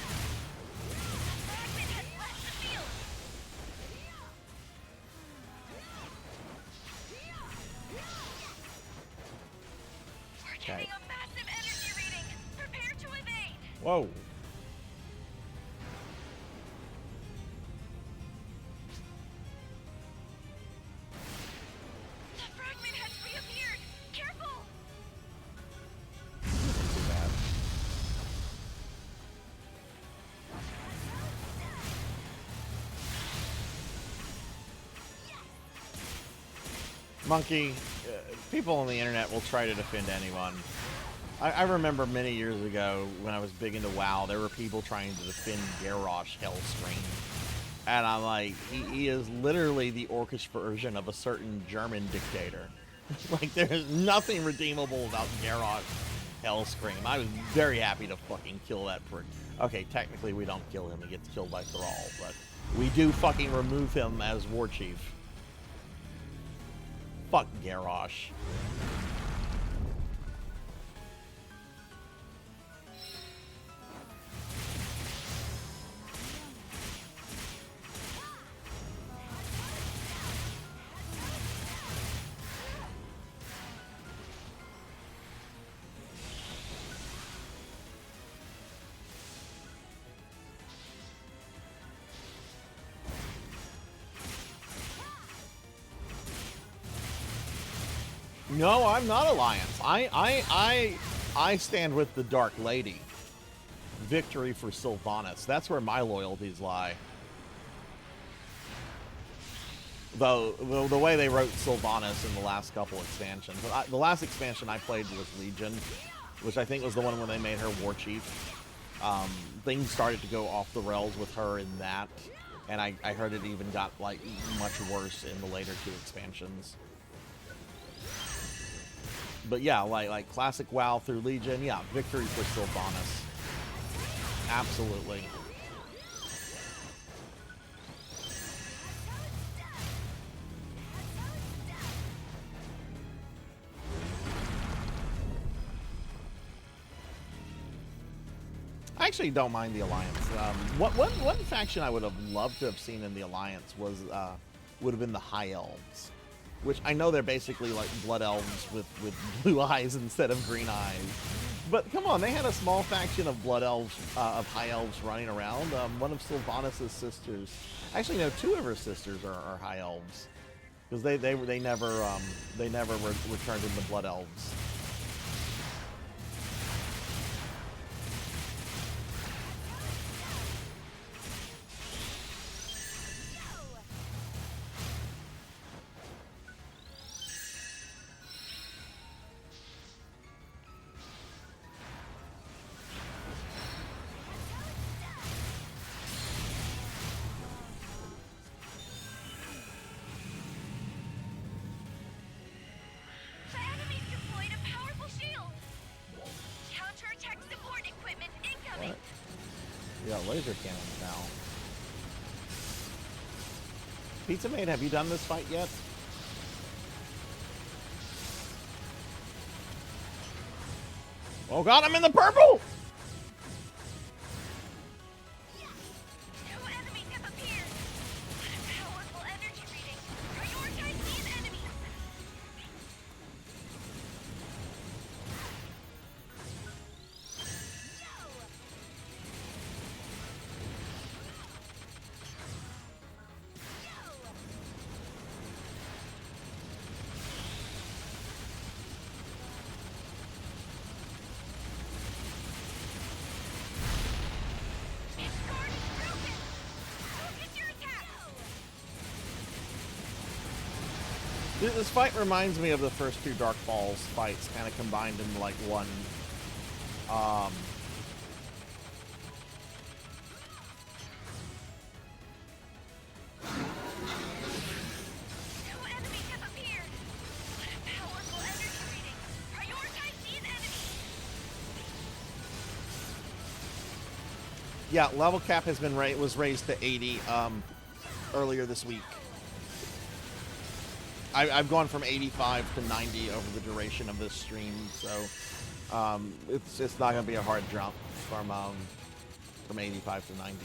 Okay. Whoa. Monkey, people on the internet will try to defend anyone. I remember many years ago when I was big into WoW, there were people trying to defend Garrosh Hellscream. And I'm like, he is literally the orcish version of a certain German dictator. Like, there's nothing redeemable about Garrosh Hellscream. I was very happy to fucking kill that prick. Okay, technically we don't kill him, he gets killed by Thrall, but we do fucking remove him as War Chief. Fuck Garrosh. No, I'm not Alliance. I stand with the Dark Lady. Victory for Sylvanas. That's where my loyalties lie. Though the way they wrote Sylvanas in the last couple expansions. The last expansion I played was Legion, which I think was the one when they made her War Chief. Things started to go off the rails with her in that, and I heard it even got like much worse in the later 2 expansions. But yeah, like classic WoW through Legion, yeah, victory for Sylvanas. Absolutely. I actually don't mind the Alliance. One faction I would have loved to have seen in the Alliance was would have been the High Elves. Which I know they're basically like blood elves with blue eyes instead of green eyes. But come on, they had a small faction of blood elves, of high elves running around. One of Sylvanas' sisters, actually no, 2 of her sisters are high elves, because they never returned into blood elves. Laser cannons now. Pizza Maid, have you done this fight yet? Oh god, I'm in the purple! This fight reminds me of the first 2 Dark Falls fights, kind of combined into like one. Yeah, level cap has been was raised to 80 earlier this week. I've gone from 85 to 90 over the duration of this stream, so it's not going to be a hard jump from 85 to 90.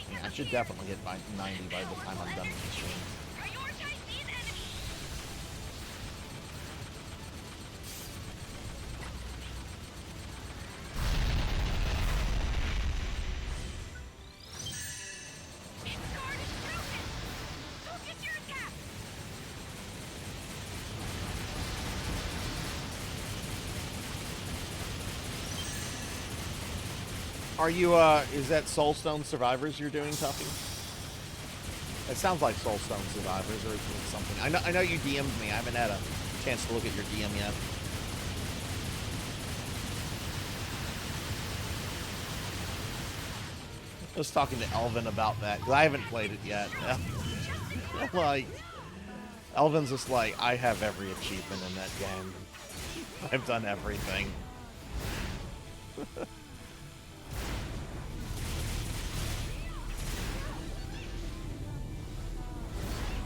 Yeah, I should definitely hit 90 by the time I'm done with the stream. Are you, is that Soulstone Survivors you're doing, Tuffy? It sounds like Soulstone Survivors or something. I know you DM'd me. I haven't had a chance to look at your DM yet. I was talking to Elvin about that, because I haven't played it yet. Like, Elvin's just like, I have every achievement in that game. I've done everything.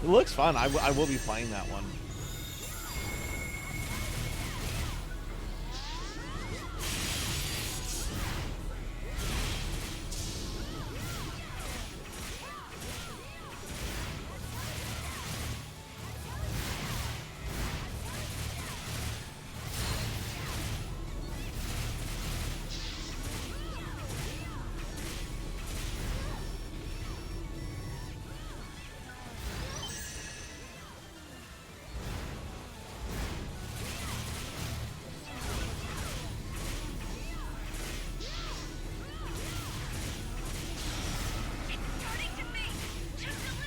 It looks fun. I will be playing that one.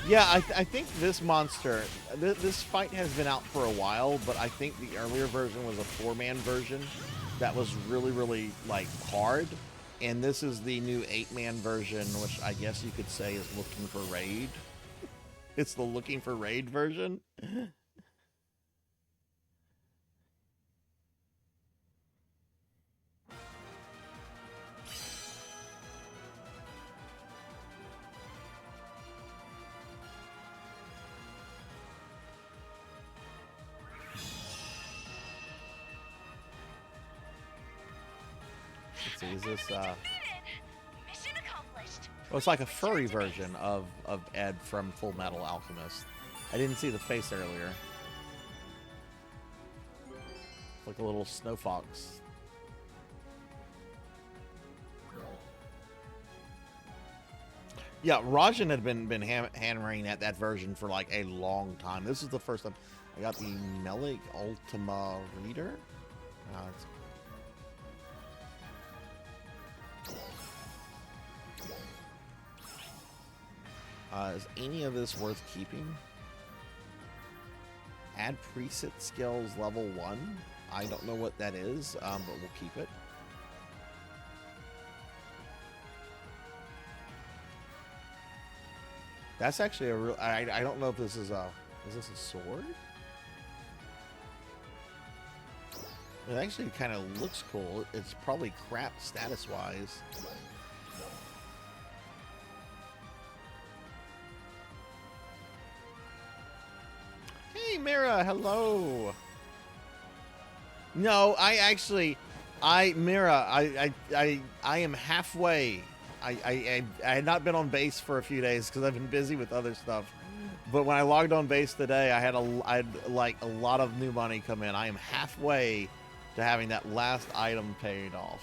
Yeah, I think this monster, this fight has been out for a while, but I think the earlier version was a 4-man version that was really, like, hard. And this is the new 8-man version, which I guess you could say is looking for raid. It's the looking for raid version. Is this Mission accomplished. oh, it's like a furry version of Ed from Full Metal Alchemist. I didn't see the face earlier. Like a little snow fox. Yeah, Rajan had been hammering at that version for like a long time. This is the first time I got the Melic Ultima Reader. It's is any of this worth keeping? Add preset skills level 1. I don't know what that is, but we'll keep it. That's actually a real. I don't know if this is a. Is this a sword? It actually kind of looks cool. It's probably crap status wise. Hey, Mira, hello. No, Mira, I am halfway. I had not been on base for a few days because I've been busy with other stuff. But when I logged on base today, I had like a lot of new money come in. I am halfway to having that last item paid off.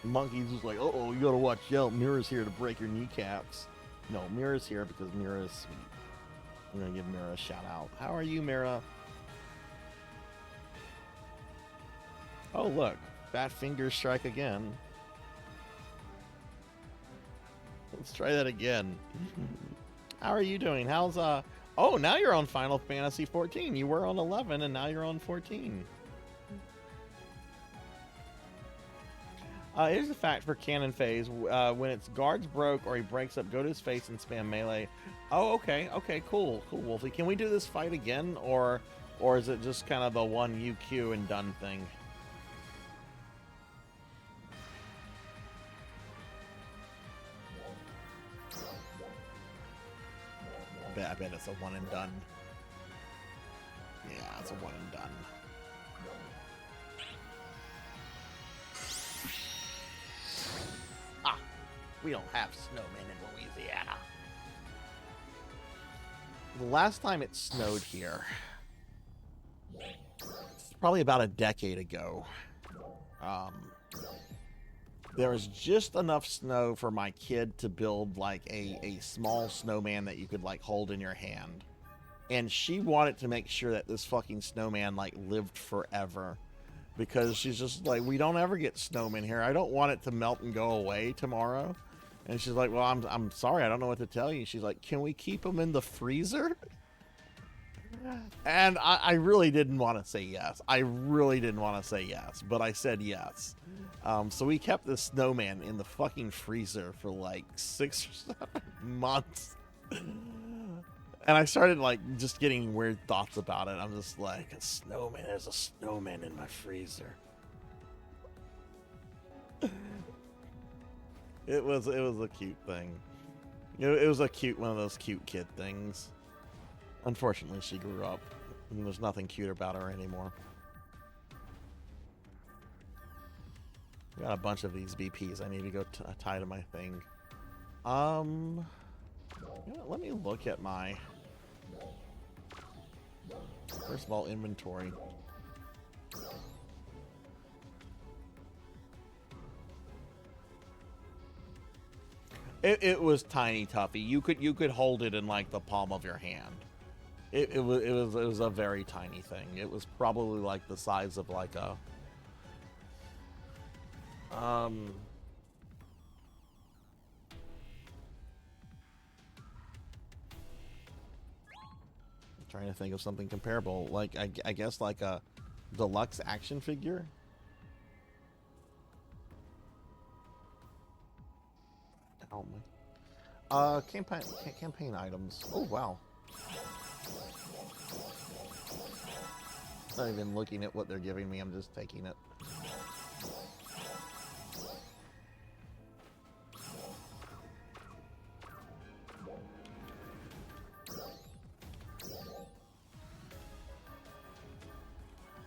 Monkey's just like, uh-oh, you gotta watch out. Mira's here to break your kneecaps. No, Mira's here because Mira is sweet. I'm gonna give Mira a shout out. How are you, Mira? Oh, look. Fat fingers strike again. Let's try that again. How are you doing? How's, oh, now you're on Final Fantasy 14. You were on 11, and now you're on 14. Here's a fact for Cannon Phase. When its guards broke or he breaks up, go to his face and spam melee. Oh, okay. Okay, cool. Cool, Wolfie. Can we do this fight again, or is it just kind of the one UQ and done thing? I bet it's a one and done. Yeah, it's a one and done. Ah, we don't have snowmen in Louisiana. The last time it snowed here, probably about a decade ago, there was just enough snow for my kid to build like a small snowman that you could like hold in your hand. And she wanted to make sure that this fucking snowman like lived forever. because she's just like, we don't ever get snowmen here. I don't want it to melt and go away tomorrow. And she's like, well, I'm sorry, I don't know what to tell you. She's like, can we keep them in the freezer? And I really didn't want to say yes. I really didn't want to say yes, but I said yes. So we kept this snowman in the fucking freezer for like 6 or 7 months. And I started like just getting weird thoughts about it. I'm just like, a snowman, there's a snowman in my freezer. It was a cute thing. It was a cute, one of those cute kid things. Unfortunately, she grew up, and there's nothing cute about her anymore. We got a bunch of these BPs. I need to go tie to my thing. You know what, let me look at my, first of all, inventory. It was tiny, Tuffy. You could hold it in like the palm of your hand. It was a very tiny thing. It was probably like the size of like a trying to think of something comparable, like I guess like a deluxe action figure. Help me. Campaign items. Oh wow. Not even looking at what they're giving me. I'm just taking it.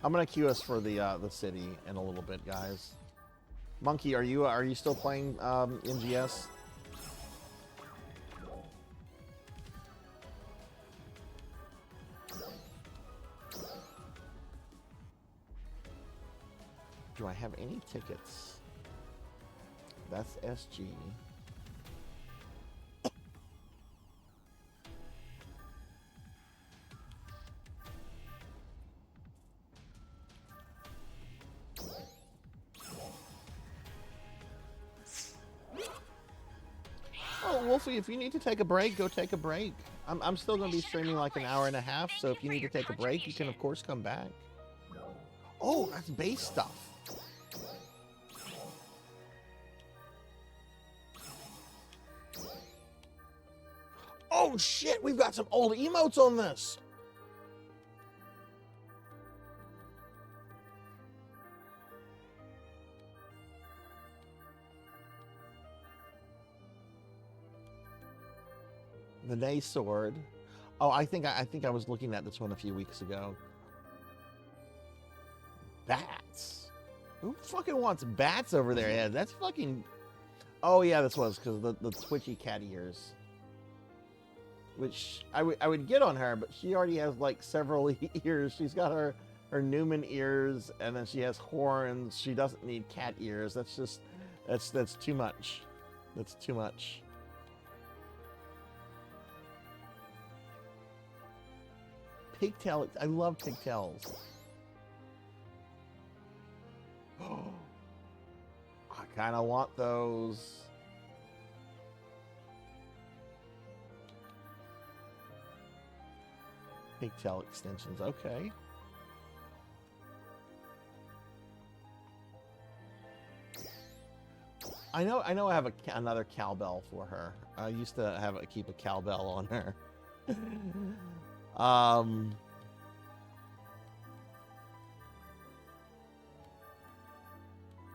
I'm gonna queue us for the city in a little bit, guys. Monkey, are you still playing NGS? Do I have any tickets? That's SG. Oh, Wolfie, if you need to take a break, go take a break. I'm still going to be streaming like an hour and a half, so if you need to take a break, you can of course come back. Oh, that's base stuff. Oh shit, we've got some old emotes on this. The Nay Sword. Oh, I think I was looking at this one a few weeks ago. Bats. Who fucking wants bats over their head? That's fucking. Oh yeah, this was because the twitchy cat ears. Which I would get on her, but she already has like several ears. She's got her Newman ears, and then she has horns. She doesn't need cat ears. That's just that's too much. That's too much. Pigtail. I love pigtails. Oh, I kind of want those. Pigtail extensions, okay. I know I have another cowbell for her. I used to keep a cowbell on her. I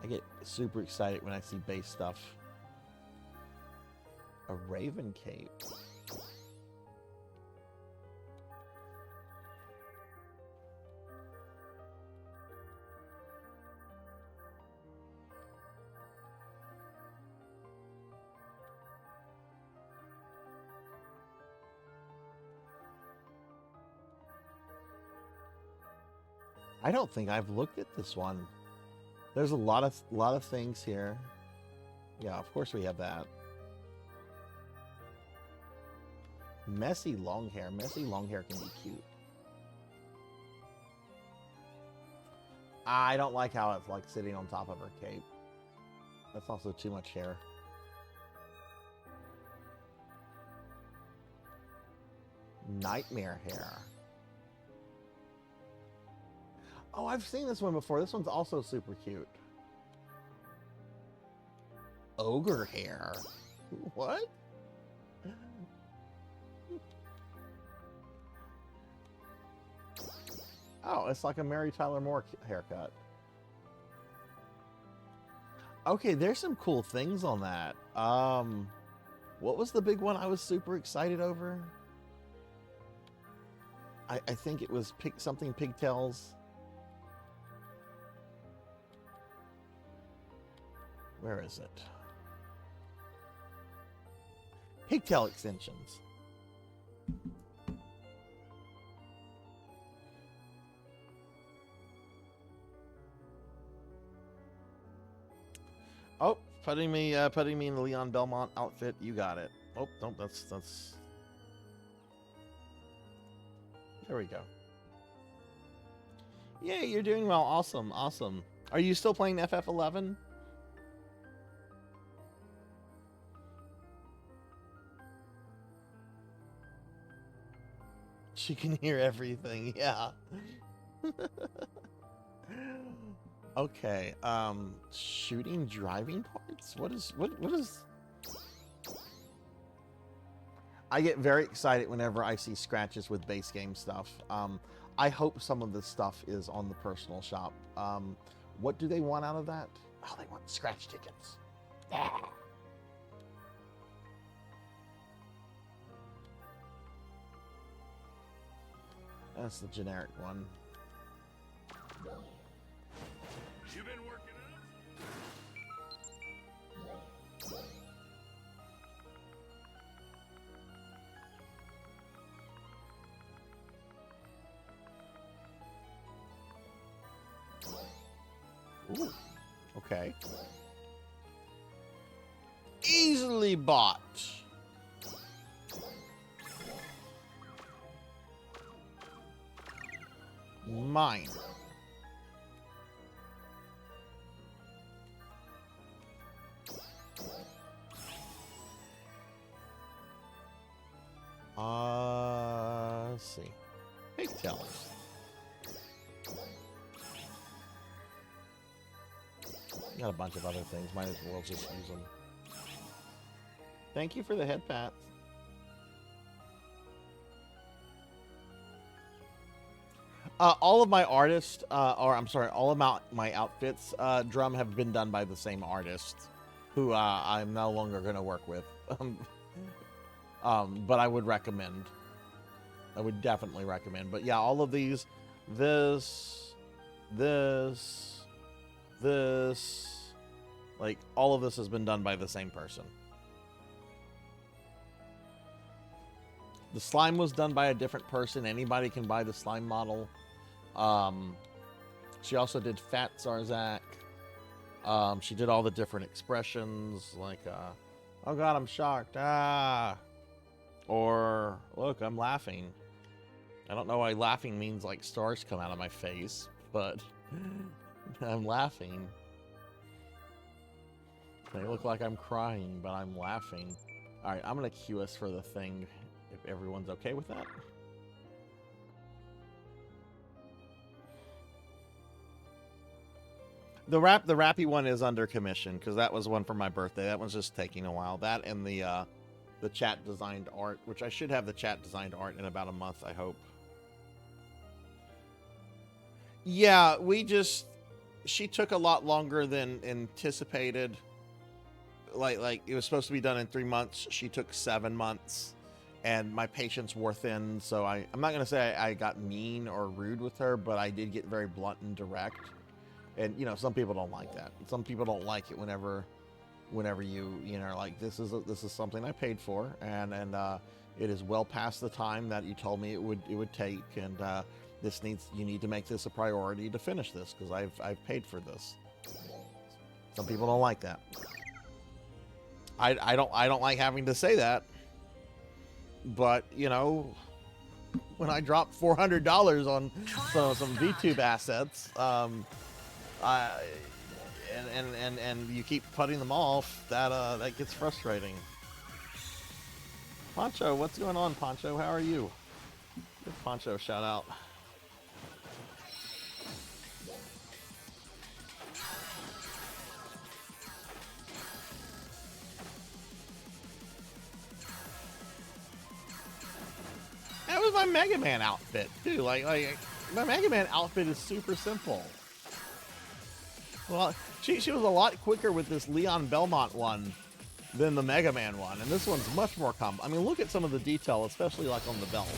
get super excited when I see base stuff. A raven cape. I don't think I've looked at this one. There's a lot of things here. Yeah, of course we have that. Messy long hair. Messy long hair can be cute. I don't like how it's like sitting on top of her cape. That's also too much hair. Nightmare hair. Oh, I've seen this one before. This one's also super cute. Ogre hair. What? Oh, it's like a Mary Tyler Moore haircut. Okay, there's some cool things on that. What was the big one I was super excited over? I think it was something pigtails. Where is it? Pigtail extensions. Oh, putting me in the Leon Belmont outfit. You got it. Oh, nope, that's. There we go. Yeah, you're doing well. Awesome, awesome. Are you still playing FF11? She can hear everything. Yeah. Okay. Shooting driving parts? What is I get very excited whenever I see scratches with base game stuff. I hope some of this stuff is on the personal shop. What do they want out of that? Oh, they want scratch tickets. Yeah. That's the generic one. You been working out? Ooh. Okay. Easily bought. Mine. Let's see. Pigtails. Got a bunch of other things. Might as well just use them. Thank you for the head pats. All of my artists, all of my outfits, Drum, have been done by the same artist, who I'm no longer going to work with. But I would recommend. I would definitely recommend. But yeah, all of these, this, like all of this has been done by the same person. The slime was done by a different person. Anybody can buy the slime model. She also did Fat Sarzac. She did all the different expressions, like, oh god, I'm shocked, or, look, I'm laughing. I don't know why laughing means like stars come out of my face, but I'm laughing. They look like I'm crying, but I'm laughing. Alright, I'm gonna queue us for the thing, if everyone's okay with that. The Rappy one is under commission, because that was one for my birthday. That one's just taking a while. That and the chat designed art, which I should have the chat designed art in about a month, I hope. Yeah, she took a lot longer than anticipated. Like it was supposed to be done in 3 months. She took 7 months, and my patience wore thin. So I'm not gonna say I got mean or rude with her, but I did get very blunt and direct. And you know, some people don't like that. Some people don't like it whenever you know, like, this is something I paid for, and it is well past the time that you told me it would take, and you need to make this a priority to finish this, because I've paid for this. Some people don't like that. I don't like having to say that, but you know, when I dropped $400 on some VTuber assets, And you keep putting them off, that gets frustrating. Poncho, what's going on, Poncho? How are you? Give Poncho a shout out. That was my Mega Man outfit, too. Like my Mega Man outfit is super simple. Well, she was a lot quicker with this Leon Belmont one than the Mega Man one, and this one's much more complex. I mean, look at some of the detail, especially like on the belt.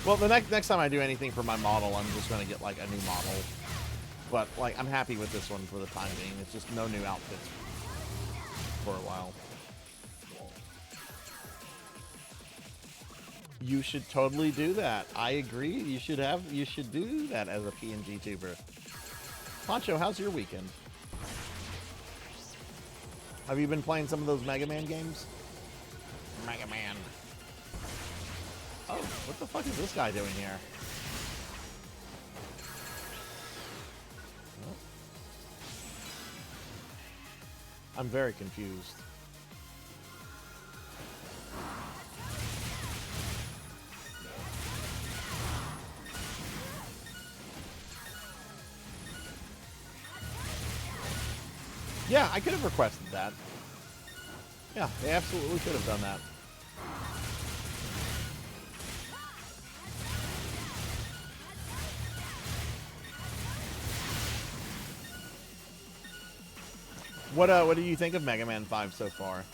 Well, the next time I do anything for my model, I'm just going to get like a new model. But like, I'm happy with this one for the time being. It's just no new outfits for a while. You should totally do that. I agree. You should do that as a PNG tuber. Poncho, how's your weekend? Have you been playing some of those Mega Man games? Mega Man. Oh, what the fuck is this guy doing here? Oh. I'm very confused. Yeah, I could have requested that. Yeah, they absolutely could have done that. What do you think of Mega Man 5 so far?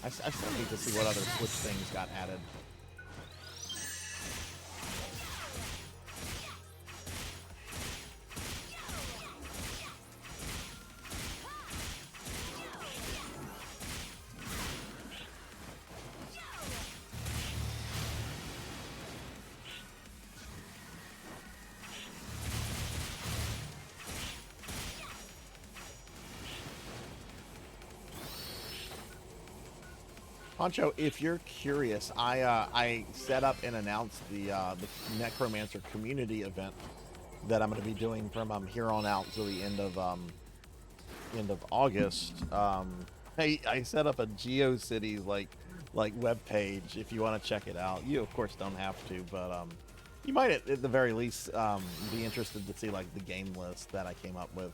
I still need to see what other Switch things got added. Poncho, if you're curious, I set up and announced the Necromancer community event that I'm going to be doing from here on out to the end of August. I set up a GeoCities like web page if you want to check it out. You of course don't have to, but you might at the very least be interested to see like the game list that I came up with.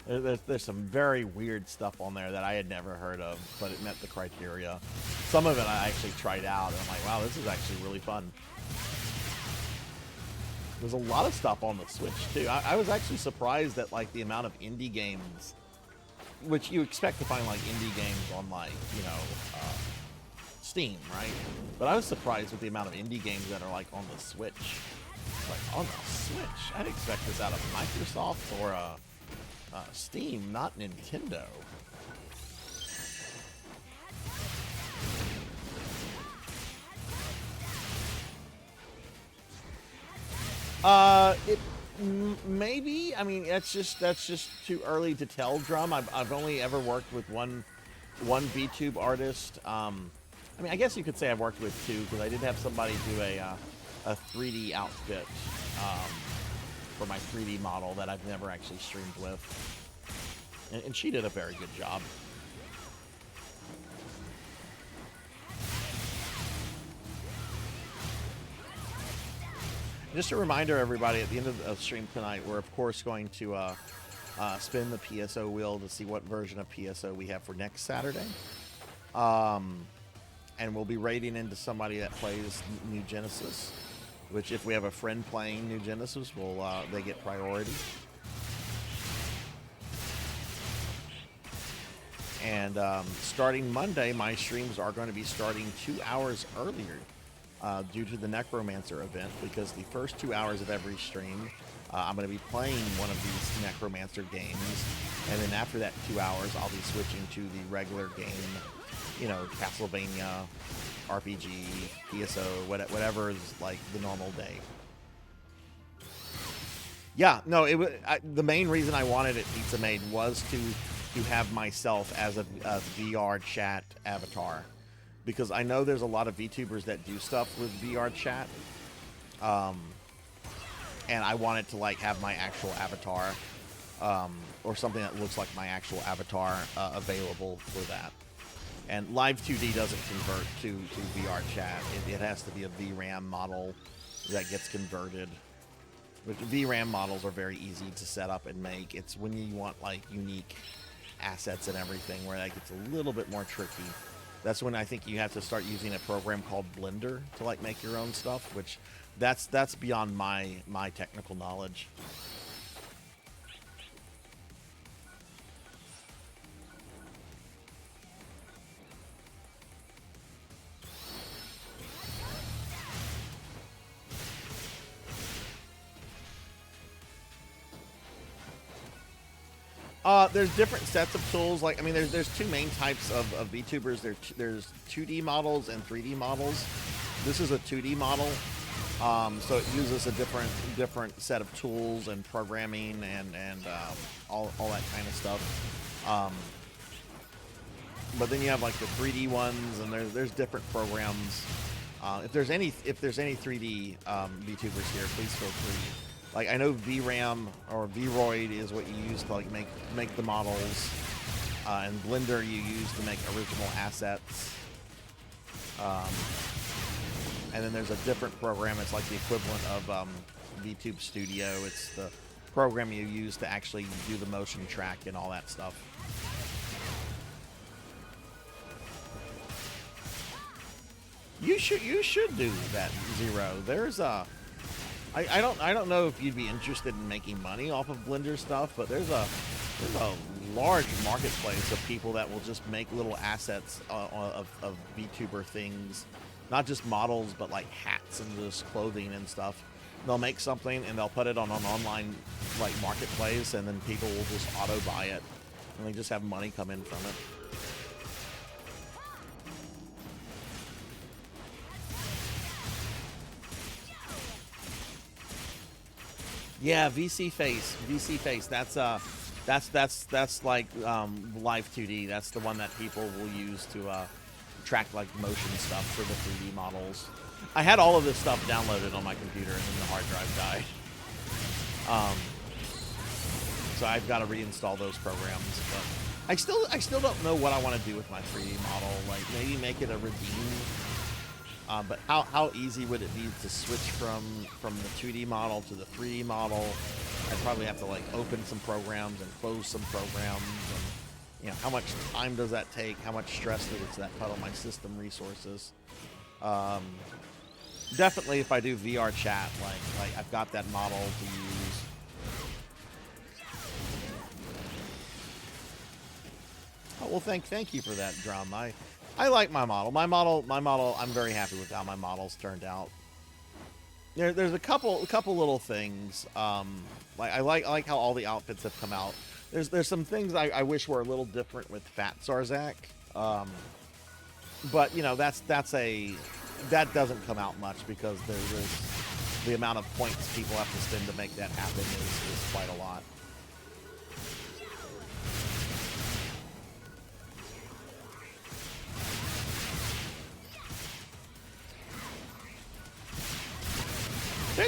There's some very weird stuff on there that I had never heard of, but it met the criteria. Some of it I actually tried out, and I'm like, wow, this is actually really fun. There's a lot of stuff on the Switch, too. I was actually surprised at, like, the amount of indie games, which you expect to find, like, indie games on, like, you know, Steam, right? But I was surprised with the amount of indie games that are, like, on the Switch. Like, on the Switch? I'd expect this out of Microsoft or, Steam, not Nintendo. Maybe. I mean, that's just too early to tell. Drum. I've only ever worked with one VTube artist. I mean, I guess you could say I've worked with two because I did have somebody do a 3D outfit for my 3D model that I've never actually streamed with. And she did a very good job. Just a reminder, everybody, at the end of the stream tonight, we're of course going to spin the PSO wheel to see what version of PSO we have for next Saturday. And we'll be raiding into somebody that plays New Genesis, which if we have a friend playing New Genesis, they get priority. And starting Monday, my streams are going to be starting 2 hours earlier due to the Necromancer event, because the first 2 hours of every stream, I'm going to be playing one of these Necromancer games, and then after that 2 hours, I'll be switching to the regular game, you know, Castlevania, RPG, PSO, whatever is like the normal day. Yeah, no, the main reason I wanted it Pizza Made was to to have myself as a VR chat avatar, because I know there's a lot of VTubers that do stuff with VR chat, and I wanted to like have my actual avatar, or something that looks like my actual avatar available for that. And Live 2D doesn't convert to VR chat. It has to be a VRAM model that gets converted. Which VRAM models are very easy to set up and make. It's when you want like unique assets and everything where that gets a little bit more tricky. That's when I think you have to start using a program called Blender to like make your own stuff, which that's beyond my technical knowledge. There's different sets of tools. Like, I mean, there's two main types of VTubers. There's 2D models and 3D models. This is a 2D model, so it uses a different set of tools and programming and all that kind of stuff. But then you have like the 3D ones, and there's different programs. If there's any 3D VTubers here, please feel free. Like, I know VRAM or VRoid is what you use to like make the models, and Blender you use to make original assets. And then there's a different program. It's like the equivalent of VTube Studio. It's the program you use to actually do the motion track and all that stuff. You should do that, Zero. There's a I don't know if you'd be interested in making money off of Blender stuff, but there's a large marketplace of people that will just make little assets of VTuber things, not just models, but like hats and just clothing and stuff. They'll make something and they'll put it on an online like marketplace, and then people will just auto buy it, and they just have money come in from it. Yeah, VC face. That's like Live 2D. That's the one that people will use to track like motion stuff for the 3D models. I had all of this stuff downloaded on my computer, and then the hard drive died. So I've got to reinstall those programs. But I still don't know what I want to do with my 3D model. Like, maybe make it a redeem. But how easy would it be to switch from the 2D model to the 3D model? I'd probably have to like open some programs and close some programs, and you know, how much time does that take? How much stress does that put on my system resources? Definitely, if I do VR chat, like I've got that model to use. Oh well, thank you for that, Drum. I like my model. My model. I'm very happy with how my models turned out. There's a couple little things. Like I like how all the outfits have come out. There's some things I wish were a little different with Fat Sarzac. But you know, that doesn't come out much because there's the amount of points people have to spend to make that happen is quite a lot.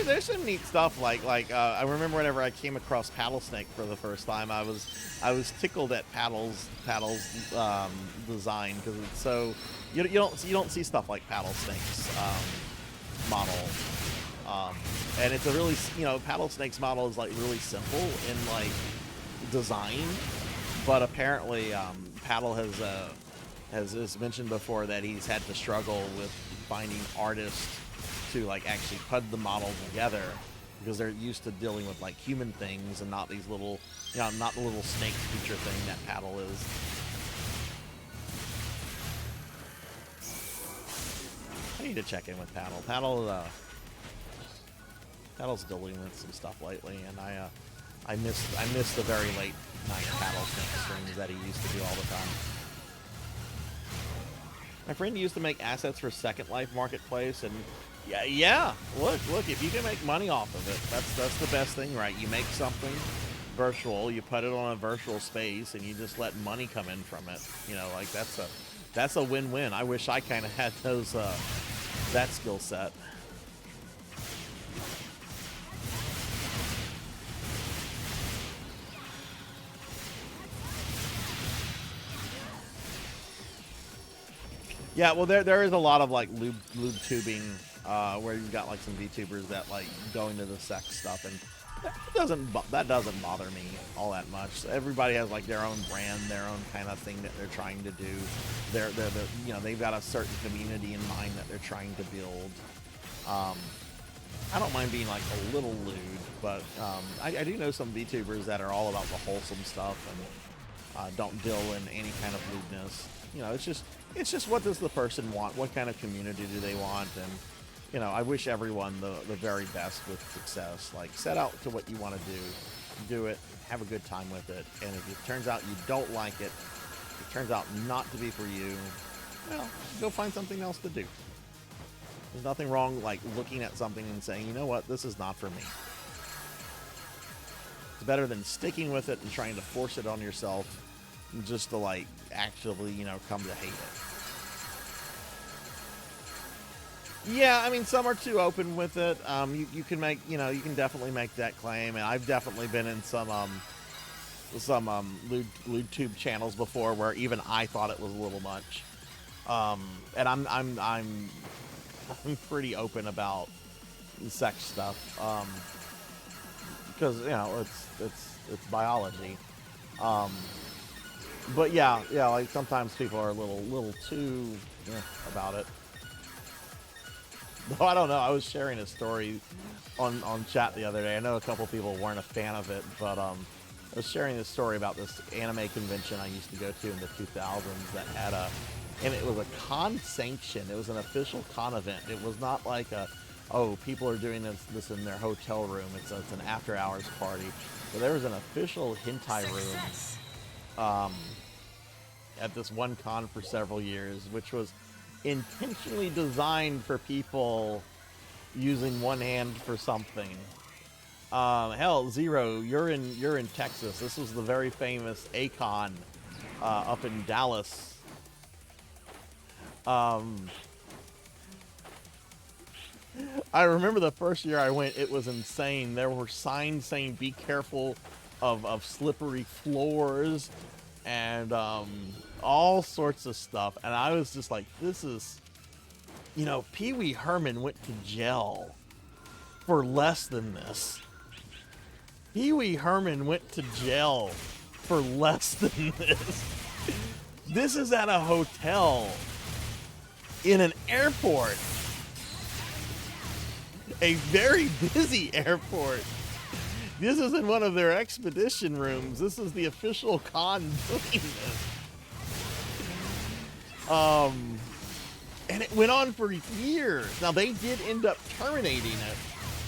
There's some neat stuff like I remember whenever I came across Paddlesnake for the first time, I was tickled at Paddle's design, because it's so you don't see stuff like Paddlesnake's model, and it's a really, you know, Paddlesnake's model is like really simple in like design, but apparently Paddle has mentioned before that he's had to struggle with finding artists to like actually put the model together, because they're used to dealing with like human things and not these little, you know, not the little snake creature thing that Paddle is. I need to check in with Paddle. Paddle's dealing with some stuff lately, and I miss the very late night Paddle streams that he used to do all the time. My friend used to make assets for Second Life Marketplace, and yeah. Look, if you can make money off of it, that's the best thing, right? You make something, virtual. You put it on a virtual space, and you just let money come in from it. You know, like that's a win-win. I wish I kind of had those that skill set. Yeah, well, there is a lot of like lube tubing where you've got like some VTubers that like go into the sex stuff, and that doesn't bother me all that much. So everybody has like their own brand, their own kind of thing that they're trying to do. They're you know, they've got a certain community in mind that they're trying to build. I don't mind being like a little lewd, but I do know some VTubers that are all about the wholesome stuff and don't deal in any kind of lewdness. You know, it's just what does the person want? What kind of community do they want? And you know, I wish everyone the very best with success. Like, set out to what you want to do it, have a good time with it, and if it turns out you don't like it, it turns out not to be for you, well, go find something else to do. There's nothing wrong like looking at something and saying, you know what, this is not for me. It's better than sticking with it and trying to force it on yourself just to like actually, you know, come to hate it. Yeah, I mean, some are too open with it. You can make, you know, you can definitely make that claim, and I've definitely been in some lewd tube channels before where even I thought it was a little much. And I'm pretty open about sex stuff, because you know it's biology. But yeah, like sometimes people are a little too about it. Though I don't know, I was sharing a story on chat the other day. I know a couple people weren't a fan of it, but I was sharing this story about this anime convention I used to go to in the 2000s that had and it was a con sanction. It was an official con event. It was not like oh, people are doing this in their hotel room. It's an after hours party. So there was an official hentai room at this one con for several years, which was intentionally designed for people using one hand for something. Hell, Zero, you're in Texas. This was the very famous A-Con up in Dallas. I remember the first year I went, it was insane. There were signs saying be careful of slippery floors and all sorts of stuff. And I was just like, this is, you know, Pee Wee Herman went to jail for less than this. Pee Wee Herman went to jail for less than this. This is at a hotel in an airport. A very busy airport. This isn't one of their expedition rooms. This is the official con doing this. And it went on for years. Now, they did end up terminating it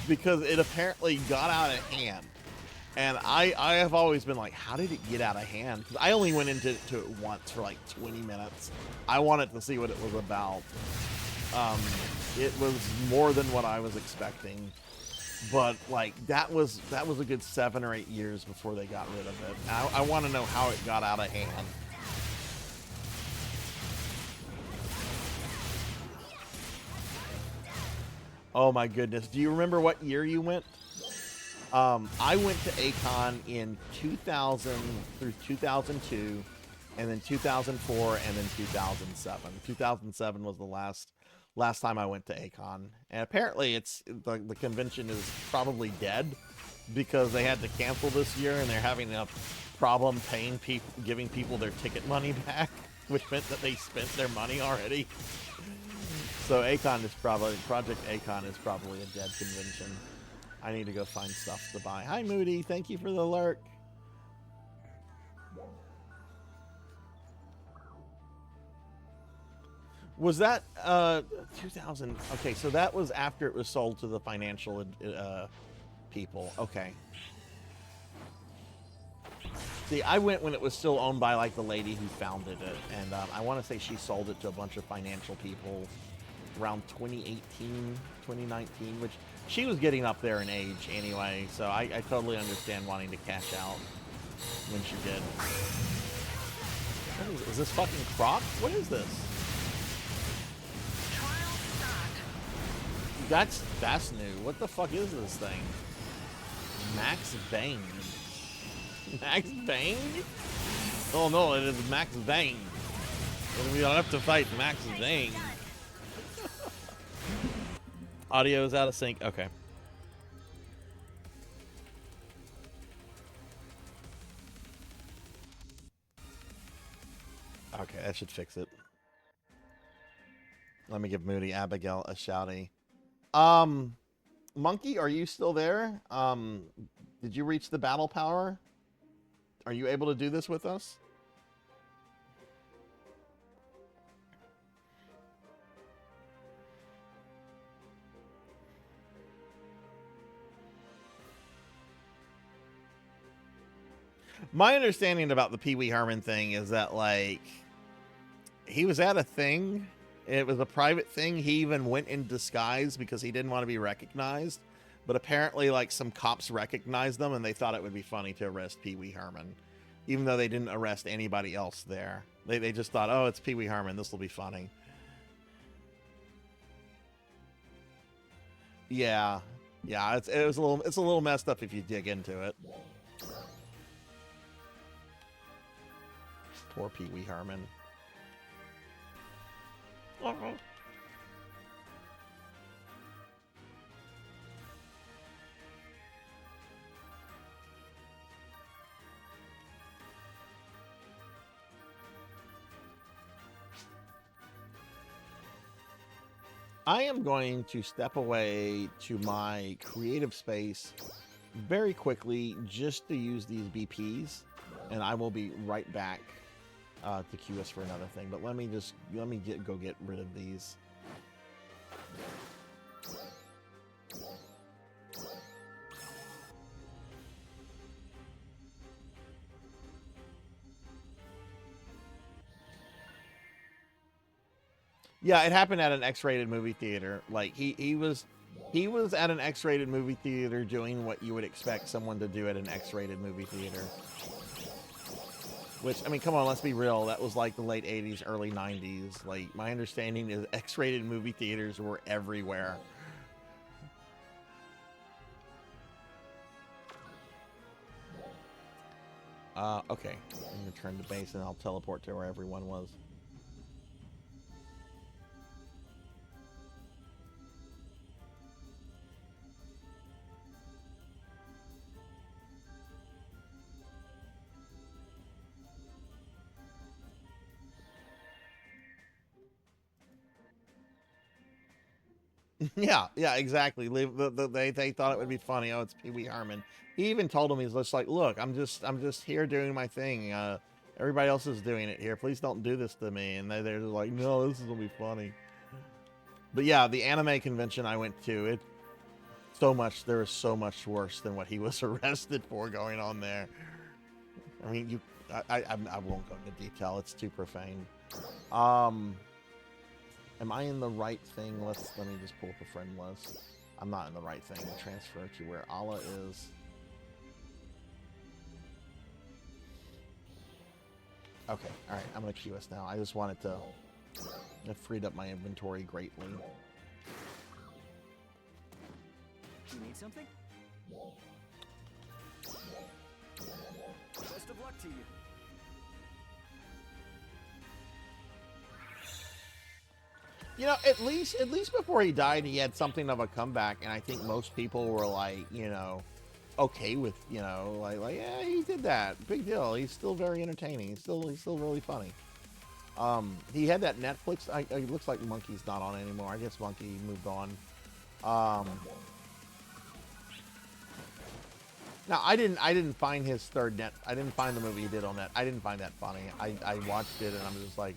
because it apparently got out of hand. And I have always been like, how did it get out of hand? Because I only went into it once for like 20 minutes. I wanted to see what it was about. It was more than what I was expecting. But like that was a good 7 or 8 years before they got rid of it. I want to know how it got out of hand. Oh my goodness. Do you remember what year you went? I went to A-Con in 2000 through 2002, and then 2004, and then 2007. 2007 was the last time I went to A-Con. And apparently the convention is probably dead because they had to cancel this year, and they're having a problem paying people, giving people their ticket money back, which meant that they spent their money already. So Project A-Con is probably a dead convention. I need to go find stuff to buy. Hi, Moody. Thank you for the lurk. Was that 2000? Okay, so that was after it was sold to the financial people. Okay. See, I went when it was still owned by like the lady who founded it, and I want to say she sold it to a bunch of financial people around 2018, 2019, which she was getting up there in age anyway, so I totally understand wanting to cash out when she did. What is this fucking Croc? What is this? That's new. What the fuck is this thing? Max Bane. Max Bane? Oh no, it is Max Bane. And we don't have to fight Max Bane. Audio is out of sync. Okay. Okay, that should fix it. Let me give Moody Abigail a shouty. Monkey, are you still there? Did you reach the battle power? Are you able to do this with us? My understanding about the Pee Wee Herman thing is that, like, he was at a thing. It was a private thing. He even went in disguise because he didn't want to be recognized. But apparently, like, some cops recognized them, and they thought it would be funny to arrest Pee Wee Herman, even though they didn't arrest anybody else there. They just thought, oh, it's Pee Wee Herman. This will be funny. Yeah, it's a little messed up if you dig into it. Poor Pee Wee Herman. I am going to step away to my creative space very quickly just to use these BPs, and I will be right back to queue us for another thing. But let me go get rid of these. Yeah, it happened at an X-rated movie theater. Like he was at an X-rated movie theater doing what you would expect someone to do at an X-rated movie theater. Which, I mean, come on, let's be real. That was like the late 80s, early 90s. Like, my understanding is X-rated movie theaters were everywhere. Okay. I'm going to turn to base and I'll teleport to where everyone was. Yeah, exactly. They thought it would be funny. Oh, it's Pee Wee Herman. He even told him, he's just like, look, I'm just here doing my thing. Everybody else is doing it here. Please don't do this to me. And they're just like, no, this is gonna be funny. But yeah, the anime convention I went to, there was so much worse than what he was arrested for going on there. I mean, I won't go into detail. It's too profane. Am I in the right thing? Let me just pull up a friend list. I'm not in the right thing. Transfer to where Allah is. Okay, alright, I'm gonna queue us now. I just wanted to... It freed up my inventory greatly. You need something? Best of luck to you. You know, at least before he died, he had something of a comeback, and I think most people were like, you know, okay with, you know, like yeah, he did that, big deal. He's still very entertaining. He's still really funny. He had that Netflix. It looks like Monkey's not on anymore. I guess Monkey moved on. Now I didn't find his I didn't find the movie he did on that. I didn't find that funny. I watched it and I'm just like,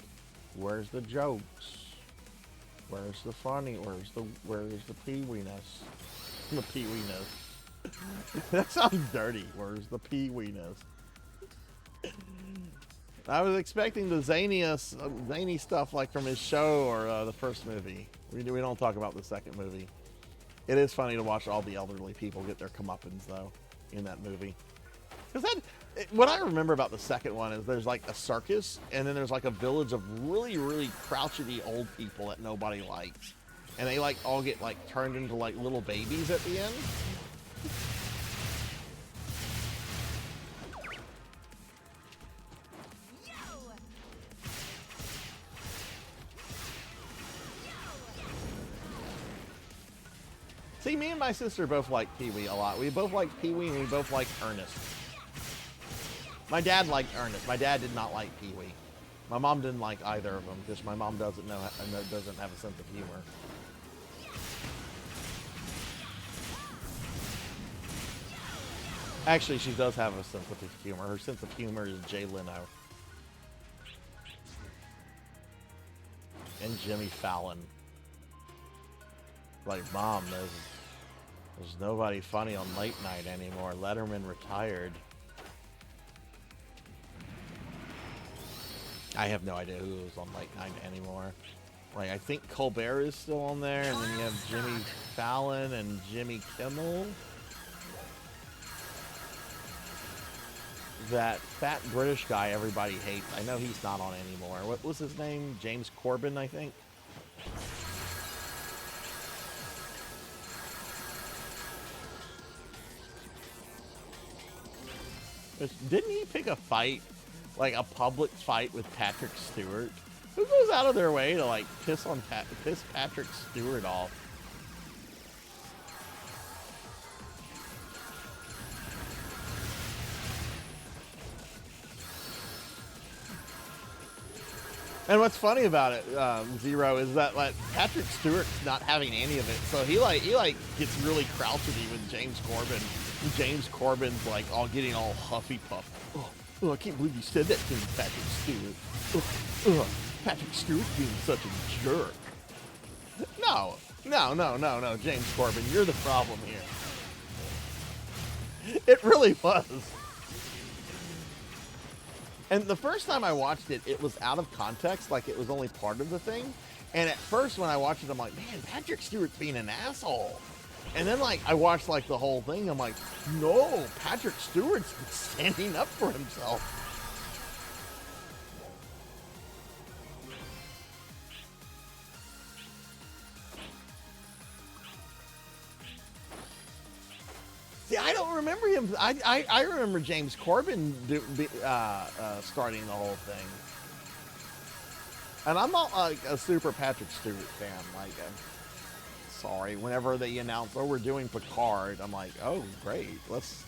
where's the jokes? Where's the funny? Where's the pee-weeness? The pee-weeness. That sounds dirty. Where's the pee-weeness? I was expecting the zany stuff like from his show or the first movie. We don't talk about the second movie. It is funny to watch all the elderly people get their comeuppance, though, in that movie. Because what I remember about the second one is there's like a circus, and then there's like a village of really, really crouchety old people that nobody likes. And they like all get like turned into like little babies at the end. See, me and my sister both like Pee-wee a lot. We both like Pee-wee and we both like Ernest. My dad liked Ernest. My dad did not like Pee-wee. My mom didn't like either of them because my mom doesn't have a sense of humor. Actually, she does have a sense of humor. Her sense of humor is Jay Leno. And Jimmy Fallon. Like, Mom, there's nobody funny on late night anymore. Letterman retired. I have no idea who is on late night anymore. Like, I think Colbert is still on there, and then you have Jimmy Fallon and Jimmy Kimmel. That fat British guy everybody hates. I know he's not on anymore. What was his name? James Corbin, I think. Didn't he pick a fight, like a public fight with Patrick Stewart? Who goes out of their way to like piss Patrick Stewart off? And what's funny about it, Zero, is that like Patrick Stewart's not having any of it, so he gets really crouchety with James Corbin. And James Corbin's like getting all huffy puffy. Oh, I can't believe you said that to me, Patrick Stewart. Patrick Stewart's being such a jerk. No, James Corbin, you're the problem here. It really was. And the first time I watched it, it was out of context, like it was only part of the thing. And at first when I watched it, I'm like, man, Patrick Stewart's being an asshole. And then like I watched like the whole thing, I'm like, no, Patrick Stewart's standing up for himself. See, I don't remember him. I remember James Corbin starting the whole thing. And I'm not like a super Patrick Stewart fan. Like, sorry, whenever they announce, oh, we're doing Picard, I'm like, oh, great. Let's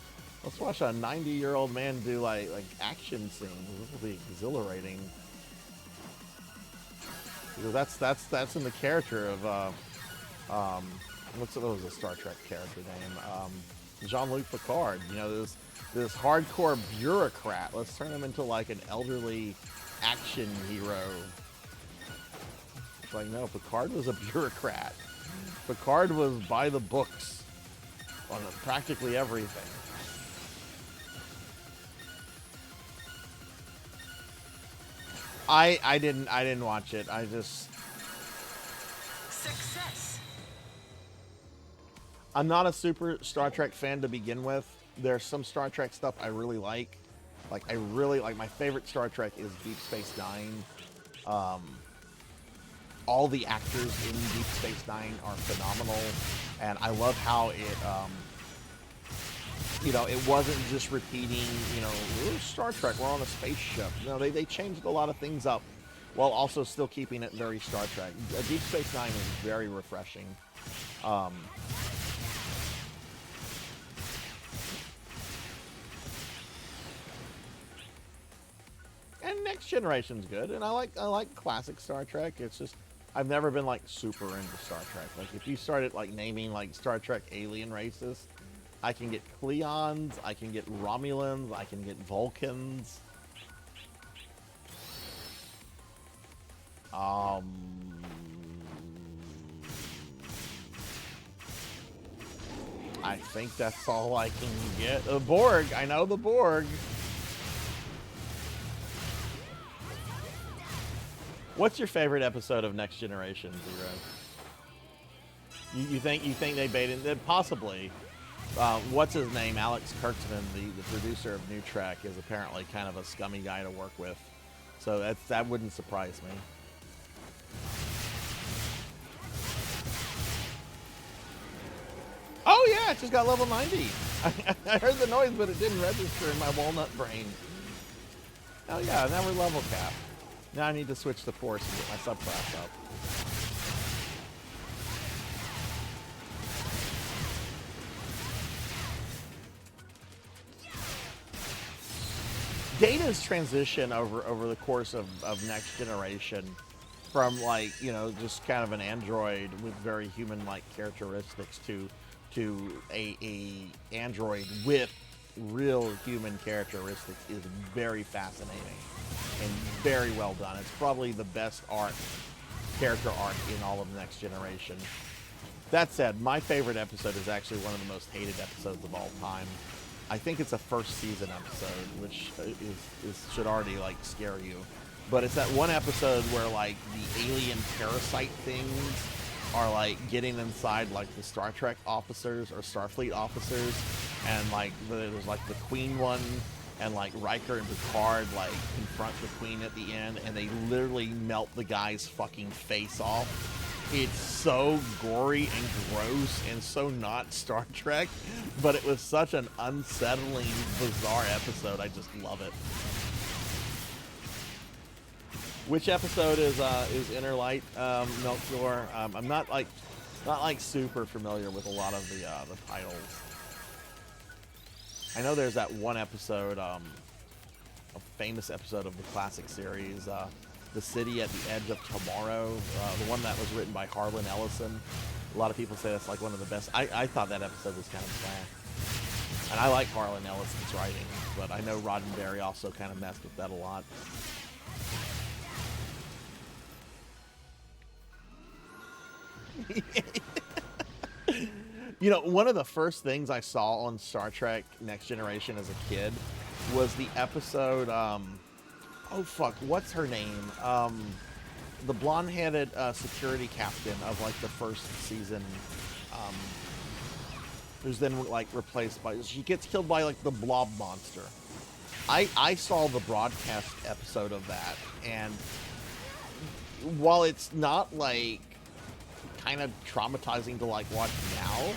watch a 90-year-old man do like action scenes. This will be exhilarating. Because that's in the character of what was the Star Trek character name? Jean-Luc Picard. You know, this hardcore bureaucrat. Let's turn him into like an elderly action hero. It's like, no, Picard was a bureaucrat. Picard was by the books on practically everything. I didn't watch it. I just Success. I'm not a super Star Trek fan to begin with. There's some Star Trek stuff I really like. Like I really like, my favorite Star Trek is Deep Space Nine. All the actors in Deep Space Nine are phenomenal, and I love how it you know, it wasn't just repeating, you know, we're Star Trek, we're on a spaceship. You know, they changed a lot of things up while also still keeping it very Star Trek. Deep Space Nine is very refreshing. And Next Generation's good, and I like classic Star Trek. It's just I've never been like super into Star Trek. Like if you started like naming like Star Trek alien races, I can get Klingons, I can get Romulans, I can get Vulcans. I think that's all I can get. The Borg, I know the Borg. What's your favorite episode of Next Generation, Zero? You think they baited it? Possibly. What's his name? Alex Kurtzman, the producer of New Trek, is apparently kind of a scummy guy to work with. So that wouldn't surprise me. Oh yeah, it just got level 90. I heard the noise, but it didn't register in my walnut brain. Oh yeah, now we're level cap. Now I need to switch to Force and get my subclass up. Data's transition over the course of Next Generation from, like, you know, just kind of an android with very human-like characteristics to a android with real human characteristics is very fascinating and very well done. It's probably the best character arc in all of Next Generation. That said, my favorite episode is actually one of the most hated episodes of all time. I think it's a first season episode, which should already, like, scare you. But it's that one episode where, like, the alien parasite things are, like, getting inside, like, the Star Trek officers or Starfleet officers. And, like, there's, like, the Queen one, and, like, Riker and Picard, like, confront the Queen at the end, and they literally melt the guy's fucking face off. It's so gory and gross and so not Star Trek, but it was such an unsettling, bizarre episode. I just love it. Which episode is Inner Light, Melchior? I'm not like super familiar with a lot of the titles. I know there's that one episode, a famous episode of the classic series, The City at the Edge of Tomorrow, the one that was written by Harlan Ellison. A lot of people say that's like one of the best. I thought that episode was kind of bad. And I like Harlan Ellison's writing, but I know Roddenberry also kind of messed with that a lot. You know, one of the first things I saw on Star Trek Next Generation as a kid was the episode, oh fuck, what's her name? The blonde-headed security captain of, like, the first season, who's then, like, replaced by, she gets killed by, like, the blob monster. I saw the broadcast episode of that, and while it's not, like, kind of traumatizing to, like, watch now,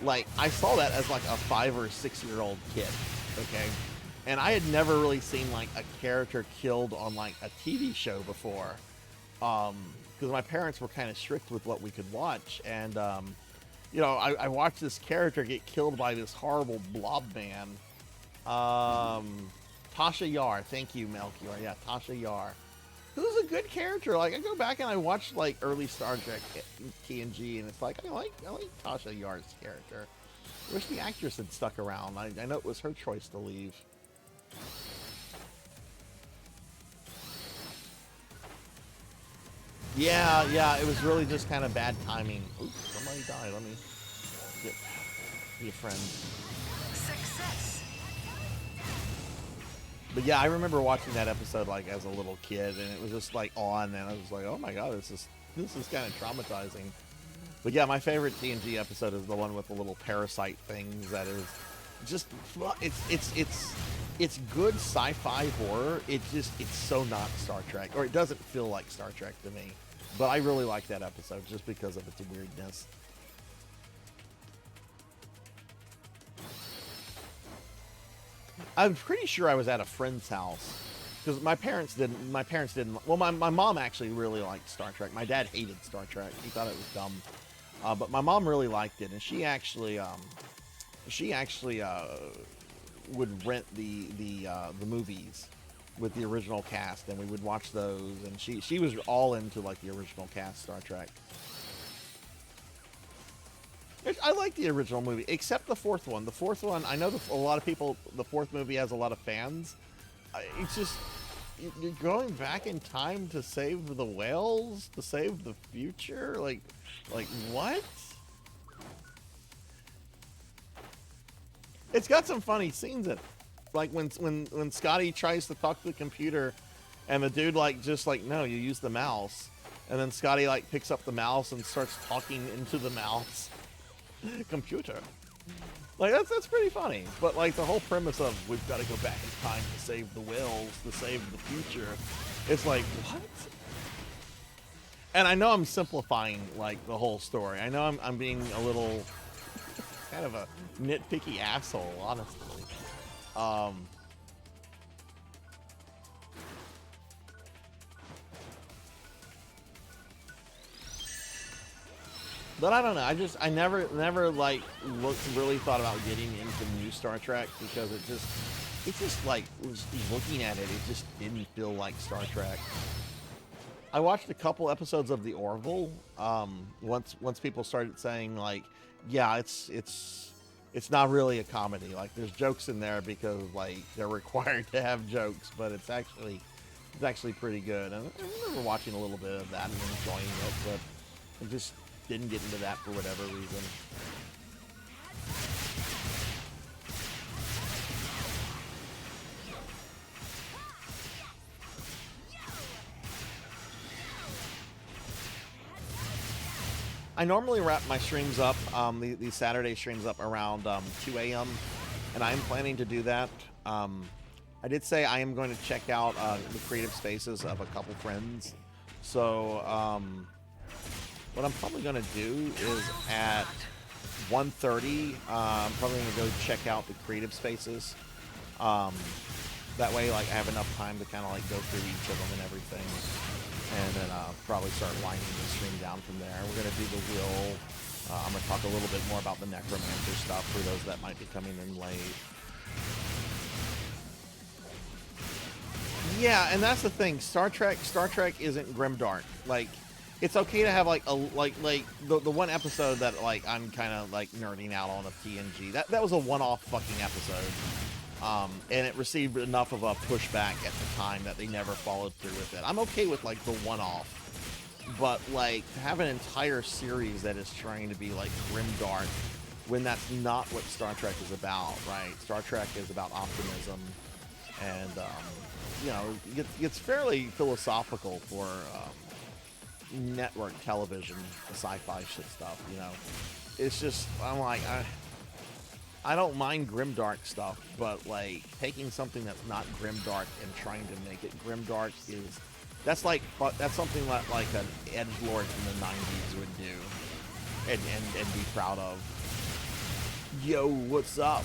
like, I saw that as, like, a 5 or 6 year old kid, okay? And I had never really seen, like, a character killed on, like, a TV show before. Because my parents were kind of strict with what we could watch. And, you know, I watched this character get killed by this horrible blob man. Tasha Yar. Thank you, Melchior. Yeah, Tasha Yar. Who's a good character. Like, I go back and I watch, like, early Star Trek TNG, and it's like, I like Tasha Yar's character. I wish the actress had stuck around. I know it was her choice to leave. Yeah, it was really just kind of bad timing. Oops, somebody died. Let me be a friend. Success. But yeah, I remember watching that episode, like, as a little kid, and it was just, like, on, and I was like, oh my god, this is kind of traumatizing. But yeah, my favorite TNG episode is the one with the little parasite things. That is just, it's good sci-fi horror. It's so not Star Trek, or it doesn't feel like Star Trek to me. But I really like that episode just because of its weirdness. I'm pretty sure I was at a friend's house because my parents didn't. Well, my mom actually really liked Star Trek. My dad hated Star Trek. He thought it was dumb. But my mom really liked it, and she actually would rent the movies with the original cast, and we would watch those. And she was all into, like, the original cast Star Trek. I like the original movie, except the fourth one. The fourth one, I know a lot of people. The fourth movie has a lot of fans. It's just, you're going back in time to save the whales, to save the future. Like what? It's got some funny scenes in it. Like when Scotty tries to talk to the computer, and the dude, like, just like, no, you use the mouse. And then Scotty like picks up the mouse and starts talking into the mouse. Computer. Like that's pretty funny. But like the whole premise of we've got to go back in time to save the whales, to save the future. It's like, what? And I know I'm simplifying like the whole story. I know I'm being a little kind of a nitpicky asshole, honestly. But I don't know. I never like really thought about getting into new Star Trek because it just like looking at it, it just didn't feel like Star Trek. I watched a couple episodes of The Orville. Once people started saying like, yeah, it's not really a comedy. Like there's jokes in there because like they're required to have jokes, but it's actually pretty good. And I remember watching a little bit of that and enjoying it, but I just didn't get into that for whatever reason. I normally wrap my streams up, these Saturday streams up around 2 a.m. and I am planning to do that. I did say I am going to check out the creative spaces of a couple friends. So what I'm probably going to do is at 1:30, I'm probably going to go check out the creative spaces. That way, like, I have enough time to kind of like go through each of them and everything. And then probably start winding the stream down from there. We're going to do the will. I'm going to talk a little bit more about the necromancer stuff for those that might be coming in late. Yeah, and that's the thing. Star Trek isn't grimdark. Like, it's okay to have like a the one episode that like I'm kind of like nerding out on of TNG. That was a one-off fucking episode. And it received enough of a pushback at the time that they never followed through with it. I'm okay with like the one-off, but like to have an entire series that is trying to be like grimdark when that's not what Star Trek is about, right? Star Trek is about optimism, and you know, it gets fairly philosophical for network television, the sci-fi shit stuff. You know, it's just I'm like I don't mind grimdark stuff, but like taking something that's not grimdark and trying to make it grimdark that's something that like an edgelord from the 90s would do and be proud of. Yo, what's up?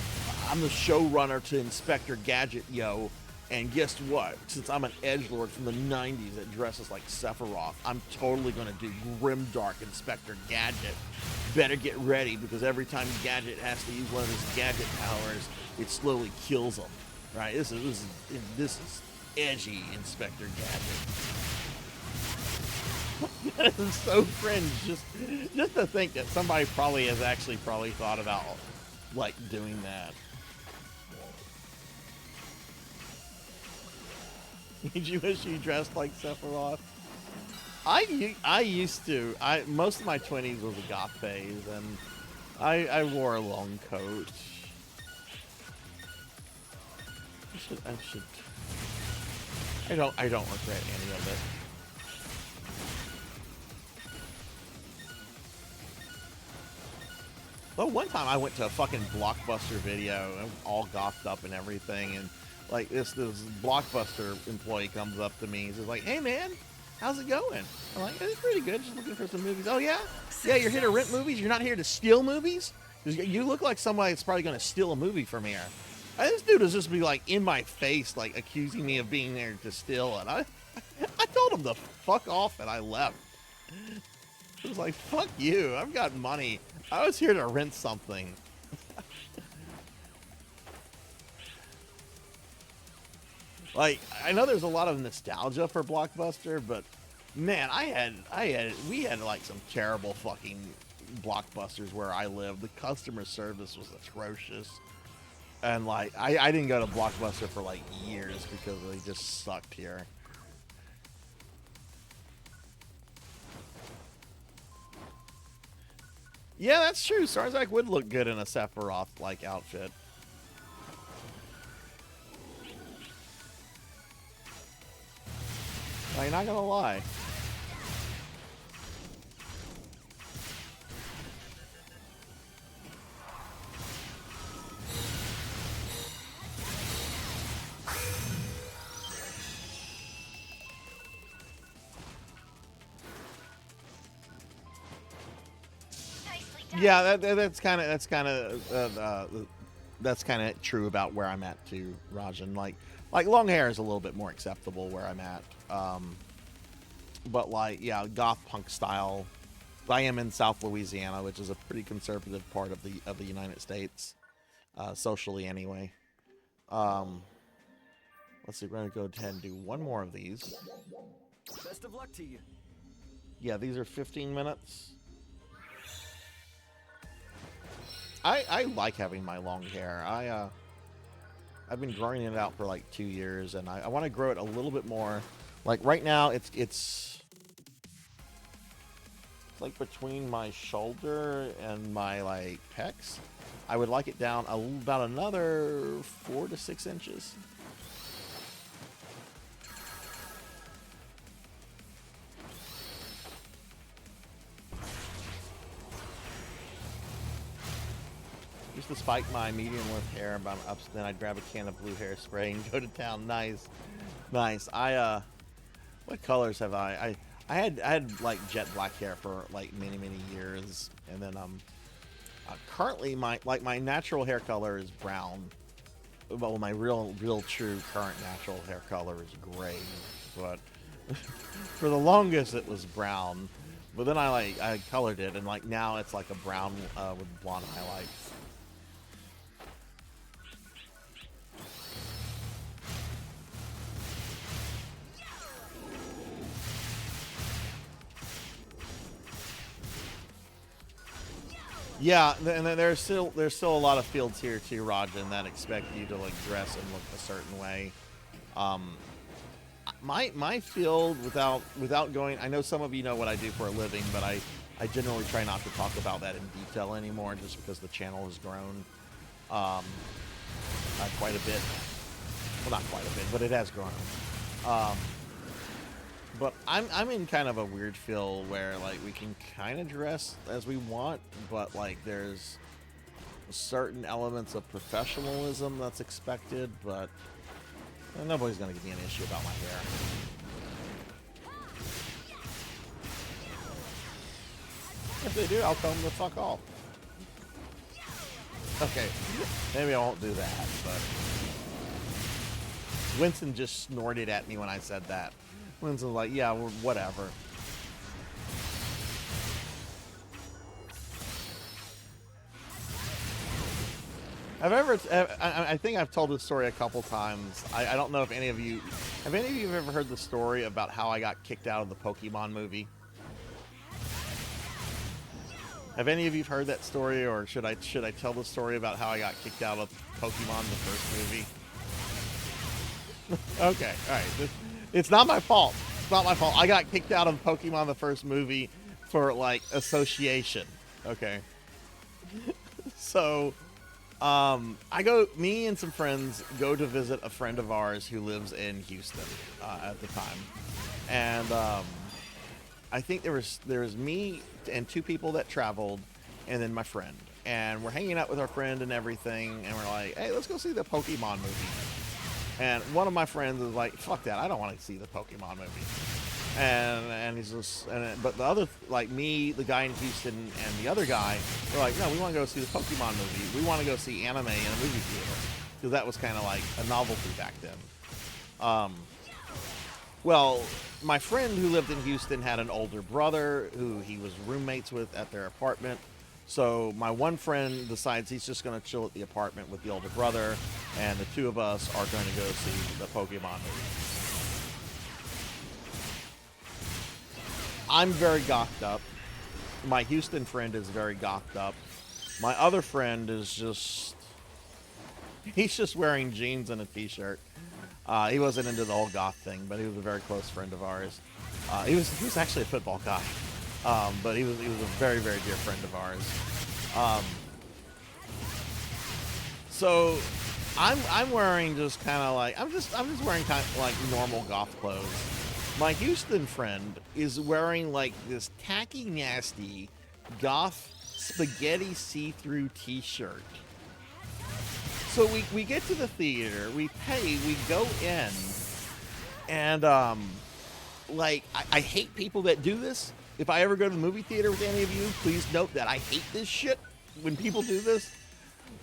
I'm the showrunner to Inspector Gadget, yo. And guess what? Since I'm an edgelord from the 90s that dresses like Sephiroth, I'm totally going to do grimdark Inspector Gadget. Better get ready, because every time Gadget has to use one of his gadget powers, it slowly kills him. Right? This is edgy Inspector Gadget. That is so cringe. Just to think that somebody probably has actually thought about like doing that. Did you wish you dressed like Sephiroth? I used to. Most of my 20s was a goth phase, and I wore a long coat. I don't regret any of it. Well, one time I went to a fucking Blockbuster video, all gothed up and everything, and like this Blockbuster employee comes up to me. He's like, "Hey man, how's it going?" I'm like, "It's pretty good. Just looking for some movies." "Oh yeah? Yeah, you're here to rent movies? You're not here to steal movies? 'Cause you look like somebody that's probably going to steal a movie from here." And this dude was just be like in my face, like accusing me of being there to steal. And I told him to fuck off, and I left. It was like, fuck you. I've got money. I was here to rent something. Like, I know there's a lot of nostalgia for Blockbuster, but man, we had like some terrible fucking Blockbusters where I live. The customer service was atrocious. And like, I didn't go to Blockbuster for like years because they just sucked here. Yeah, that's true. Sarzac would look good in a Sephiroth-like outfit. I'm not gonna lie. Yeah, that's kind of true about where I'm at too, Rajan. Like long hair is a little bit more acceptable where I'm at. But like, yeah, goth punk style. I am in South Louisiana, which is a pretty conservative part of the United States, socially anyway. Let's see, we're gonna go ahead and do one more of these. Best of luck to you. Yeah, these are 15 minutes. I like having my long hair. I've been growing it out for like 2 years, and I want to grow it a little bit more. Like right now, it's like between my shoulder and my like pecs. I would like it down about another 4 to 6 inches. Used to spike my medium length hair about up, then I'd grab a can of blue hairspray and go to town. Nice. What colors have I had like jet black hair for like many years, and then currently my natural hair color is brown. Well, my real true current natural hair color is gray, but for the longest it was brown. But then I colored it, and like now it's like a brown with blonde highlights. Yeah, and there's still a lot of fields here too, Rajan, that expect you to like dress and look a certain way. My field, without going, I know some of you know what I do for a living, but I generally try not to talk about that in detail anymore, just because the channel has grown quite a bit. Well, not quite a bit, but it has grown. But I'm in kind of a weird field where like we can kind of dress as we want, but like there's certain elements of professionalism that's expected, but nobody's gonna give me an issue about my hair. If they do, I'll tell them to fuck off. Okay, maybe I won't do that, but Winston just snorted at me when I said that. Winston's like, yeah, whatever. I think I've told this story a couple times. I don't know if any of you have ever heard the story about how I got kicked out of the Pokemon movie? Have any of you heard that story, or should I tell the story about how I got kicked out of Pokemon the first movie? Okay, all right. It's not my fault. It's not my fault. I got kicked out of Pokemon the first movie for like association. Okay. So, me and some friends go to visit a friend of ours who lives in Houston at the time, and I think there was me and 2 people that traveled, and then my friend, and we're hanging out with our friend and everything, and we're like, hey, let's go see the Pokemon movie. And one of my friends is like, fuck that, I don't want to see the Pokemon movie. And he's just, but the other, like me, the guy in Houston, and the other guy, they're like, no, we want to go see the Pokemon movie. We want to go see anime in a movie theater. Because that was kind of like a novelty back then. Well, my friend who lived in Houston had an older brother who he was roommates with at their apartment. So my one friend decides he's just going to chill at the apartment with the older brother, and the 2 of us are going to go see the Pokemon movie. I'm very gothed up. My Houston friend is very gothed up. My other friend is he's just wearing jeans and a t-shirt. He wasn't into the whole goth thing, but he was a very close friend of ours. He was actually a football guy. But he was a very, very dear friend of ours. So I'm wearing just kind of like I'm just wearing kind of like normal goth clothes. My Houston friend is wearing like this tacky, nasty goth spaghetti see-through t-shirt. So we get to the theater, we pay, we go in, and like, I hate people that do this. If I ever go to the movie theater with any of you, please note that I hate this shit when people do this.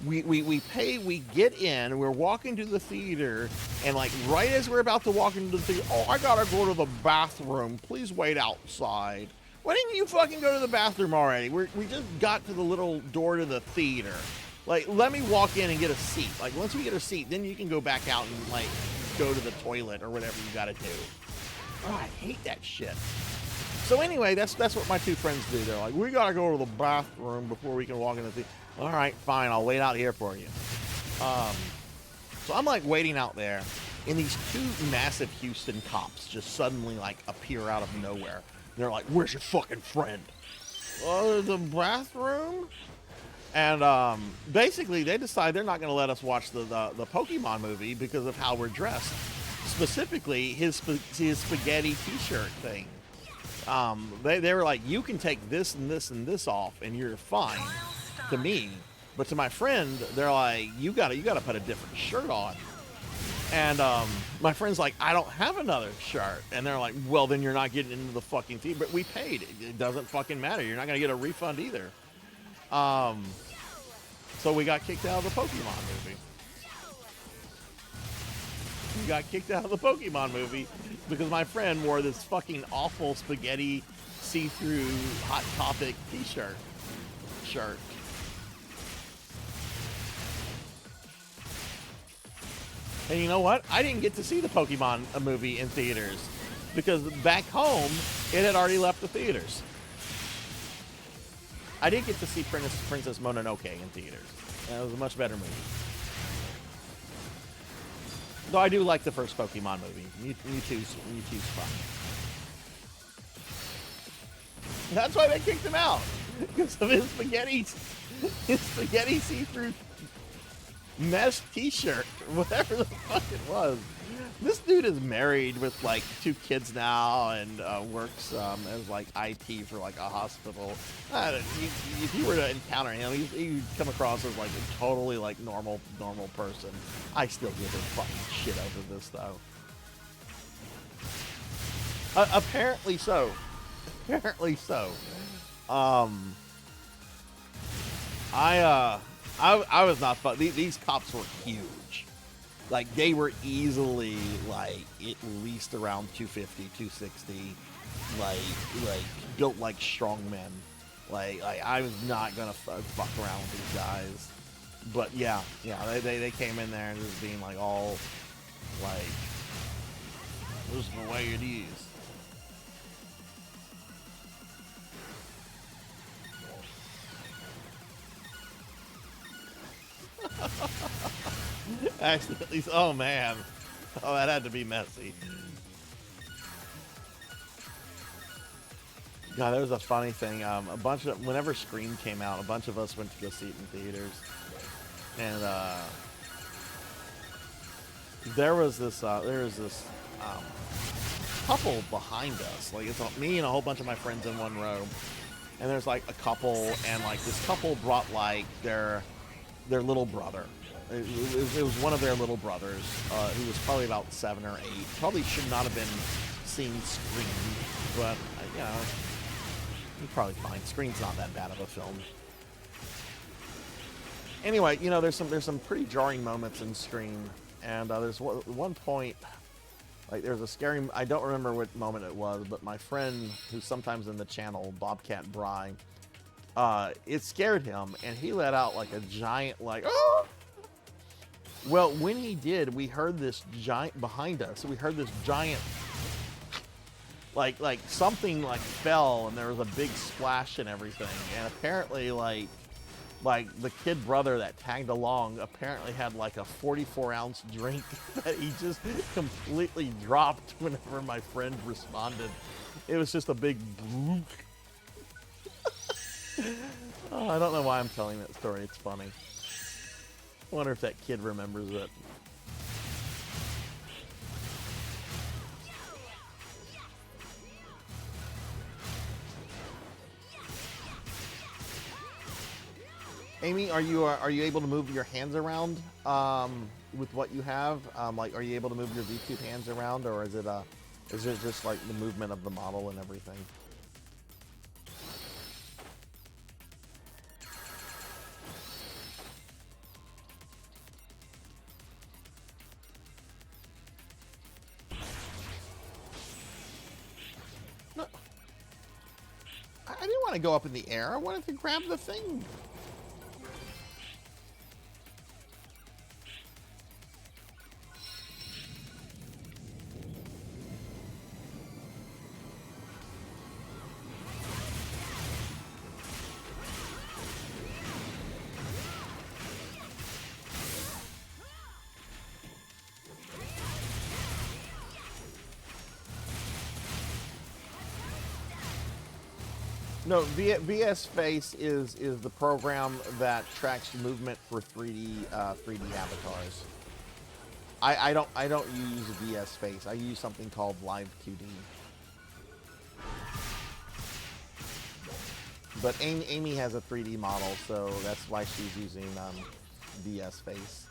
We pay, we get in, we're walking to the theater, and like right as we're about to walk into the theater, oh, I gotta go to the bathroom. Please wait outside. Why didn't you fucking go to the bathroom already? We just got to the little door to the theater. Like, let me walk in and get a seat. Like, once we get a seat, then you can go back out and like go to the toilet or whatever you gotta do. Oh, I hate that shit. So anyway, that's what my two friends do. They're like, we gotta go to the bathroom before we can walk in the theater. All right, fine, I'll wait out here for you. So I'm like waiting out there, and these two massive Houston cops just suddenly like appear out of nowhere. They're like, where's your fucking friend? The bathroom? And basically they decide they're not gonna let us watch the Pokemon movie because of how we're dressed. Specifically his spaghetti t-shirt thing. They were like, you can take this and this and this off and you're fine. To me, but to my friend, they're like, you gotta put a different shirt on. And my friend's like, I don't have another shirt. And they're like, well, then you're not getting into the fucking team. But we paid. It doesn't fucking matter. You're not gonna get a refund either. So we got kicked out of the Pokemon movie. We got kicked out of the Pokemon movie because my friend wore this fucking awful spaghetti see-through Hot Topic t-shirt. And you know what? I didn't get to see the Pokemon movie in theaters because back home, it had already left the theaters. I did get to see Princess Mononoke in theaters. And it was a much better movie. Though I do like the first Pokemon movie. Mewtwo's fun. That's why they kicked him out. Because of his spaghetti see-through mesh t-shirt, whatever the fuck it was. This dude is married with like 2 kids now and works as like IT for like a hospital. If you were to encounter him, he'd come across as like a totally like normal person. I still give him fucking shit over this though. Apparently so. Apparently so. I was not fun. These cops were huge. Like, they were easily, like, at least around 250, 260. Like, built like strong men. Like I was not gonna fuck around with these guys. But yeah, they came in there and just being like all, like, this is the way it is. Accidentally, oh man. Oh, that had to be messy. God, there was a funny thing. Whenever Scream came out, a bunch of us went to go see it in theaters. And there was this couple behind us. Like, it's me and a whole bunch of my friends in one row. And there's like a couple, and like this couple brought like their little brother. It was one of their little brothers, who was probably about 7 or 8. Probably should not have been seen Scream, but you know, you're probably fine. Scream's not that bad of a film. Anyway, you know, there's some pretty jarring moments in Scream, and there's one point, like there's a scary. I don't remember what moment it was, but my friend, who's sometimes in the channel, Bobcat Bry, it scared him, and he let out like a giant like. Oh! Well, when he did, we heard this giant behind us. We heard this giant, like something like fell, and there was a big splash and everything. And apparently, like the kid brother that tagged along apparently had like a 44-ounce drink that he just completely dropped whenever my friend responded. It was just a big bloop. Oh, I don't know why I'm telling that story. It's funny. I wonder if that kid remembers it. Amy, are you able to move your hands around with what you have? Like, are you able to move your VTube hands around, or is it Is it just like the movement of the model and everything? No. I didn't want to go up in the air. I wanted to grab the thing. No, VS Face is the program that tracks movement for 3D avatars. I don't use VS Face. I use something called Live 2D. But Amy has a 3D model, so that's why she's using VS Face.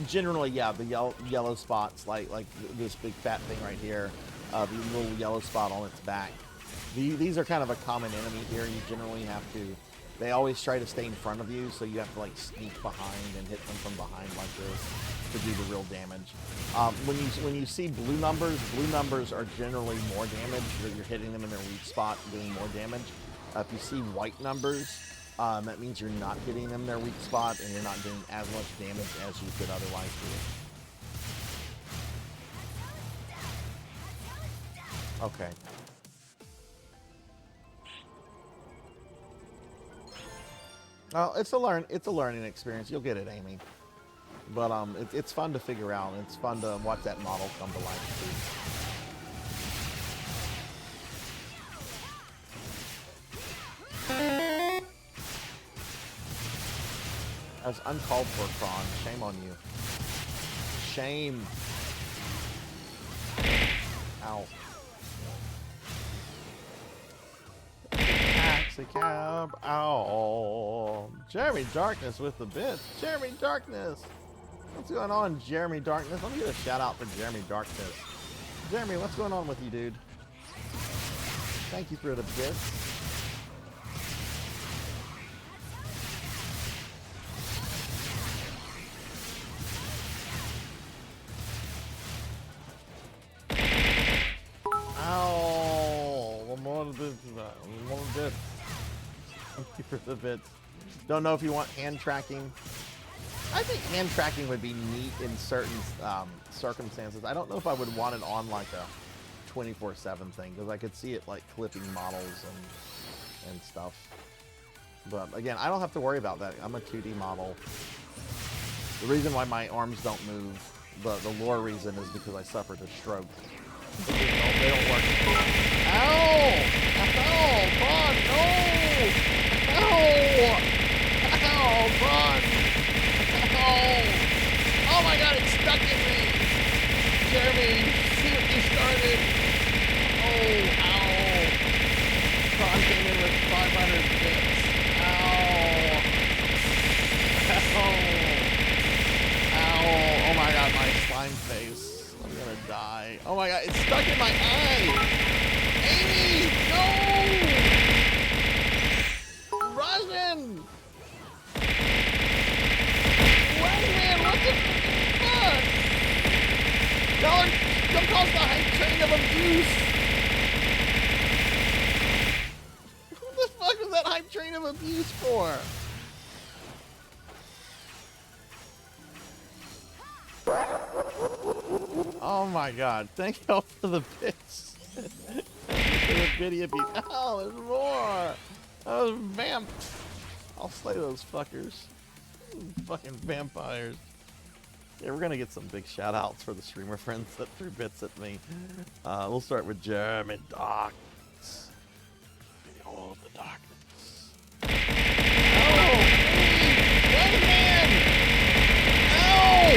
Generally, yeah, the yellow spots, like this big fat thing right here, the little yellow spot on its back. These are kind of a common enemy here. You generally have to, they always try to stay in front of you, so you have to like sneak behind and hit them from behind like this to do the real damage. When you see blue numbers are generally more damage. You're hitting them in their weak spot, doing more damage. If you see white numbers, that means you're not hitting them in their weak spot and you're not doing as much damage as you could otherwise do. Okay. Well, it's a learning experience. You'll get it, Amy. But it's fun to figure out. It's fun to watch that model come to life too. That's uncalled for, Kron. Shame on you. Shame. Ow. Taxi cab. Ow. Jeremy Darkness with the bits. Jeremy Darkness. What's going on, Jeremy Darkness? Let me get a shout out for Jeremy Darkness. Jeremy, what's going on with you, dude? Thank you for the bits. Thank you for the bits. Don't know if you want hand tracking. I think hand tracking would be neat in certain circumstances. I don't know if I would want it on like a 24/7 thing, because I could see it like clipping models and stuff. But again, I don't have to worry about that. I'm a 2D model. The reason why my arms don't move, the lore reason, is because I suffered a stroke. They don't work. Ow! Ow! Bron, no! Ow! Ow! Bron! Ow! Oh my god, it's stuck in me! Jeremy, see what you started? Oh, ow! Bron came in with 500 bits. Ow! Ow! Ow! Oh my god, my slime face. I'm gonna die. Oh my god, it's stuck in my eye! Amy! No! Russian! Wangman, what the fuck? Don't cause the hype train of abuse! Who the fuck was that hype train of abuse for? Oh my god, thank y'all for the bits. For the video beat. Oh, there's more! Oh, vamp! I'll slay those fuckers. Fucking vampires. Yeah, we're gonna get some big shout outs for the streamer friends that threw bits at me. We'll start with Jeremy Darkness. All of the darkness. Oh! Wait, man! Ow!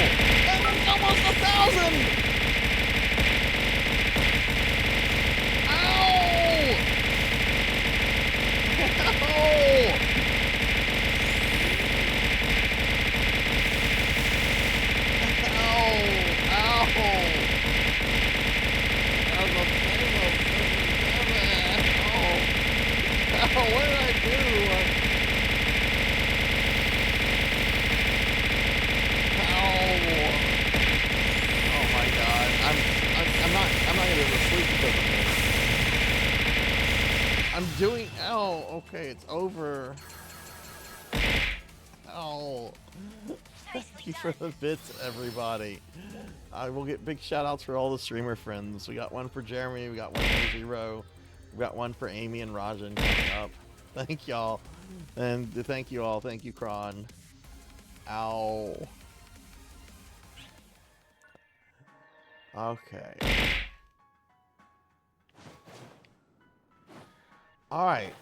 That's almost 1,000! I'm doing. Oh, okay, it's over. Oh, thank you for the bits, everybody. I will get big shout outs for all the streamer friends. We got one for Jeremy, we got one for Zero, we got one for Amy and Rajan coming up. Thank y'all. And thank you all. Thank you, Kron. Ow. Okay. Alright.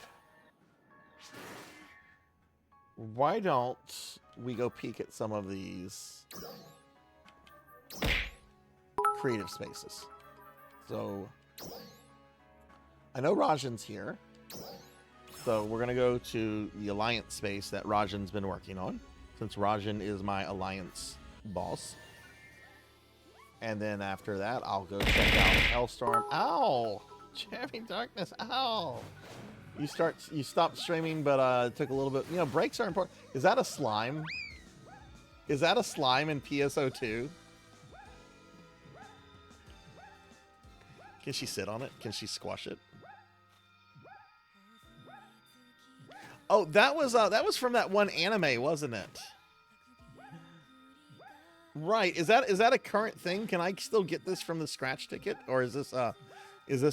Why don't we go peek at some of these creative spaces? So, I know Rajan's here. So we're going to go to the Alliance space that Rajan's been working on, since Rajan is my Alliance boss. And then after that, I'll go check out Hellstorm. Ow! Jeremy Darkness, ow! You stopped streaming, but it took a little bit. You know, breaks are important. Is that a slime? Is that a slime in PSO2? Can she sit on it? Can she squash it? Oh, that was from that one anime, wasn't it? Right. Is that a current thing? Can I still get this from the scratch ticket, or is this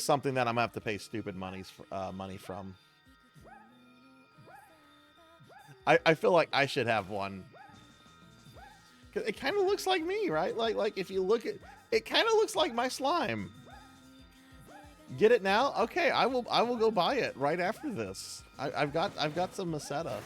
something that I'm gonna have to pay stupid money from? I feel like I should have one. 'Cause it kind of looks like me, right? Like if you look at it, kind of looks like my slime. Get it now? Okay, I will go buy it right after this. I've got some Maceta.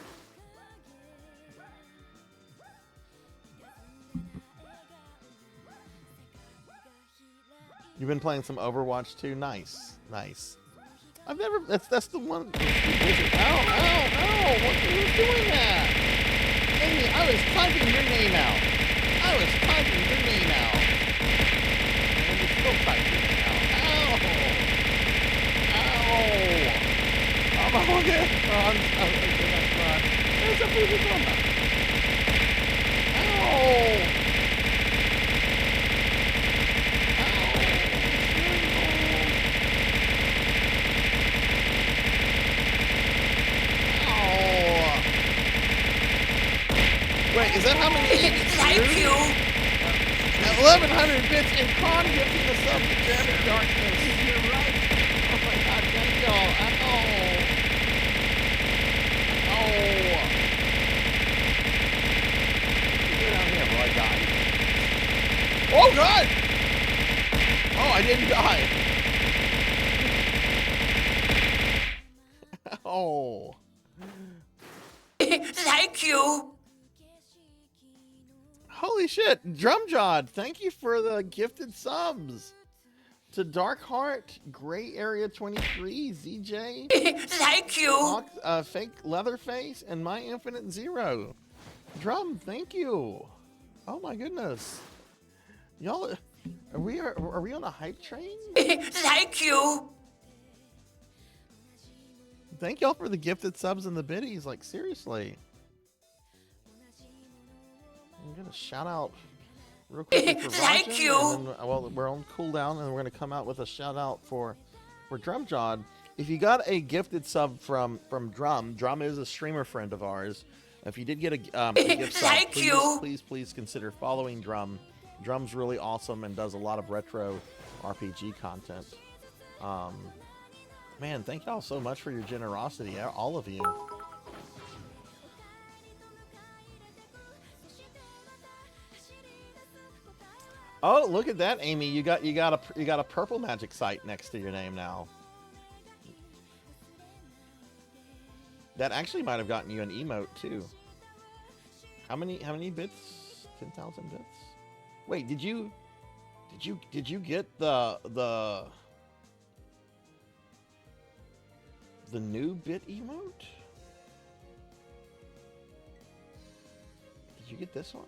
You've been playing some Overwatch too? Nice. Nice. I've never that's the one. Ow, who's doing that? Amy, I was typing your name out. And you're still typing your name out. I'm all good. There's a Fujifilm. Ow! Wait, is that how many Amy's Thank you! 1,100 bits and Kron gifting the sub to Jeremy Darkness. You're right. Oh my god, thank y'all. Go down here, will I die? Oh god! Oh, I didn't die. Oh. Thank you! Holy shit, Drumjod, thank you for the gifted subs. To Darkheart, Gray Area 23, ZJ. Thank you! Fake Leatherface, and My Infinite Zero. Drum, thank you. Oh my goodness. Y'all, are we on a hype train? Thank you! Thank y'all for the gifted subs and the biddies, like seriously. I'm gonna shout out real quickly for Thank Rajan, you. and then, well, we're on cooldown, and we're gonna come out with a shout out for Drumjod. If you got a gifted sub from Drum is a streamer friend of ours. If you did get a gift sub, please consider following Drum. Drum's really awesome and does a lot of retro RPG content. Man, thank y'all so much for your generosity, all of you. Oh, look at that, Amy! You got a purple magic site next to your name now. That actually might have gotten you an emote too. How many bits? 10,000 bits. Wait, did you get the new bit emote? Did you get this one?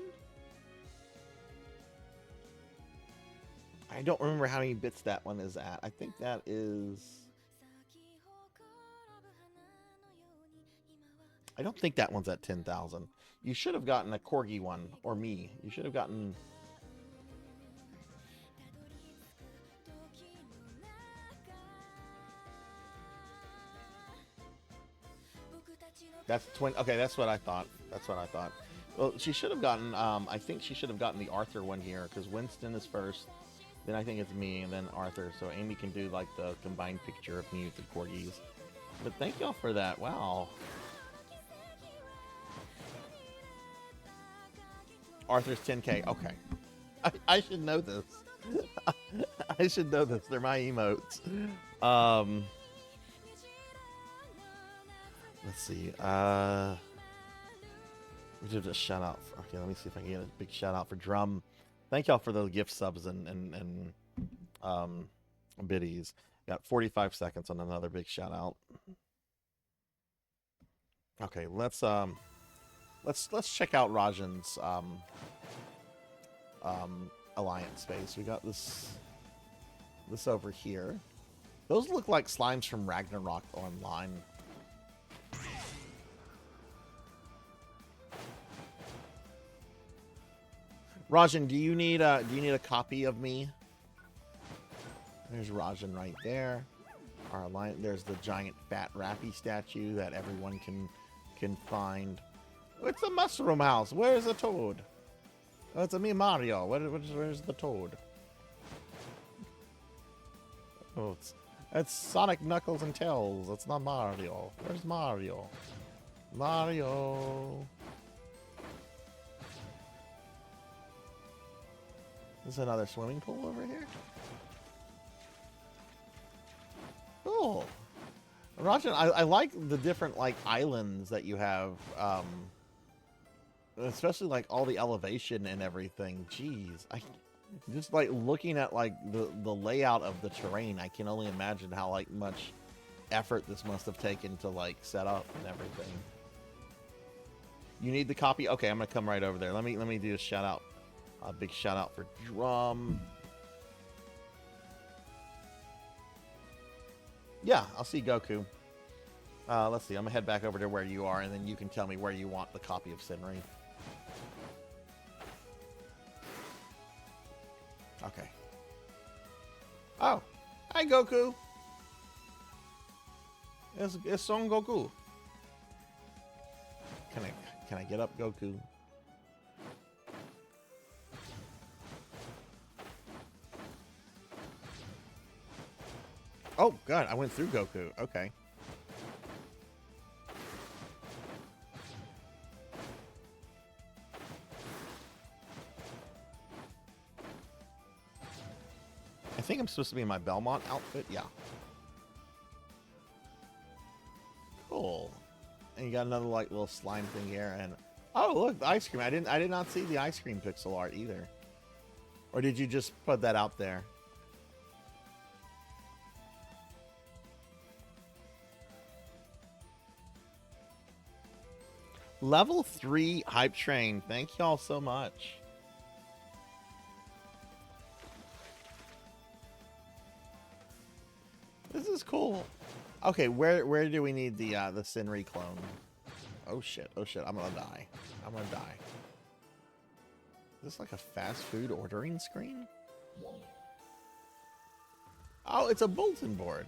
I don't remember how many bits that one is at. I think that is... I don't think that one's at 10,000. You should have gotten a Corgi one, or me. You should have gotten... That's twin. Okay, that's what I thought. That's what I thought. Well, she should have gotten. I think she should have gotten the Arthur one here because Winston is first. Then I think it's me, and then Arthur. So Amy can do like the combined picture of me with the corgis. But thank y'all for that. Wow. Arthur's 10K. Okay. I should know this. I should know this. They're my emotes. Let's see. We did a shout out. Okay, let me see if I can get a big shout out for Drum. Thank y'all for those gift subs and biddies. Got 45 seconds on another big shout out. Okay, let's check out Rajan's alliance space. We got this over here. Those look like slimes from Ragnarok Online. Rajan, do you need a copy of me? There's Rajan right there. Our alliance. There's the giant fat Rappy statue that everyone can find. It's a mushroom house. Where's the toad? Oh, it's a me Mario. Where's the toad? Oh, it's Sonic, Knuckles, and Tails. It's not Mario. Where's Mario? Mario. There's another swimming pool over here. Cool. Rajan, I like the different like islands that you have. Especially like all the elevation and everything. Jeez, I just like looking at like the layout of the terrain. I can only imagine how like much effort this must have taken to like set up and everything. You need the copy? Okay, I'm gonna come right over there. Let me do a shout out. A big shout out for Drum. Yeah, I'll see Goku. Let's see. I'm gonna head back over to where you are, and then you can tell me where you want the copy of Senri. Okay. Oh, hi Goku. It's Son Goku. Can I get up, Goku? Oh god, I went through Goku. Okay. I think I'm supposed to be in my Belmont outfit. Yeah. Cool. And you got another like little slime thing here, and oh look, the ice cream. I did not see the ice cream pixel art either. Or did you just put that out there? Level 3 hype train. Thank y'all so much. This is cool. Okay, where do we need the Senri clone? Oh shit, I'm gonna die. I'm gonna die. Is this like a fast food ordering screen? Oh, it's a bulletin board.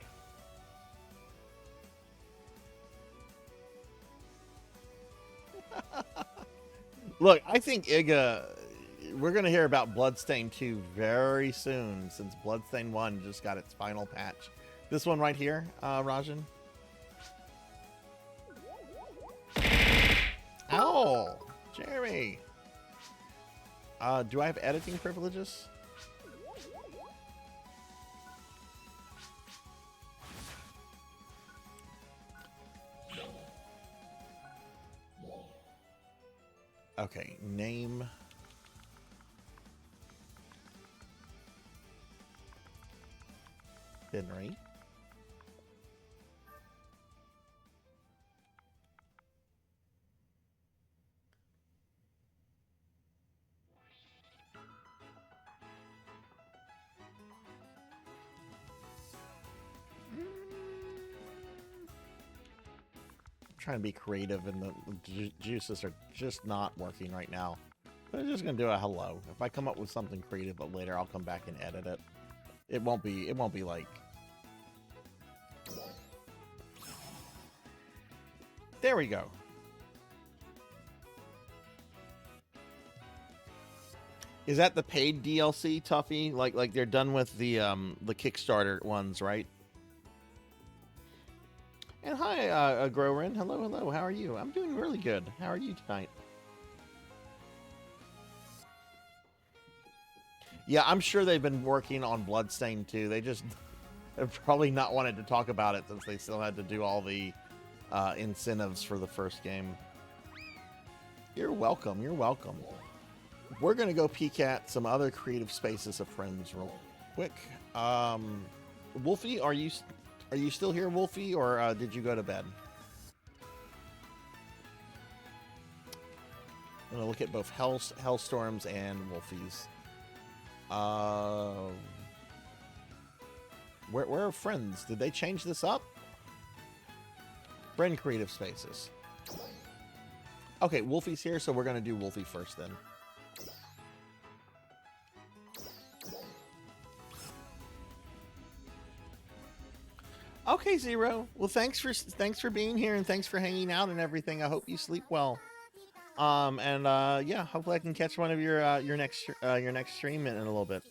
Look, I think Iga, we're going to hear about Bloodstain 2 very soon, since Bloodstain 1 just got its final patch. This one right here, Rajan. Ow! Jeremy! Do I have editing privileges? Okay, name. Henry. Trying to be creative, and the juices are just not working right now. But I'm just gonna do a hello. If I come up with something creative, but later I'll come back and edit it. It won't be like. There we go. Is that the paid DLC, Tuffy? Like they're done with the Kickstarter ones, right? And hi, Growrin. Hello, hello. How are you? I'm doing really good. How are you tonight? Yeah, I'm sure they've been working on Bloodstained too. They just have probably not wanted to talk about it since they still had to do all the incentives for the first game. You're welcome. You're welcome. We're gonna go peek at some other creative spaces of friends real quick. Wolfie, are you still here, Wolfie, or did you go to bed? I'm gonna look at both Hellstorms and Wolfies. Where are friends? Did they change this up? Friend creative spaces. Okay, Wolfie's here, so we're gonna do Wolfie first then. Okay, Zero. Well, thanks for being here and thanks for hanging out and everything. I hope you sleep well. Yeah, hopefully I can catch one of your next stream in a little bit.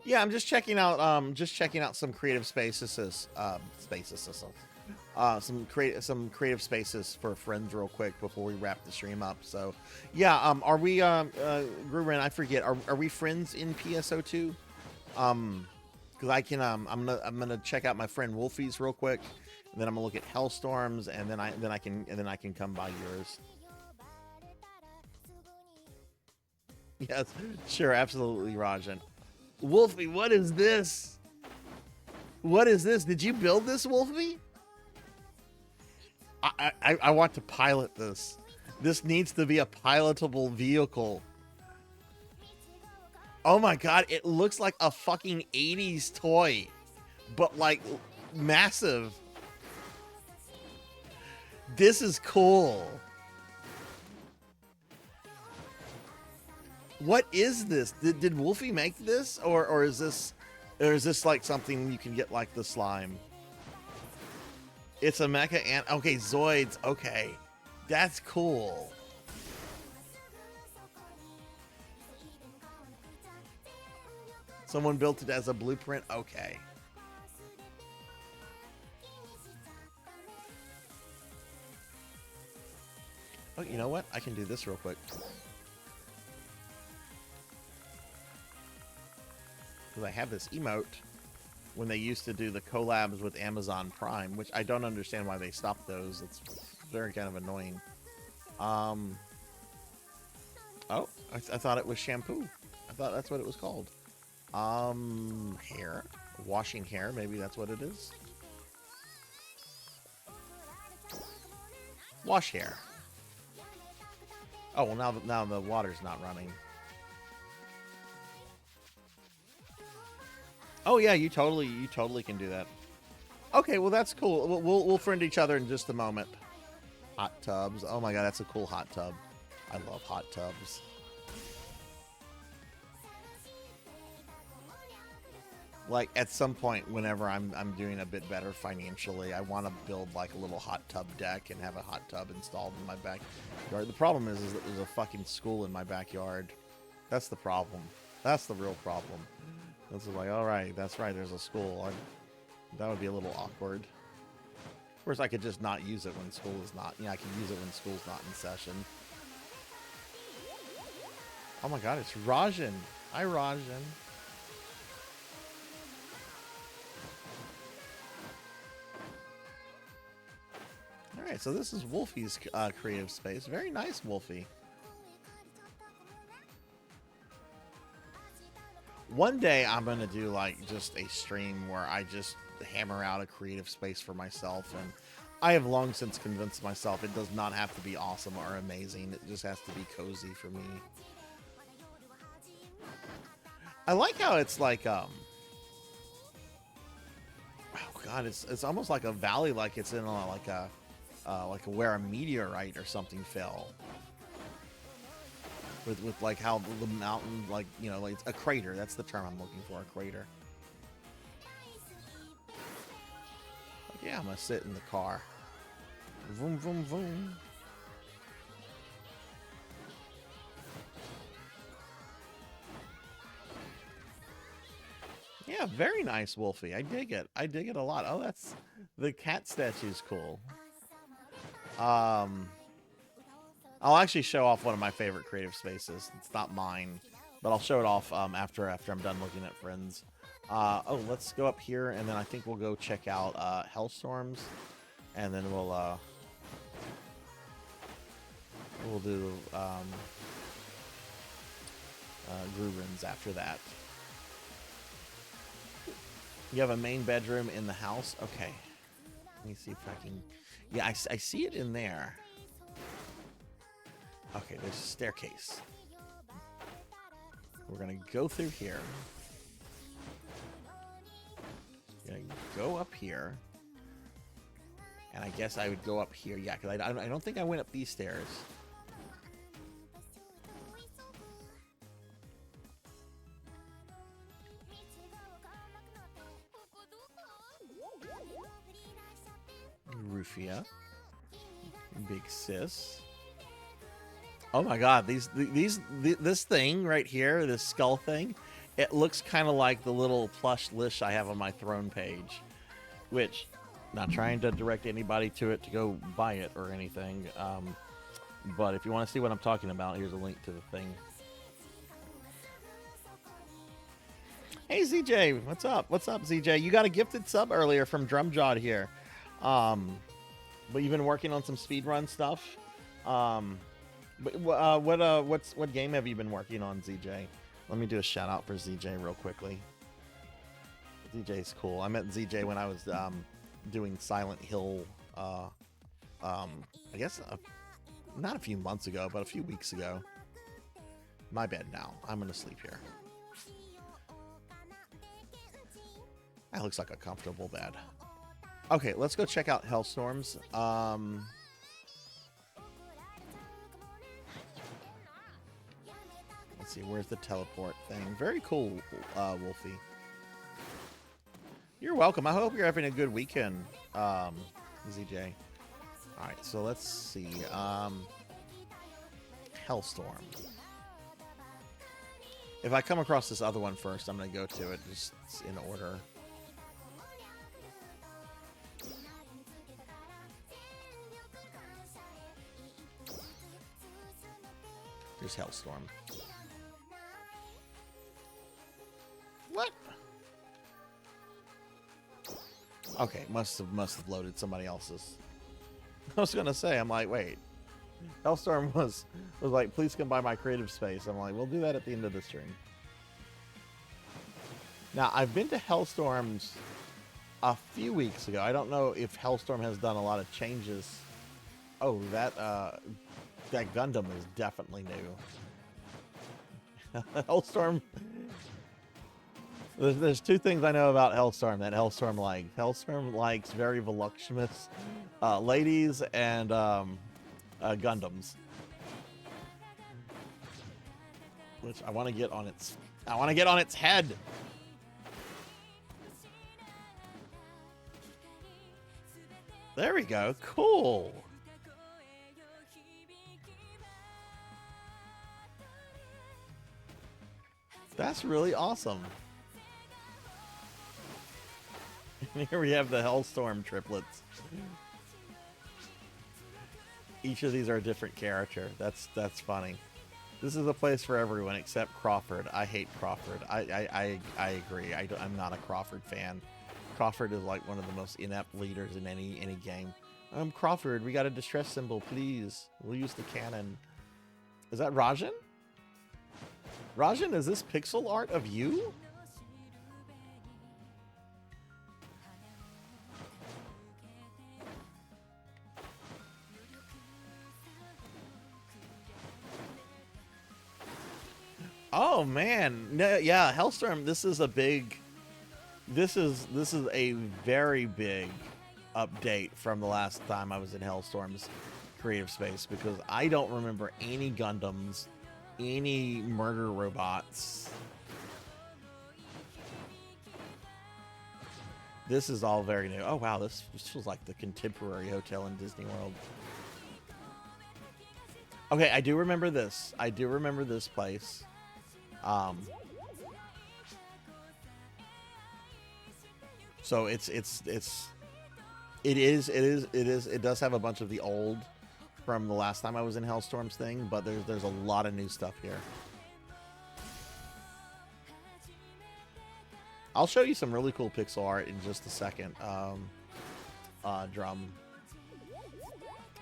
Yeah, I'm just checking out some creative spaces, some creative spaces for friends real quick before we wrap the stream up. So, yeah, are we Gruber, I forget, are we friends in PSO2? Because I can I'm gonna check out my friend Wolfie's real quick, and then I'm gonna look at Hellstorms, and then I can come by yours. Yes, sure, absolutely, Rajan. Wolfie, what is this? What is this? Did you build this, Wolfie? I want to pilot this. This needs to be a pilotable vehicle. Oh my god, it looks like a fucking 80s toy, but like massive. This is cool. What is this? Did Wolfie make this, or is this like something you can get like the slime? It's a mecha and okay, Zoids. Okay, that's cool. Someone built it as a blueprint. Okay. Oh, you know what? I can do this real quick. Because I have this emote when they used to do the collabs with Amazon Prime, which I don't understand why they stopped those. It's very kind of annoying. Oh, I thought it was shampoo. I thought that's what it was called. Hair. Washing hair, maybe that's what it is. Wash hair. Oh, well, now the water's not running. Oh yeah, you totally can do that. Okay, well that's cool. We'll friend each other in just a moment. Hot tubs. Oh my god, that's a cool hot tub. I love hot tubs. Like at some point, whenever I'm doing a bit better financially, I want to build like a little hot tub deck and have a hot tub installed in my backyard. The problem is that there's a fucking school in my backyard. That's the problem. That's the real problem. It's like, all right, that's right, there's a school. That would be a little awkward. Of course, I could just not use it when school is not. I can use it when school's not in session. Oh my god, it's Rajan. Hi, Rajan. All right, so this is Wolfie's creative space. Very nice, Wolfie. One day I'm going to do like just a stream where I just hammer out a creative space for myself, and I have long since convinced myself it does not have to be awesome or amazing. It just has to be cozy for me. I like how it's like oh god, it's almost like a valley, like it's in like where a meteorite or something fell. With like how the mountain, like, you know, like it's a crater. That's the term I'm looking for, a crater. Yeah, I'm gonna sit in the car. Vroom, vroom, vroom. Yeah, very nice, Wolfie. I dig it. I dig it a lot. Oh, that's the cat statue's cool. I'll actually show off one of my favorite creative spaces. It's not mine, but I'll show it off after I'm done looking at friends. Oh, let's go up here, and then I think we'll go check out Hellstorms, and then we'll do Gruberins after that. You have a main bedroom in the house? Okay. Let me see if I can... Yeah, I see it in there. Okay, there's a staircase. We're going to go through here. Going to go up here. And I guess I would go up here. Yeah, because I don't think I went up these stairs. Rufia. Big sis. Oh my god, this thing right here, this skull thing, it looks kind of like the little plush Lish I have on my throne page. Which, not trying to direct anybody to it to go buy it or anything, but if you want to see what I'm talking about, here's a link to the thing. Hey ZJ, what's up? What's up, ZJ? You got a gifted sub earlier from Drumjawed here. But you've been working on some speedrun stuff. What game have you been working on, ZJ? Let me do a shout out for ZJ real quickly. ZJ's cool. I met ZJ when I was doing Silent Hill. I guess not a few months ago, but a few weeks ago. My bed now. I'm gonna sleep here. That looks like a comfortable bed. Okay, let's go check out Hellstorms. Let's see, where's the teleport thing? Very cool, Wolfie. You're welcome. I hope you're having a good weekend, ZJ. Alright, so let's see. Hellstorm. If I come across this other one first, I'm going to go to it just in order. There's Hellstorm. What? Okay, must have loaded somebody else's. I was gonna say, I'm like, wait. Hellstorm was like, please come by my creative space. I'm like, we'll do that at the end of the stream. Now, I've been to Hellstorms a few weeks ago. I don't know if Hellstorm has done a lot of changes. Oh, that Gundam is definitely new. Hellstorm. There's two things I know about Hellstorm that Hellstorm likes. Hellstorm likes very voluptuous ladies and Gundams, which I want to get on its. I want to get on its head. There we go. Cool. That's really awesome. Here we have the Hellstorm triplets. Each of these are a different character. That's funny. This is a place for everyone except Crawford. I hate Crawford. I agree. I'm not a Crawford fan. Crawford is like one of the most inept leaders in any game. Crawford, we got a distress symbol, please. We'll use the cannon. Is that Rajan? Rajan, is this pixel art of you? Oh man, no, yeah, Hellstorm. This is a big. This is a very big update from the last time I was in Hellstorm's creative space, because I don't remember any Gundams, any murder robots. This is all very new. Oh wow, this feels like the contemporary hotel in Disney World. Okay, I do remember this. I do remember this place. So it does have a bunch of the old from the last time I was in Hellstorm's thing, but there's a lot of new stuff here. I'll show you some really cool pixel art in just a second. Drum.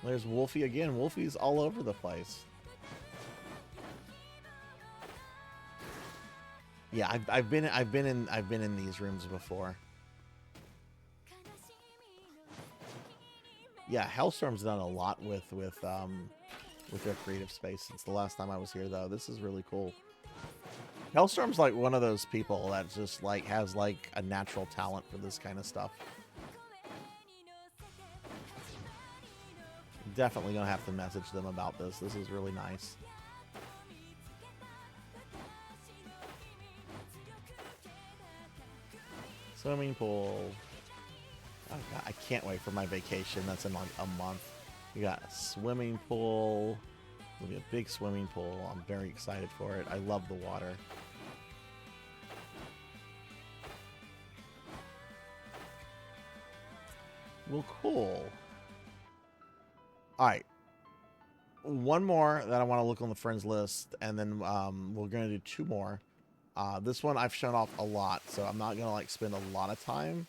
There's Wolfie again. Wolfie's all over the place. Yeah, I've been in these rooms before. Yeah, Hellstorm's done a lot with their creative space since the last time I was here, though. This is really cool. Hellstorm's like one of those people that just like has like a natural talent for this kind of stuff. Definitely gonna have to message them about this. This is really nice. Swimming pool. Oh God, I can't wait for my vacation. That's in like a month. We got a swimming pool. It'll be a big swimming pool. I'm very excited for it. I love the water. Well, cool. All right. One more that I want to look on the friends list, and then we're going to do two more. This one I've shown off a lot, so I'm not going to like spend a lot of time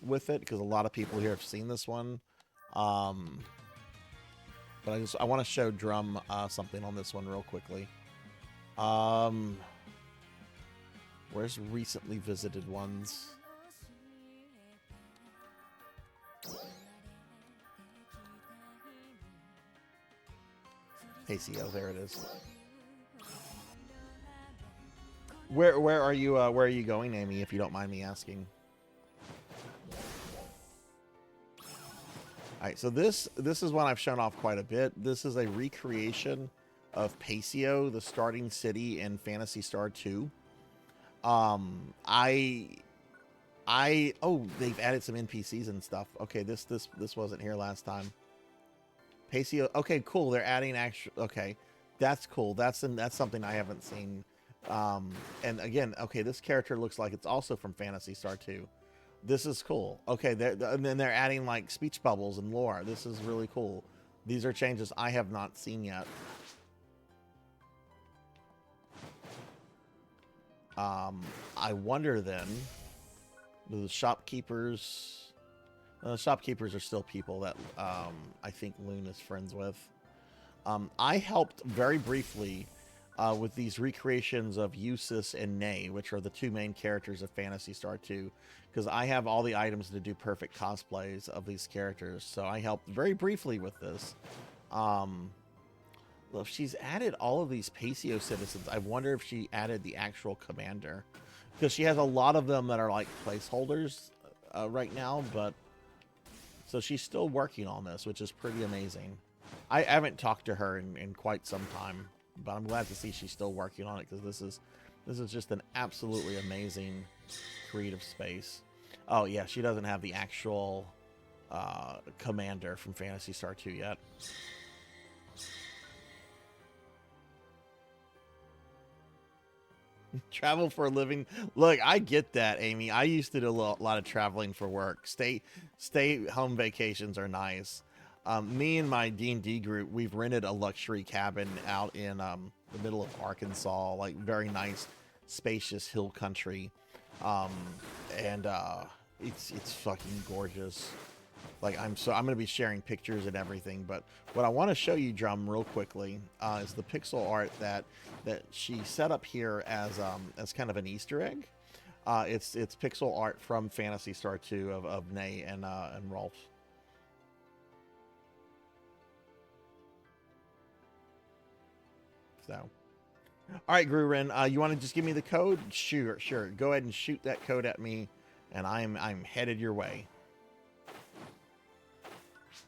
with it because a lot of people here have seen this one. But I want to show Drum something on this one real quickly. Where's recently visited ones? ACO, there it is. Where are you going, Amy, if you don't mind me asking? Alright, so this is one I've shown off quite a bit. This is a recreation of Pacio, the starting city in Phantasy Star 2. Oh, they've added some NPCs and stuff. Okay, this wasn't here last time. Pacio, okay, cool. They're adding actual. Okay, that's cool. That's something I haven't seen. And again, okay, this character looks like it's also from Phantasy Star 2. This is cool. Okay, and then they're adding like speech bubbles and lore. This is really cool. These are changes I have not seen yet. I wonder then, the shopkeepers. The shopkeepers are still people that I think Loon is friends with. I helped very briefly with these recreations of Eustace and Nay, which are the two main characters of Phantasy Star 2, because I have all the items to do perfect cosplays of these characters. So I helped very briefly with this. Well, she's added all of these Pacio citizens. I wonder if she added the actual commander, because she has a lot of them that are like placeholders right now, but so she's still working on this, which is pretty amazing. I haven't talked to her in quite some time, but I'm glad to see she's still working on it, because this is just an absolutely amazing creative space. Oh yeah, she doesn't have the actual commander from Phantasy Star 2 yet. Travel for a living. Look, I get that, Amy. I used to do a lot of traveling for work. Stay home vacations are nice. Me and my D&D group, we've rented a luxury cabin out in the middle of Arkansas, like very nice, spacious hill country. And it's fucking gorgeous. Like I'm gonna be sharing pictures and everything, but what I want to show you, Drum, real quickly, is the pixel art that she set up here as kind of an Easter egg. It's pixel art from Phantasy Star 2 of Nay and Rolf. So, all right, Grurin, you want to just give me the code? Sure. Go ahead and shoot that code at me, and I'm headed your way.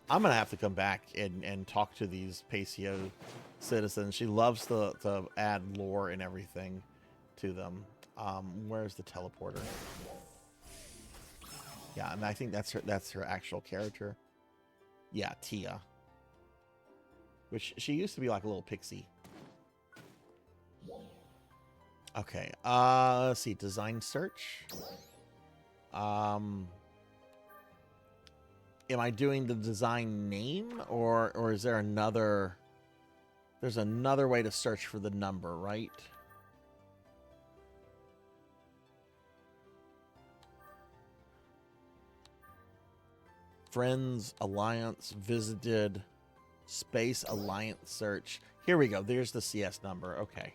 I'm gonna have to come back and talk to these Pacio citizens. She loves to add lore and everything to them. Where's the teleporter? Yeah, and I think that's her actual character. Yeah, Tia. Which she used to be like a little pixie. Okay, let's see, design search. am I doing the design name, or is there another? There's another way to search for the number, right? Friends, Alliance, visited, Space Alliance search. Here we go. There's the CS number. Okay.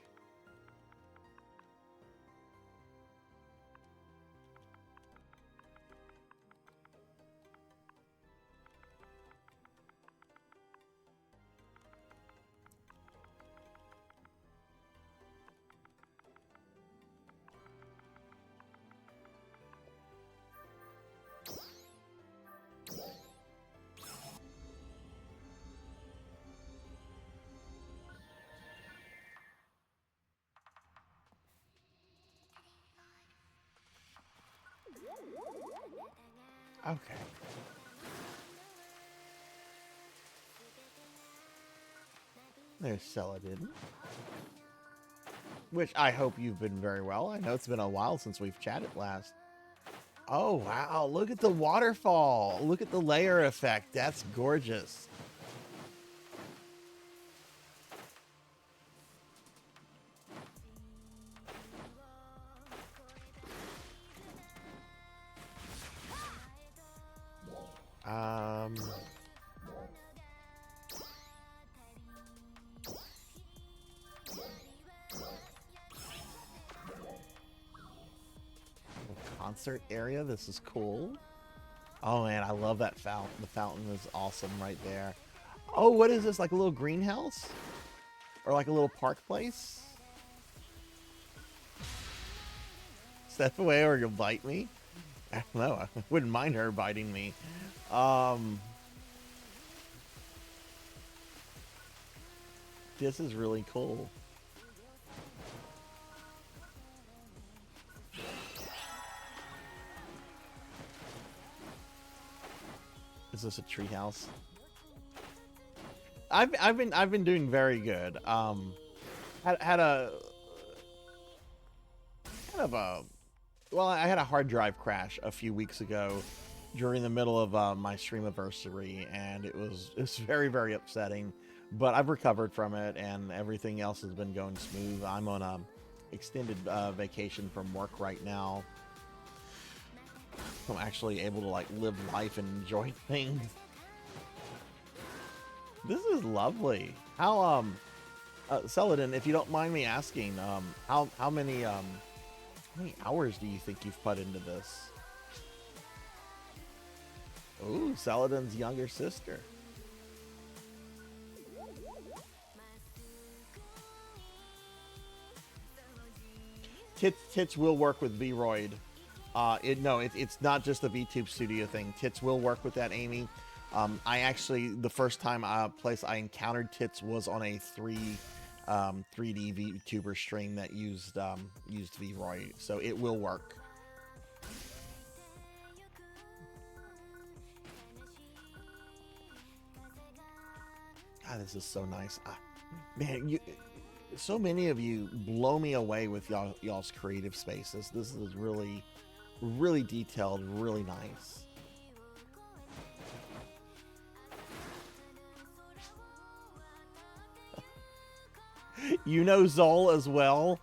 Okay. There's Celadin. Which I hope you've been very well. I know it's been a while since we've chatted last. Oh, wow. Look at the waterfall. Look at the layer effect. That's gorgeous. Concert area. This is cool. Oh man, I love that fountain. The fountain is awesome right there. Oh, what is this? Like a little greenhouse? Or like a little park place? Step away or you'll bite me? I don't know. I wouldn't mind her biting me. This is really cool. Is this a treehouse? I've been doing very good. Had a kind of a I had a hard drive crash a few weeks ago during the middle of my streamiversary, and it's very, very upsetting. But I've recovered from it, and everything else has been going smooth. I'm on a extended vacation from work right now. I'm actually able to like live life and enjoy things. This is lovely. How Celadin, if you don't mind me asking, how many hours do you think you've put into this? Ooh, Celadin's younger sister. Tits will work with V-Roid. It's not just the VTube studio thing. Tits will work with that, Amy. I actually, the first time place I encountered Tits was on a 3D VTuber stream that used V-Roid, so it will work. God, this is so nice. Man, so many of you blow me away with y'all's creative spaces. This is really, really detailed, really nice. You know Zol as well?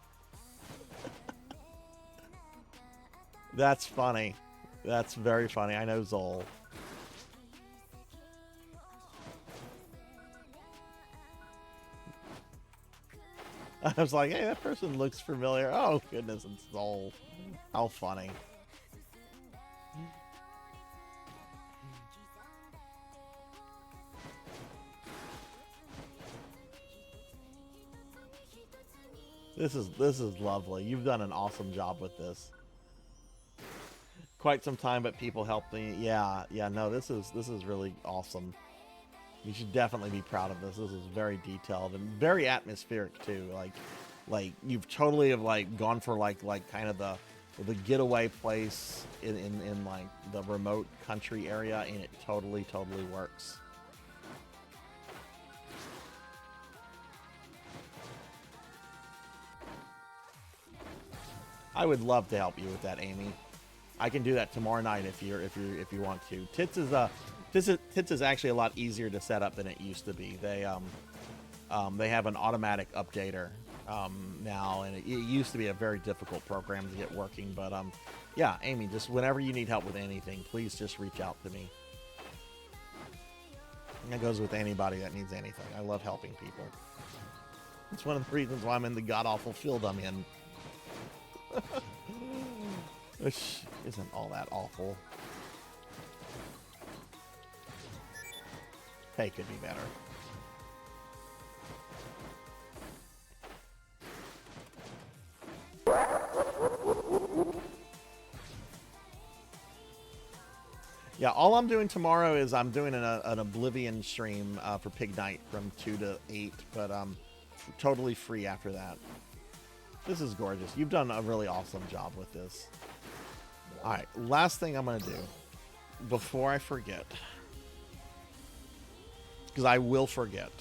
That's funny. That's very funny. I know Zol. I was like, hey, that person looks familiar. Oh, goodness, it's Zol. How funny. This is lovely. You've done an awesome job with this. Quite some time, but people helped me. Yeah, no, this is really awesome. You should definitely be proud of this. This is very detailed and very atmospheric too. Like you've totally have like gone for like kind of the getaway place in like the remote country area, and it totally works. I would love to help you with that, Amy. I can do that tomorrow night if you want to. Tits Tits is actually a lot easier to set up than it used to be. They have an automatic updater now, and it used to be a very difficult program to get working. But yeah, Amy, just whenever you need help with anything, please just reach out to me. And that goes with anybody that needs anything. I love helping people. It's one of the reasons why I'm in the god-awful field I'm in. Which isn't all that awful. Hey, could be better. Yeah, all I'm doing tomorrow is I'm doing an Oblivion stream for Pig Night from 2 to 8, but totally free after that. This is gorgeous. You've done a really awesome job with this. All right, last thing I'm going to do before I forget, because I will forget.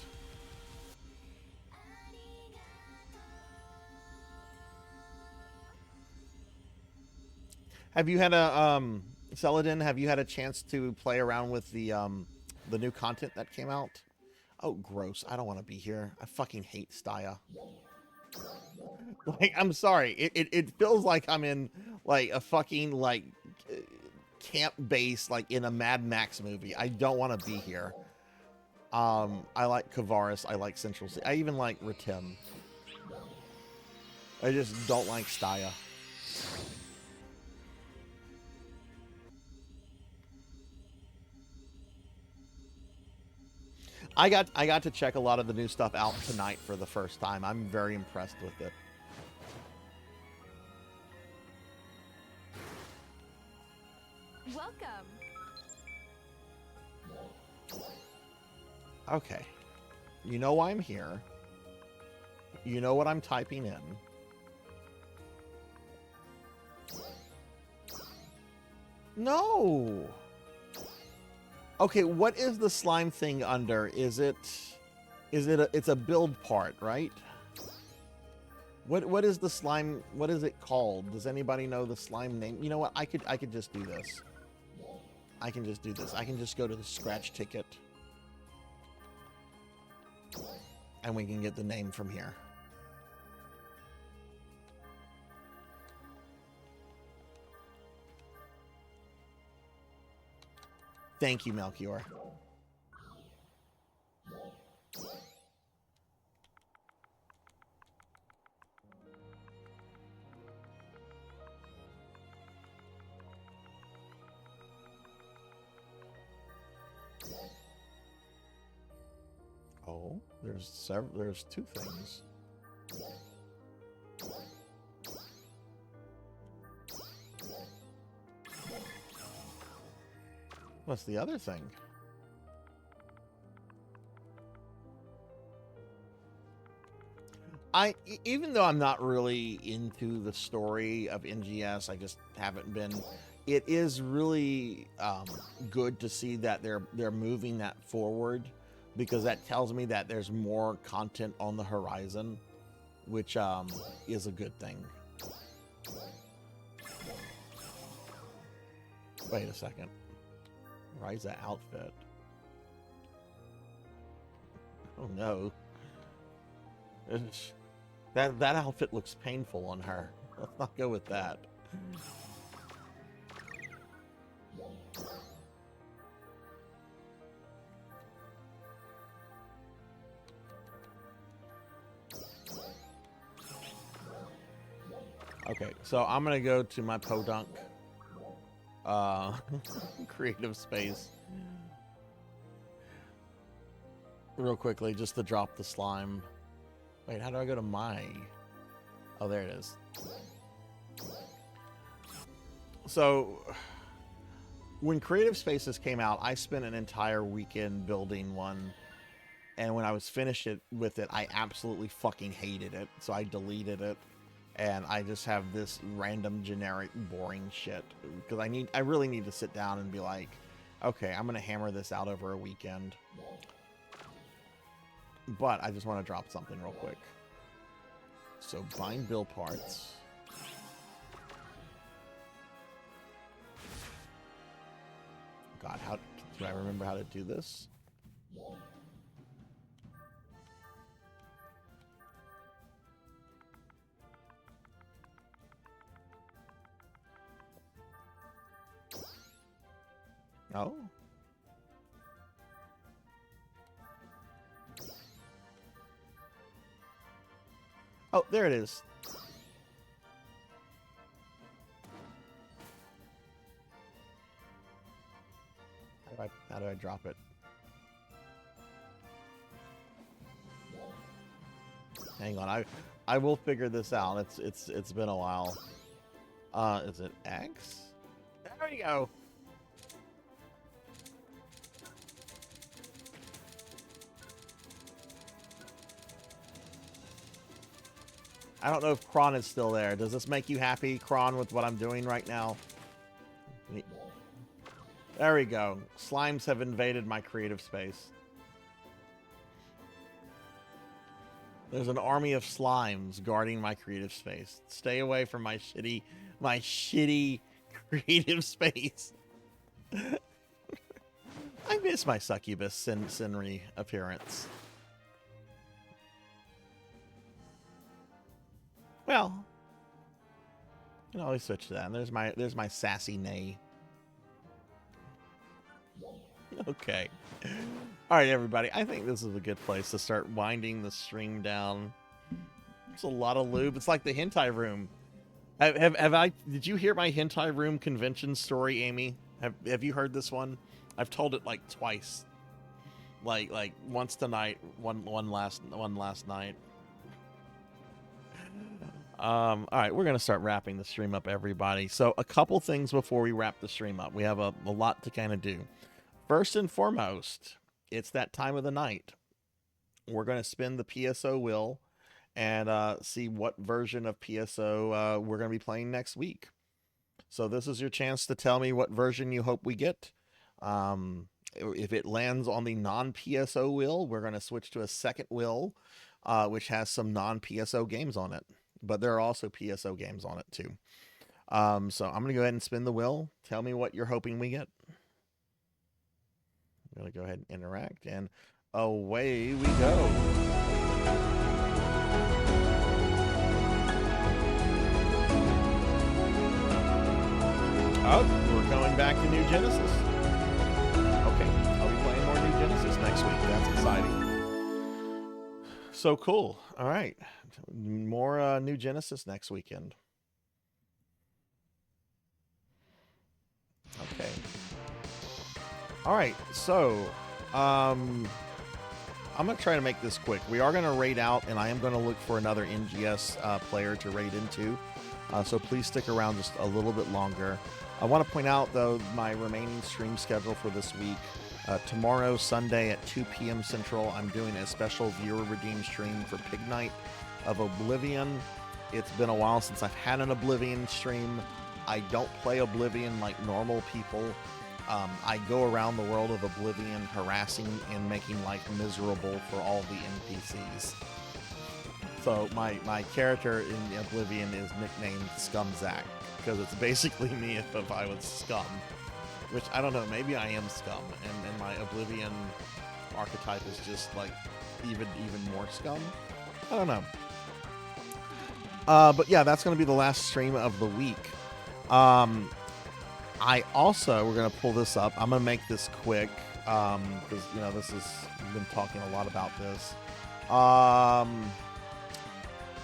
Have you had a Celadin, have you had a chance to play around with the new content that came out? Oh, gross. I don't want to be here. I fucking hate Staya. Like, I'm sorry. It feels like I'm in, like, a fucking, like, camp base, like, in a Mad Max movie. I don't want to be here. I like Kavaris. I like Central City. I even like Ratim. I just don't like Staya. I got to check a lot of the new stuff out tonight for the first time. I'm very impressed with it. Welcome. Okay. You know why I'm here. You know what I'm typing in. No. Okay, what is the slime thing under? Is it it's a build part, right? What is the slime, what is it called? Does anybody know the slime name? You know what? I could just do this. I can just do this. I can just go to the scratch ticket. And we can get the name from here. Thank you, Melchior. Oh, there's two things. What's the other thing? Even though I'm not really into the story of NGS, I just haven't been. It is really good to see that they're moving that forward, because that tells me that there's more content on the horizon, which is a good thing. Wait a second. Ryza outfit. Oh no. That outfit looks painful on her. Let's not go with that. Okay, so I'm gonna go to my podunk creative space real quickly just to drop the slime. Wait, how do I go to my... Oh, there it is. So, when Creative Spaces came out, I spent an entire weekend building one. And when I was finished with it, I absolutely fucking hated it. So I deleted it. And I just have this random, generic, boring shit. Because I really need to sit down and be like, okay, I'm going to hammer this out over a weekend. But I just want to drop something real quick. So bind build parts. God, how do I remember how to do this? Oh. Oh, there it is. How do I drop it? Hang on, I will figure this out. It's been a while. Is it X? There we go. I don't know if Kron is still there. Does this make you happy, Kron, with what I'm doing right now? There we go. Slimes have invaded my creative space. There's an army of slimes guarding my creative space. Stay away from my shitty creative space. I miss my succubus Sinri appearance. Well, you can always switch to that. And there's my sassy neigh. Okay. All right, everybody. I think this is a good place to start winding the stream down. It's a lot of lube. It's like the hentai room. Did you hear my hentai room convention story, Amy? Have you heard this one? I've told it like twice. Like once tonight, one last night. All right, we're going to start wrapping the stream up, everybody. So a couple things before we wrap the stream up. We have a lot to kind of do. First and foremost, it's that time of the night. We're going to spin the PSO wheel and see what version of PSO we're going to be playing next week. So this is your chance to tell me what version you hope we get. If it lands on the non-PSO wheel, we're going to switch to a second wheel, which has some non-PSO games on it. But there are also PSO games on it too. So I'm going to go ahead and spin the wheel. Tell me what you're hoping we get. I'm going to go ahead and interact, and away we go. Oh, we're going back to New Genesis. Okay, I'll be playing more New Genesis next week. That's exciting. So cool. All right. More New Genesis next weekend. Okay. All right. So, I'm going to try to make this quick. We are going to raid out, and I am going to look for another NGS player to raid into. So please stick around just a little bit longer. I want to point out, though, my remaining stream schedule for this week. Tomorrow, Sunday at 2 p.m. Central, I'm doing a special viewer redeem stream for Pig Night of Oblivion. It's been a while since I've had an Oblivion stream. I don't play Oblivion like normal people. I go around the world of Oblivion harassing and making life miserable for all the NPCs. So my character in Oblivion is nicknamed Scumzac, because it's basically me if I was scum. Which, I don't know, maybe I am scum, and my Oblivion archetype is just, like, even more scum? I don't know. But yeah, that's going to be the last stream of the week. I also, we're going to pull this up. I'm going to make this quick, because, you know, we've been talking a lot about this.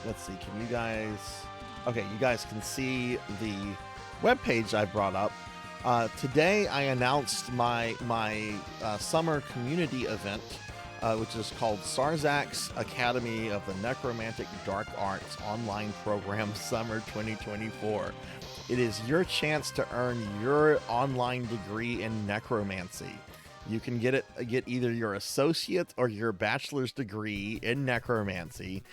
Let's see, can you guys... Okay, you guys can see the webpage I brought up. Today I announced my summer community event, which is called Sarzac's Academy of the Necromantic Dark Arts Online Program Summer 2024. It is your chance to earn your online degree in necromancy. You can get either your associate or your bachelor's degree in necromancy.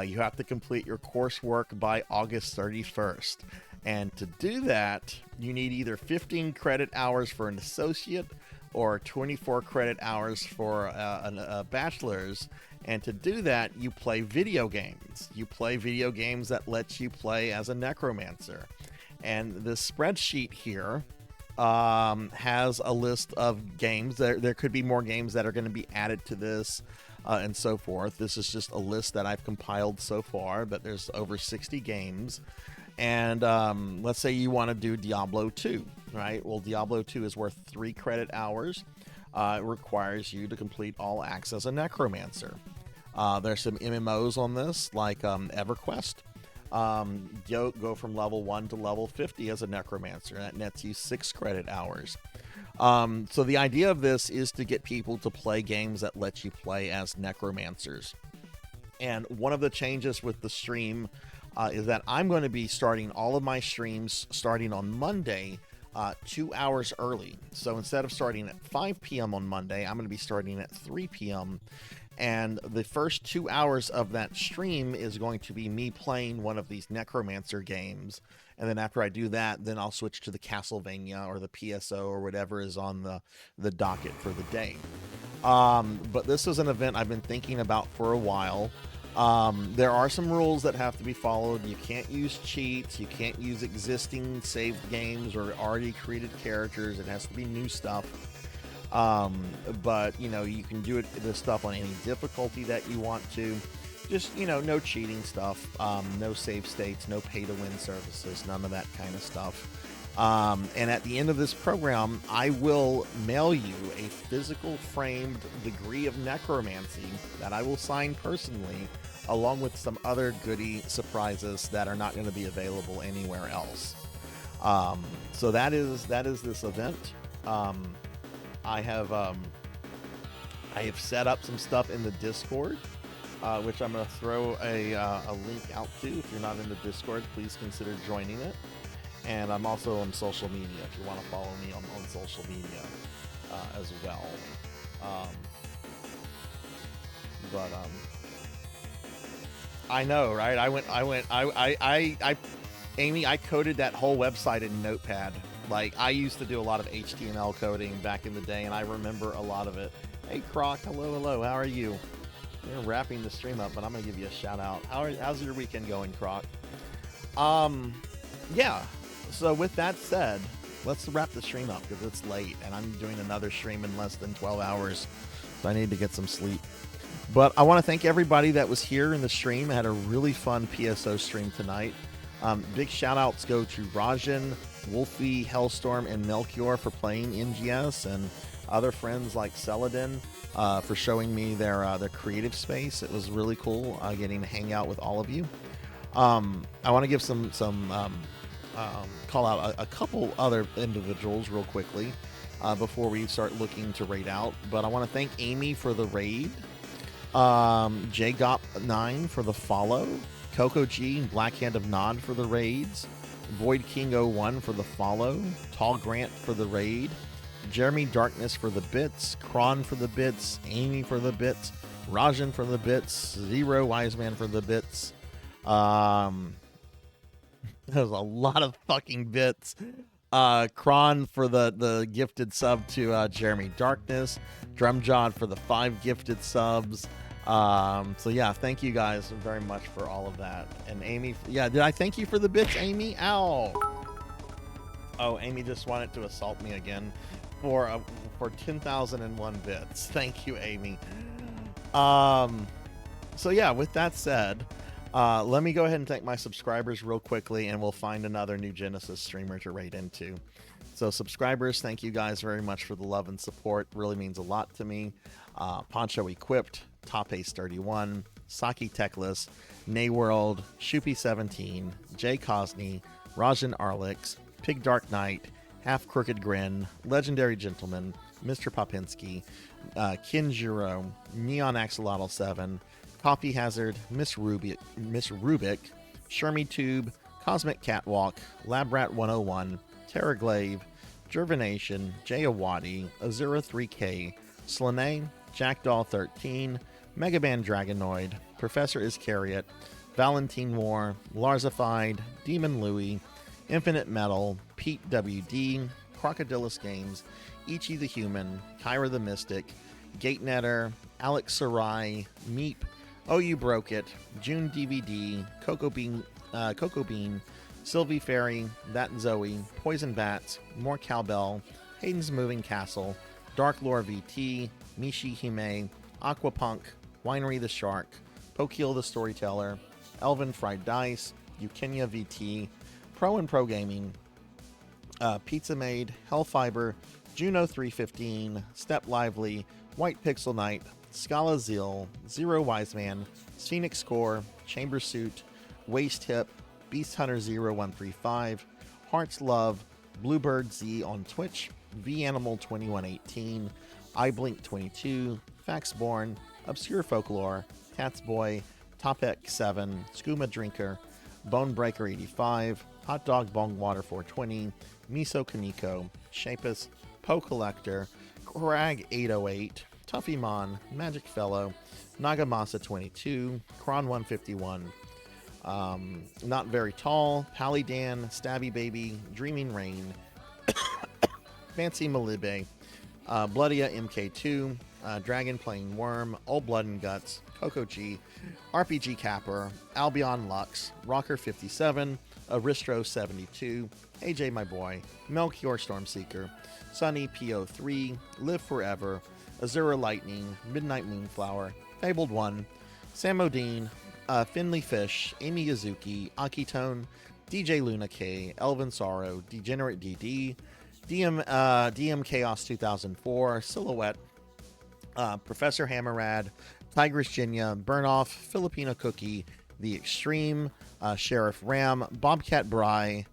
You have to complete your coursework by August 31st. And to do that, you need either 15 credit hours for an associate or 24 credit hours for a bachelor's. And to do that, you play video games. You play video games that let you play as a necromancer. And the spreadsheet here has a list of games. There could be more games that are going to be added to this and so forth. This is just a list that I've compiled so far, but there's over 60 games. And let's say you want to do Diablo 2, right? Well, Diablo 2 is worth 3 credit hours. It requires you to complete all acts as a necromancer. There's some MMOs on this, like EverQuest. Go from level 1 to level 50 as a necromancer. That nets you 6 credit hours. So the idea of this is to get people to play games that let you play as necromancers. And one of the changes with the stream is that I'm going to be starting all of my streams starting on Monday 2 hours early. So instead of starting at 5 p.m. on Monday, I'm going to be starting at 3 p.m. And the first 2 hours of that stream is going to be me playing one of these necromancer games. And then after I do that, then I'll switch to the Castlevania or the PSO or whatever is on the docket for the day. But this is an event I've been thinking about for a while. There are some rules that have to be followed. You can't use cheats. You can't use existing saved games or already created characters. It has to be new stuff. But, you know, you can do this stuff on any difficulty that you want to. Just, you know, no cheating stuff, no save states, no pay-to-win services, none of that kind of stuff. And at the end of this program, I will mail you a physical framed degree of necromancy that I will sign personally, along with some other goodie surprises that are not going to be available anywhere else. So that is this event. I have set up some stuff in the Discord, which I'm going to throw a link out to. If you're not in the Discord, please consider joining it. And I'm also on social media if you want to follow me on social media as well. I know, right? Amy, I coded that whole website in Notepad. Like, I used to do a lot of HTML coding back in the day, and I remember a lot of it. Hey, Croc, hello, how are you? We're wrapping the stream up, but I'm going to give you a shout out. How's your weekend going, Croc? Yeah. So with that said, let's wrap the stream up because it's late, and I'm doing another stream in less than 12 hours, so I need to get some sleep. But I want to thank everybody that was here in the stream. I had a really fun PSO stream tonight. Big shout-outs go to Rajan, Wolfie, Hellstorm, and Melchior for playing NGS, and other friends like Celadin for showing me their creative space. It was really cool getting to hang out with all of you. I want to give some call out a couple other individuals real quickly before we start looking to raid out. But I want to thank Amy for the raid, JGop9 for the follow, Coco G and Blackhand of Nod for the raids, Void King 01 for the follow, Tall Grant for the raid, Jeremy Darkness for the bits, Kron for the bits, Amy for the bits, Rajan for the bits, Zero Wiseman for the bits. There's a lot of fucking bits. Kron for the gifted sub to Jeremy Darkness, Drumjod for the 5 gifted subs. So yeah, thank you guys very much for all of that. And Amy, yeah, did I thank you for the bits, Amy? Ow. Oh, Amy just wanted to assault me again for 10,001 bits. Thank you, Amy. So yeah, with that said, let me go ahead and thank my subscribers real quickly, and we'll find another new Genesis streamer to raid into. So subscribers, thank you guys very much for the love and support. It really means a lot to me. Poncho Equipped, Top Ace 31, Saki Techless, Nayworld, Shoopy17, Jay Cosney, Rajan Arlix, Pig Dark Knight, Half Crooked Grin, Legendary Gentleman, Mr. Popinski, Kinjiro, Neon Axolotl 7, Coffee Hazard, Miss Rubik, Shermy Tube, Cosmic Catwalk, Labrat 101, Terraglaive, Jervination, Jay Awadi, Azura 3K, Slane, Jackdaw 13, Megaban Dragonoid, Professor Iscariot, Valentine War, Larzified, Demon Louie, Infinite Metal, Pete WD, Crocodilus Games, Ichi the Human, Kyra the Mystic, Gatenetter, Alex Sarai, Meep, Oh You Broke It, June DVD, Cocoa Bean, Sylvie Fairy, That Zoe, Poison Bats, More Cowbell, Hayden's Moving Castle, Dark Lore VT, Mishi Hime, Aquapunk, Winery the Shark, Pokeel the Storyteller, Elvin Fried Dice, Eukenia VT, Pro and Pro Gaming, Pizza Maid, Hellfiber, Juno 315, Step Lively, White Pixel Knight, Scala Zeal, Zero Wiseman, Phoenix Score, Chamber Suit, Waist Hip, Beast Hunter 0135, Hearts Love, Bluebird Z on Twitch, V Animal 2118, iBlink 22, Faxborn, Obscure Folklore, Cat's Boy, Topek 7, Skooma Drinker, Bonebreaker 85, Hot Dog Bong Water 420, Miso Kaneko, Shapus, Poe Collector, Crag 808, Tuffymon, Magic Fellow, Nagamasa 22, Kron 151, Not Very Tall, Palidan, Stabby Baby, Dreaming Rain, Fancy Malibe, Bloodia MK2, Dragon Playing Worm, Old Blood and Guts, Coco G, RPG Capper, Albion Lux, Rocker 57, Aristro 72, AJ My Boy, Melchior Stormseeker, Sunny PO3, Live Forever, Azura Lightning, Midnight Moonflower, Fabled One, Samodine, Finley Fish, Amy Yazuki, Akitone, DJ Luna K, Elvin Sorrow, Degenerate DD, DM Chaos 2004, Silhouette, Professor Hammerad, Tigress Jinya, Burnoff, Filipino Cookie, The Extreme, Sheriff Ram, Bobcat Bry,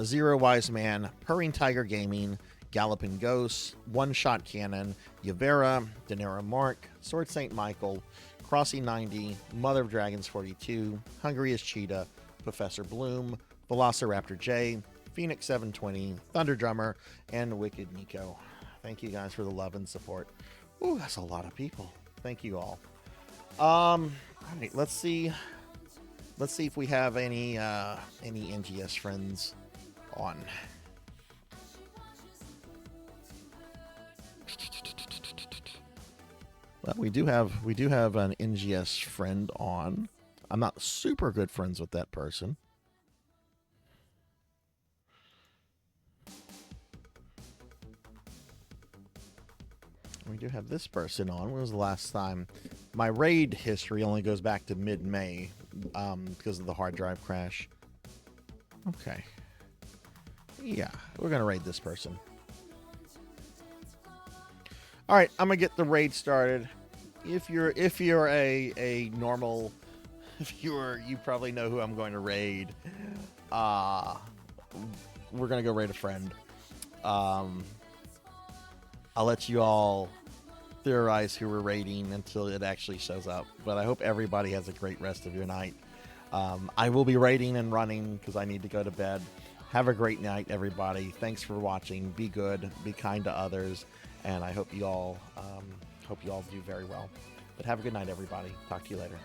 Zero Wise Man, Purring Tiger Gaming, Galloping Ghosts, One Shot Cannon, Yavera, Denero Mark, Sword Saint Michael, Crossy 90, Mother of Dragons 42, Hungry as Cheetah, Professor Bloom, Velociraptor J, Phoenix 720, Thunder Drummer, and Wicked Nico. Thank you guys for the love and support. Ooh, that's a lot of people. Thank you all. All right, let's see if we have any NGS friends on. Well, we do have an NGS friend on. I'm not super good friends with that person. We do have this person on. When was the last time? My raid history only goes back to mid-May because of the hard drive crash. Okay. Yeah, we're going to raid this person. All right, I'm going to get the raid started. If you're a normal viewer, you probably know who I'm going to raid. We're going to go raid a friend. I'll let you all theorize who we're raiding until it actually shows up. But I hope everybody has a great rest of your night. I will be raiding and running because I need to go to bed. Have a great night, everybody. Thanks for watching. Be good. Be kind to others. And I hope you all do very well. But have a good night, everybody. Talk to you later.